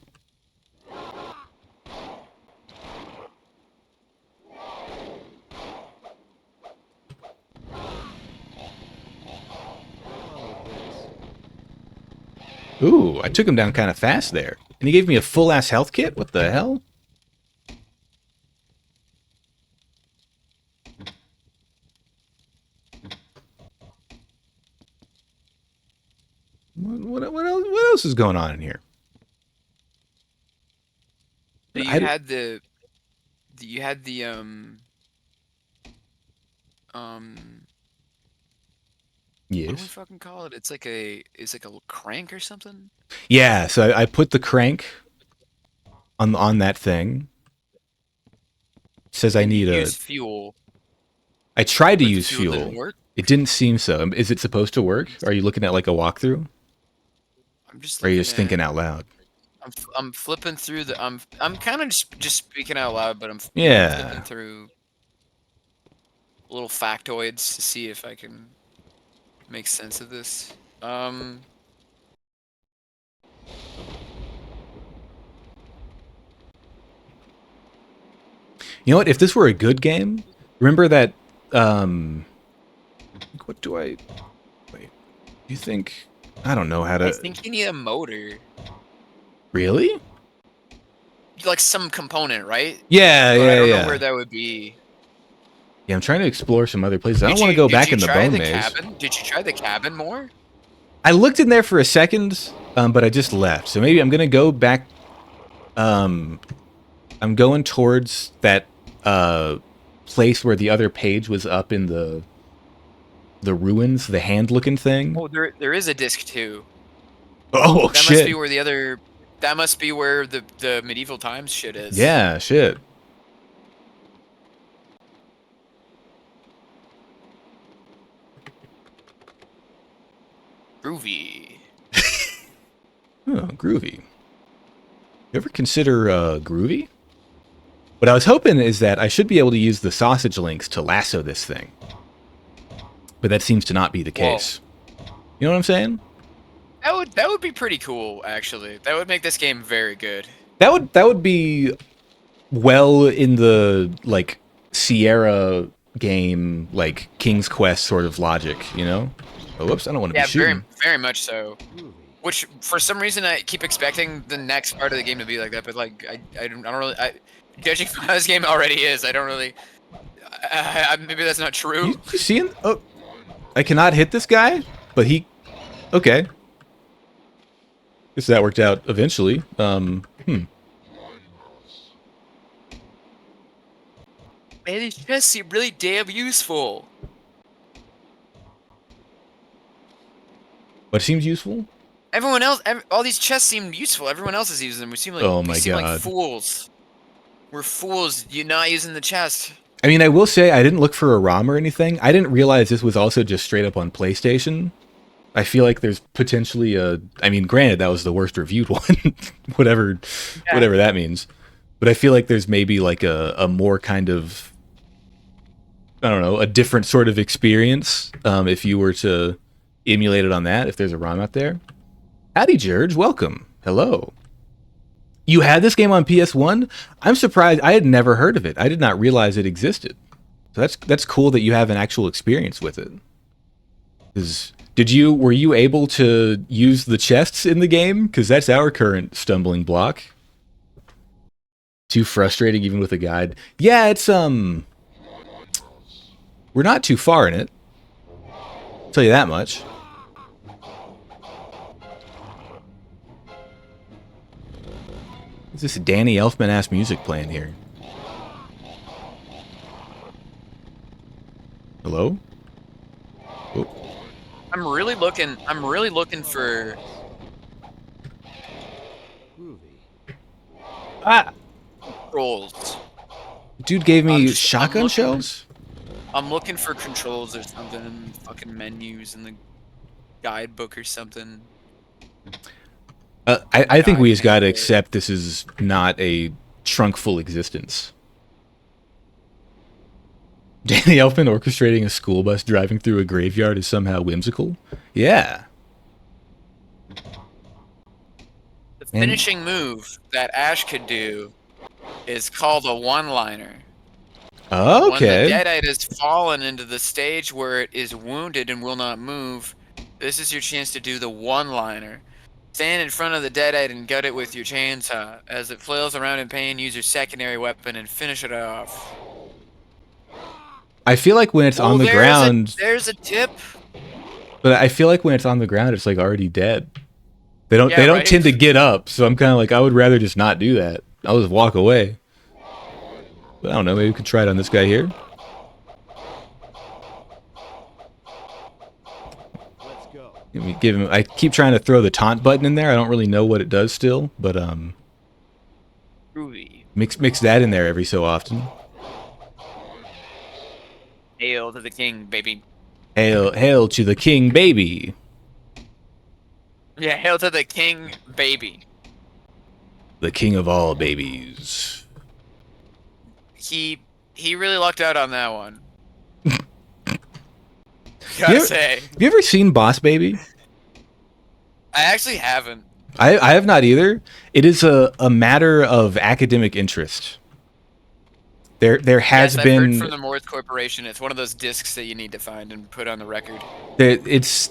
[SPEAKER 1] Ooh, I took him down kind of fast there. And he gave me a full-ass health kit? What the hell? What else is going on in here?
[SPEAKER 2] So you had the what do we
[SPEAKER 1] Yes.
[SPEAKER 2] fucking call it? It's like a crank or something.
[SPEAKER 1] Yeah, so I put the crank on that thing. It says I need
[SPEAKER 2] Use fuel.
[SPEAKER 1] I tried to
[SPEAKER 2] But the
[SPEAKER 1] use
[SPEAKER 2] fuel didn't
[SPEAKER 1] fuel.
[SPEAKER 2] work?
[SPEAKER 1] It didn't seem so. Is it supposed to work? Are you looking at like a walkthrough?
[SPEAKER 2] I'm just
[SPEAKER 1] Or are you
[SPEAKER 2] looking
[SPEAKER 1] just thinking
[SPEAKER 2] at-
[SPEAKER 1] out loud?
[SPEAKER 2] I'm flipping through the I'm kind of just speaking out loud, but I'm
[SPEAKER 1] Yeah.
[SPEAKER 2] flipping through little factoids to see if I can make sense of this.
[SPEAKER 1] You know what? If this were a good game, remember that what do I wait, you think I don't know how
[SPEAKER 2] I
[SPEAKER 1] to
[SPEAKER 2] think you need a motor,
[SPEAKER 1] really?
[SPEAKER 2] like some component, right?
[SPEAKER 1] Yeah,
[SPEAKER 2] But I
[SPEAKER 1] yeah,
[SPEAKER 2] don't
[SPEAKER 1] yeah.
[SPEAKER 2] know where that would be.
[SPEAKER 1] Yeah, I'm trying to explore some other places. I don't
[SPEAKER 2] Did
[SPEAKER 1] want to
[SPEAKER 2] you-
[SPEAKER 1] go
[SPEAKER 2] did
[SPEAKER 1] back
[SPEAKER 2] you
[SPEAKER 1] in the
[SPEAKER 2] try
[SPEAKER 1] bone
[SPEAKER 2] the
[SPEAKER 1] maze.
[SPEAKER 2] cabin? Did you try the cabin more?
[SPEAKER 1] I looked in there for a second, but I just left. So maybe I'm gonna go back. I'm going towards that place where the other page was up in the ruins, the hand-looking thing.
[SPEAKER 2] Oh, there is a disc too.
[SPEAKER 1] Oh
[SPEAKER 2] That
[SPEAKER 1] shit!
[SPEAKER 2] must be where the other. That must be where the medieval times shit is.
[SPEAKER 1] Yeah, shit.
[SPEAKER 2] Groovy.
[SPEAKER 1] Oh, groovy. You ever consider groovy? What I was hoping is that I should be able to use the sausage links to lasso this thing. But that seems to not be the case. You know what I'm saying?
[SPEAKER 2] That would be pretty cool, actually. That would make this game very good.
[SPEAKER 1] That would be well in the like Sierra game, like King's Quest sort of logic, you know? Oh, whoops! I don't want to
[SPEAKER 2] Yeah,
[SPEAKER 1] be shooting.
[SPEAKER 2] very much so. Which, for some reason, I keep expecting the next part of the game to be like that, but like I don't really. Judging from how this game already is, I don't really. Maybe that's not true.
[SPEAKER 1] You seeing? Oh, I cannot hit this guy, but he. Okay. Guess that worked out eventually.
[SPEAKER 2] Man, these chests seem really damn useful.
[SPEAKER 1] What seems useful?
[SPEAKER 2] Everyone else, all these chests seem useful. Everyone else is using them. We seem like
[SPEAKER 1] Oh
[SPEAKER 2] we
[SPEAKER 1] my
[SPEAKER 2] seem like
[SPEAKER 1] God.
[SPEAKER 2] fools. We're fools. You're not using the chest.
[SPEAKER 1] I mean, I will say I didn't look for a ROM or anything. I didn't realize this was also just straight up on PlayStation. I feel like there's potentially a. I mean, granted, that was the worst reviewed one, whatever that means. But I feel like there's maybe like a more kind of, I don't know, a different sort of experience if you were to emulate it on that. If there's a ROM out there. Howdy, George. Welcome. Hello. You had this game on PS1? I'm surprised. I had never heard of it. I did not realize it existed. So that's cool that you have an actual experience with it. Were you able to use the chests in the game? Because that's our current stumbling block. Too frustrating even with a guide. Yeah, it's we're not too far in it. I'll tell you that much. Is this Danny Elfman ass music playing here? Hello? Oh.
[SPEAKER 2] I'm really looking for.
[SPEAKER 1] Ah,
[SPEAKER 2] Controls.
[SPEAKER 1] dude gave
[SPEAKER 2] I'm
[SPEAKER 1] me
[SPEAKER 2] just- I'm
[SPEAKER 1] shotgun
[SPEAKER 2] looking-
[SPEAKER 1] shells.
[SPEAKER 2] I'm looking for controls or something in fucking menus in the guidebook or something.
[SPEAKER 1] I think we just got to
[SPEAKER 2] manual.
[SPEAKER 1] accept this is not a trunkful existence. Danny Elfman orchestrating a school bus driving through a graveyard is somehow whimsical. Yeah.
[SPEAKER 2] The
[SPEAKER 1] And-
[SPEAKER 2] finishing move that Ash could do is called a one-liner. When the
[SPEAKER 1] Okay.
[SPEAKER 2] Deadite has fallen into the stage where it is wounded and will not move, this is your chance to do the one-liner. Stand in front of the Deadite and gut it with your chainsaw. As it flails around in pain, use your secondary weapon and finish it off.
[SPEAKER 1] I feel like when it's on the ground,
[SPEAKER 2] There's a tip.
[SPEAKER 1] but I feel like when it's on the ground, it's like already dead. They don't
[SPEAKER 2] Yeah, right.
[SPEAKER 1] tend to get up, so I'm kind of like I would rather just not do that. I'll just walk away. But I don't know, maybe we could try it on this guy here.
[SPEAKER 3] Let's go.
[SPEAKER 1] Give him. I keep trying to throw the taunt button in there. I don't really know what it does still, but
[SPEAKER 2] Groovy.
[SPEAKER 1] mix that in there every so often.
[SPEAKER 2] Hail to the king, baby.
[SPEAKER 1] Hail to the king, baby.
[SPEAKER 2] Yeah, hail to the king, baby.
[SPEAKER 1] The king of all babies.
[SPEAKER 2] He really lucked out on that one.
[SPEAKER 1] You
[SPEAKER 2] Gotta
[SPEAKER 1] ever-
[SPEAKER 2] say.
[SPEAKER 1] Have you ever seen Boss Baby?
[SPEAKER 2] I actually haven't.
[SPEAKER 1] I have not either. It is a matter of academic interest. There has
[SPEAKER 2] Yes, I've
[SPEAKER 1] been
[SPEAKER 2] heard from the Morse Corporation. It's one of those discs that you need to find and put on the record.
[SPEAKER 1] it's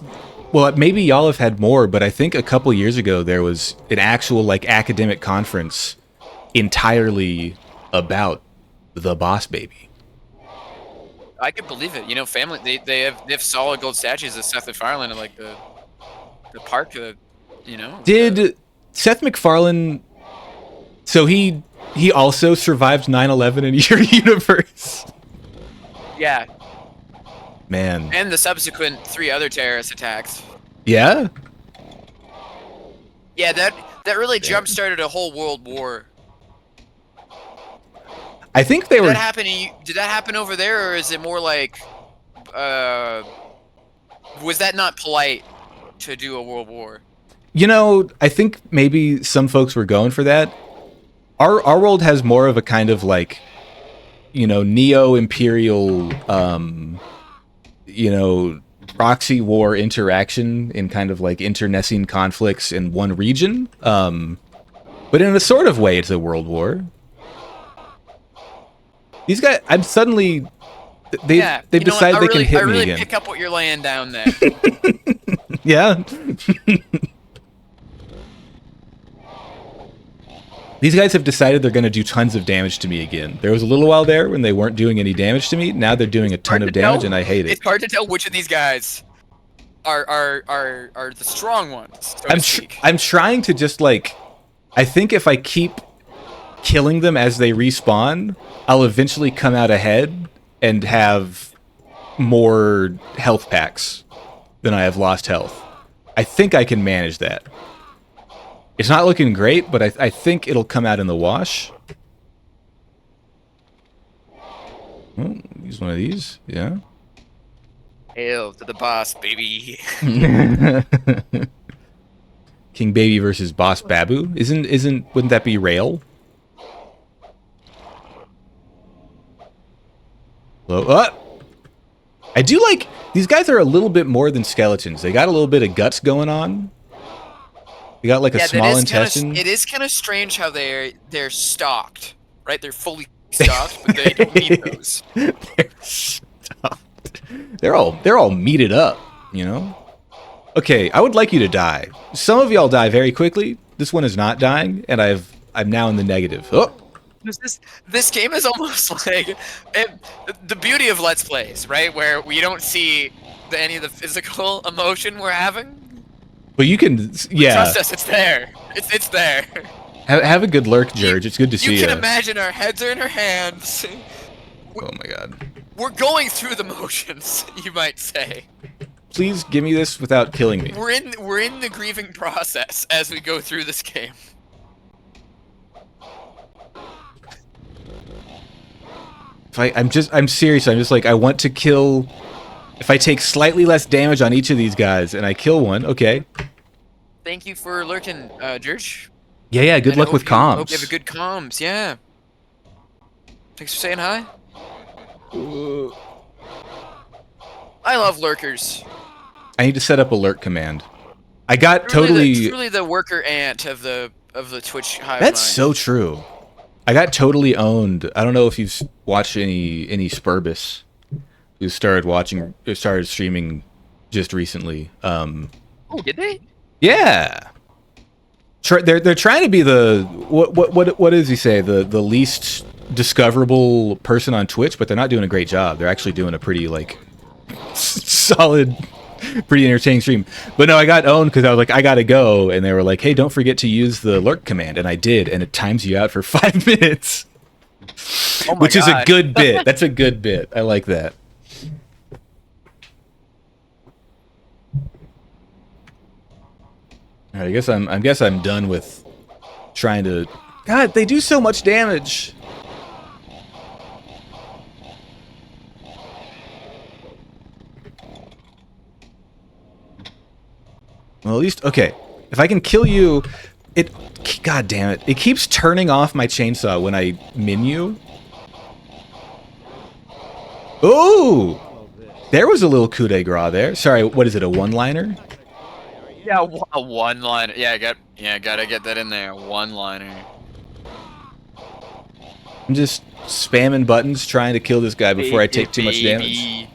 [SPEAKER 1] well, maybe y'all have had more, but I think a couple years ago there was an actual like academic conference entirely about the Boss Baby.
[SPEAKER 2] I could believe it. You know, family they have solid gold statues of Seth MacFarlane in like the park. You know.
[SPEAKER 1] Did Seth MacFarlane? So he also survived 9/11 in your universe.
[SPEAKER 2] Yeah,
[SPEAKER 1] Man,
[SPEAKER 2] and the subsequent 3 other terrorist attacks.
[SPEAKER 1] yeah.
[SPEAKER 2] Yeah, that really jump started a whole world war.
[SPEAKER 1] I think they
[SPEAKER 2] Did
[SPEAKER 1] were.
[SPEAKER 2] that happen? Did that happen over there, or is it more like, was that not polite to do a world war?
[SPEAKER 1] You know, I think maybe some folks were going for that. Our world has more of a kind of like, you know, neo-imperial, you know, proxy war interaction in kind of like internecine conflicts in one region. But in a sort of way, it's a world war. These guys, I'm suddenly, they've
[SPEAKER 2] Yeah, you know what?
[SPEAKER 1] decided they
[SPEAKER 2] I
[SPEAKER 1] can hit
[SPEAKER 2] I
[SPEAKER 1] me
[SPEAKER 2] really
[SPEAKER 1] again.
[SPEAKER 2] pick up what you're laying down there.
[SPEAKER 1] Yeah. These guys have decided they're going to do tons of damage to me again. There was a little while there when they weren't doing any damage to me. Now they're doing a ton
[SPEAKER 2] Hard
[SPEAKER 1] of
[SPEAKER 2] to
[SPEAKER 1] damage,
[SPEAKER 2] tell.
[SPEAKER 1] and I hate it.
[SPEAKER 2] It's hard to tell which of these guys are the strong ones. So to speak.
[SPEAKER 1] I'm trying to just like, I think if I keep killing them as they respawn, I'll eventually come out ahead and have more health packs than I have lost health. I think I can manage that. It's not looking great, but I think it'll come out in the wash. Oh, use one of these, yeah.
[SPEAKER 2] Hail to the boss, baby.
[SPEAKER 1] King Baby versus Boss Babu. Wouldn't that be Rail? Hello? I do like these guys are a little bit more than skeletons. They got a little bit of guts going on. They got like a small intestine.
[SPEAKER 2] It is kind of strange how they're stocked, right? They're fully stocked, but they don't need those.
[SPEAKER 1] They're stuffed. They're all meated up, you know? Okay, I would like you to die. Some of y'all die very quickly. This one is not dying, and I'm now in the negative. Oh,
[SPEAKER 2] This game is almost like the beauty of Let's Plays, right? Where we don't see any of the physical emotion we're having.
[SPEAKER 1] but you can, yeah.
[SPEAKER 2] Trust us, it's there. It's there.
[SPEAKER 1] Have a good lurk, George. It's good to see
[SPEAKER 2] You
[SPEAKER 1] you.
[SPEAKER 2] can imagine our heads are in our hands.
[SPEAKER 1] Oh my god.
[SPEAKER 2] We're going through the motions, you might say.
[SPEAKER 1] Please give me this without killing me.
[SPEAKER 2] We're in the grieving process as we go through this game.
[SPEAKER 1] I'm serious. I'm just like, I want to kill. If I take slightly less damage on each of these guys and I kill one, okay.
[SPEAKER 2] Thank you for lurking, George.
[SPEAKER 1] Yeah. Good
[SPEAKER 2] And I
[SPEAKER 1] luck with
[SPEAKER 2] hope you- Hope
[SPEAKER 1] comms.
[SPEAKER 2] you have a good comms. Yeah. Thanks for saying hi. I love lurkers.
[SPEAKER 1] I need to set up alert command. I got totally.
[SPEAKER 2] Truly the worker ant of the Twitch hive
[SPEAKER 1] That's
[SPEAKER 2] mind.
[SPEAKER 1] so true. I got totally owned. I don't know if you've watched any Spurbus, who started streaming just recently.
[SPEAKER 2] Oh, did they?
[SPEAKER 1] Yeah. They're trying to be the what does he say, the least discoverable person on Twitch, but they're not doing a great job. They're actually doing a pretty like solid, pretty entertaining stream. But no, I got owned because I was like, I gotta go, and they were like, hey, don't forget to use the lurk command, and I did, and it times you out for 5 minutes,
[SPEAKER 2] Oh my
[SPEAKER 1] which is a
[SPEAKER 2] God.
[SPEAKER 1] good bit. That's a good bit. I like that. All right, I guess I'm done with trying to. God, they do so much damage. Well, at least okay. If I can kill you, it. God damn it! It keeps turning off my chainsaw when I menu. Ooh, there was a little coup de grace there. Sorry, what is it? A one-liner?
[SPEAKER 2] Yeah, a one-liner. Yeah, gotta get that in there. One-liner.
[SPEAKER 1] I'm just spamming buttons trying to kill this guy before I take too much damage.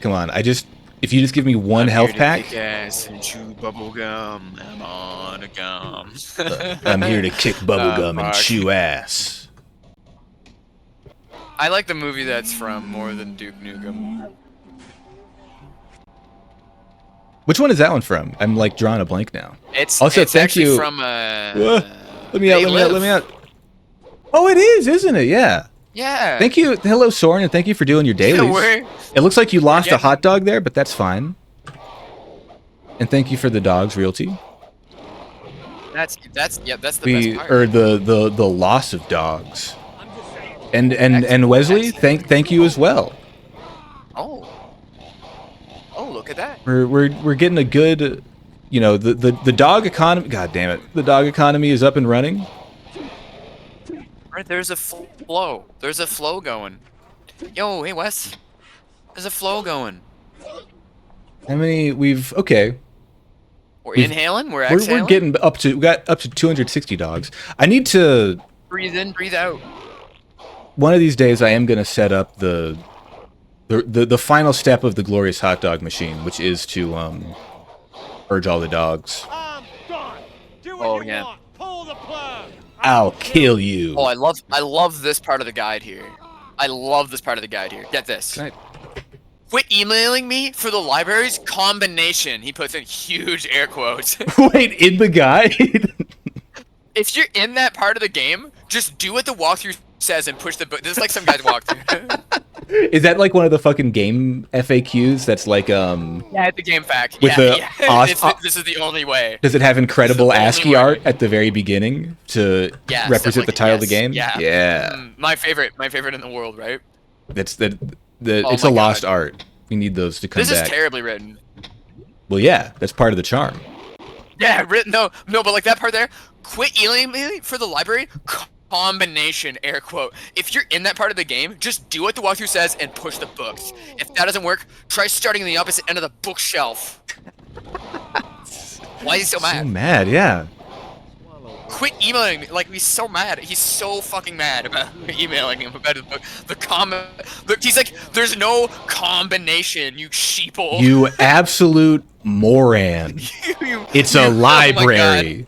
[SPEAKER 1] Come on, if you just give me one health pack,
[SPEAKER 2] And chew bubble gum. I'm on a gum.
[SPEAKER 1] I'm here to kick bubblegum and
[SPEAKER 2] fuck.
[SPEAKER 1] chew ass.
[SPEAKER 2] I like the movie that's from More Than Duke Nukem.
[SPEAKER 1] Which one is that one from? I'm like drawing a blank now.
[SPEAKER 2] It's
[SPEAKER 1] Also,
[SPEAKER 2] it's
[SPEAKER 1] thank
[SPEAKER 2] actually
[SPEAKER 1] you.
[SPEAKER 2] from
[SPEAKER 1] Whoa. Let me out,
[SPEAKER 2] They
[SPEAKER 1] let me out, let
[SPEAKER 2] Live.
[SPEAKER 1] me out. Oh, it is, isn't it? Yeah.
[SPEAKER 2] Yeah.
[SPEAKER 1] Thank you. Hello, Soren, and thank you for doing your dailies.
[SPEAKER 2] We're-
[SPEAKER 1] It looks like you lost a
[SPEAKER 2] getting-
[SPEAKER 1] hot dog there, but that's fine. And thank you for the dog's realty.
[SPEAKER 2] That's the best
[SPEAKER 1] We
[SPEAKER 2] part.
[SPEAKER 1] or the loss of dogs. And Wesley, thank you as well.
[SPEAKER 2] Oh, look at that.
[SPEAKER 1] We're getting a good, you know, the dog economy. God damn it, the dog economy is up and running.
[SPEAKER 2] Right, there's a flow. There's a flow going. Yo, hey Wes. There's a flow going.
[SPEAKER 1] How many okay?
[SPEAKER 2] We're
[SPEAKER 1] We've-
[SPEAKER 2] inhaling. We're exhaling.
[SPEAKER 1] We're getting up to we got up to 260 dogs. I need to.
[SPEAKER 2] Breathe in, breathe out.
[SPEAKER 1] One of these days, I am gonna set up the final step of the glorious hot dog machine, which is to purge all the dogs.
[SPEAKER 3] I'm done. Do what
[SPEAKER 2] Oh,
[SPEAKER 3] you
[SPEAKER 2] yeah.
[SPEAKER 3] want. Pull the plug.
[SPEAKER 1] I'll kill you.
[SPEAKER 2] Oh, I love this part of the guide here. I love this part of the guide here. Get this.
[SPEAKER 1] Can
[SPEAKER 2] Quit emailing me for the library's combination. He puts in huge air quotes.
[SPEAKER 1] I- Wait, in the guide?
[SPEAKER 2] If you're in that part of the game, just do what the walkthrough says and push the button. This is like some guy's walkthrough.
[SPEAKER 1] Is that like one of the fucking game FAQs? That's like
[SPEAKER 2] Yeah, it's the game fact.
[SPEAKER 1] With the
[SPEAKER 2] This is the only way.
[SPEAKER 1] Does it have incredible
[SPEAKER 2] This is the
[SPEAKER 1] ASCII
[SPEAKER 2] only way.
[SPEAKER 1] art at the very beginning to
[SPEAKER 2] Yes,
[SPEAKER 1] represent the
[SPEAKER 2] like-
[SPEAKER 1] title of the
[SPEAKER 2] yes,
[SPEAKER 1] game?
[SPEAKER 2] Yeah.
[SPEAKER 1] Yeah.
[SPEAKER 2] My favorite in the world, right?
[SPEAKER 1] That's the
[SPEAKER 2] Oh
[SPEAKER 1] it's a
[SPEAKER 2] my
[SPEAKER 1] lost
[SPEAKER 2] God.
[SPEAKER 1] art. We need those to come
[SPEAKER 2] This
[SPEAKER 1] back.
[SPEAKER 2] is terribly written.
[SPEAKER 1] Well, yeah, that's part of the charm.
[SPEAKER 2] Yeah, written. No, but like that part there. Quit emailing me for the library. Combination air quote. If you're in that part of the game, just do what the walkthrough says and push the books. If that doesn't work, try starting in the opposite end of the bookshelf. Why is he so
[SPEAKER 1] So
[SPEAKER 2] mad?
[SPEAKER 1] mad, yeah.
[SPEAKER 2] Quit emailing me. Like, he's so mad. He's so fucking mad about emailing him about his book. Look, he's like, there's no combination, you sheeple.
[SPEAKER 1] You absolute moron. It's a
[SPEAKER 2] Oh my
[SPEAKER 1] library.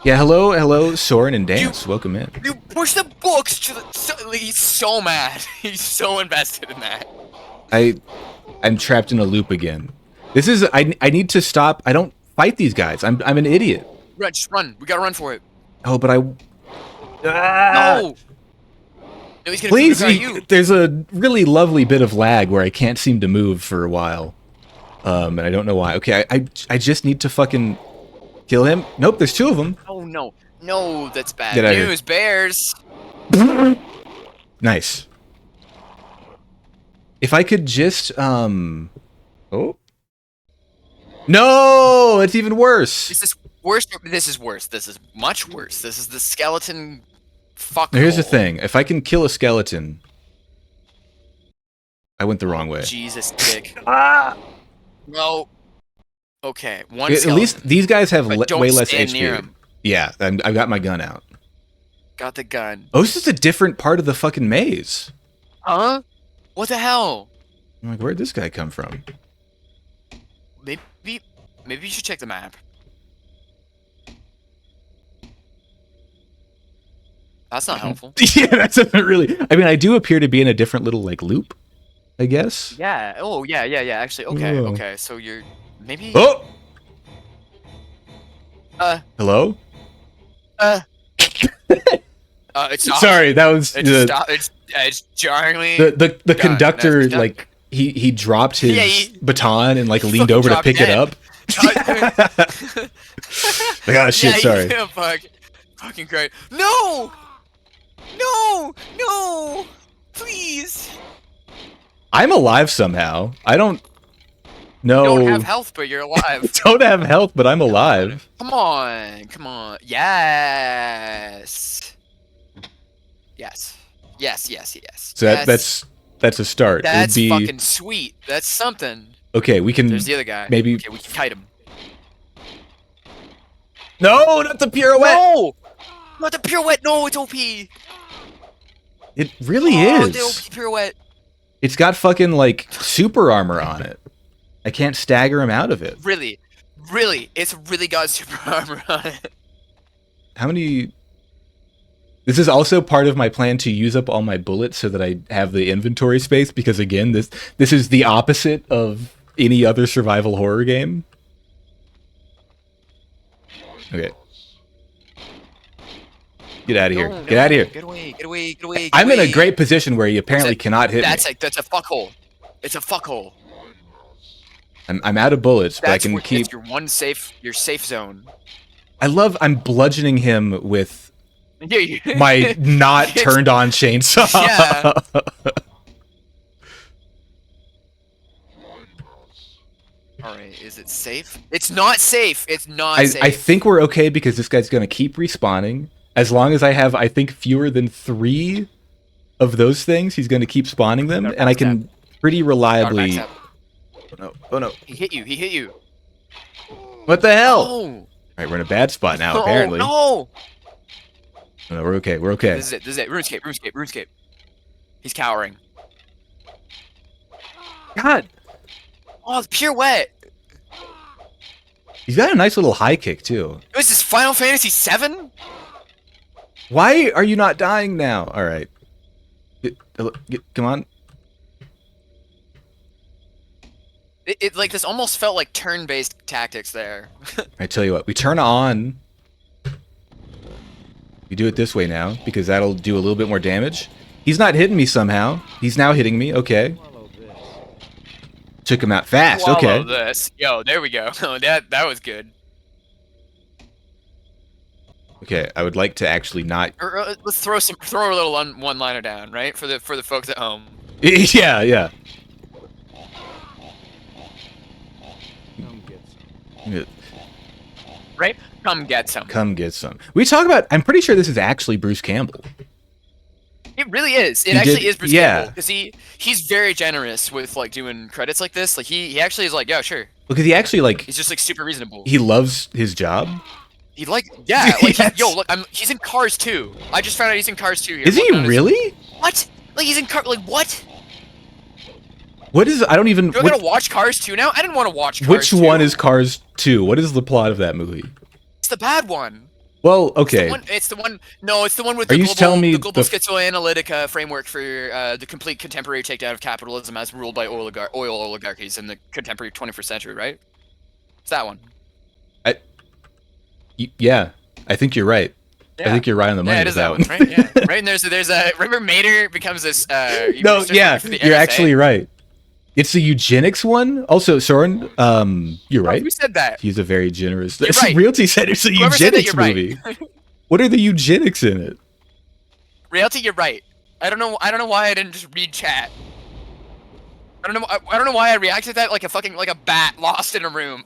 [SPEAKER 1] Yeah, hello, Soren and Dance. Welcome in.
[SPEAKER 2] You push the books to the. He's so mad. He's so invested in that.
[SPEAKER 1] I'm trapped in a loop again. This is I need to stop. I don't fight these guys. I'm an idiot.
[SPEAKER 2] Run, just run. We gotta run for it.
[SPEAKER 1] Oh, but I.
[SPEAKER 2] No. No, he's gonna
[SPEAKER 1] Please,
[SPEAKER 2] figure out you.
[SPEAKER 1] there's a really lovely bit of lag where I can't seem to move for a while, and I don't know why. Okay, I just need to fucking kill him. Nope, there's two of them.
[SPEAKER 2] Oh no, that's bad
[SPEAKER 1] Get out of here.
[SPEAKER 2] news. Bears.
[SPEAKER 1] Nice. If I could just oh. No, it's even worse.
[SPEAKER 2] This is worse. This is worse. This is much worse. This is the skeleton. Fuck.
[SPEAKER 1] Here's the thing. If I can kill a skeleton, I went the wrong way.
[SPEAKER 2] Jesus, dick. No. Okay. One.
[SPEAKER 1] At least these guys have way less
[SPEAKER 2] stand
[SPEAKER 1] HP.
[SPEAKER 2] near him.
[SPEAKER 1] Yeah, and I've got my gun out.
[SPEAKER 2] Got the gun.
[SPEAKER 1] Oh, this is a different part of the fucking maze.
[SPEAKER 2] Huh? What the hell?
[SPEAKER 1] I'm like, where'd this guy come from?
[SPEAKER 2] Maybe you should check the map. That's not helpful.
[SPEAKER 1] Yeah, that doesn't really. I mean, I do appear to be in a different little like loop, I guess.
[SPEAKER 2] Yeah. Oh, yeah. Actually, okay.
[SPEAKER 1] Whoa.
[SPEAKER 2] Okay. So you're maybe.
[SPEAKER 1] Oh. Hello.
[SPEAKER 2] It's not.
[SPEAKER 1] Sorry, that was
[SPEAKER 2] It's jarringly.
[SPEAKER 1] the conductor.
[SPEAKER 2] It's done.
[SPEAKER 1] Like he dropped his
[SPEAKER 2] Yeah,
[SPEAKER 1] baton and like leaned
[SPEAKER 2] fucking
[SPEAKER 1] over to
[SPEAKER 2] dropped
[SPEAKER 1] pick it
[SPEAKER 2] dead.
[SPEAKER 1] up. Like, oh shit, sorry.
[SPEAKER 2] Yeah, fucking great. No, please.
[SPEAKER 1] I'm alive somehow. I don't know.
[SPEAKER 2] You don't have health, but you're alive.
[SPEAKER 1] Don't have health, but I'm alive.
[SPEAKER 2] Come on. Yes.
[SPEAKER 1] So that's a start.
[SPEAKER 2] That's
[SPEAKER 1] It would be
[SPEAKER 2] fucking sweet. That's something.
[SPEAKER 1] okay. We can
[SPEAKER 2] There's the other guy.
[SPEAKER 1] maybe.
[SPEAKER 2] Okay, we can kite him.
[SPEAKER 1] No, not the pirouette.
[SPEAKER 2] No, not the pirouette. No, it's OP.
[SPEAKER 1] It really
[SPEAKER 2] The
[SPEAKER 1] is.
[SPEAKER 2] OP pirouette.
[SPEAKER 1] It's got fucking like super armor on it. I can't stagger him out of it.
[SPEAKER 2] Really, it's really got super armor on it.
[SPEAKER 1] How many? This is also part of my plan to use up all my bullets so that I have the inventory space, because again, this is the opposite of any other survival horror game. Okay. Get out of here.
[SPEAKER 2] No,
[SPEAKER 1] Get out of here.
[SPEAKER 2] Get away.
[SPEAKER 1] I'm in a great position where you apparently cannot hit me.
[SPEAKER 2] That's a fuckhole. It's a fuckhole.
[SPEAKER 1] I'm out of bullets, but I can keep.
[SPEAKER 2] It's your safe zone.
[SPEAKER 1] I'm bludgeoning him with
[SPEAKER 2] Yeah,
[SPEAKER 1] my not turned on chainsaw.
[SPEAKER 2] Yeah. All right, is it safe? It's not safe. It's not safe.
[SPEAKER 1] I think we're okay because this guy's gonna keep respawning. As long as I have, I think, fewer than 3 of those things, he's gonna keep spawning them, and I can pretty reliably. Oh no!
[SPEAKER 2] He hit you.
[SPEAKER 1] What the hell?
[SPEAKER 2] Oh.
[SPEAKER 1] All right, we're in a bad spot now. Apparently.
[SPEAKER 2] No.
[SPEAKER 1] No, we're okay. We're okay.
[SPEAKER 2] This is it. RuneScape. He's cowering.
[SPEAKER 1] God,
[SPEAKER 2] Oh, the pirouette.
[SPEAKER 1] he's got a nice little high kick too.
[SPEAKER 2] Was this Final Fantasy VII?
[SPEAKER 1] Why are you not dying now? All right. Come on.
[SPEAKER 2] It like this almost felt like turn-based tactics there.
[SPEAKER 1] I tell you what, we turn on. We do it this way now because that'll do a little bit more damage. He's not hitting me somehow. He's now hitting me. Okay. Took him out fast. Okay.
[SPEAKER 2] This. Yo, there we go. that was good.
[SPEAKER 1] Okay, I would like to actually not.
[SPEAKER 2] Let's throw a little one-liner down, right? For the folks at home.
[SPEAKER 1] Yeah.
[SPEAKER 2] Right? Come get some.
[SPEAKER 1] Come get some. We talk about. I'm pretty sure this is actually Bruce Campbell.
[SPEAKER 2] It really is. It actually is Bruce Campbell, because he's very generous with like doing credits like this. Like he actually is like, yeah, sure.
[SPEAKER 1] Because he actually like.
[SPEAKER 2] He's just like super reasonable.
[SPEAKER 1] He loves his job.
[SPEAKER 2] He like like
[SPEAKER 1] Yes.
[SPEAKER 2] yo, look, he's in Cars 2. I just found out he's in Cars 2 here.
[SPEAKER 1] Is he really?
[SPEAKER 2] What? Like he's in what?
[SPEAKER 1] What is? I don't even.
[SPEAKER 2] Do I gotta watch Cars 2 now? I didn't want to watch Cars
[SPEAKER 1] Which
[SPEAKER 2] 2.
[SPEAKER 1] one is Cars 2? What is the plot of that movie?
[SPEAKER 2] It's the bad one.
[SPEAKER 1] Well, okay.
[SPEAKER 2] It's the one. No, it's the one with
[SPEAKER 1] Are
[SPEAKER 2] the
[SPEAKER 1] you
[SPEAKER 2] global,
[SPEAKER 1] telling me
[SPEAKER 2] the global
[SPEAKER 1] the
[SPEAKER 2] schizoanalytic framework for the complete contemporary takedown of capitalism as ruled by oil oligarchies in the contemporary 21st century, right? It's that one.
[SPEAKER 1] Yeah, I think you're right. I think you're right on the money
[SPEAKER 2] Yeah, it
[SPEAKER 1] with
[SPEAKER 2] is
[SPEAKER 1] that one.
[SPEAKER 2] right? Yeah, right. And there's a remember Mater becomes this.
[SPEAKER 1] No, yeah, you're actually right. It's the eugenics one. Also, Soren, you're right.
[SPEAKER 2] Who said that?
[SPEAKER 1] He's a very generous.
[SPEAKER 2] You're right.
[SPEAKER 1] Realty said it's a
[SPEAKER 2] Whoever said that,
[SPEAKER 1] eugenics
[SPEAKER 2] you're
[SPEAKER 1] movie.
[SPEAKER 2] right.
[SPEAKER 1] What are the eugenics in it?
[SPEAKER 2] Realty, you're right. I don't know why I didn't just read chat. I don't know why I reacted to that like a bat lost in a room.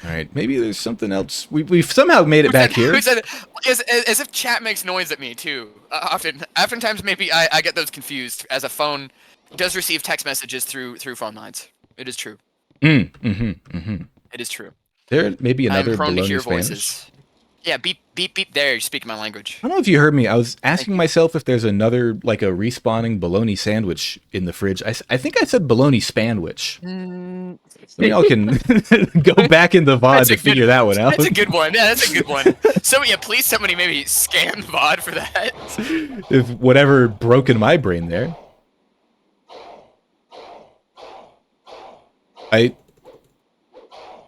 [SPEAKER 1] All right, maybe there's something else. We've somehow made it back here.
[SPEAKER 2] As if chat makes noise at me too. Oftentimes maybe I get those confused as a phone does receive text messages through phone lines. It is true. It is true.
[SPEAKER 1] There may be
[SPEAKER 2] I'm
[SPEAKER 1] another
[SPEAKER 2] prone to
[SPEAKER 1] baloney
[SPEAKER 2] hear
[SPEAKER 1] Spanish.
[SPEAKER 2] voices. Yeah, beep beep beep. There, you're speaking my language.
[SPEAKER 1] I don't know if you heard me. I was asking myself if there's another, like a respawning bologna sandwich in the fridge. I think I said bologna spanwich. Maybe y'all can go back in the VOD to figure that one out.
[SPEAKER 2] That's a good one. Yeah, that's a good one. So yeah, please somebody maybe scan VOD for that.
[SPEAKER 1] If whatever broke in my brain there. I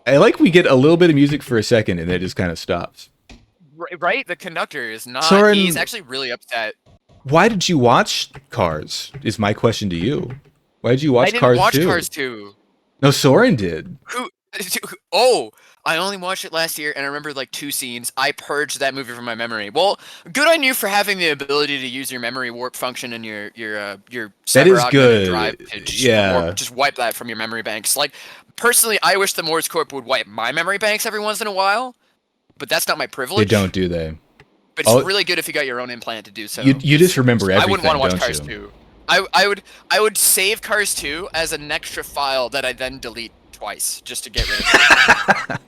[SPEAKER 1] like we get a little bit of music for a second and then it just kind of stops.
[SPEAKER 2] Right? The conductor is not.
[SPEAKER 1] Soren,
[SPEAKER 2] he's actually really upset.
[SPEAKER 1] Why did you watch Cars? Is my question to you. Why did you watch Cars 2?
[SPEAKER 2] I didn't watch Cars 2.
[SPEAKER 1] No, Soren did.
[SPEAKER 2] Who? Oh, I only watched it last year, and I remember like 2 scenes. I purged that movie from my memory. Well, good on you for having the ability to use your memory warp function and your
[SPEAKER 1] that is good.
[SPEAKER 2] drive to just wipe that from your memory banks. Like personally, I wish the Morse Corp would wipe my memory banks every once in a while, but that's not my privilege.
[SPEAKER 1] They don't, do they?
[SPEAKER 2] But it's really good if you got your own implant to do so.
[SPEAKER 1] You just remember everything.
[SPEAKER 2] I wouldn't want to watch Cars
[SPEAKER 1] you?
[SPEAKER 2] 2. I would save Cars 2 as an extra file that I then delete twice just to get rid of it.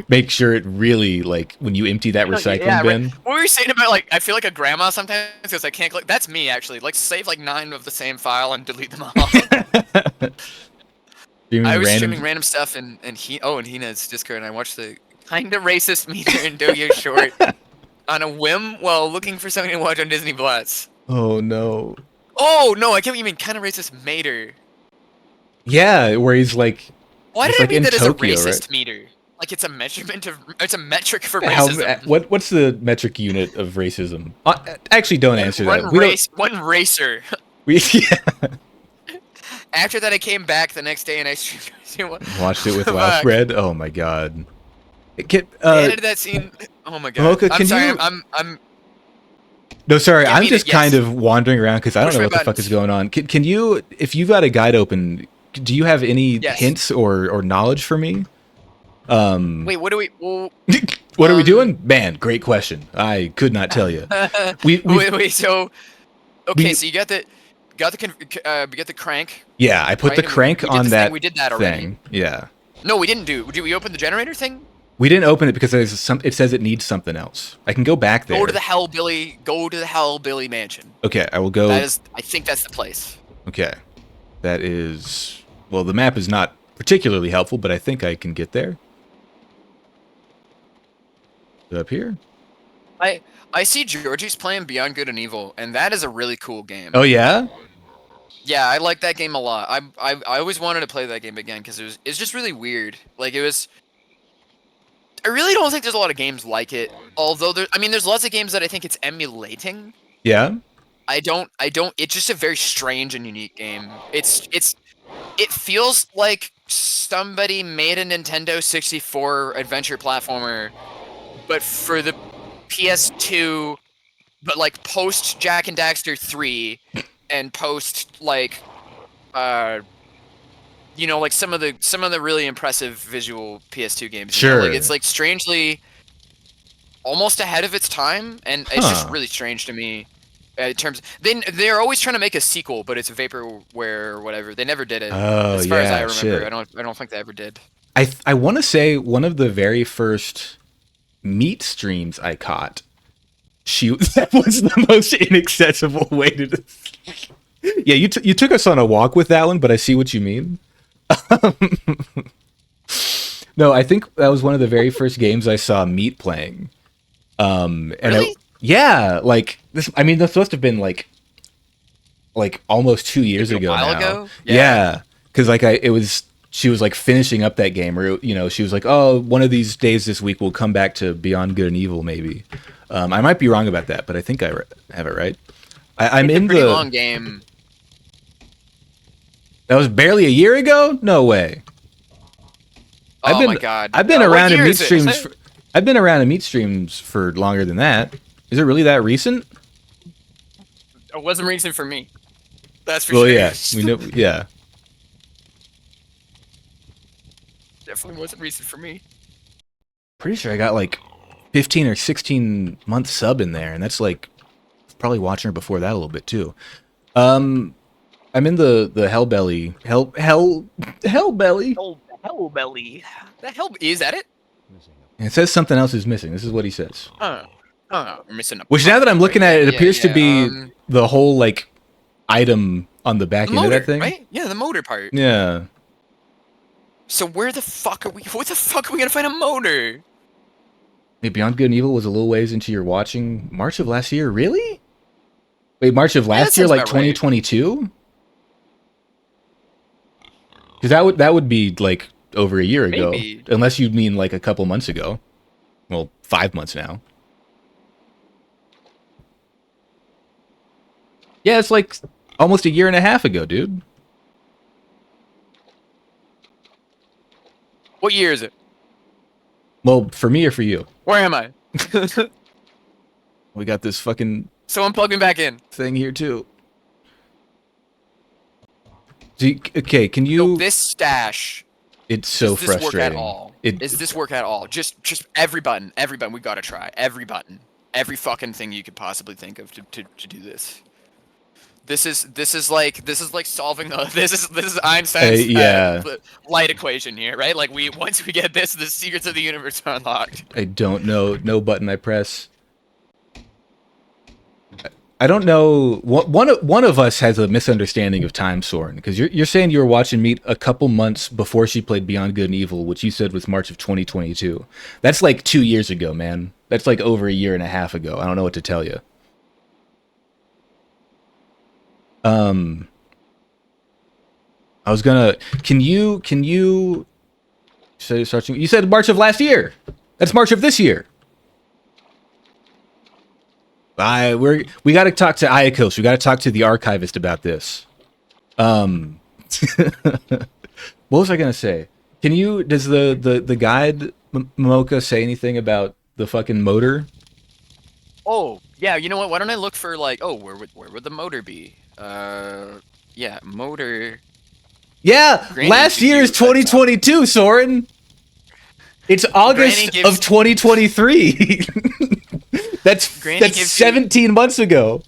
[SPEAKER 1] Make sure it really, like, when you empty that recycling bin.
[SPEAKER 2] Right. What were you saying about, like, I feel like a grandma sometimes because I can't click? That's me, actually. Like, save, like, 9 of the same file and delete them all. I was streaming random stuff in Hina's Discord, and I watched the kinda racist meter in Doyo short on a whim while looking for something to watch on Disney Plus.
[SPEAKER 1] Oh, no.
[SPEAKER 2] Oh, no, I get what you mean. Kinda racist meter.
[SPEAKER 1] Yeah, where he's like...
[SPEAKER 2] Why did I mean that as a racist
[SPEAKER 1] right?
[SPEAKER 2] meter? Like it's a metric for racism.
[SPEAKER 1] What's the metric unit of racism? Actually, don't answer that.
[SPEAKER 2] One racer.
[SPEAKER 1] Yeah.
[SPEAKER 2] After that, I came back the next day and I
[SPEAKER 1] watched it with Loud Bread. Oh my god.
[SPEAKER 2] Edited that scene. Oh my god.
[SPEAKER 1] Mocha,
[SPEAKER 2] I'm sorry. I'm.
[SPEAKER 1] No, sorry. I'm just kind of wandering around because I don't know what the fuck is going on. Can you, if you've got a guide open, do you have any hints or knowledge for me?
[SPEAKER 2] Wait, what do we? Well,
[SPEAKER 1] what are we doing? Man, great question. I could not tell you.
[SPEAKER 2] Wait. So, okay, so you got the crank.
[SPEAKER 1] Yeah, I put the crank on that.
[SPEAKER 2] We did that already.
[SPEAKER 1] Thing. Yeah.
[SPEAKER 2] No, we didn't do. Did we open the generator thing?
[SPEAKER 1] We didn't open it because it says it needs something else. I can go back there.
[SPEAKER 2] Go to the Hellbilly mansion.
[SPEAKER 1] Okay, I will go.
[SPEAKER 2] I think that's the place.
[SPEAKER 1] Okay, that is. Well, the map is not particularly helpful, but I think I can get there. Up here.
[SPEAKER 2] I see Georgie's playing Beyond Good and Evil, and that is a really cool game.
[SPEAKER 1] Oh yeah.
[SPEAKER 2] Yeah, I like that game a lot. I always wanted to play that game again because it's just really weird. Like it was. I really don't think there's a lot of games like it. Although there's lots of games that I think it's emulating.
[SPEAKER 1] Yeah.
[SPEAKER 2] I don't. It's just a very strange and unique game. It feels like somebody made a Nintendo 64 adventure platformer, but for the PS2, but like post Jak and Daxter 3 and post like like some of the really impressive visual PS2 games.
[SPEAKER 1] Sure.
[SPEAKER 2] Like it's like strangely almost ahead of its time, and it's just really strange to me. In terms, they're always trying to make a sequel, but it's vaporware or whatever. They never did it.
[SPEAKER 1] Oh,
[SPEAKER 2] as far as I remember,
[SPEAKER 1] shit.
[SPEAKER 2] I don't think they ever did.
[SPEAKER 1] I want to say one of the very first meat streams I caught. That was the most inaccessible way to. Yeah, you took us on a walk with that one, but I see what you mean. No, I think that was one of the very first games I saw Meat playing. And
[SPEAKER 2] really?
[SPEAKER 1] Yeah, like this. I mean, this must have been like almost 2 years ago.
[SPEAKER 2] A while
[SPEAKER 1] now.
[SPEAKER 2] ago?
[SPEAKER 1] Yeah, because she was like finishing up that game, or she was like, oh, one of these days this week we'll come back to Beyond Good and Evil, maybe. I might be wrong about that, but I think I have it right. I'm in
[SPEAKER 2] pretty
[SPEAKER 1] the
[SPEAKER 2] long game.
[SPEAKER 1] That was barely a year ago? No way.
[SPEAKER 2] Oh my god!
[SPEAKER 1] I've been around in meat streams. I've been around in meat streams for longer than that. Is it really that recent?
[SPEAKER 2] It wasn't recent for me. That's for
[SPEAKER 1] Well,
[SPEAKER 2] sure.
[SPEAKER 1] yeah, we know. Yeah,
[SPEAKER 2] Definitely wasn't recent for me.
[SPEAKER 1] pretty sure I got like 15 or 16 month sub in there, and that's like probably watching her before that a little bit too. I'm in the Hellbelly Hellbelly.
[SPEAKER 2] Oh, Hellbelly. The hell is that it?
[SPEAKER 1] And it says something else is missing. This is what he says.
[SPEAKER 2] We're missing a.
[SPEAKER 1] Which now that I'm looking at it, it appears to be
[SPEAKER 2] um,
[SPEAKER 1] the whole like item on the back
[SPEAKER 2] the
[SPEAKER 1] end
[SPEAKER 2] motor,
[SPEAKER 1] of that thing.
[SPEAKER 2] right? Yeah, the motor part.
[SPEAKER 1] Yeah.
[SPEAKER 2] So where the fuck are we? Where the fuck are we gonna find a motor?
[SPEAKER 1] Wait, Beyond Good and Evil was a little ways into your watching March of last year. Really? Wait, March of
[SPEAKER 2] that
[SPEAKER 1] last year,
[SPEAKER 2] sounds
[SPEAKER 1] like
[SPEAKER 2] about right.
[SPEAKER 1] 2022? Because that would be like over a year ago,
[SPEAKER 2] Maybe.
[SPEAKER 1] unless you mean like a couple months ago. Well, 5 months now. Yeah, it's like almost a year and a half ago, dude.
[SPEAKER 2] What year is it?
[SPEAKER 1] Well, for me or for you?
[SPEAKER 2] Where am I?
[SPEAKER 1] We got this fucking
[SPEAKER 2] So I'm plugging back in.
[SPEAKER 1] thing here too. Okay, can you?
[SPEAKER 2] So this stash.
[SPEAKER 1] It's so
[SPEAKER 2] Does this work
[SPEAKER 1] frustrating.
[SPEAKER 2] at all?
[SPEAKER 1] It,
[SPEAKER 2] Does this work at all? Just every button. We gotta try every button. Every fucking thing you could possibly think of to do this. This is like solving this is Einstein's
[SPEAKER 1] yeah.
[SPEAKER 2] light equation here, right? Like once we get this, the secrets of the universe are unlocked.
[SPEAKER 1] I don't know. No button I press. I don't know. One of us has a misunderstanding of time, Soren, because you're saying you were watching Meat a couple months before she played Beyond Good and Evil, which you said was March of 2022. That's like 2 years ago, man. That's like over a year and a half ago. I don't know what to tell you. I was gonna. Can you? You said March of last year. That's March of this year. We got to talk to Ayakos. We got to talk to the archivist about this. What was I gonna say? Does the guide Mocha say anything about the fucking motor?
[SPEAKER 2] Oh yeah, you know what? Why don't I look for like where would the motor be? Yeah, motor.
[SPEAKER 1] Yeah,
[SPEAKER 2] Granny
[SPEAKER 1] last
[SPEAKER 2] gives
[SPEAKER 1] year is
[SPEAKER 2] you a
[SPEAKER 1] 2022, Soren. It's August of 2023. That's
[SPEAKER 2] gives
[SPEAKER 1] 17 months ago.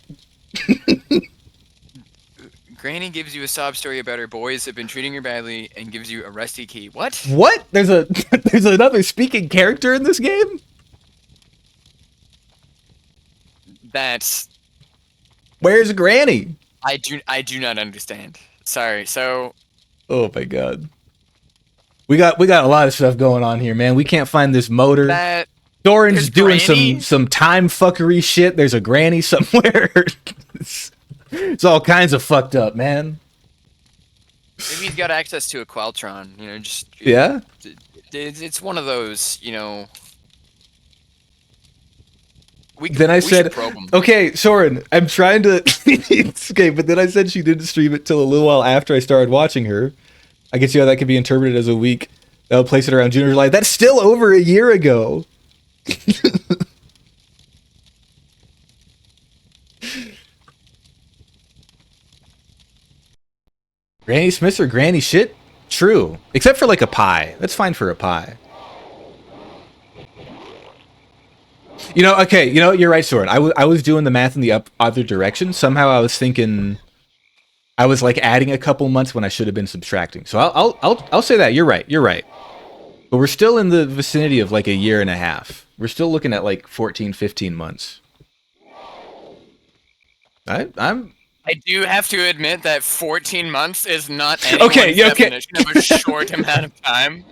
[SPEAKER 2] Granny gives you a sob story about her boys have been treating her badly and gives you a rusty key. What?
[SPEAKER 1] What? There's another speaking character in this game?
[SPEAKER 2] That's
[SPEAKER 1] Where's Granny?
[SPEAKER 2] I do not understand. Sorry. So
[SPEAKER 1] Oh my god. We got a lot of stuff going on here, man. We can't find this motor.
[SPEAKER 2] that
[SPEAKER 1] Doran's doing
[SPEAKER 2] Granny?
[SPEAKER 1] some time fuckery shit. There's a Granny somewhere. It's all kinds of fucked up, man.
[SPEAKER 2] maybe he's got access to a Qualtron. You know, just
[SPEAKER 1] Yeah?
[SPEAKER 2] It's one of those. You know.
[SPEAKER 1] Then I
[SPEAKER 2] we
[SPEAKER 1] said,
[SPEAKER 2] should probe him.
[SPEAKER 1] okay, Soren, I'm trying to... It's okay, but then I said she didn't stream it till a little while after I started watching her. I can see how that could be interpreted as a week. That'll place it around June or July. That's still over a year ago. Granny Smiths or Granny shit? True. Except for like a pie. That's fine for a pie. You know, okay, you know, you're right, Soren. I was doing the math in the other direction. Somehow I was thinking I was like adding a couple months when I should have been subtracting. So I'll say that. You're right. You're right. But we're still in the vicinity of like a year and a half. We're still looking at like 14, 15 months.
[SPEAKER 2] I do have to admit that 14 months is not anyone's
[SPEAKER 1] Okay.
[SPEAKER 2] definition of a short amount of time.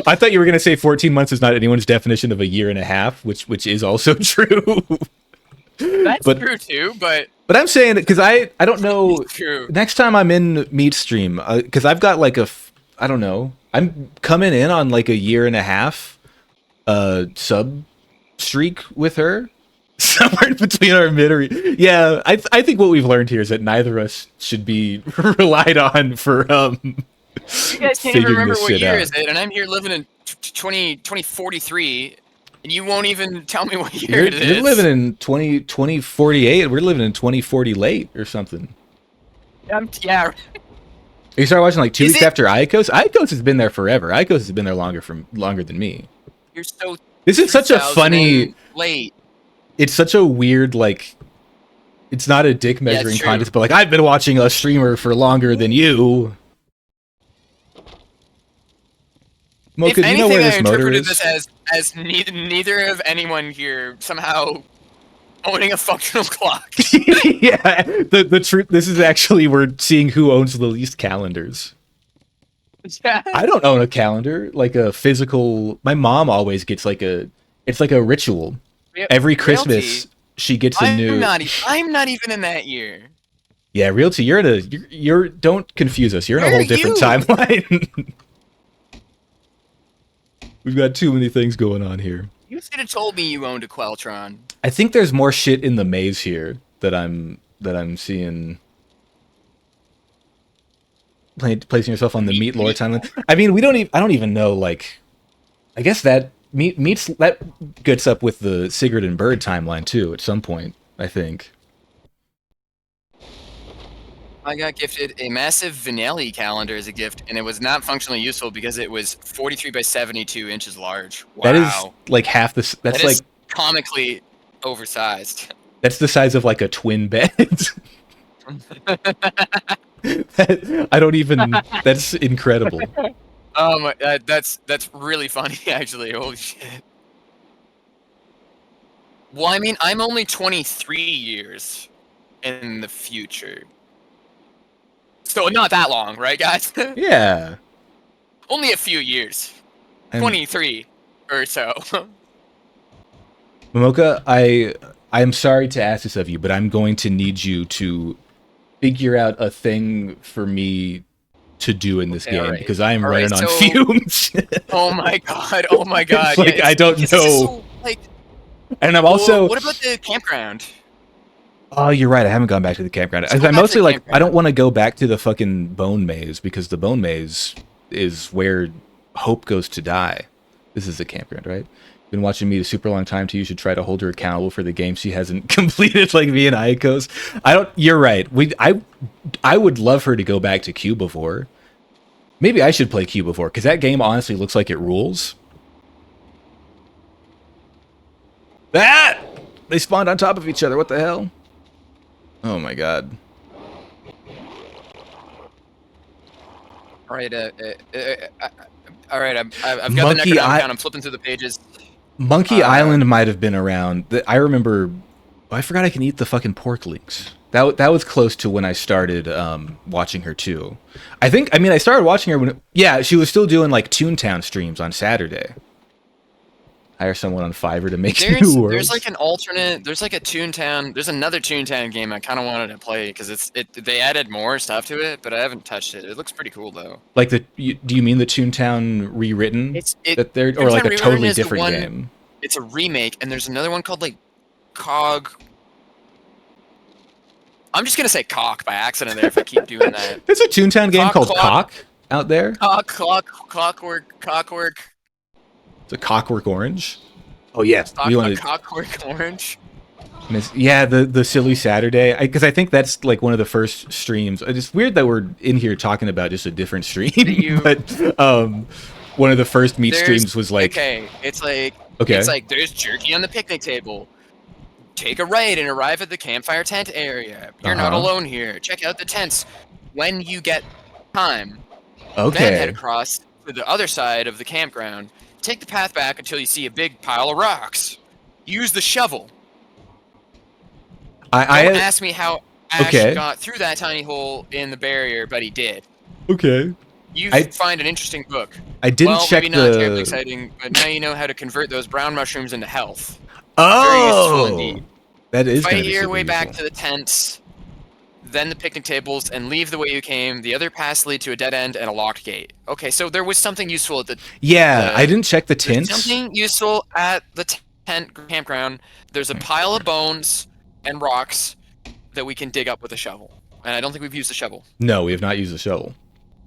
[SPEAKER 1] I thought you were going to say 14 months is not anyone's definition of a year and a half, which is also true.
[SPEAKER 2] That's true too, but
[SPEAKER 1] I'm saying that because I don't know.
[SPEAKER 2] it's true.
[SPEAKER 1] Next time I'm in Meat Stream, because I've got like I don't know. I'm coming in on like a year and a half sub streak with her. Somewhere in between our mid. Yeah, I think what we've learned here is that neither of us should be relied on for
[SPEAKER 2] You guys can't even remember what year is it, and I'm here living in 2043. And you won't even tell me what year it is.
[SPEAKER 1] You're living in 2048. We're living in 2040 late or something.
[SPEAKER 2] Yeah.
[SPEAKER 1] You started watching like 2
[SPEAKER 2] Is
[SPEAKER 1] weeks
[SPEAKER 2] it?
[SPEAKER 1] after Iacos? Iacos has been there forever. Iacos has been there longer than me.
[SPEAKER 2] You're so.
[SPEAKER 1] This is such a
[SPEAKER 2] 2000
[SPEAKER 1] funny.
[SPEAKER 2] late.
[SPEAKER 1] It's such a weird like. It's not a dick measuring
[SPEAKER 2] true.
[SPEAKER 1] contest, but like I've been watching a streamer for longer than you. Mocha,
[SPEAKER 2] If
[SPEAKER 1] do you know
[SPEAKER 2] anything,
[SPEAKER 1] where
[SPEAKER 2] I
[SPEAKER 1] this motor
[SPEAKER 2] interpreted
[SPEAKER 1] is?
[SPEAKER 2] this as neither of anyone here somehow owning a functional clock.
[SPEAKER 1] Yeah, the truth. This is actually we're seeing who owns the least calendars.
[SPEAKER 2] Yeah.
[SPEAKER 1] I don't own a calendar, like a physical. My mom always gets like a. It's like a ritual. Every Christmas,
[SPEAKER 2] Realty,
[SPEAKER 1] she gets a new.
[SPEAKER 2] I'm not even in that year.
[SPEAKER 1] Yeah, Realty, you're in a. You're. Don't confuse us. You're in a
[SPEAKER 2] Where
[SPEAKER 1] whole
[SPEAKER 2] are
[SPEAKER 1] different
[SPEAKER 2] you?
[SPEAKER 1] timeline. We've got too many things going on here.
[SPEAKER 2] You should have told me you owned a Queltron.
[SPEAKER 1] I think there's more shit in the maze here that I'm seeing. Placing yourself on the meat lore timeline. I mean, we don't. I don't even know. Like, I guess that meets that gets up with the Sigurd and Bird timeline too. At some point, I think.
[SPEAKER 2] I got gifted a massive Vinelli calendar as a gift, and it was not functionally useful because it was 43 by 72 inches large. Wow.
[SPEAKER 1] That is like half the. That's
[SPEAKER 2] That
[SPEAKER 1] like
[SPEAKER 2] is comically oversized.
[SPEAKER 1] that's the size of like a twin bed. I don't even. That's incredible.
[SPEAKER 2] That's really funny, actually. Holy shit. Well, I mean, I'm only 23 years in the future. So not that long, right, guys?
[SPEAKER 1] Yeah.
[SPEAKER 2] Only a few years.
[SPEAKER 1] And
[SPEAKER 2] 23 or so.
[SPEAKER 1] Momoka, I'm sorry to ask this of you, but I'm going to need you to figure out a thing for me to do in this
[SPEAKER 2] Okay,
[SPEAKER 1] game
[SPEAKER 2] alright.
[SPEAKER 1] because I am
[SPEAKER 2] Alright,
[SPEAKER 1] running on
[SPEAKER 2] so-
[SPEAKER 1] fumes.
[SPEAKER 2] Oh my god, oh my god.
[SPEAKER 1] It's like,
[SPEAKER 2] yeah,
[SPEAKER 1] I don't
[SPEAKER 2] because this is
[SPEAKER 1] know.
[SPEAKER 2] so, like,
[SPEAKER 1] And I'm
[SPEAKER 2] well,
[SPEAKER 1] also.
[SPEAKER 2] what about the campground?
[SPEAKER 1] Oh, you're right. I haven't gone back to the campground.
[SPEAKER 2] Let's go
[SPEAKER 1] I
[SPEAKER 2] back to
[SPEAKER 1] mostly
[SPEAKER 2] the
[SPEAKER 1] like. I
[SPEAKER 2] campground.
[SPEAKER 1] don't want to go back to the fucking bone maze because the bone maze is where Hope goes to die. This is the campground, right? Been watching me a super long time too. You should try to hold her accountable for the game she hasn't completed, like me and Iacos. I don't. You're right. I would love her to go back to Cubivore. Maybe I should play Cubivore because that game honestly looks like it rules. That they spawned on top of each other. What the hell? Oh my god.
[SPEAKER 2] All right, all right. I've got the
[SPEAKER 1] Monkey
[SPEAKER 2] Necronomicon.
[SPEAKER 1] Eye-
[SPEAKER 2] I'm flipping through the pages.
[SPEAKER 1] Monkey Island might have been around. I remember. Oh, I forgot I can eat the fucking pork links. That was close to when I started watching her too. I mean, I started watching her when. Yeah, she was still doing like Toontown streams on Saturday. Hire someone on Fiverr to make new worlds.
[SPEAKER 2] There's like an alternate. There's like a Toontown. There's another Toontown game I kind of wanted to play because they added more stuff to it, but I haven't touched it. It looks pretty cool though.
[SPEAKER 1] Like do you mean the Toontown rewritten? That they're or
[SPEAKER 2] Toontown
[SPEAKER 1] like a
[SPEAKER 2] Rewritten
[SPEAKER 1] totally
[SPEAKER 2] is the
[SPEAKER 1] different
[SPEAKER 2] one-
[SPEAKER 1] game.
[SPEAKER 2] It's a remake, and there's another one called like Cog. I'm just gonna say Cock by accident there if I keep doing that.
[SPEAKER 1] There's a Toontown game called
[SPEAKER 2] Clock.
[SPEAKER 1] Cock out there.
[SPEAKER 2] Cockwork.
[SPEAKER 1] It's a Cockwork Orange. Oh yes,
[SPEAKER 2] Talk
[SPEAKER 1] we
[SPEAKER 2] about
[SPEAKER 1] wanted.
[SPEAKER 2] Cockwork Orange.
[SPEAKER 1] Yeah, the silly Saturday, because I think that's like one of the first streams. It's weird that we're in here talking about just a different stream, but one of the first meat streams was like,
[SPEAKER 2] okay, it's like there's jerky on the picnic table. Take a right and arrive at the campfire tent area. You're not alone here. Check out the tents when you get time. Then head
[SPEAKER 1] okay,
[SPEAKER 2] across to the other side of the campground. Take the path back until you see a big pile of rocks. Use the shovel. Don't ask me how Ash got through that tiny hole in the barrier, but he did.
[SPEAKER 1] okay.
[SPEAKER 2] You
[SPEAKER 1] I-
[SPEAKER 2] find an interesting book.
[SPEAKER 1] I didn't
[SPEAKER 2] well,
[SPEAKER 1] check
[SPEAKER 2] maybe not terribly
[SPEAKER 1] the.
[SPEAKER 2] exciting, but now you know how to convert those brown mushrooms into health. Very useful
[SPEAKER 1] Oh,
[SPEAKER 2] indeed.
[SPEAKER 1] that is gonna
[SPEAKER 2] Fight
[SPEAKER 1] be
[SPEAKER 2] your
[SPEAKER 1] super
[SPEAKER 2] way back
[SPEAKER 1] useful.
[SPEAKER 2] to the tents, then the picnic tables, and leave the way you came. The other paths lead to a dead end and a locked gate. Okay, so there was something useful at the
[SPEAKER 1] Yeah, I didn't check the
[SPEAKER 2] there's
[SPEAKER 1] tints.
[SPEAKER 2] something useful at the tent campground. There's a pile of bones and rocks that we can dig up with a shovel. And I don't think we've used the shovel.
[SPEAKER 1] No, we have not used the shovel.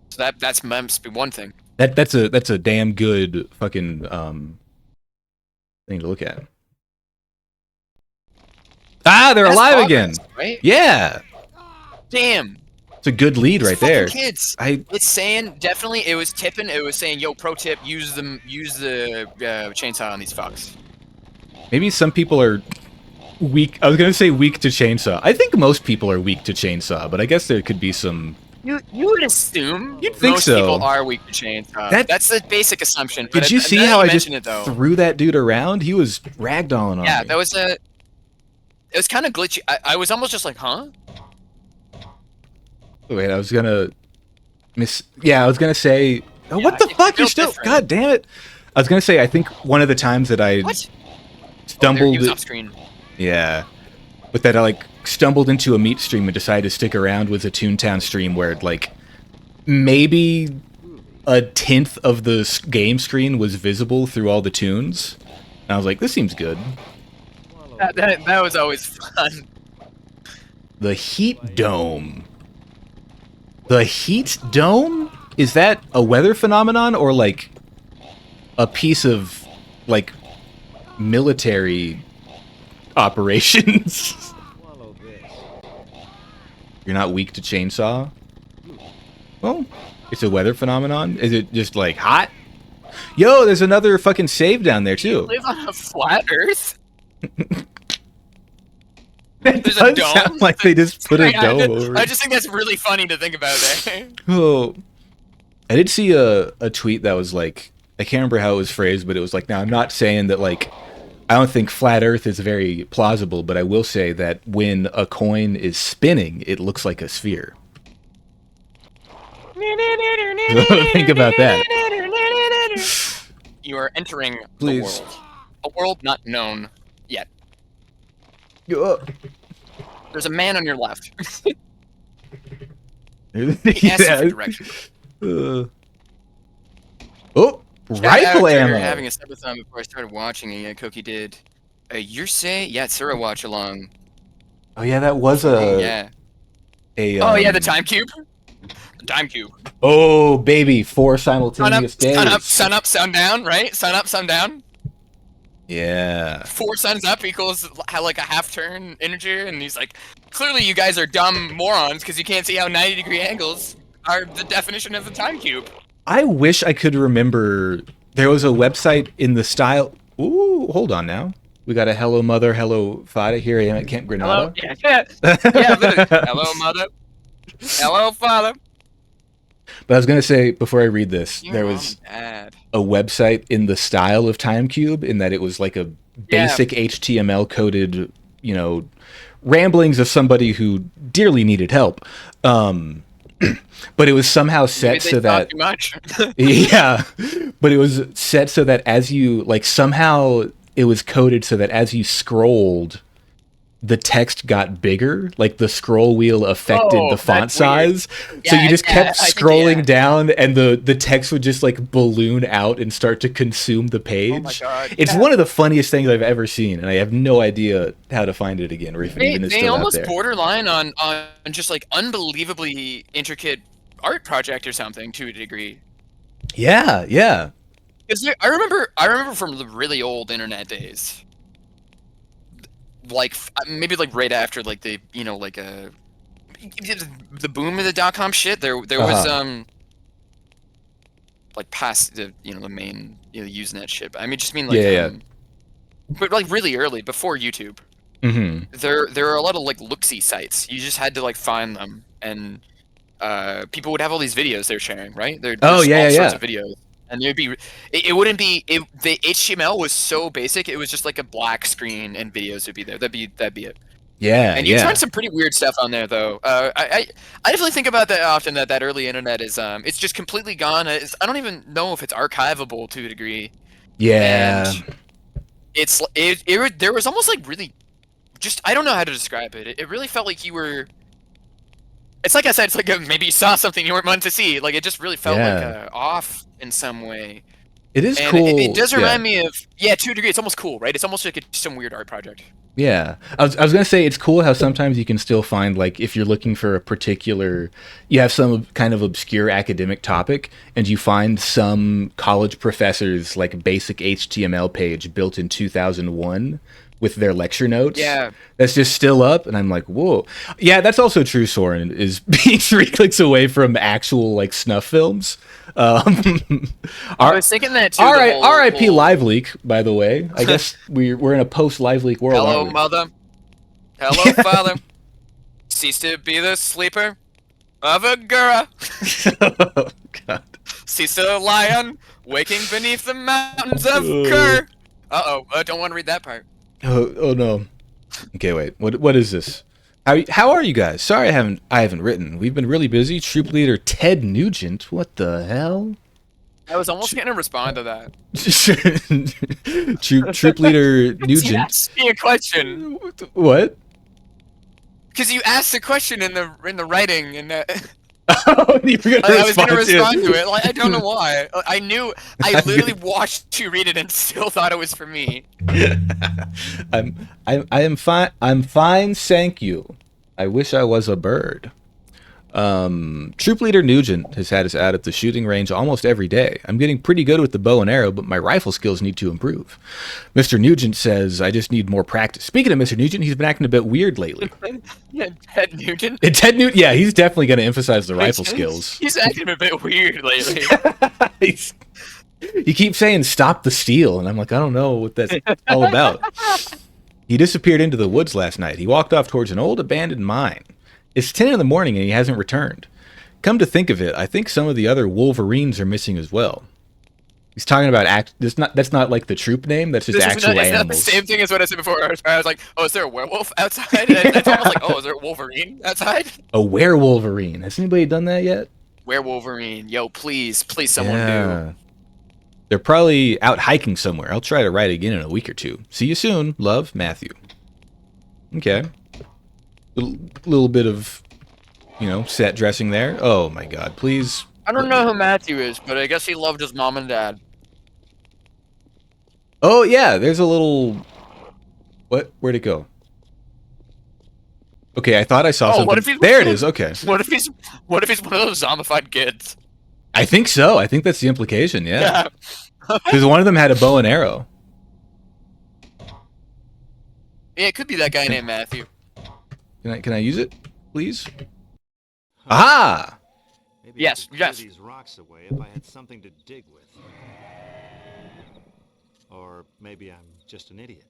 [SPEAKER 2] So that must be one thing.
[SPEAKER 1] That's a damn good fucking thing to look at. Ah, they're
[SPEAKER 2] That's
[SPEAKER 1] alive
[SPEAKER 2] progress,
[SPEAKER 1] again.
[SPEAKER 2] right?
[SPEAKER 1] Yeah,
[SPEAKER 2] Damn.
[SPEAKER 1] it's a good lead
[SPEAKER 2] These
[SPEAKER 1] right
[SPEAKER 2] fucking
[SPEAKER 1] there.
[SPEAKER 2] Kids.
[SPEAKER 1] I
[SPEAKER 2] It's saying definitely. It was tipping. It was saying, "Yo, pro tip: use the chainsaw on these fucks."
[SPEAKER 1] maybe some people are weak. I was gonna say weak to chainsaw. I think most people are weak to chainsaw, but I guess there could be some.
[SPEAKER 2] You would assume
[SPEAKER 1] You'd think
[SPEAKER 2] most
[SPEAKER 1] so.
[SPEAKER 2] people are weak to chainsaw. That's the basic assumption.
[SPEAKER 1] Did
[SPEAKER 2] but
[SPEAKER 1] you
[SPEAKER 2] now
[SPEAKER 1] see
[SPEAKER 2] that
[SPEAKER 1] how I just
[SPEAKER 2] mention it, though?
[SPEAKER 1] threw that dude around? He was ragdolling on
[SPEAKER 2] Yeah,
[SPEAKER 1] me.
[SPEAKER 2] that was a. It was kind of glitchy. I was almost just like, huh?
[SPEAKER 1] Wait, I was gonna Yeah, I was gonna say. Oh,
[SPEAKER 2] Yeah,
[SPEAKER 1] what the
[SPEAKER 2] it
[SPEAKER 1] fuck? You're
[SPEAKER 2] feels
[SPEAKER 1] still.
[SPEAKER 2] different.
[SPEAKER 1] God damn it! I was gonna say. I think one of the times that I
[SPEAKER 2] What?
[SPEAKER 1] stumbled.
[SPEAKER 2] He was off screen.
[SPEAKER 1] Yeah, but that I like stumbled into a meat stream and decided to stick around was a Toontown stream where like maybe a tenth of the game screen was visible through all the tunes. And I was like, this seems good.
[SPEAKER 2] That was always fun.
[SPEAKER 1] The heat dome. The heat dome? Is that a weather phenomenon or like a piece of like military operations? You're not weak to chainsaw? Well, it's a weather phenomenon. Is it just like hot? Yo, there's another fucking save down there too.
[SPEAKER 2] Live on a flat Earth.
[SPEAKER 1] That
[SPEAKER 2] There's
[SPEAKER 1] does
[SPEAKER 2] a dome.
[SPEAKER 1] sound like they just put a dome over
[SPEAKER 2] I
[SPEAKER 1] it.
[SPEAKER 2] just think that's really funny to think about there.
[SPEAKER 1] Oh, I did see a tweet that was like, I can't remember how it was phrased, but it was like, now I'm not saying that like, I don't think flat Earth is very plausible, but I will say that when a coin is spinning, it looks like a sphere. Think about that.
[SPEAKER 2] You are entering
[SPEAKER 1] Please.
[SPEAKER 2] the world. A world not known yet.
[SPEAKER 1] Uh,
[SPEAKER 2] There's a man on your left.
[SPEAKER 1] yeah.
[SPEAKER 2] He asked you for direction.
[SPEAKER 1] Oh,
[SPEAKER 2] Shout
[SPEAKER 1] rifle
[SPEAKER 2] out to
[SPEAKER 1] ammo.
[SPEAKER 2] having a subathon before I started watching it. Yeah, Cookie did. You're saying? Yeah, Sarah watch along.
[SPEAKER 1] Oh yeah, that was
[SPEAKER 2] Yeah.
[SPEAKER 1] a.
[SPEAKER 2] Oh yeah, the time cube. The time cube.
[SPEAKER 1] Oh baby, 4
[SPEAKER 2] Sun up,
[SPEAKER 1] simultaneous days.
[SPEAKER 2] sun up, sun up, sun down. Right? Sun up, sun down.
[SPEAKER 1] Yeah.
[SPEAKER 2] 4 suns up equals like a half turn integer, and he's like, clearly you guys are dumb morons because you can't see how 90-degree angles are the definition of the time cube.
[SPEAKER 1] I wish I could remember. There was a website in the style. Ooh, hold on now. We got a hello mother, hello father. Here I am at Camp
[SPEAKER 2] Hello,
[SPEAKER 1] Granada.
[SPEAKER 2] yeah, literally. Hello, mother. Hello, father.
[SPEAKER 1] But I was gonna say before I read this,
[SPEAKER 2] Your
[SPEAKER 1] there
[SPEAKER 2] mom
[SPEAKER 1] was
[SPEAKER 2] and dad.
[SPEAKER 1] a website in the style of TimeCube, in that it was like a basic HTML coded, ramblings of somebody who dearly needed help. But it was somehow set
[SPEAKER 2] Maybe they
[SPEAKER 1] so
[SPEAKER 2] talk
[SPEAKER 1] that
[SPEAKER 2] too much.
[SPEAKER 1] yeah, but it was set so that as you somehow it was coded so that as you scrolled, the text got bigger, like the scroll wheel affected the font
[SPEAKER 2] that's weird.
[SPEAKER 1] size. So you just kept
[SPEAKER 2] I think,
[SPEAKER 1] scrolling down, and the text would just like balloon out and start to consume the page.
[SPEAKER 2] Oh my God,
[SPEAKER 1] It's
[SPEAKER 2] yeah.
[SPEAKER 1] one of the funniest things I've ever seen, and I have no idea how to find it again, or if it even is
[SPEAKER 2] They
[SPEAKER 1] still out
[SPEAKER 2] almost
[SPEAKER 1] there.
[SPEAKER 2] borderline on just like unbelievably intricate art project or something to a degree.
[SPEAKER 1] Yeah, yeah.
[SPEAKER 2] Because I remember from the really old internet days, like maybe like right after like the the boom of the .com shit. There was like past the the main Usenet shit. I mean, just mean like
[SPEAKER 1] Yeah.
[SPEAKER 2] but like really early before YouTube.
[SPEAKER 1] Mm-hmm.
[SPEAKER 2] There are a lot of like look-see sites. You just had to like find them, and people would have all these videos they're sharing, right? There's all sorts of videos, and it wouldn't be the HTML was so basic. It was just like a black screen, and videos would be there. That'd be it.
[SPEAKER 1] Yeah,
[SPEAKER 2] And you find some pretty weird stuff on there, though. I definitely think about that often. That early internet is it's just completely gone. I don't even know if it's archivable to a degree.
[SPEAKER 1] Yeah.
[SPEAKER 2] And there was almost like really, just I don't know how to describe it. It really felt like you were. It's like I said. It's like maybe you saw something you weren't meant to see. Like it just really felt like off in some way.
[SPEAKER 1] It is
[SPEAKER 2] And
[SPEAKER 1] cool.
[SPEAKER 2] it does
[SPEAKER 1] yeah.
[SPEAKER 2] remind me of, to a degree, it's almost cool, right? It's almost like some weird art project.
[SPEAKER 1] Yeah, I was gonna say it's cool how sometimes you can still find, like, if you're looking for a particular, you have some kind of obscure academic topic, and you find some college professor's like basic HTML page built in 2001 with their lecture notes.
[SPEAKER 2] Yeah.
[SPEAKER 1] That's just still up, and I'm like, whoa. Yeah, that's also true. Soren is being 3 clicks away from actual like snuff films.
[SPEAKER 2] I was thinking that too.
[SPEAKER 1] R.I.P. Live Leak, by the way. I guess we're in a post Live Leak world.
[SPEAKER 2] Hello,
[SPEAKER 1] aren't we?
[SPEAKER 2] mother. Hello, father. Cease to be the sleeper of a girl.
[SPEAKER 1] Oh, God.
[SPEAKER 2] Cease to lie on, waking beneath the mountains of Kerr. Uh-oh, I don't want to read that part.
[SPEAKER 1] Oh no. Okay, wait. What is this? How are you guys? Sorry, I haven't written. We've been really busy. Troop leader Ted Nugent. What the hell?
[SPEAKER 2] I was almost going to respond to that.
[SPEAKER 1] Troop leader Nugent.
[SPEAKER 2] Ask me a question.
[SPEAKER 1] What?
[SPEAKER 2] Because you asked a question in the writing, and
[SPEAKER 1] Oh, you were gonna
[SPEAKER 2] I was going to respond
[SPEAKER 1] to
[SPEAKER 2] to it. Like, I don't know why. I knew. I literally watched you read it and still thought it was for me.
[SPEAKER 1] I am fine. I'm fine, thank you. I wish I was a bird. Troop leader Nugent has had us out at the shooting range almost every day. I'm getting pretty good with the bow and arrow, but my rifle skills need to improve. Mr. Nugent says I just need more practice. Speaking of Mr. Nugent, he's been acting a bit weird lately.
[SPEAKER 2] Yeah, Ted Nugent.
[SPEAKER 1] Ted Nugent, yeah, he's definitely going to emphasize the rifle skills.
[SPEAKER 2] He's acting a bit weird lately.
[SPEAKER 1] He keeps saying stop the steal, and I'm like, I don't know what that's all about. He disappeared into the woods last night. He walked off towards an old abandoned mine. It's 10 in the morning and he hasn't returned. Come to think of it, I think some of the other Wolverines are missing as well. He's talking about that's not like the troop name, that's just actual animals.
[SPEAKER 2] It's not the same thing as what I said before. I was like, oh, is there a werewolf outside? And it's almost like, oh, is there a Wolverine outside?
[SPEAKER 1] A werewolverine. Has anybody done that yet?
[SPEAKER 2] Werewolverine. Yo, please someone do.
[SPEAKER 1] They're probably out hiking somewhere. I'll try to write again in a week or two. See you soon. Love, Matthew. Okay. Little bit of, set dressing there. Oh my God, please.
[SPEAKER 2] I don't know who Matthew is, but I guess he loved his mom and dad.
[SPEAKER 1] Oh yeah, there's a little. What? Where'd it go? Okay, I thought I saw something.
[SPEAKER 2] What if he's
[SPEAKER 1] there it is. Okay.
[SPEAKER 2] What if he's one of those zombified kids?
[SPEAKER 1] I think so. I think that's the implication. Yeah. Because one of them had a bow and arrow.
[SPEAKER 2] Yeah, it could be that guy named Matthew.
[SPEAKER 1] Can I use it, please? Ah!
[SPEAKER 3] Maybe
[SPEAKER 2] Yes,
[SPEAKER 3] I could
[SPEAKER 2] yes.
[SPEAKER 3] clear these rocks away if I had something to dig with. Or maybe I'm just an idiot.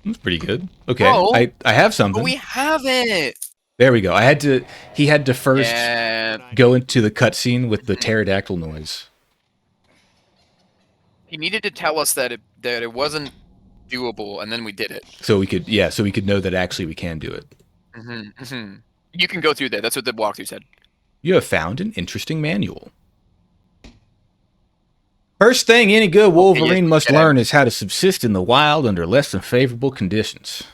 [SPEAKER 1] That's pretty good. Okay,
[SPEAKER 2] Oh,
[SPEAKER 1] I have something.
[SPEAKER 2] But we have it.
[SPEAKER 1] There we go. He had to first
[SPEAKER 2] Yeah.
[SPEAKER 1] go into the cutscene with the pterodactyl noise.
[SPEAKER 2] He needed to tell us that it wasn't doable, and then we did it.
[SPEAKER 1] So we could know that actually we can do it.
[SPEAKER 2] You can go through that. That's what the walkthrough said.
[SPEAKER 1] You have found an interesting manual. First thing any good Wolverine must learn is how to subsist in the wild under less than favorable conditions.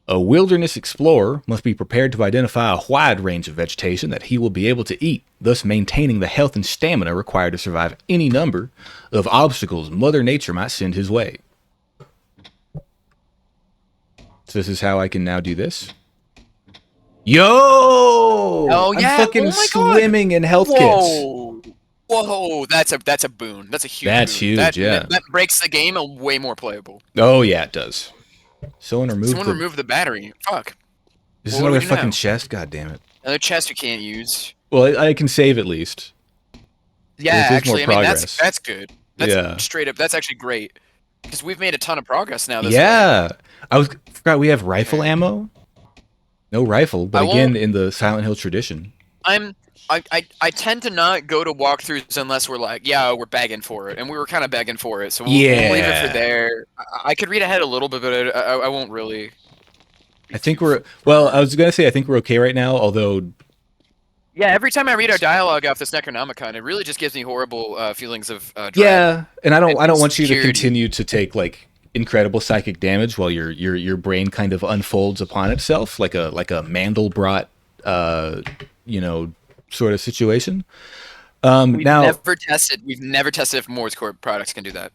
[SPEAKER 1] A wilderness explorer must be prepared to identify a wide range of vegetation that he will be able to eat, thus maintaining the health and stamina required to survive any number of obstacles Mother Nature might send his way. So this is how I can now do this. Yo!
[SPEAKER 2] Oh yeah!
[SPEAKER 1] I'm fucking swimming in health kits.
[SPEAKER 2] Whoa! That's a boon. That's a huge.
[SPEAKER 1] That's
[SPEAKER 2] boon.
[SPEAKER 1] huge.
[SPEAKER 2] That breaks the game way more playable.
[SPEAKER 1] Oh yeah, it does. Someone
[SPEAKER 2] remove the battery. Fuck.
[SPEAKER 1] This is another fucking chest. God damn it.
[SPEAKER 2] Another chest you can't use.
[SPEAKER 1] Well, I can save at least.
[SPEAKER 2] Yeah, actually, I mean that's good. That's
[SPEAKER 1] yeah.
[SPEAKER 2] Straight up. That's actually great because we've made a ton of progress now.
[SPEAKER 1] Yeah, forgot we have rifle ammo. No rifle, but again in the Silent Hill tradition.
[SPEAKER 2] I tend to not go to walkthroughs unless we're like, yeah, we're begging for it, and we were kind of begging for it, so we'll leave it for there. I could read ahead a little bit, but I won't really.
[SPEAKER 1] I think I was gonna say I think we're okay right now, although.
[SPEAKER 2] Yeah, every time I read our dialogue off this Necronomicon, it really just gives me horrible feelings of dread.
[SPEAKER 1] Yeah, and I don't want you to continue to take like incredible psychic damage while your brain kind of unfolds upon itself like a Mandelbrot sort of situation.
[SPEAKER 2] We've
[SPEAKER 1] Now,
[SPEAKER 2] never tested. We've never tested if Morse code products can do that.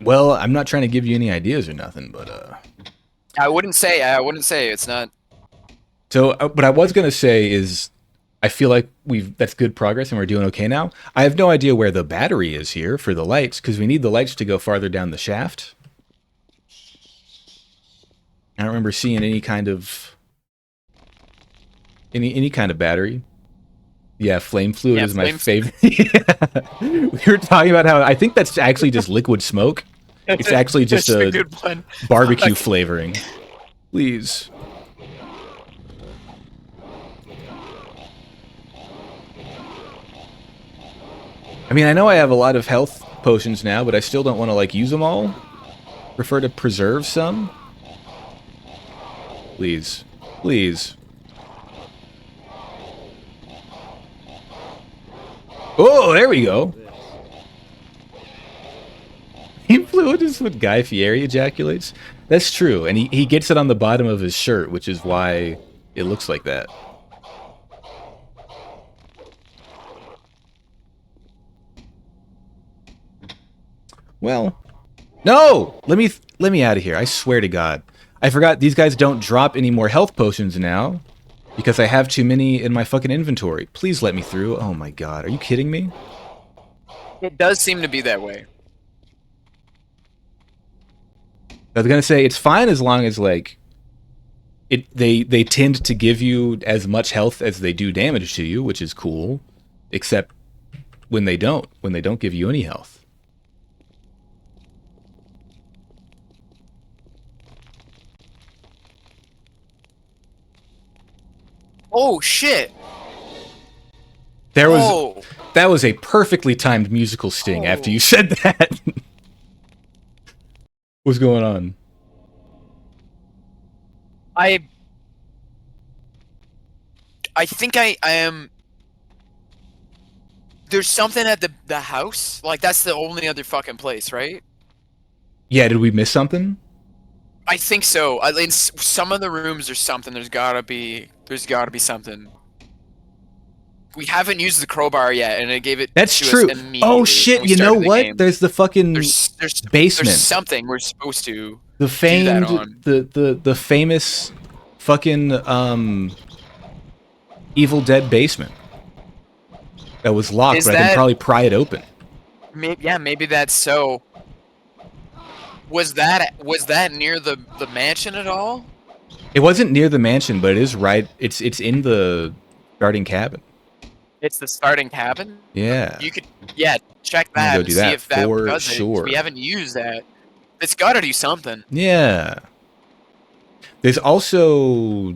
[SPEAKER 1] well, I'm not trying to give you any ideas or nothing, but
[SPEAKER 2] I wouldn't say. I wouldn't say it's not.
[SPEAKER 1] so what I was gonna say is, I feel like that's good progress and we're doing okay now. I have no idea where the battery is here for the lights because we need the lights to go farther down the shaft. I don't remember seeing any kind of battery. Yeah, flame fluid
[SPEAKER 2] Yeah,
[SPEAKER 1] is my
[SPEAKER 2] flame.
[SPEAKER 1] favorite. Yeah. We were talking about how I think that's actually just liquid smoke. It's actually just
[SPEAKER 2] That's a
[SPEAKER 1] a
[SPEAKER 2] good one.
[SPEAKER 1] barbecue
[SPEAKER 2] Fuck.
[SPEAKER 1] flavoring. Please. I mean, I know I have a lot of health potions now, but I still don't want to like use them all. Prefer to preserve some. Please. Please. Oh, there we go. Flame fluid is what Guy Fieri ejaculates. That's true, and he gets it on the bottom of his shirt, which is why it looks like that. Well, no! Let me out of here. I swear to God. I forgot these guys don't drop any more health potions now because I have too many in my fucking inventory. Please let me through. Oh my God. Are you kidding me?
[SPEAKER 2] It does seem to be that way.
[SPEAKER 1] I was gonna say it's fine as long as like they tend to give you as much health as they do damage to you, which is cool. Except when they don't give you any health.
[SPEAKER 2] Oh shit!
[SPEAKER 1] There was
[SPEAKER 2] Oh,
[SPEAKER 1] that was a perfectly timed musical sting after you
[SPEAKER 2] Oh.
[SPEAKER 1] said that. What's going on?
[SPEAKER 2] I think I am. There's something at the house. Like that's the only other fucking place, right?
[SPEAKER 1] Yeah, did we miss something?
[SPEAKER 2] I think so. In some of the rooms, there's something. There's gotta be. There's gotta be something. We haven't used the crowbar yet, and it gave it
[SPEAKER 1] That's
[SPEAKER 2] to us
[SPEAKER 1] true.
[SPEAKER 2] immediately
[SPEAKER 1] Oh
[SPEAKER 2] when
[SPEAKER 1] shit,
[SPEAKER 2] we
[SPEAKER 1] you know
[SPEAKER 2] started the
[SPEAKER 1] what?
[SPEAKER 2] game.
[SPEAKER 1] There's the fucking
[SPEAKER 2] There's
[SPEAKER 1] basement.
[SPEAKER 2] something we're supposed to
[SPEAKER 1] The
[SPEAKER 2] do that
[SPEAKER 1] famed
[SPEAKER 2] on.
[SPEAKER 1] the famous fucking Evil Dead basement. That was locked,
[SPEAKER 2] Is
[SPEAKER 1] but I can
[SPEAKER 2] that
[SPEAKER 1] probably pry it open.
[SPEAKER 2] maybe? Yeah, maybe that's so. Was that near the mansion at all?
[SPEAKER 1] It wasn't near the mansion, but it is right. It's in the starting cabin.
[SPEAKER 2] It's the starting cabin.
[SPEAKER 1] Yeah,
[SPEAKER 2] You could, yeah, check
[SPEAKER 1] I'm gonna
[SPEAKER 2] that
[SPEAKER 1] go
[SPEAKER 2] and
[SPEAKER 1] do
[SPEAKER 2] see
[SPEAKER 1] that
[SPEAKER 2] if that
[SPEAKER 1] for
[SPEAKER 2] does it. 'Cause we
[SPEAKER 1] sure.
[SPEAKER 2] haven't used that. It's got to do something.
[SPEAKER 1] Yeah. There's also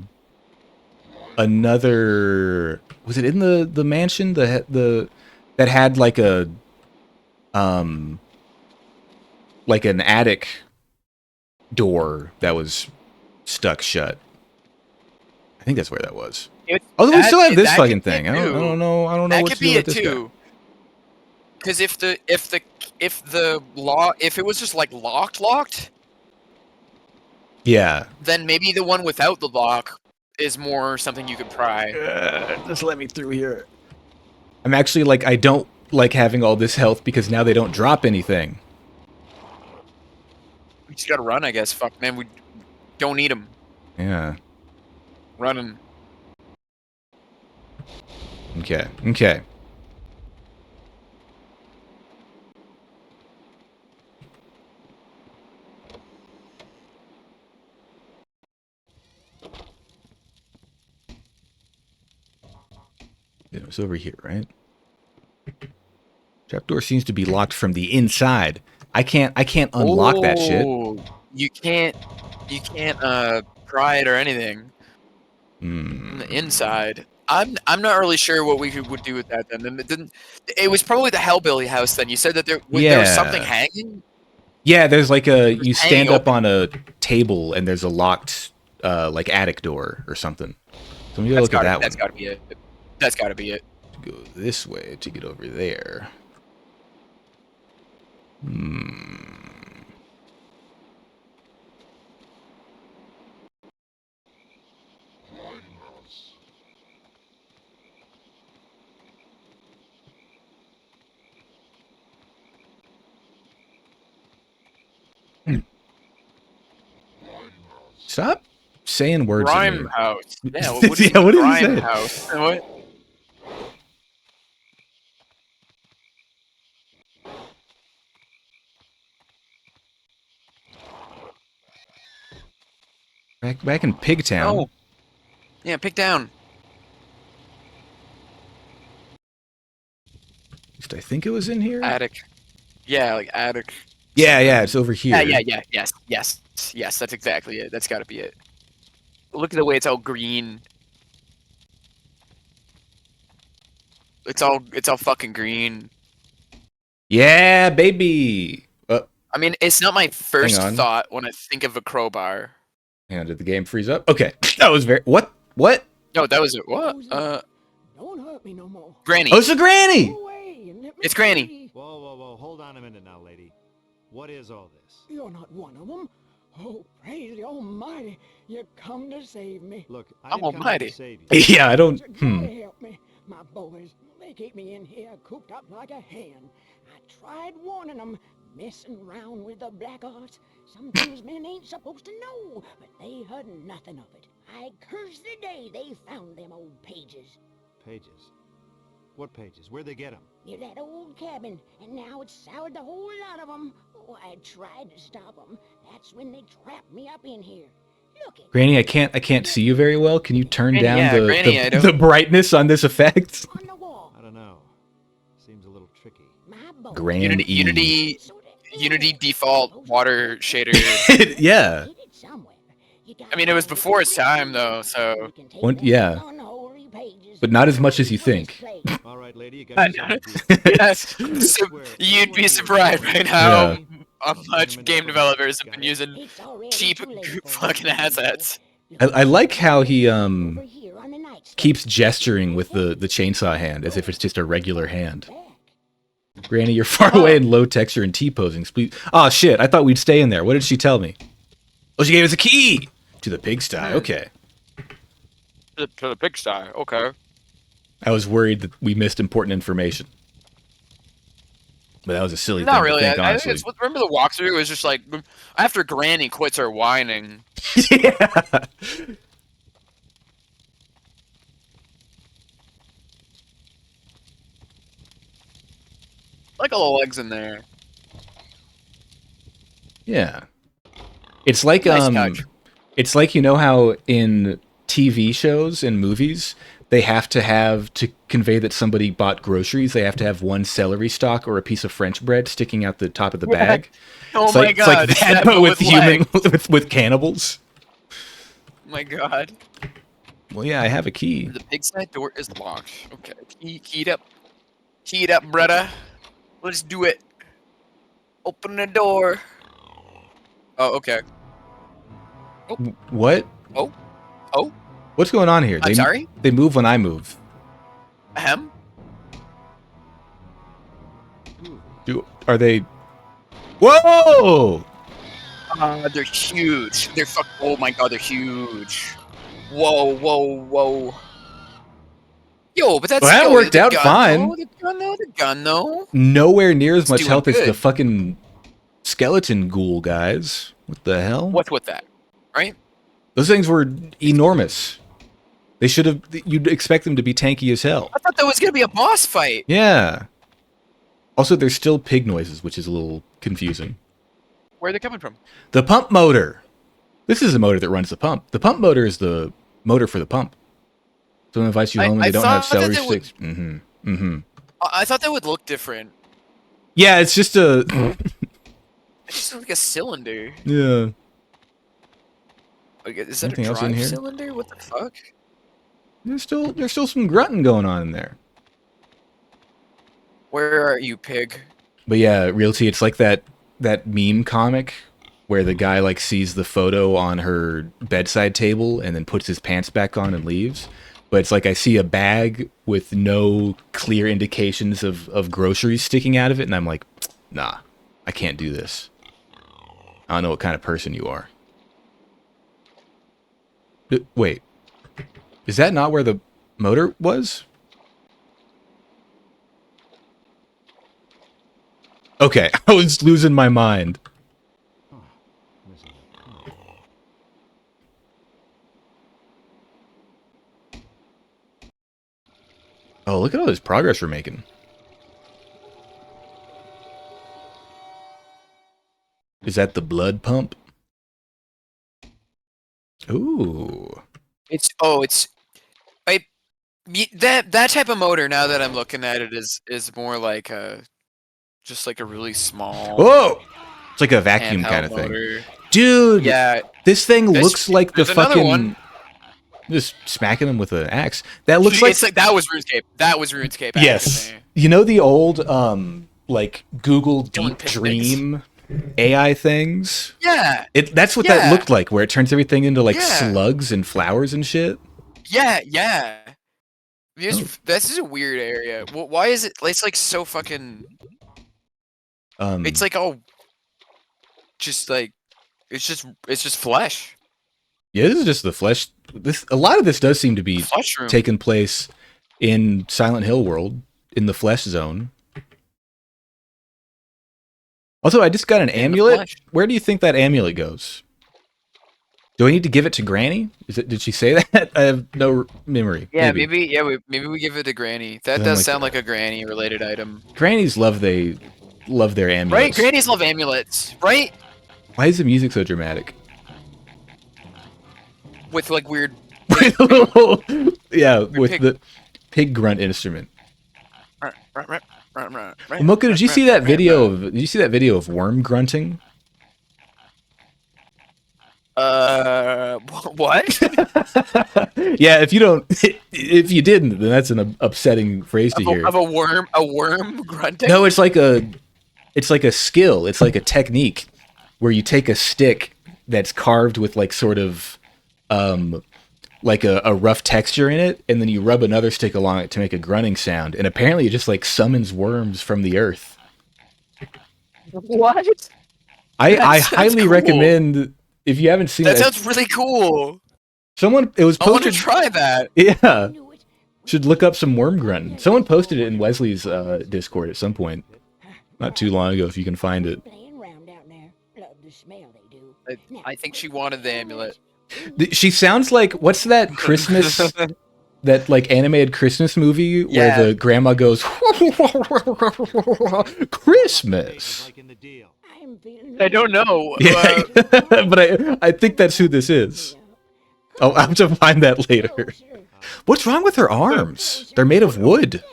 [SPEAKER 1] another. Was it in the mansion? The that had um like an attic door that was stuck shut. I think that's where that was.
[SPEAKER 2] It,
[SPEAKER 1] Oh, we still have this
[SPEAKER 2] that could
[SPEAKER 1] fucking
[SPEAKER 2] be it
[SPEAKER 1] thing. I
[SPEAKER 2] too.
[SPEAKER 1] don't know. I don't know
[SPEAKER 2] That
[SPEAKER 1] what
[SPEAKER 2] could
[SPEAKER 1] to do
[SPEAKER 2] be
[SPEAKER 1] with
[SPEAKER 2] it
[SPEAKER 1] this guy.
[SPEAKER 2] too. Because if it was just like locked,
[SPEAKER 1] Yeah.
[SPEAKER 2] then maybe the one without the lock is more something you could pry.
[SPEAKER 1] Just let me through here. I'm actually like I don't like having all this health because now they don't drop anything.
[SPEAKER 2] We just gotta run, I guess. Fuck, man, we don't need them.
[SPEAKER 1] Yeah.
[SPEAKER 2] Running.
[SPEAKER 1] Okay. Okay. It was over here, right? Trapdoor seems to be locked from the inside. I can't unlock that shit.
[SPEAKER 2] Oh, you can't pry it or anything
[SPEAKER 1] Hmm.
[SPEAKER 2] from the inside. I'm not really sure what we would do with that then. Then it didn't. It was probably the Hellbilly house. Then you said that there was something
[SPEAKER 1] Yeah.
[SPEAKER 2] hanging.
[SPEAKER 1] Yeah, there's like
[SPEAKER 2] It was
[SPEAKER 1] you
[SPEAKER 2] hanging
[SPEAKER 1] stand up
[SPEAKER 2] open.
[SPEAKER 1] on a table and there's a locked like attic door or something. So let me go
[SPEAKER 2] That's
[SPEAKER 1] look at
[SPEAKER 2] got
[SPEAKER 1] that
[SPEAKER 2] that's
[SPEAKER 1] one.
[SPEAKER 2] got to be it. That's got to be it.
[SPEAKER 1] Go this way to get over there. Hmm. Stop saying words.
[SPEAKER 2] Grime house. Yeah, what is
[SPEAKER 1] Yeah, what did he
[SPEAKER 2] grime
[SPEAKER 1] say?
[SPEAKER 2] house? What?
[SPEAKER 1] Back in Pigtown.
[SPEAKER 2] No. Yeah, pick down.
[SPEAKER 1] At least I think it was in here.
[SPEAKER 2] Attic. Yeah, like attic.
[SPEAKER 1] Yeah, it's over here.
[SPEAKER 2] Yes, that's exactly it. That's gotta be it. Look at the way it's all green. It's all fucking green.
[SPEAKER 1] Yeah, baby.
[SPEAKER 2] I mean, it's not my first
[SPEAKER 1] on.
[SPEAKER 2] thought when I think of a crowbar.
[SPEAKER 1] Hang on, did the game freeze up? Okay, that was very. What?
[SPEAKER 2] No, that was it. What?
[SPEAKER 6] Don't hurt me no more.
[SPEAKER 2] Granny.
[SPEAKER 1] Oh, it's a granny.
[SPEAKER 6] Go away and let me
[SPEAKER 2] It's Granny.
[SPEAKER 6] be.
[SPEAKER 3] Whoa. Hold on a minute now, lady. What is all this?
[SPEAKER 6] You're not one of them. Oh, praise the Almighty! You come to save me.
[SPEAKER 3] Look, I
[SPEAKER 2] I'm
[SPEAKER 3] didn't come
[SPEAKER 2] almighty.
[SPEAKER 3] to save you.
[SPEAKER 1] Yeah, I don't.
[SPEAKER 6] You gotta help me. My boys, they keep me in here cooped up like a hen. I tried warning them, messing around with the black arts. Some things men ain't supposed to know, but they heard nothing of it. I curse the day they found them old pages.
[SPEAKER 3] Pages. What pages? Where'd they get them?
[SPEAKER 6] Near that old cabin, and now it's soured the whole lot of them. Oh, I tried to stop them. That's when they trapped me up in here. Look at
[SPEAKER 1] Granny, I can't see you very well. Can you turn
[SPEAKER 2] Granny,
[SPEAKER 1] down
[SPEAKER 2] yeah, Granny, I don't-
[SPEAKER 1] the brightness on this effect?
[SPEAKER 6] on the wall.
[SPEAKER 3] I don't know. Seems a little tricky.
[SPEAKER 6] My boy.
[SPEAKER 1] Granny.
[SPEAKER 2] Unity default water shader.
[SPEAKER 1] Yeah.
[SPEAKER 6] Hid it somewhere. You
[SPEAKER 2] I mean, it was before its time, though, so-
[SPEAKER 1] Yeah. But not as much as you think.
[SPEAKER 3] All right, lady, you got yourself a piece.
[SPEAKER 2] Yes. You'd be surprised right now how much game developers have been using cheap fucking assets.
[SPEAKER 1] I like how he keeps gesturing with the chainsaw hand as if it's just a regular hand. Granny, you're far away in low texture and T-posing. Please. Oh shit! I thought we'd stay in there. What did she tell me? Oh, she gave us a key to the pigsty. Okay.
[SPEAKER 2] To the pigsty. Okay.
[SPEAKER 1] I was worried that we missed important information. But that was a silly
[SPEAKER 2] Not
[SPEAKER 1] thing
[SPEAKER 2] really.
[SPEAKER 1] to think,
[SPEAKER 2] I think
[SPEAKER 1] honestly.
[SPEAKER 2] it's, remember the walkthrough was just like after Granny quits her whining.
[SPEAKER 1] Yeah.
[SPEAKER 2] Like all the legs in there.
[SPEAKER 1] Yeah. It's like
[SPEAKER 2] Nice couch.
[SPEAKER 1] it's like, you know how in TV shows and movies they have to convey that somebody bought groceries, they have to have one celery stalk or a piece of French bread sticking out the top of the bag.
[SPEAKER 2] Oh
[SPEAKER 1] It's
[SPEAKER 2] my
[SPEAKER 1] like,
[SPEAKER 2] god.
[SPEAKER 1] it's like that,
[SPEAKER 2] but
[SPEAKER 1] but with human
[SPEAKER 2] legs.
[SPEAKER 1] with cannibals.
[SPEAKER 2] Oh my god.
[SPEAKER 1] Well, yeah, I have a key.
[SPEAKER 2] The pigsty door is locked. Okay. Key it up. Key it up, brother. Let's do it. Open the door. Oh, okay.
[SPEAKER 1] What?
[SPEAKER 2] Oh.
[SPEAKER 1] What's going on here?
[SPEAKER 2] I'm sorry?
[SPEAKER 1] They move when I move.
[SPEAKER 2] Ahem.
[SPEAKER 1] Are they? Whoa!
[SPEAKER 2] They're huge. They're oh my god, they're huge. Whoa. Yo, but that's
[SPEAKER 1] Well, that
[SPEAKER 2] yo,
[SPEAKER 1] worked
[SPEAKER 2] the
[SPEAKER 1] out
[SPEAKER 2] gun,
[SPEAKER 1] fine.
[SPEAKER 2] though, the gun, though.
[SPEAKER 1] Nowhere near as
[SPEAKER 2] It's
[SPEAKER 1] much
[SPEAKER 2] doing
[SPEAKER 1] health as
[SPEAKER 2] good.
[SPEAKER 1] the fucking skeleton ghoul guys. What the hell?
[SPEAKER 2] What's with that? Right?
[SPEAKER 1] Those things were enormous. They should have. You'd expect them to be tanky as hell.
[SPEAKER 2] I thought that was gonna be a boss fight.
[SPEAKER 1] Yeah. Also, there's still pig noises, which is a little confusing.
[SPEAKER 2] Where are they coming from?
[SPEAKER 1] The pump motor. This is the motor that runs the pump. The pump motor is the motor for the pump. Someone invites you home and
[SPEAKER 2] I
[SPEAKER 1] they don't have
[SPEAKER 2] thought that
[SPEAKER 1] celery
[SPEAKER 2] they would-
[SPEAKER 1] sticks.
[SPEAKER 2] I thought that would look different.
[SPEAKER 1] Yeah, it's just a.
[SPEAKER 2] It's just like a cylinder.
[SPEAKER 1] Yeah.
[SPEAKER 2] Like, is that
[SPEAKER 1] Anything
[SPEAKER 2] a
[SPEAKER 1] else in
[SPEAKER 2] drive
[SPEAKER 1] here?
[SPEAKER 2] cylinder? What the fuck?
[SPEAKER 1] There's still some grunting going on in there.
[SPEAKER 2] Where are you, pig?
[SPEAKER 1] But yeah, Realty, it's like that meme comic where the guy like sees the photo on her bedside table and then puts his pants back on and leaves. But it's like I see a bag with no clear indications of groceries sticking out of it, and I'm like, nah, I can't do this. I don't know what kind of person you are. Wait. Is that not where the motor was? Okay, I was losing my mind. Oh, look at all this progress we're making. Is that the blood pump? Ooh.
[SPEAKER 2] It's that type of motor. Now that I'm looking at it, is more like just like a really small
[SPEAKER 1] Whoa! It's like a vacuum
[SPEAKER 2] handheld
[SPEAKER 1] kind of thing.
[SPEAKER 2] motor.
[SPEAKER 1] Dude,
[SPEAKER 2] Yeah,
[SPEAKER 1] this thing looks like the
[SPEAKER 2] there's another
[SPEAKER 1] fucking...
[SPEAKER 2] one.
[SPEAKER 1] Just smacking him with an axe. That looks like...
[SPEAKER 2] It's like that was RuneScape. That was RuneScape.
[SPEAKER 1] Yes. You know the old, like, Google
[SPEAKER 2] Killing
[SPEAKER 1] Deep
[SPEAKER 2] pigments.
[SPEAKER 1] Dream AI things?
[SPEAKER 2] Yeah.
[SPEAKER 1] That's what that looked like, where it turns everything into, like,
[SPEAKER 2] Yeah.
[SPEAKER 1] slugs and flowers and shit.
[SPEAKER 2] Yeah. This is a weird area. Why is it? It's like so fucking. It's like all. Just like, it's just flesh.
[SPEAKER 1] Yeah, this is just the flesh. A lot of this does seem to be
[SPEAKER 2] Flesh room.
[SPEAKER 1] taking place in Silent Hill world, in the flesh zone. Also, I just got an amulet. Where do you think that amulet goes? Do I need to give it to Granny? Did she say that? I have no memory.
[SPEAKER 2] Yeah, maybe we give it to Granny. That does sound like a Granny related item.
[SPEAKER 1] Grannies love their amulets.
[SPEAKER 2] Right? Grannies love amulets, right?
[SPEAKER 1] Why is the music so dramatic?
[SPEAKER 2] With like weird.
[SPEAKER 1] Yeah, with the pig grunt instrument. Well, Mocha, did you see that video of worm grunting?
[SPEAKER 2] What?
[SPEAKER 1] Yeah, if you didn't, then that's an upsetting phrase to hear.
[SPEAKER 2] Of a worm grunting?
[SPEAKER 1] No, it's like a skill. It's like a technique where you take a stick that's carved with like sort of like a rough texture in it, and then you rub another stick along it to make a grunting sound, and apparently it just like summons worms from the earth.
[SPEAKER 2] What?
[SPEAKER 1] I highly recommend, if you haven't seen
[SPEAKER 2] that. Sounds really cool.
[SPEAKER 1] It was posted.
[SPEAKER 2] I want to try that.
[SPEAKER 1] Yeah. Should look up some worm grunting. Someone posted it in Wesley's Discord at some point. Not too long ago, if you can find it.
[SPEAKER 2] I think she wanted the amulet.
[SPEAKER 1] She sounds like, what's that Christmas, that like animated Christmas movie where the grandma goes, Christmas.
[SPEAKER 2] I don't know.
[SPEAKER 1] Yeah, but I think that's who this is. Oh, I'll have to find that later. What's wrong with her arms? They're made of wood.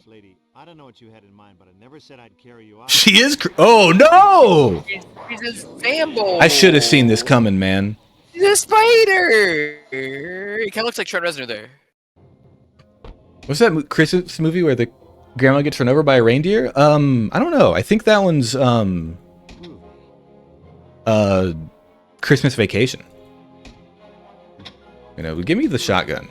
[SPEAKER 3] Lady, I don't know what you had in mind, but I never said I'd carry you out.
[SPEAKER 1] She is. Oh no!
[SPEAKER 2] She's a Sambo.
[SPEAKER 1] I should have seen this coming, man.
[SPEAKER 2] She's a spider. It kind of looks like Trent Reznor there.
[SPEAKER 1] What's that Christmas movie where the grandma gets run over by a reindeer? I don't know. I think that one's Christmas Vacation. You know, give me the shotgun.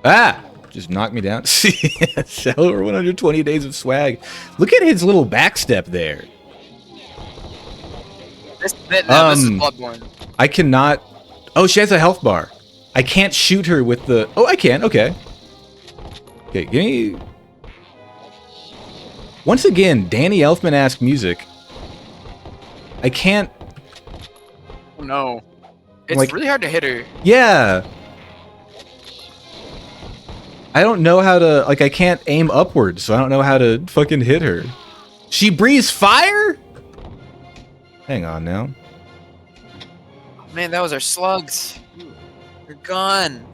[SPEAKER 1] Ah! Just knock me down. See, sell over 120 days of swag. Look at his little backstep there.
[SPEAKER 2] This is Bloodborne.
[SPEAKER 1] I cannot. Oh, she has a health bar. I can't shoot her with the. Oh, I can. Okay. Okay, give me. Once again, Danny Elfman-esque music. I can't.
[SPEAKER 2] Oh no. It's
[SPEAKER 1] like,
[SPEAKER 2] really hard to hit her.
[SPEAKER 1] Yeah. I don't know how to, like, I can't aim upwards, so I don't know how to fucking hit her. She breathes fire? Hang on now.
[SPEAKER 2] Man, that was our slugs. They're gone.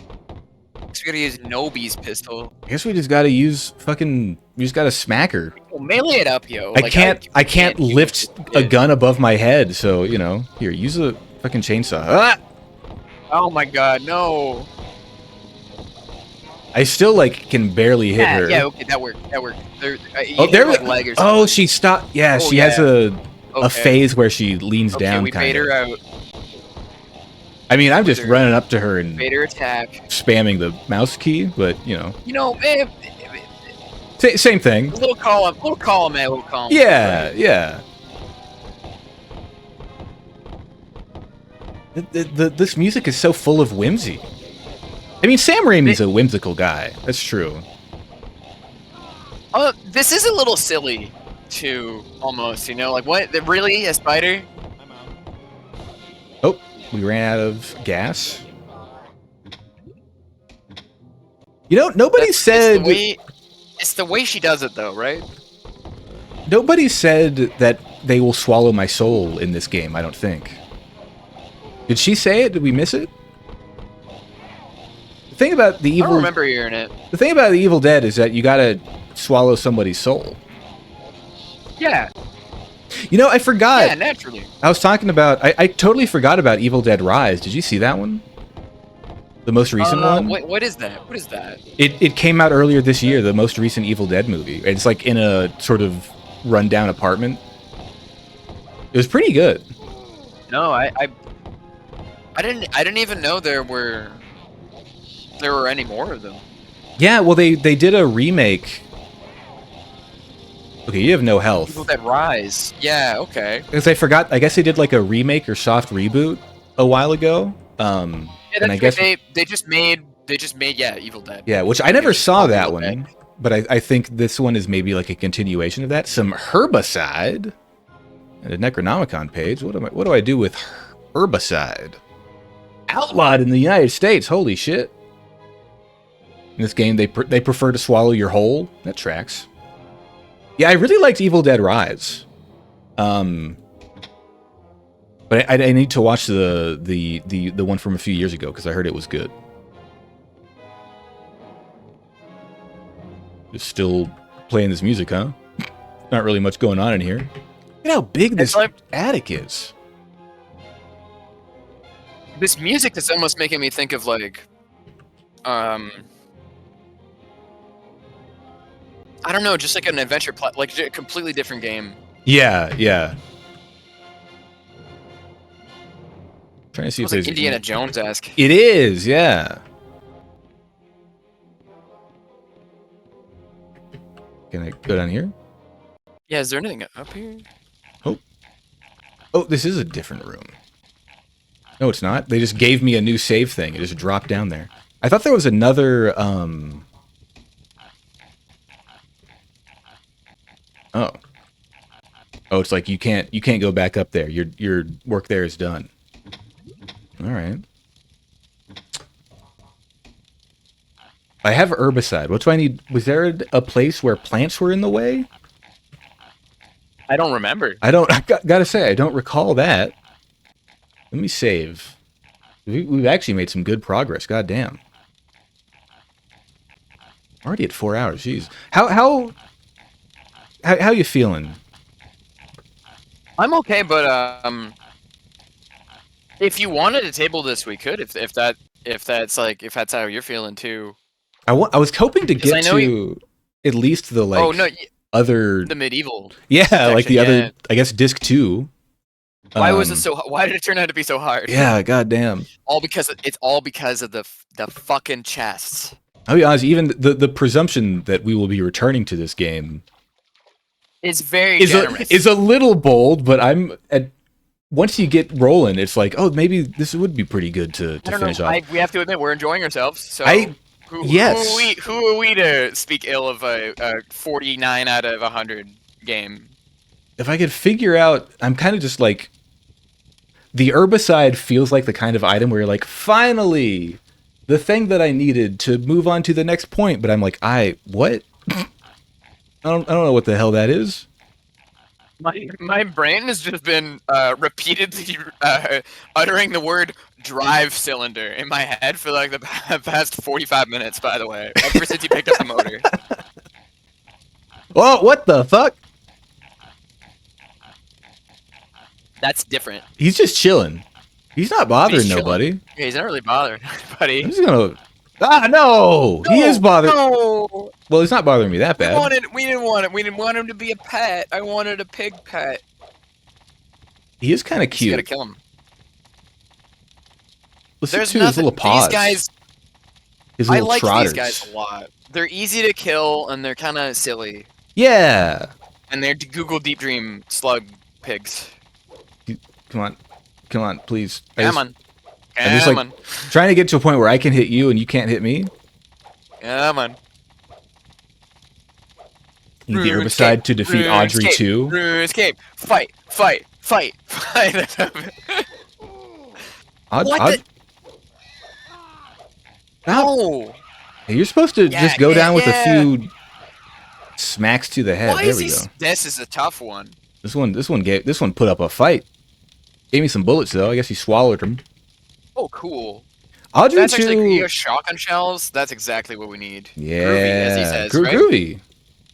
[SPEAKER 2] So we gotta use Nobi's pistol.
[SPEAKER 1] I guess we just gotta use fucking, we just gotta smack her.
[SPEAKER 2] Well, melee it up, yo.
[SPEAKER 1] I can't lift a gun above my head, so, you know. Here, use a fucking chainsaw. Ah!
[SPEAKER 2] Oh my god, no.
[SPEAKER 1] I still, like, can barely hit her.
[SPEAKER 2] Yeah, okay, that worked.
[SPEAKER 1] Oh, there
[SPEAKER 2] like leg or
[SPEAKER 1] oh, she stopped. Yeah, she has a phase where she leans down.
[SPEAKER 2] We bait her out.
[SPEAKER 1] I mean, I'm just running up to her and
[SPEAKER 2] bait her attack,
[SPEAKER 1] spamming the mouse key, but you know.
[SPEAKER 2] You know,
[SPEAKER 1] same thing.
[SPEAKER 2] A little column, A, little column.
[SPEAKER 1] Yeah, right? Yeah. This music is so full of whimsy. I mean, Sam Raimi's a whimsical guy. That's true.
[SPEAKER 2] This is a little silly, too, almost, you know? Like, what? Really? A spider?
[SPEAKER 1] Oh, we ran out of gas. You know, nobody said...
[SPEAKER 2] It's the way she does it, though, right?
[SPEAKER 1] Nobody said that they will swallow my soul in this game, I don't think. Did she say it? Did we miss it? The thing about the
[SPEAKER 2] I
[SPEAKER 1] evil...
[SPEAKER 2] don't remember hearing it.
[SPEAKER 1] The thing about the Evil Dead is that you gotta swallow somebody's soul.
[SPEAKER 2] Yeah.
[SPEAKER 1] You know, I forgot.
[SPEAKER 2] Yeah, naturally.
[SPEAKER 1] I was talking about... I totally forgot about Evil Dead Rise. Did you see that one? The most recent one?
[SPEAKER 2] What is that? What is that?
[SPEAKER 1] It came out earlier this year, the most recent Evil Dead movie. It's like in a sort of rundown apartment. It was pretty good.
[SPEAKER 2] No, I didn't even know there were any more of them.
[SPEAKER 1] Yeah, well, they did a remake. Okay, you have no health.
[SPEAKER 2] People that rise. Yeah, okay.
[SPEAKER 1] Because I forgot, I guess they did like a remake or soft reboot a while ago.
[SPEAKER 2] Yeah,
[SPEAKER 1] And
[SPEAKER 2] that's
[SPEAKER 1] I guess
[SPEAKER 2] they just made yeah, Evil Dead.
[SPEAKER 1] yeah, which I never saw that
[SPEAKER 2] Evil Dead.
[SPEAKER 1] one, but I think this one is maybe like a continuation of that. Some herbicide and a Necronomicon page. What do I do with herbicide? Outlawed in the United States. Holy shit! In this game, they prefer to swallow your whole. That tracks. Yeah, I really liked Evil Dead Rise. But I need to watch the one from a few years ago because I heard it was good. Just still playing this music, huh? Not really much going on in here. Look at how big this attic is.
[SPEAKER 2] This music is almost making me think of like, I don't know, just like an adventure like a completely different game.
[SPEAKER 1] Yeah, yeah. Trying to see if
[SPEAKER 2] It's
[SPEAKER 1] there's
[SPEAKER 2] like Indiana Jones-esque.
[SPEAKER 1] It is, yeah. Can I go down here?
[SPEAKER 2] Yeah, is there anything up here?
[SPEAKER 1] Oh, this is a different room. No, it's not. They just gave me a new save thing. It just dropped down there. I thought there was another, Oh. Oh, it's like you can't go back up there. Your work there is done. All right. I have herbicide. What do I need? Was there a place where plants were in the way?
[SPEAKER 2] I don't remember.
[SPEAKER 1] I gotta say, I don't recall that. Let me save. We've actually made some good progress. God damn. Already at 4 hours. Jeez. How you feeling?
[SPEAKER 2] I'm okay, but if you wanted to table this, we could. If that's how you're feeling too.
[SPEAKER 1] I was hoping to get
[SPEAKER 2] I know
[SPEAKER 1] to at least the like.
[SPEAKER 2] Oh no,
[SPEAKER 1] other
[SPEAKER 2] the medieval.
[SPEAKER 1] Yeah,
[SPEAKER 2] section,
[SPEAKER 1] like the other. I guess disc 2.
[SPEAKER 2] Why was it so? Why did it turn out to be so hard?
[SPEAKER 1] Yeah, goddamn.
[SPEAKER 2] It's all because of the fucking chests.
[SPEAKER 1] I'll be honest. Even the presumption that we will be returning to this game
[SPEAKER 2] It's very generous.
[SPEAKER 1] is a little bold, but once you get rolling, it's like, oh, maybe this would be pretty good to finish off.
[SPEAKER 2] We have to admit we're enjoying ourselves. So
[SPEAKER 1] Yes.
[SPEAKER 2] Who are we to speak ill of a 49 out of 100 game?
[SPEAKER 1] If I could figure out, I'm kind of just like, the herbicide feels like the kind of item where you're like, finally, the thing that I needed to move on to the next point. But I'm like, what? I don't know what the hell that is.
[SPEAKER 2] My brain has just been repeatedly uttering the word drive cylinder in my head for like the past 45 minutes, by the way. Ever since you picked up the motor.
[SPEAKER 1] Oh, what the fuck?
[SPEAKER 2] That's different.
[SPEAKER 1] He's just chilling. He's not bothering nobody.
[SPEAKER 2] Yeah, he's not really bothering anybody.
[SPEAKER 1] I'm just gonna... no! He is bothering...
[SPEAKER 2] No!
[SPEAKER 1] Well, he's not bothering me that bad.
[SPEAKER 2] We didn't want him to be a pet. I wanted a pig pet.
[SPEAKER 1] He is kind of
[SPEAKER 2] Just
[SPEAKER 1] cute.
[SPEAKER 2] gotta kill him.
[SPEAKER 1] Listen to his little paws.
[SPEAKER 2] These guys...
[SPEAKER 1] His little
[SPEAKER 2] I like
[SPEAKER 1] trotters.
[SPEAKER 2] these guys a lot. They're easy to kill, and they're kind of silly.
[SPEAKER 1] Yeah!
[SPEAKER 2] And they're Google Deep Dream slug pigs.
[SPEAKER 1] Come on, please.
[SPEAKER 2] I'm
[SPEAKER 1] just like trying to get to a point where I can hit you and you can't hit me.
[SPEAKER 2] Come on.
[SPEAKER 1] Need the herbicide to defeat Audrey too.
[SPEAKER 2] Escape! Fight! What the? No!
[SPEAKER 1] You're supposed to just go down with a few Smacks to the head.
[SPEAKER 2] Why
[SPEAKER 1] There
[SPEAKER 2] is
[SPEAKER 1] we
[SPEAKER 2] he?
[SPEAKER 1] go.
[SPEAKER 2] This is a tough one.
[SPEAKER 1] This one put up a fight. Gave me some bullets though. I guess he swallowed them.
[SPEAKER 2] Oh, cool.
[SPEAKER 1] Audrey
[SPEAKER 2] That's actually
[SPEAKER 1] too.
[SPEAKER 2] you have shotgun shells. That's exactly what we need.
[SPEAKER 1] Yeah,
[SPEAKER 2] Groovy, as he says, right?
[SPEAKER 1] groovy.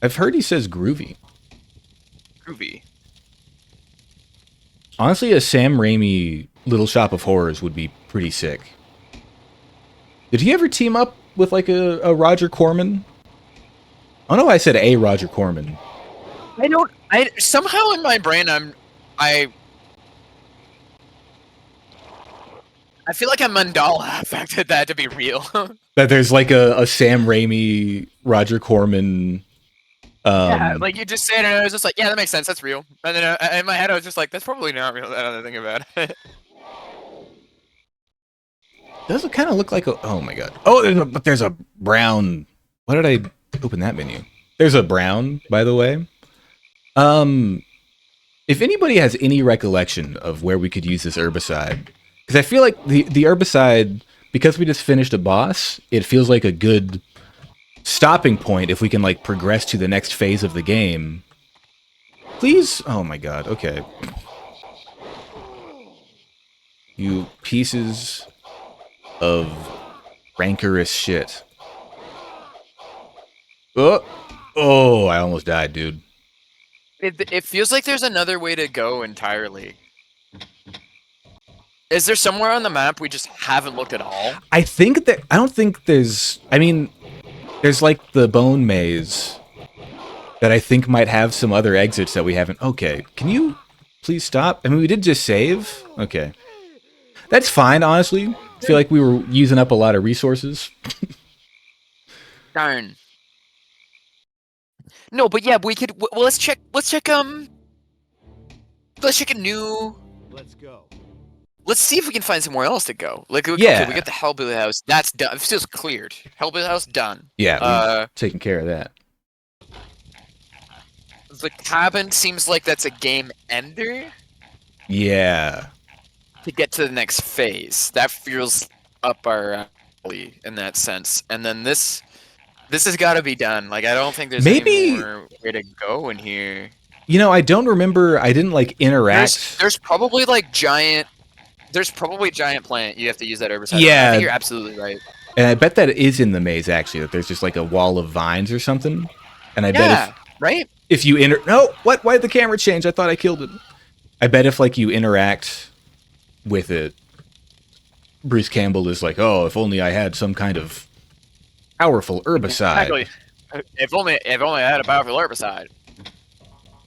[SPEAKER 1] I've heard he says groovy.
[SPEAKER 2] Groovy.
[SPEAKER 1] Honestly, a Sam Raimi Little Shop of Horrors would be pretty sick. Did he ever team up with like a Roger Corman? I don't know why I said a Roger Corman.
[SPEAKER 2] I somehow in my brain I feel like a mandala affected that to be real.
[SPEAKER 1] That there's like a Sam Raimi Roger Corman.
[SPEAKER 2] Yeah, like you just said it, and I was just like, yeah, that makes sense. That's real. And then in my head, I was just like, that's probably not real. Now that I think about it.
[SPEAKER 1] Does it kind of look like a? Oh my god! Oh, but there's a brown. Why did I open that menu? There's a brown, by the way. If anybody has any recollection of where we could use this herbicide, because I feel like the herbicide, because we just finished a boss, it feels like a good stopping point if we can like progress to the next phase of the game. Please? Oh my god, okay. You pieces of rancorous shit. Oh, I almost died, dude.
[SPEAKER 2] It feels like there's another way to go entirely. Is there somewhere on the map we just haven't looked at all?
[SPEAKER 1] I don't think there's, I mean, there's like the bone maze that I think might have some other exits that we haven't. Okay, can you please stop? I mean, we did just save. Okay. That's fine, honestly. I feel like we were using up a lot of resources.
[SPEAKER 2] Darn. No, but yeah, we could. Well, let's check a new.
[SPEAKER 3] Let's go.
[SPEAKER 2] Let's see if we can find somewhere else to go. Like,
[SPEAKER 1] Yeah.
[SPEAKER 2] okay, we got the Hellbilly House. That's done. It's just cleared. Hellbilly House done.
[SPEAKER 1] Yeah, we've taken care of that.
[SPEAKER 2] The cabin seems like that's a game ender
[SPEAKER 1] Yeah.
[SPEAKER 2] to get to the next phase. That feels up our alley in that sense. And then this has got to be done. Like, I don't think there's
[SPEAKER 1] Maybe-
[SPEAKER 2] any more way to go in here.
[SPEAKER 1] You know, I don't remember. I didn't like interact.
[SPEAKER 2] There's probably like giant. There's probably a giant plant you have to use that herbicide.
[SPEAKER 1] Yeah.
[SPEAKER 2] I think you're absolutely right.
[SPEAKER 1] And I bet that is in the maze, actually, that there's just like a wall of vines or something. And I bet
[SPEAKER 2] Yeah, right?
[SPEAKER 1] if you no, what? Why did the camera change? I thought I killed it. I bet if like you interact with it, Bruce Campbell is like, oh, if only I had some kind of powerful herbicide.
[SPEAKER 2] Exactly. If only I had a powerful herbicide.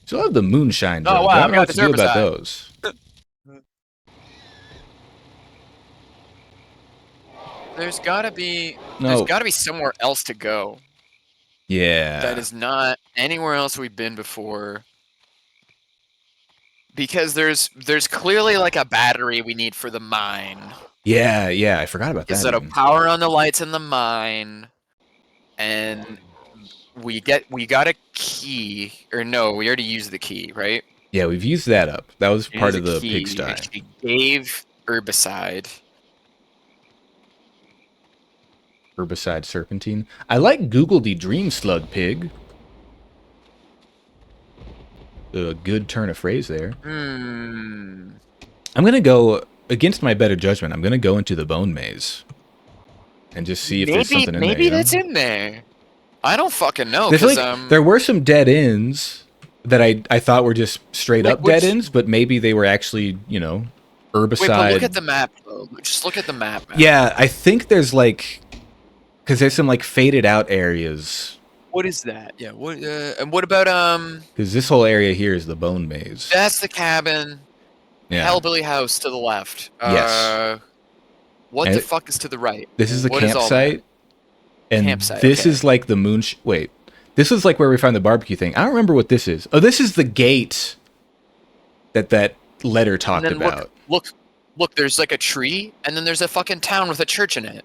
[SPEAKER 1] Still have the moonshine
[SPEAKER 2] Oh,
[SPEAKER 1] drugs.
[SPEAKER 2] wow,
[SPEAKER 1] I
[SPEAKER 2] I
[SPEAKER 1] don't know what
[SPEAKER 2] got
[SPEAKER 1] to
[SPEAKER 2] this
[SPEAKER 1] do about
[SPEAKER 2] herbicide.
[SPEAKER 1] those.
[SPEAKER 2] There's gotta be
[SPEAKER 1] No.
[SPEAKER 2] somewhere else to go.
[SPEAKER 1] Yeah.
[SPEAKER 2] That is not anywhere else we've been before. Because there's clearly like a battery we need for the mine.
[SPEAKER 1] Yeah, I forgot about
[SPEAKER 2] Is
[SPEAKER 1] that.
[SPEAKER 2] that'll
[SPEAKER 1] even.
[SPEAKER 2] power on the lights in the mine. And we got a key. Or no, we already used the key, right?
[SPEAKER 1] Yeah, we've used that up. That was
[SPEAKER 2] We
[SPEAKER 1] part
[SPEAKER 2] used
[SPEAKER 1] of the
[SPEAKER 2] key.
[SPEAKER 1] pigsty.
[SPEAKER 2] She gave herbicide.
[SPEAKER 1] Herbicide serpentine. I like Google the Dream Slug Pig. A good turn of phrase there.
[SPEAKER 2] Hmm.
[SPEAKER 1] I'm going to go, against my better judgment, I'm going to go into the bone maze. And just see if there's something in there.
[SPEAKER 2] Maybe
[SPEAKER 1] you know?
[SPEAKER 2] that's in there. I don't fucking know.
[SPEAKER 1] I feel
[SPEAKER 2] 'Cause,
[SPEAKER 1] like there were some dead ends that I thought were just straight
[SPEAKER 2] Like
[SPEAKER 1] up dead
[SPEAKER 2] which-
[SPEAKER 1] ends, but maybe they were actually, you know, herbicide.
[SPEAKER 2] Wait, but look at the map, though. Just look at the map. Man.
[SPEAKER 1] Yeah, I think there's like, because there's some like faded out areas.
[SPEAKER 2] What is that? Yeah. What? And what about
[SPEAKER 1] Because this whole area here is the bone maze.
[SPEAKER 2] That's the cabin.
[SPEAKER 1] Yeah.
[SPEAKER 2] Hellbilly House to the left.
[SPEAKER 1] Yes.
[SPEAKER 2] What
[SPEAKER 1] And
[SPEAKER 2] the fuck is to the right?
[SPEAKER 1] This is the
[SPEAKER 2] What is all
[SPEAKER 1] campsite. And
[SPEAKER 2] Campsite,
[SPEAKER 1] this
[SPEAKER 2] okay.
[SPEAKER 1] is like the moon. Wait, this is like where we found the barbecue thing. I don't remember what this is. Oh, this is the gate that letter talked
[SPEAKER 2] And then
[SPEAKER 1] about.
[SPEAKER 2] look. There's like a tree, and then there's a fucking town with a church in it.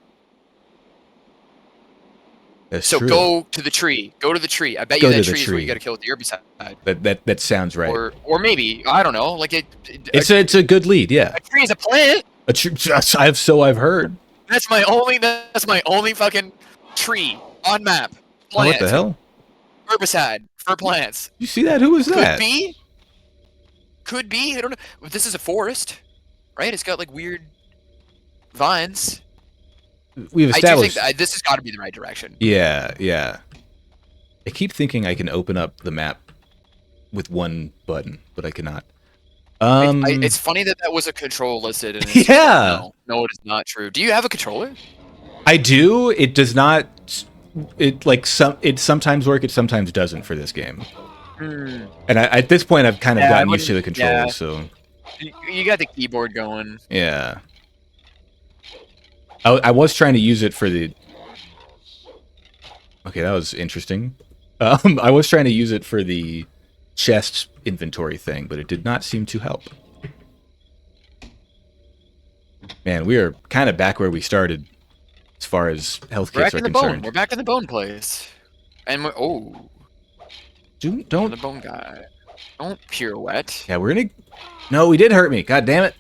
[SPEAKER 1] That's
[SPEAKER 2] So
[SPEAKER 1] true.
[SPEAKER 2] go to the tree. Go to the tree. I bet
[SPEAKER 1] Go
[SPEAKER 2] you
[SPEAKER 1] to
[SPEAKER 2] that
[SPEAKER 1] the
[SPEAKER 2] tree is where
[SPEAKER 1] tree.
[SPEAKER 2] you got to kill with the herbicide.
[SPEAKER 1] That sounds right.
[SPEAKER 2] Or maybe I don't know. Like
[SPEAKER 1] It's a good lead. Yeah.
[SPEAKER 2] a tree is a plant.
[SPEAKER 1] I've heard.
[SPEAKER 2] That's my only fucking tree on map.
[SPEAKER 1] Oh, what
[SPEAKER 2] Plant.
[SPEAKER 1] the hell?
[SPEAKER 2] herbicide for plants.
[SPEAKER 1] You see that? Who was that?
[SPEAKER 2] Could be. Could be. I don't know. But this is a forest, right? It's got like weird vines.
[SPEAKER 1] We've
[SPEAKER 2] I do
[SPEAKER 1] established.
[SPEAKER 2] think this has got to be the right direction.
[SPEAKER 1] Yeah, yeah. I keep thinking I can open up the map with one button, but I cannot.
[SPEAKER 2] It's funny that was a control listed. And it's
[SPEAKER 1] Yeah.
[SPEAKER 2] No, it is not true. Do you have a controller?
[SPEAKER 1] I do. It does not. It sometimes work. It sometimes doesn't for this game. And at this point, I've kind of gotten used to the controls.
[SPEAKER 2] yeah.
[SPEAKER 1] So
[SPEAKER 2] You got the keyboard going.
[SPEAKER 1] yeah. I was trying to use it for the. Okay, that was interesting. I was trying to use it for the chest inventory thing, but it did not seem to help. Man, we are kind of back where we started as far as health
[SPEAKER 2] We're
[SPEAKER 1] kits
[SPEAKER 2] back
[SPEAKER 1] are
[SPEAKER 2] in the bone.
[SPEAKER 1] concerned.
[SPEAKER 2] We're back in the bone place. And we're
[SPEAKER 1] Don't.
[SPEAKER 2] the bone guy. Don't pirouette.
[SPEAKER 1] Yeah, we're gonna. No, he did hurt me. God damn it.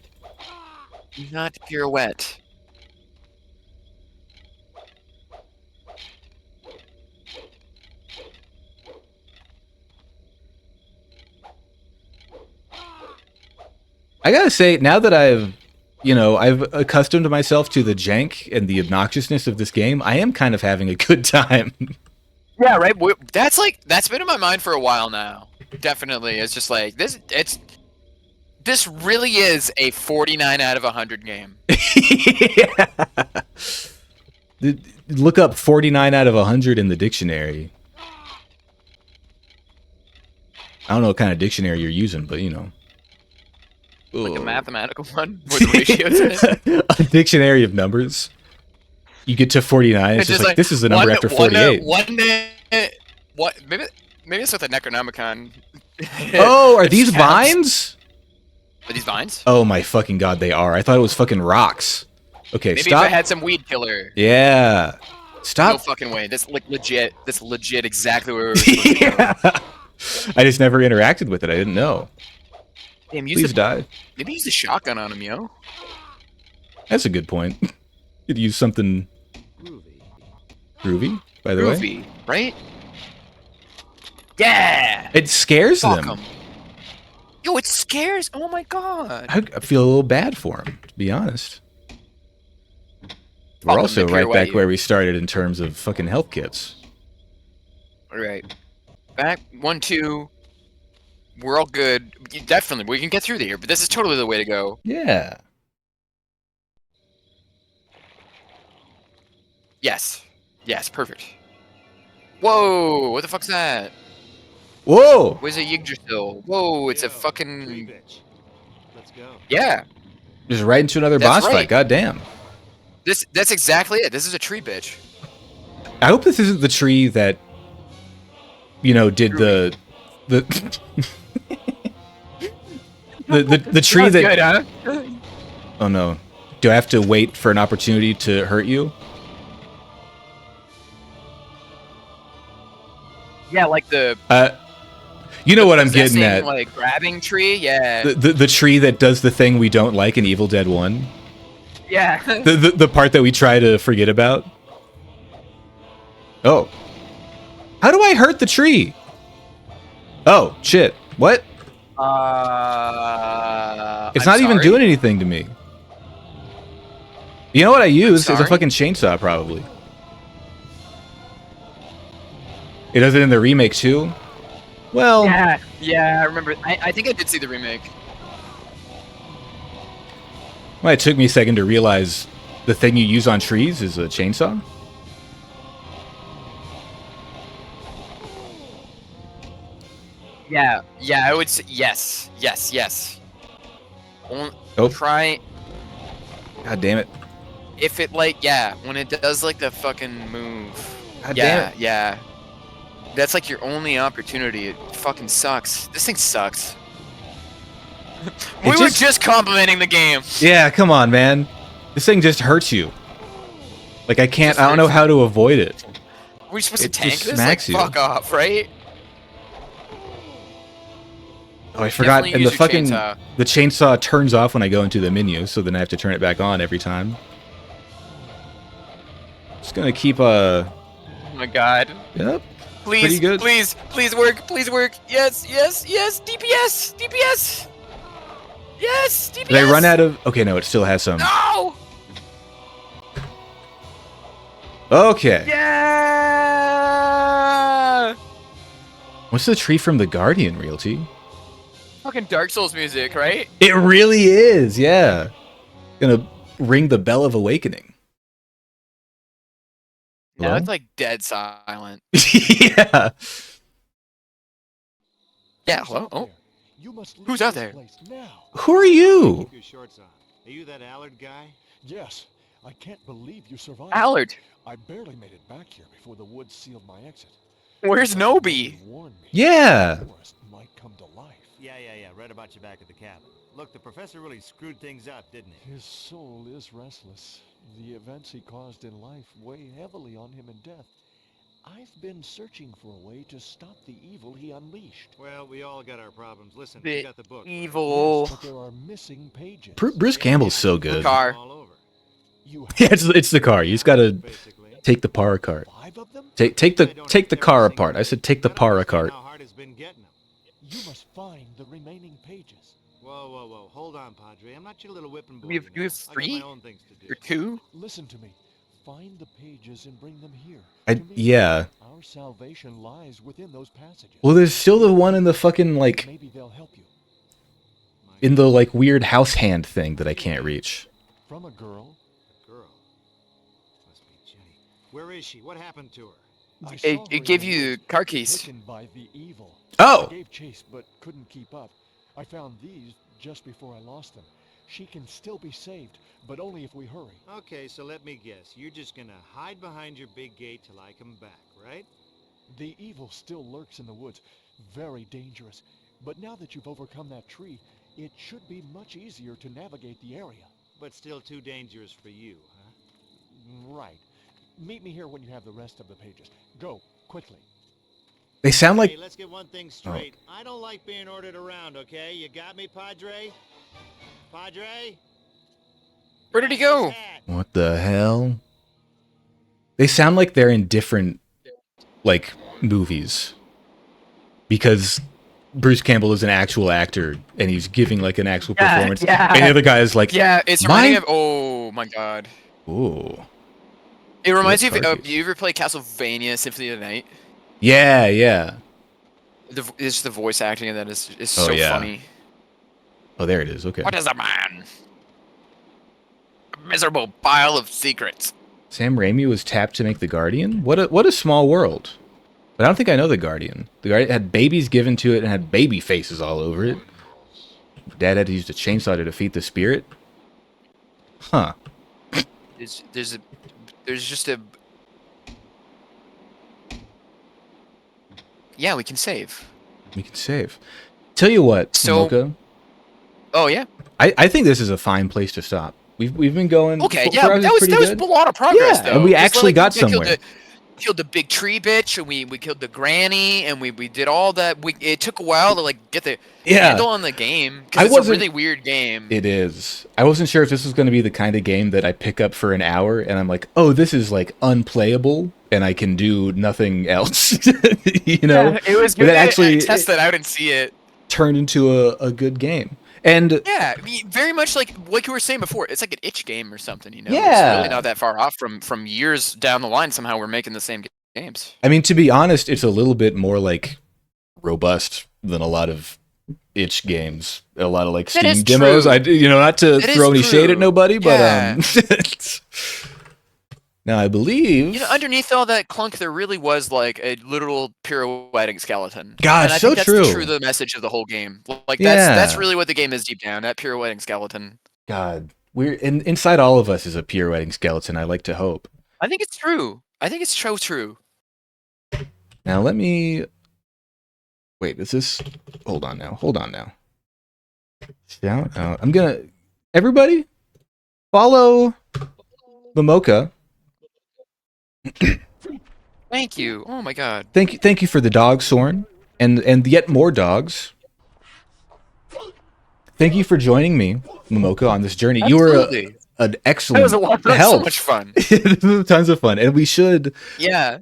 [SPEAKER 2] Not pirouette.
[SPEAKER 1] I gotta say, now that I've accustomed myself to the jank and the obnoxiousness of this game, I am kind of having a good time.
[SPEAKER 2] Yeah, right. That's been in my mind for a while now. Definitely, it's just like this. This really is a 49 out of 100 game.
[SPEAKER 1] Yeah. Look up 49 out of 100 in the dictionary. I don't know what kind of dictionary you're using, but you know.
[SPEAKER 2] Like a mathematical one with ratios in it.
[SPEAKER 1] A dictionary of numbers. You get to 49, it's just like this is the number after 48.
[SPEAKER 2] What? Maybe it's with a Necronomicon.
[SPEAKER 1] Oh, are these vines?
[SPEAKER 2] Are these vines?
[SPEAKER 1] Oh my fucking god, they are. I thought it was fucking rocks. Okay,
[SPEAKER 2] Maybe
[SPEAKER 1] stop.
[SPEAKER 2] if I had some weed killer.
[SPEAKER 1] Yeah. Stop.
[SPEAKER 2] No fucking way. That's like legit. That's legit exactly where we were supposed to go.
[SPEAKER 1] Yeah. I just never interacted with it. I didn't know.
[SPEAKER 2] Damn,
[SPEAKER 1] Please die.
[SPEAKER 2] Maybe use the shotgun on him, yo.
[SPEAKER 1] That's a good point. Could use something groovy, by the way.
[SPEAKER 2] Groovy, right? Yeah!
[SPEAKER 1] It scares
[SPEAKER 2] Fuck
[SPEAKER 1] them.
[SPEAKER 2] 'em. Yo, it scares. Oh my god.
[SPEAKER 1] I feel a little bad for him, to be honest. We're
[SPEAKER 2] Fuck 'em,
[SPEAKER 1] also
[SPEAKER 2] they
[SPEAKER 1] right
[SPEAKER 2] pirouette
[SPEAKER 1] back
[SPEAKER 2] you.
[SPEAKER 1] where we started in terms of fucking health kits.
[SPEAKER 2] Alright. Back 1, 2. We're all good. Definitely, we can get through the year, but this is totally the way to go.
[SPEAKER 1] Yeah.
[SPEAKER 2] Yes. Yes, perfect. Whoa! What the fuck's that?
[SPEAKER 1] Whoa!
[SPEAKER 2] Where's a Yggdrasil? Whoa, it's a
[SPEAKER 3] Tree
[SPEAKER 2] fucking...
[SPEAKER 3] bitch. Let's go.
[SPEAKER 2] Yeah.
[SPEAKER 1] Just right into another
[SPEAKER 2] That's
[SPEAKER 1] boss
[SPEAKER 2] right.
[SPEAKER 1] fight. God damn.
[SPEAKER 2] That's exactly it. This is a tree bitch.
[SPEAKER 1] I hope this isn't the tree that, did the the tree that.
[SPEAKER 2] Good, huh?
[SPEAKER 1] Oh no! Do I have to wait for an opportunity to hurt you?
[SPEAKER 2] Yeah, like the...
[SPEAKER 1] You know what I'm getting
[SPEAKER 2] possessing,
[SPEAKER 1] at.
[SPEAKER 2] like, grabbing tree? Yeah.
[SPEAKER 1] The tree that does the thing we don't like in Evil Dead 1.
[SPEAKER 2] Yeah.
[SPEAKER 1] The part that we try to forget about. Oh. How do I hurt the tree? Oh, shit. What? It's
[SPEAKER 2] I'm
[SPEAKER 1] not even
[SPEAKER 2] sorry.
[SPEAKER 1] doing anything to me. You know what I use is a
[SPEAKER 2] sorry?
[SPEAKER 1] fucking chainsaw, probably. It does it in the remake, too? Well...
[SPEAKER 2] Yeah, I remember. I think I did see the remake.
[SPEAKER 1] Well, it took me a second to realize the thing you use on trees is a chainsaw.
[SPEAKER 2] Yeah, I would say yes.
[SPEAKER 1] Oh.
[SPEAKER 2] Try
[SPEAKER 1] God damn it.
[SPEAKER 2] if it when it does like the fucking move.
[SPEAKER 1] God damn it.
[SPEAKER 2] Yeah. That's like your only opportunity. It fucking sucks. This thing sucks. We were just complimenting the game.
[SPEAKER 1] Yeah, come on, man. This thing just hurts you. Like, I don't know how to avoid it.
[SPEAKER 2] Were we supposed
[SPEAKER 1] It
[SPEAKER 2] to tank
[SPEAKER 1] just
[SPEAKER 2] this?
[SPEAKER 1] smacks you.
[SPEAKER 2] Fuck off, right?
[SPEAKER 1] Oh, I forgot.
[SPEAKER 2] Definitely
[SPEAKER 1] And
[SPEAKER 2] use your chainsaw.
[SPEAKER 1] the chainsaw turns off when I go into the menu, so then I have to turn it back on every time. Just gonna keep
[SPEAKER 2] Oh my god.
[SPEAKER 1] Yep.
[SPEAKER 2] Please,
[SPEAKER 1] Pretty good.
[SPEAKER 2] please work, please work. Yes, DPS, DPS. Yes, DPS.
[SPEAKER 1] Did I run out of? Okay, no, it still has some.
[SPEAKER 2] No.
[SPEAKER 1] Okay.
[SPEAKER 2] Yeah.
[SPEAKER 1] What's the tree from the Guardian, Realty?
[SPEAKER 2] Fucking Dark Souls music, right?
[SPEAKER 1] It really is, yeah. Gonna ring the bell of awakening.
[SPEAKER 2] Now
[SPEAKER 1] Hello?
[SPEAKER 2] it's like dead silent.
[SPEAKER 1] Yeah.
[SPEAKER 2] Yeah, hello? Oh,
[SPEAKER 3] You must leave
[SPEAKER 2] Who's out
[SPEAKER 3] this
[SPEAKER 2] there?
[SPEAKER 3] place now.
[SPEAKER 1] Who are you?
[SPEAKER 3] Keep your shorts on. Are you that Allard guy? Yes. I can't believe you survived.
[SPEAKER 2] Allard.
[SPEAKER 3] I barely made it back here before the woods sealed my exit.
[SPEAKER 2] Where's Nobi?
[SPEAKER 3] Warned me.
[SPEAKER 1] Yeah.
[SPEAKER 3] The forest might come to life.
[SPEAKER 7] Yeah. Read about you back at the cabin. Look, the professor really screwed things up, didn't he?
[SPEAKER 3] His soul is restless. The events he caused in life weigh heavily on him in death. I've been searching for a way to stop the evil he unleashed.
[SPEAKER 7] Well, we all got our problems. Listen,
[SPEAKER 2] The
[SPEAKER 7] you got the book.
[SPEAKER 2] evil.
[SPEAKER 3] Yes, but there are missing pages.
[SPEAKER 1] Bruce Campbell's so good.
[SPEAKER 2] Car.
[SPEAKER 7] All over.
[SPEAKER 3] You
[SPEAKER 1] Yeah, it's the car. You just gotta
[SPEAKER 7] Basically.
[SPEAKER 1] take the par cart.
[SPEAKER 3] 5 of them?
[SPEAKER 1] Take the car apart. I said take the para cart.
[SPEAKER 7] How hard it's been getting them.
[SPEAKER 3] You must find the remaining pages.
[SPEAKER 7] Whoa. Hold on, Padre. I'm not your little whipping boy.
[SPEAKER 2] You have
[SPEAKER 7] know. I got
[SPEAKER 2] 3?
[SPEAKER 7] my own things to do.
[SPEAKER 2] Or 2?
[SPEAKER 3] Listen to me. Find the pages and bring them here.
[SPEAKER 1] I
[SPEAKER 3] to me.
[SPEAKER 1] yeah.
[SPEAKER 3] Our salvation lies within those passages.
[SPEAKER 1] Well, there's still the one in the fucking like
[SPEAKER 3] Maybe they'll help you.
[SPEAKER 1] in the like weird house hand thing that I can't reach.
[SPEAKER 3] From a girl.
[SPEAKER 7] Girl. Must be Jenny. Where is she? What happened to her?
[SPEAKER 3] I
[SPEAKER 2] It
[SPEAKER 3] saw her in
[SPEAKER 2] gave
[SPEAKER 3] the
[SPEAKER 2] you
[SPEAKER 3] woods,
[SPEAKER 2] car keys.
[SPEAKER 3] taken by the evil.
[SPEAKER 1] Oh.
[SPEAKER 3] I gave chase but couldn't keep up. I found these just before I lost them. She can still be saved, but only if we hurry.
[SPEAKER 7] Okay, so let me guess. You're just gonna hide behind your big gate till I come back, right?
[SPEAKER 3] The evil still lurks in the woods, very dangerous. But now that you've overcome that tree, it should be much easier to navigate the area.
[SPEAKER 7] But still too dangerous for you, huh?
[SPEAKER 3] Right. Meet me here when you have the rest of the pages. Go, quickly.
[SPEAKER 1] They sound like
[SPEAKER 7] Hey, let's get one thing straight. I don't like being ordered around, okay? You got me, Padre? Padre?
[SPEAKER 2] Where did he go?
[SPEAKER 1] what the hell? They sound like they're in different like movies. Because Bruce Campbell is an actual actor and he's giving like an actual performance.
[SPEAKER 2] yeah.
[SPEAKER 1] And the other guy is like,
[SPEAKER 2] Yeah, it's
[SPEAKER 1] My-
[SPEAKER 2] reminding of. Oh my god.
[SPEAKER 1] ooh.
[SPEAKER 2] It reminds me
[SPEAKER 1] Car
[SPEAKER 2] of.
[SPEAKER 1] keys.
[SPEAKER 2] You ever play Castlevania Symphony of the Night?
[SPEAKER 1] Yeah.
[SPEAKER 2] It's the voice acting in that is
[SPEAKER 1] Oh,
[SPEAKER 2] so
[SPEAKER 1] yeah.
[SPEAKER 2] funny.
[SPEAKER 1] Oh, there it is. Okay.
[SPEAKER 2] What is a man? A miserable pile of secrets.
[SPEAKER 1] Sam Raimi was tapped to make The Guardian? What a small world. But I don't think I know The Guardian. The Guardian had babies given to it and had baby faces all over it. Dad had to use a chainsaw to defeat the spirit? Huh.
[SPEAKER 2] There's just a. Yeah, we can save.
[SPEAKER 1] We can save. Tell you what,
[SPEAKER 2] So-
[SPEAKER 1] Mocha,
[SPEAKER 2] Oh yeah.
[SPEAKER 1] I think this is a fine place to stop. We've been going.
[SPEAKER 2] Okay.
[SPEAKER 1] 4
[SPEAKER 2] Yeah,
[SPEAKER 1] hours
[SPEAKER 2] that
[SPEAKER 1] is
[SPEAKER 2] was
[SPEAKER 1] pretty
[SPEAKER 2] that was
[SPEAKER 1] good.
[SPEAKER 2] a lot of progress
[SPEAKER 1] Yeah,
[SPEAKER 2] though.
[SPEAKER 1] and we
[SPEAKER 2] 'Cause,
[SPEAKER 1] actually got
[SPEAKER 2] we killed
[SPEAKER 1] somewhere.
[SPEAKER 2] Killed the big tree bitch, and we killed the granny, and we did all that. It took a while to like get the
[SPEAKER 1] Yeah.
[SPEAKER 2] handle on the game
[SPEAKER 1] I
[SPEAKER 2] because it's a
[SPEAKER 1] wasn't-
[SPEAKER 2] really weird game.
[SPEAKER 1] It is. I wasn't sure if this was going to be the kind of game that I pick up for an hour and I'm like, oh, this is like unplayable and I can do nothing else. You know?
[SPEAKER 2] Yeah, it was
[SPEAKER 1] But
[SPEAKER 2] good
[SPEAKER 1] it
[SPEAKER 2] to
[SPEAKER 1] actually
[SPEAKER 2] test that out and see it.
[SPEAKER 1] turned into a good game. And
[SPEAKER 2] Yeah, I mean, very much like you were saying before. It's like an itch game or something, you know?
[SPEAKER 1] Yeah.
[SPEAKER 2] It's really not that far off from years down the line. Somehow we're making the same games.
[SPEAKER 1] I mean, to be honest, it's a little bit more like robust than a lot of itch games. A lot of like
[SPEAKER 2] That is
[SPEAKER 1] Steam demos.
[SPEAKER 2] true.
[SPEAKER 1] Not to
[SPEAKER 2] That is
[SPEAKER 1] throw any shade
[SPEAKER 2] true.
[SPEAKER 1] at nobody, but
[SPEAKER 2] Yeah.
[SPEAKER 1] now I believe.
[SPEAKER 2] You know, underneath all that clunk, there really was like a literal pirouetting skeleton.
[SPEAKER 1] God,
[SPEAKER 2] and I
[SPEAKER 1] so
[SPEAKER 2] think that's
[SPEAKER 1] true.
[SPEAKER 2] the message of the whole game. Like
[SPEAKER 1] Yeah.
[SPEAKER 2] that's really what the game is deep down. That pirouetting skeleton.
[SPEAKER 1] God, inside all of us is a pirouetting skeleton. I like to hope.
[SPEAKER 2] I think it's true. I think it's so true.
[SPEAKER 1] Now let me. Wait, is this? Hold on now. Shout out. I'm gonna. Everybody, follow Mamoka.
[SPEAKER 2] Thank you. Oh my god.
[SPEAKER 1] Thank you for the dog, Soren, and yet more dogs. Thank you for joining me, Mamoka, on this journey. You were
[SPEAKER 2] Absolutely.
[SPEAKER 1] an
[SPEAKER 2] That
[SPEAKER 1] excellent
[SPEAKER 2] was a lot. That was so
[SPEAKER 1] help.
[SPEAKER 2] much fun.
[SPEAKER 1] Tons of fun, and we should
[SPEAKER 2] Yeah.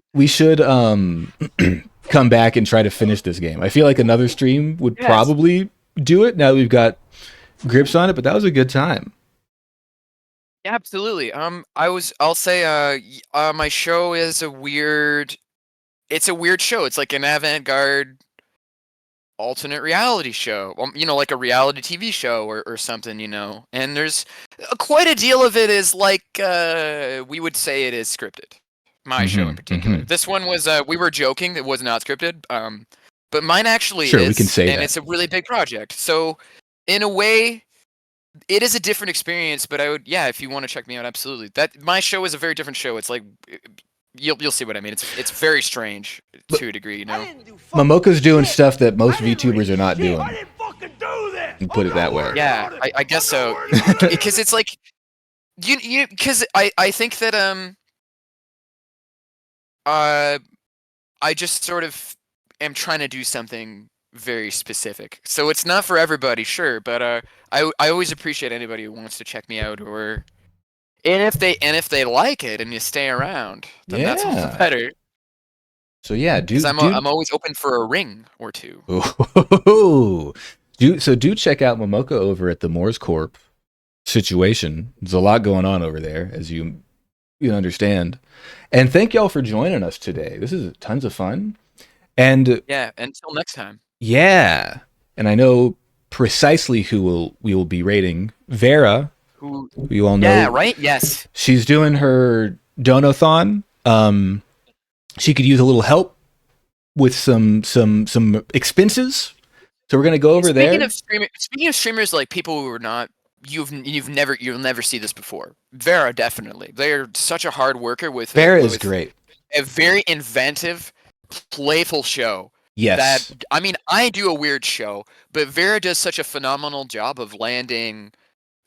[SPEAKER 1] come back and try to finish this game. I feel like another stream would
[SPEAKER 2] Yes.
[SPEAKER 1] probably do it now that we've got grips on it, but that was a good time.
[SPEAKER 2] Yeah, absolutely. I'll say, my show is it's a weird show. It's like an avant-garde alternate reality show. Like a reality TV show or something, And there's quite a deal of it is like, we would say it is scripted. My show in particular. This one was, we were joking, it was not scripted. But mine actually
[SPEAKER 1] Sure,
[SPEAKER 2] is,
[SPEAKER 1] we can say
[SPEAKER 2] and
[SPEAKER 1] that.
[SPEAKER 2] it's a really big project. So, in a way, it is a different experience, but if you want to check me out, absolutely. My show is a very different show. It's like, you'll see what I mean. It's very
[SPEAKER 1] But
[SPEAKER 2] strange to a degree,
[SPEAKER 1] Mamoka's doing stuff that most VTubers are not doing. And put it that way.
[SPEAKER 2] Yeah, I guess so. Because it's like, because I think that I just sort of am trying to do something very specific. So it's not for everybody, sure, but I always appreciate anybody who wants to check me out, and if they like it and you stay around, then that's all the better.
[SPEAKER 1] So yeah,
[SPEAKER 2] Because I'm always open for a ring or two.
[SPEAKER 1] Do check out Mamoka over at the Moors Corp situation. There's a lot going on over there, as you understand. And thank y'all for joining us today. This is tons of fun. And
[SPEAKER 2] yeah, until next time.
[SPEAKER 1] Yeah, and I know precisely who we will be rating. Vera, who you all know.
[SPEAKER 2] Yeah, right. Yes.
[SPEAKER 1] She's doing her donathon. She could use a little help with some expenses. So we're gonna go over there.
[SPEAKER 2] Speaking of streamers, like people who are not, you'll never see this before. Vera, definitely. They're such a hard worker with.
[SPEAKER 1] Vera is great.
[SPEAKER 2] A very inventive, playful show.
[SPEAKER 1] Yes.
[SPEAKER 2] I do a weird show, but Vera does such a phenomenal job of landing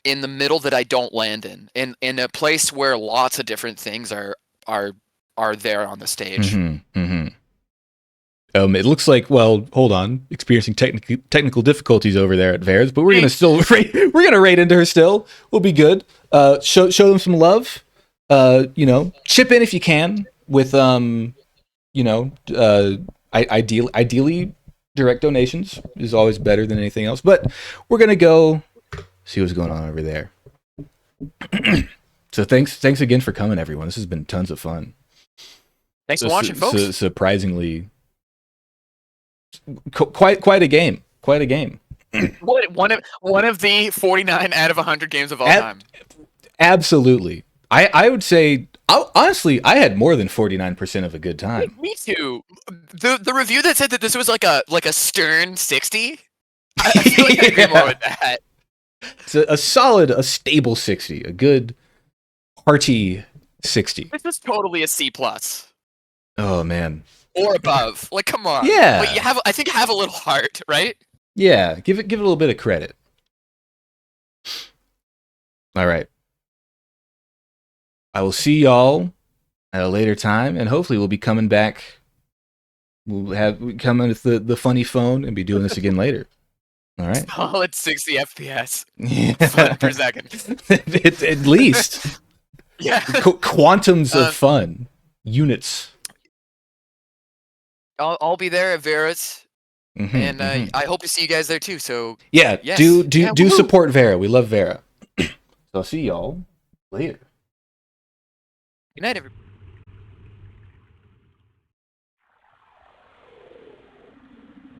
[SPEAKER 2] in the middle that I don't land in a place where lots of different things are there on the stage.
[SPEAKER 1] It looks like, well, hold on, experiencing technical difficulties over there at Vera's, but we're gonna still we're gonna raid into her still. We'll be good. Show them some love. Chip in if you can with ideally direct donations is always better than anything else. But we're gonna go see what's going on over there. So thanks again for coming, everyone. This has been tons of fun.
[SPEAKER 2] Thanks for watching, folks.
[SPEAKER 1] Surprisingly, quite a game. Quite a game.
[SPEAKER 2] One of the 49 out of 100 games of all time.
[SPEAKER 1] Absolutely. I would say, honestly, I had more than 49% of a good time.
[SPEAKER 2] Me too. The review that said that this was like a stern 60. I feel like I agree more with that.
[SPEAKER 1] It's a solid, a stable 60, a good, hearty 60.
[SPEAKER 2] This was totally a C+.
[SPEAKER 1] Oh man.
[SPEAKER 2] Or above. Like, come on.
[SPEAKER 1] Yeah.
[SPEAKER 2] But I think have a little heart, right?
[SPEAKER 1] Yeah. Give it a little bit of credit. All right. I will see y'all at a later time, and hopefully we'll be coming back. We'll come in with the funny phone and be doing this again later. All right.
[SPEAKER 2] Solid 60 FPS.
[SPEAKER 1] Yeah.
[SPEAKER 2] Fun per second.
[SPEAKER 1] At least.
[SPEAKER 2] Yeah.
[SPEAKER 1] Quantums of fun. Units.
[SPEAKER 2] I'll be there at Vera's, and I hope to see you guys there too. So
[SPEAKER 1] yeah,
[SPEAKER 2] yes.
[SPEAKER 1] do support Vera. We love Vera. So I'll see y'all later.
[SPEAKER 2] Good night, everybody.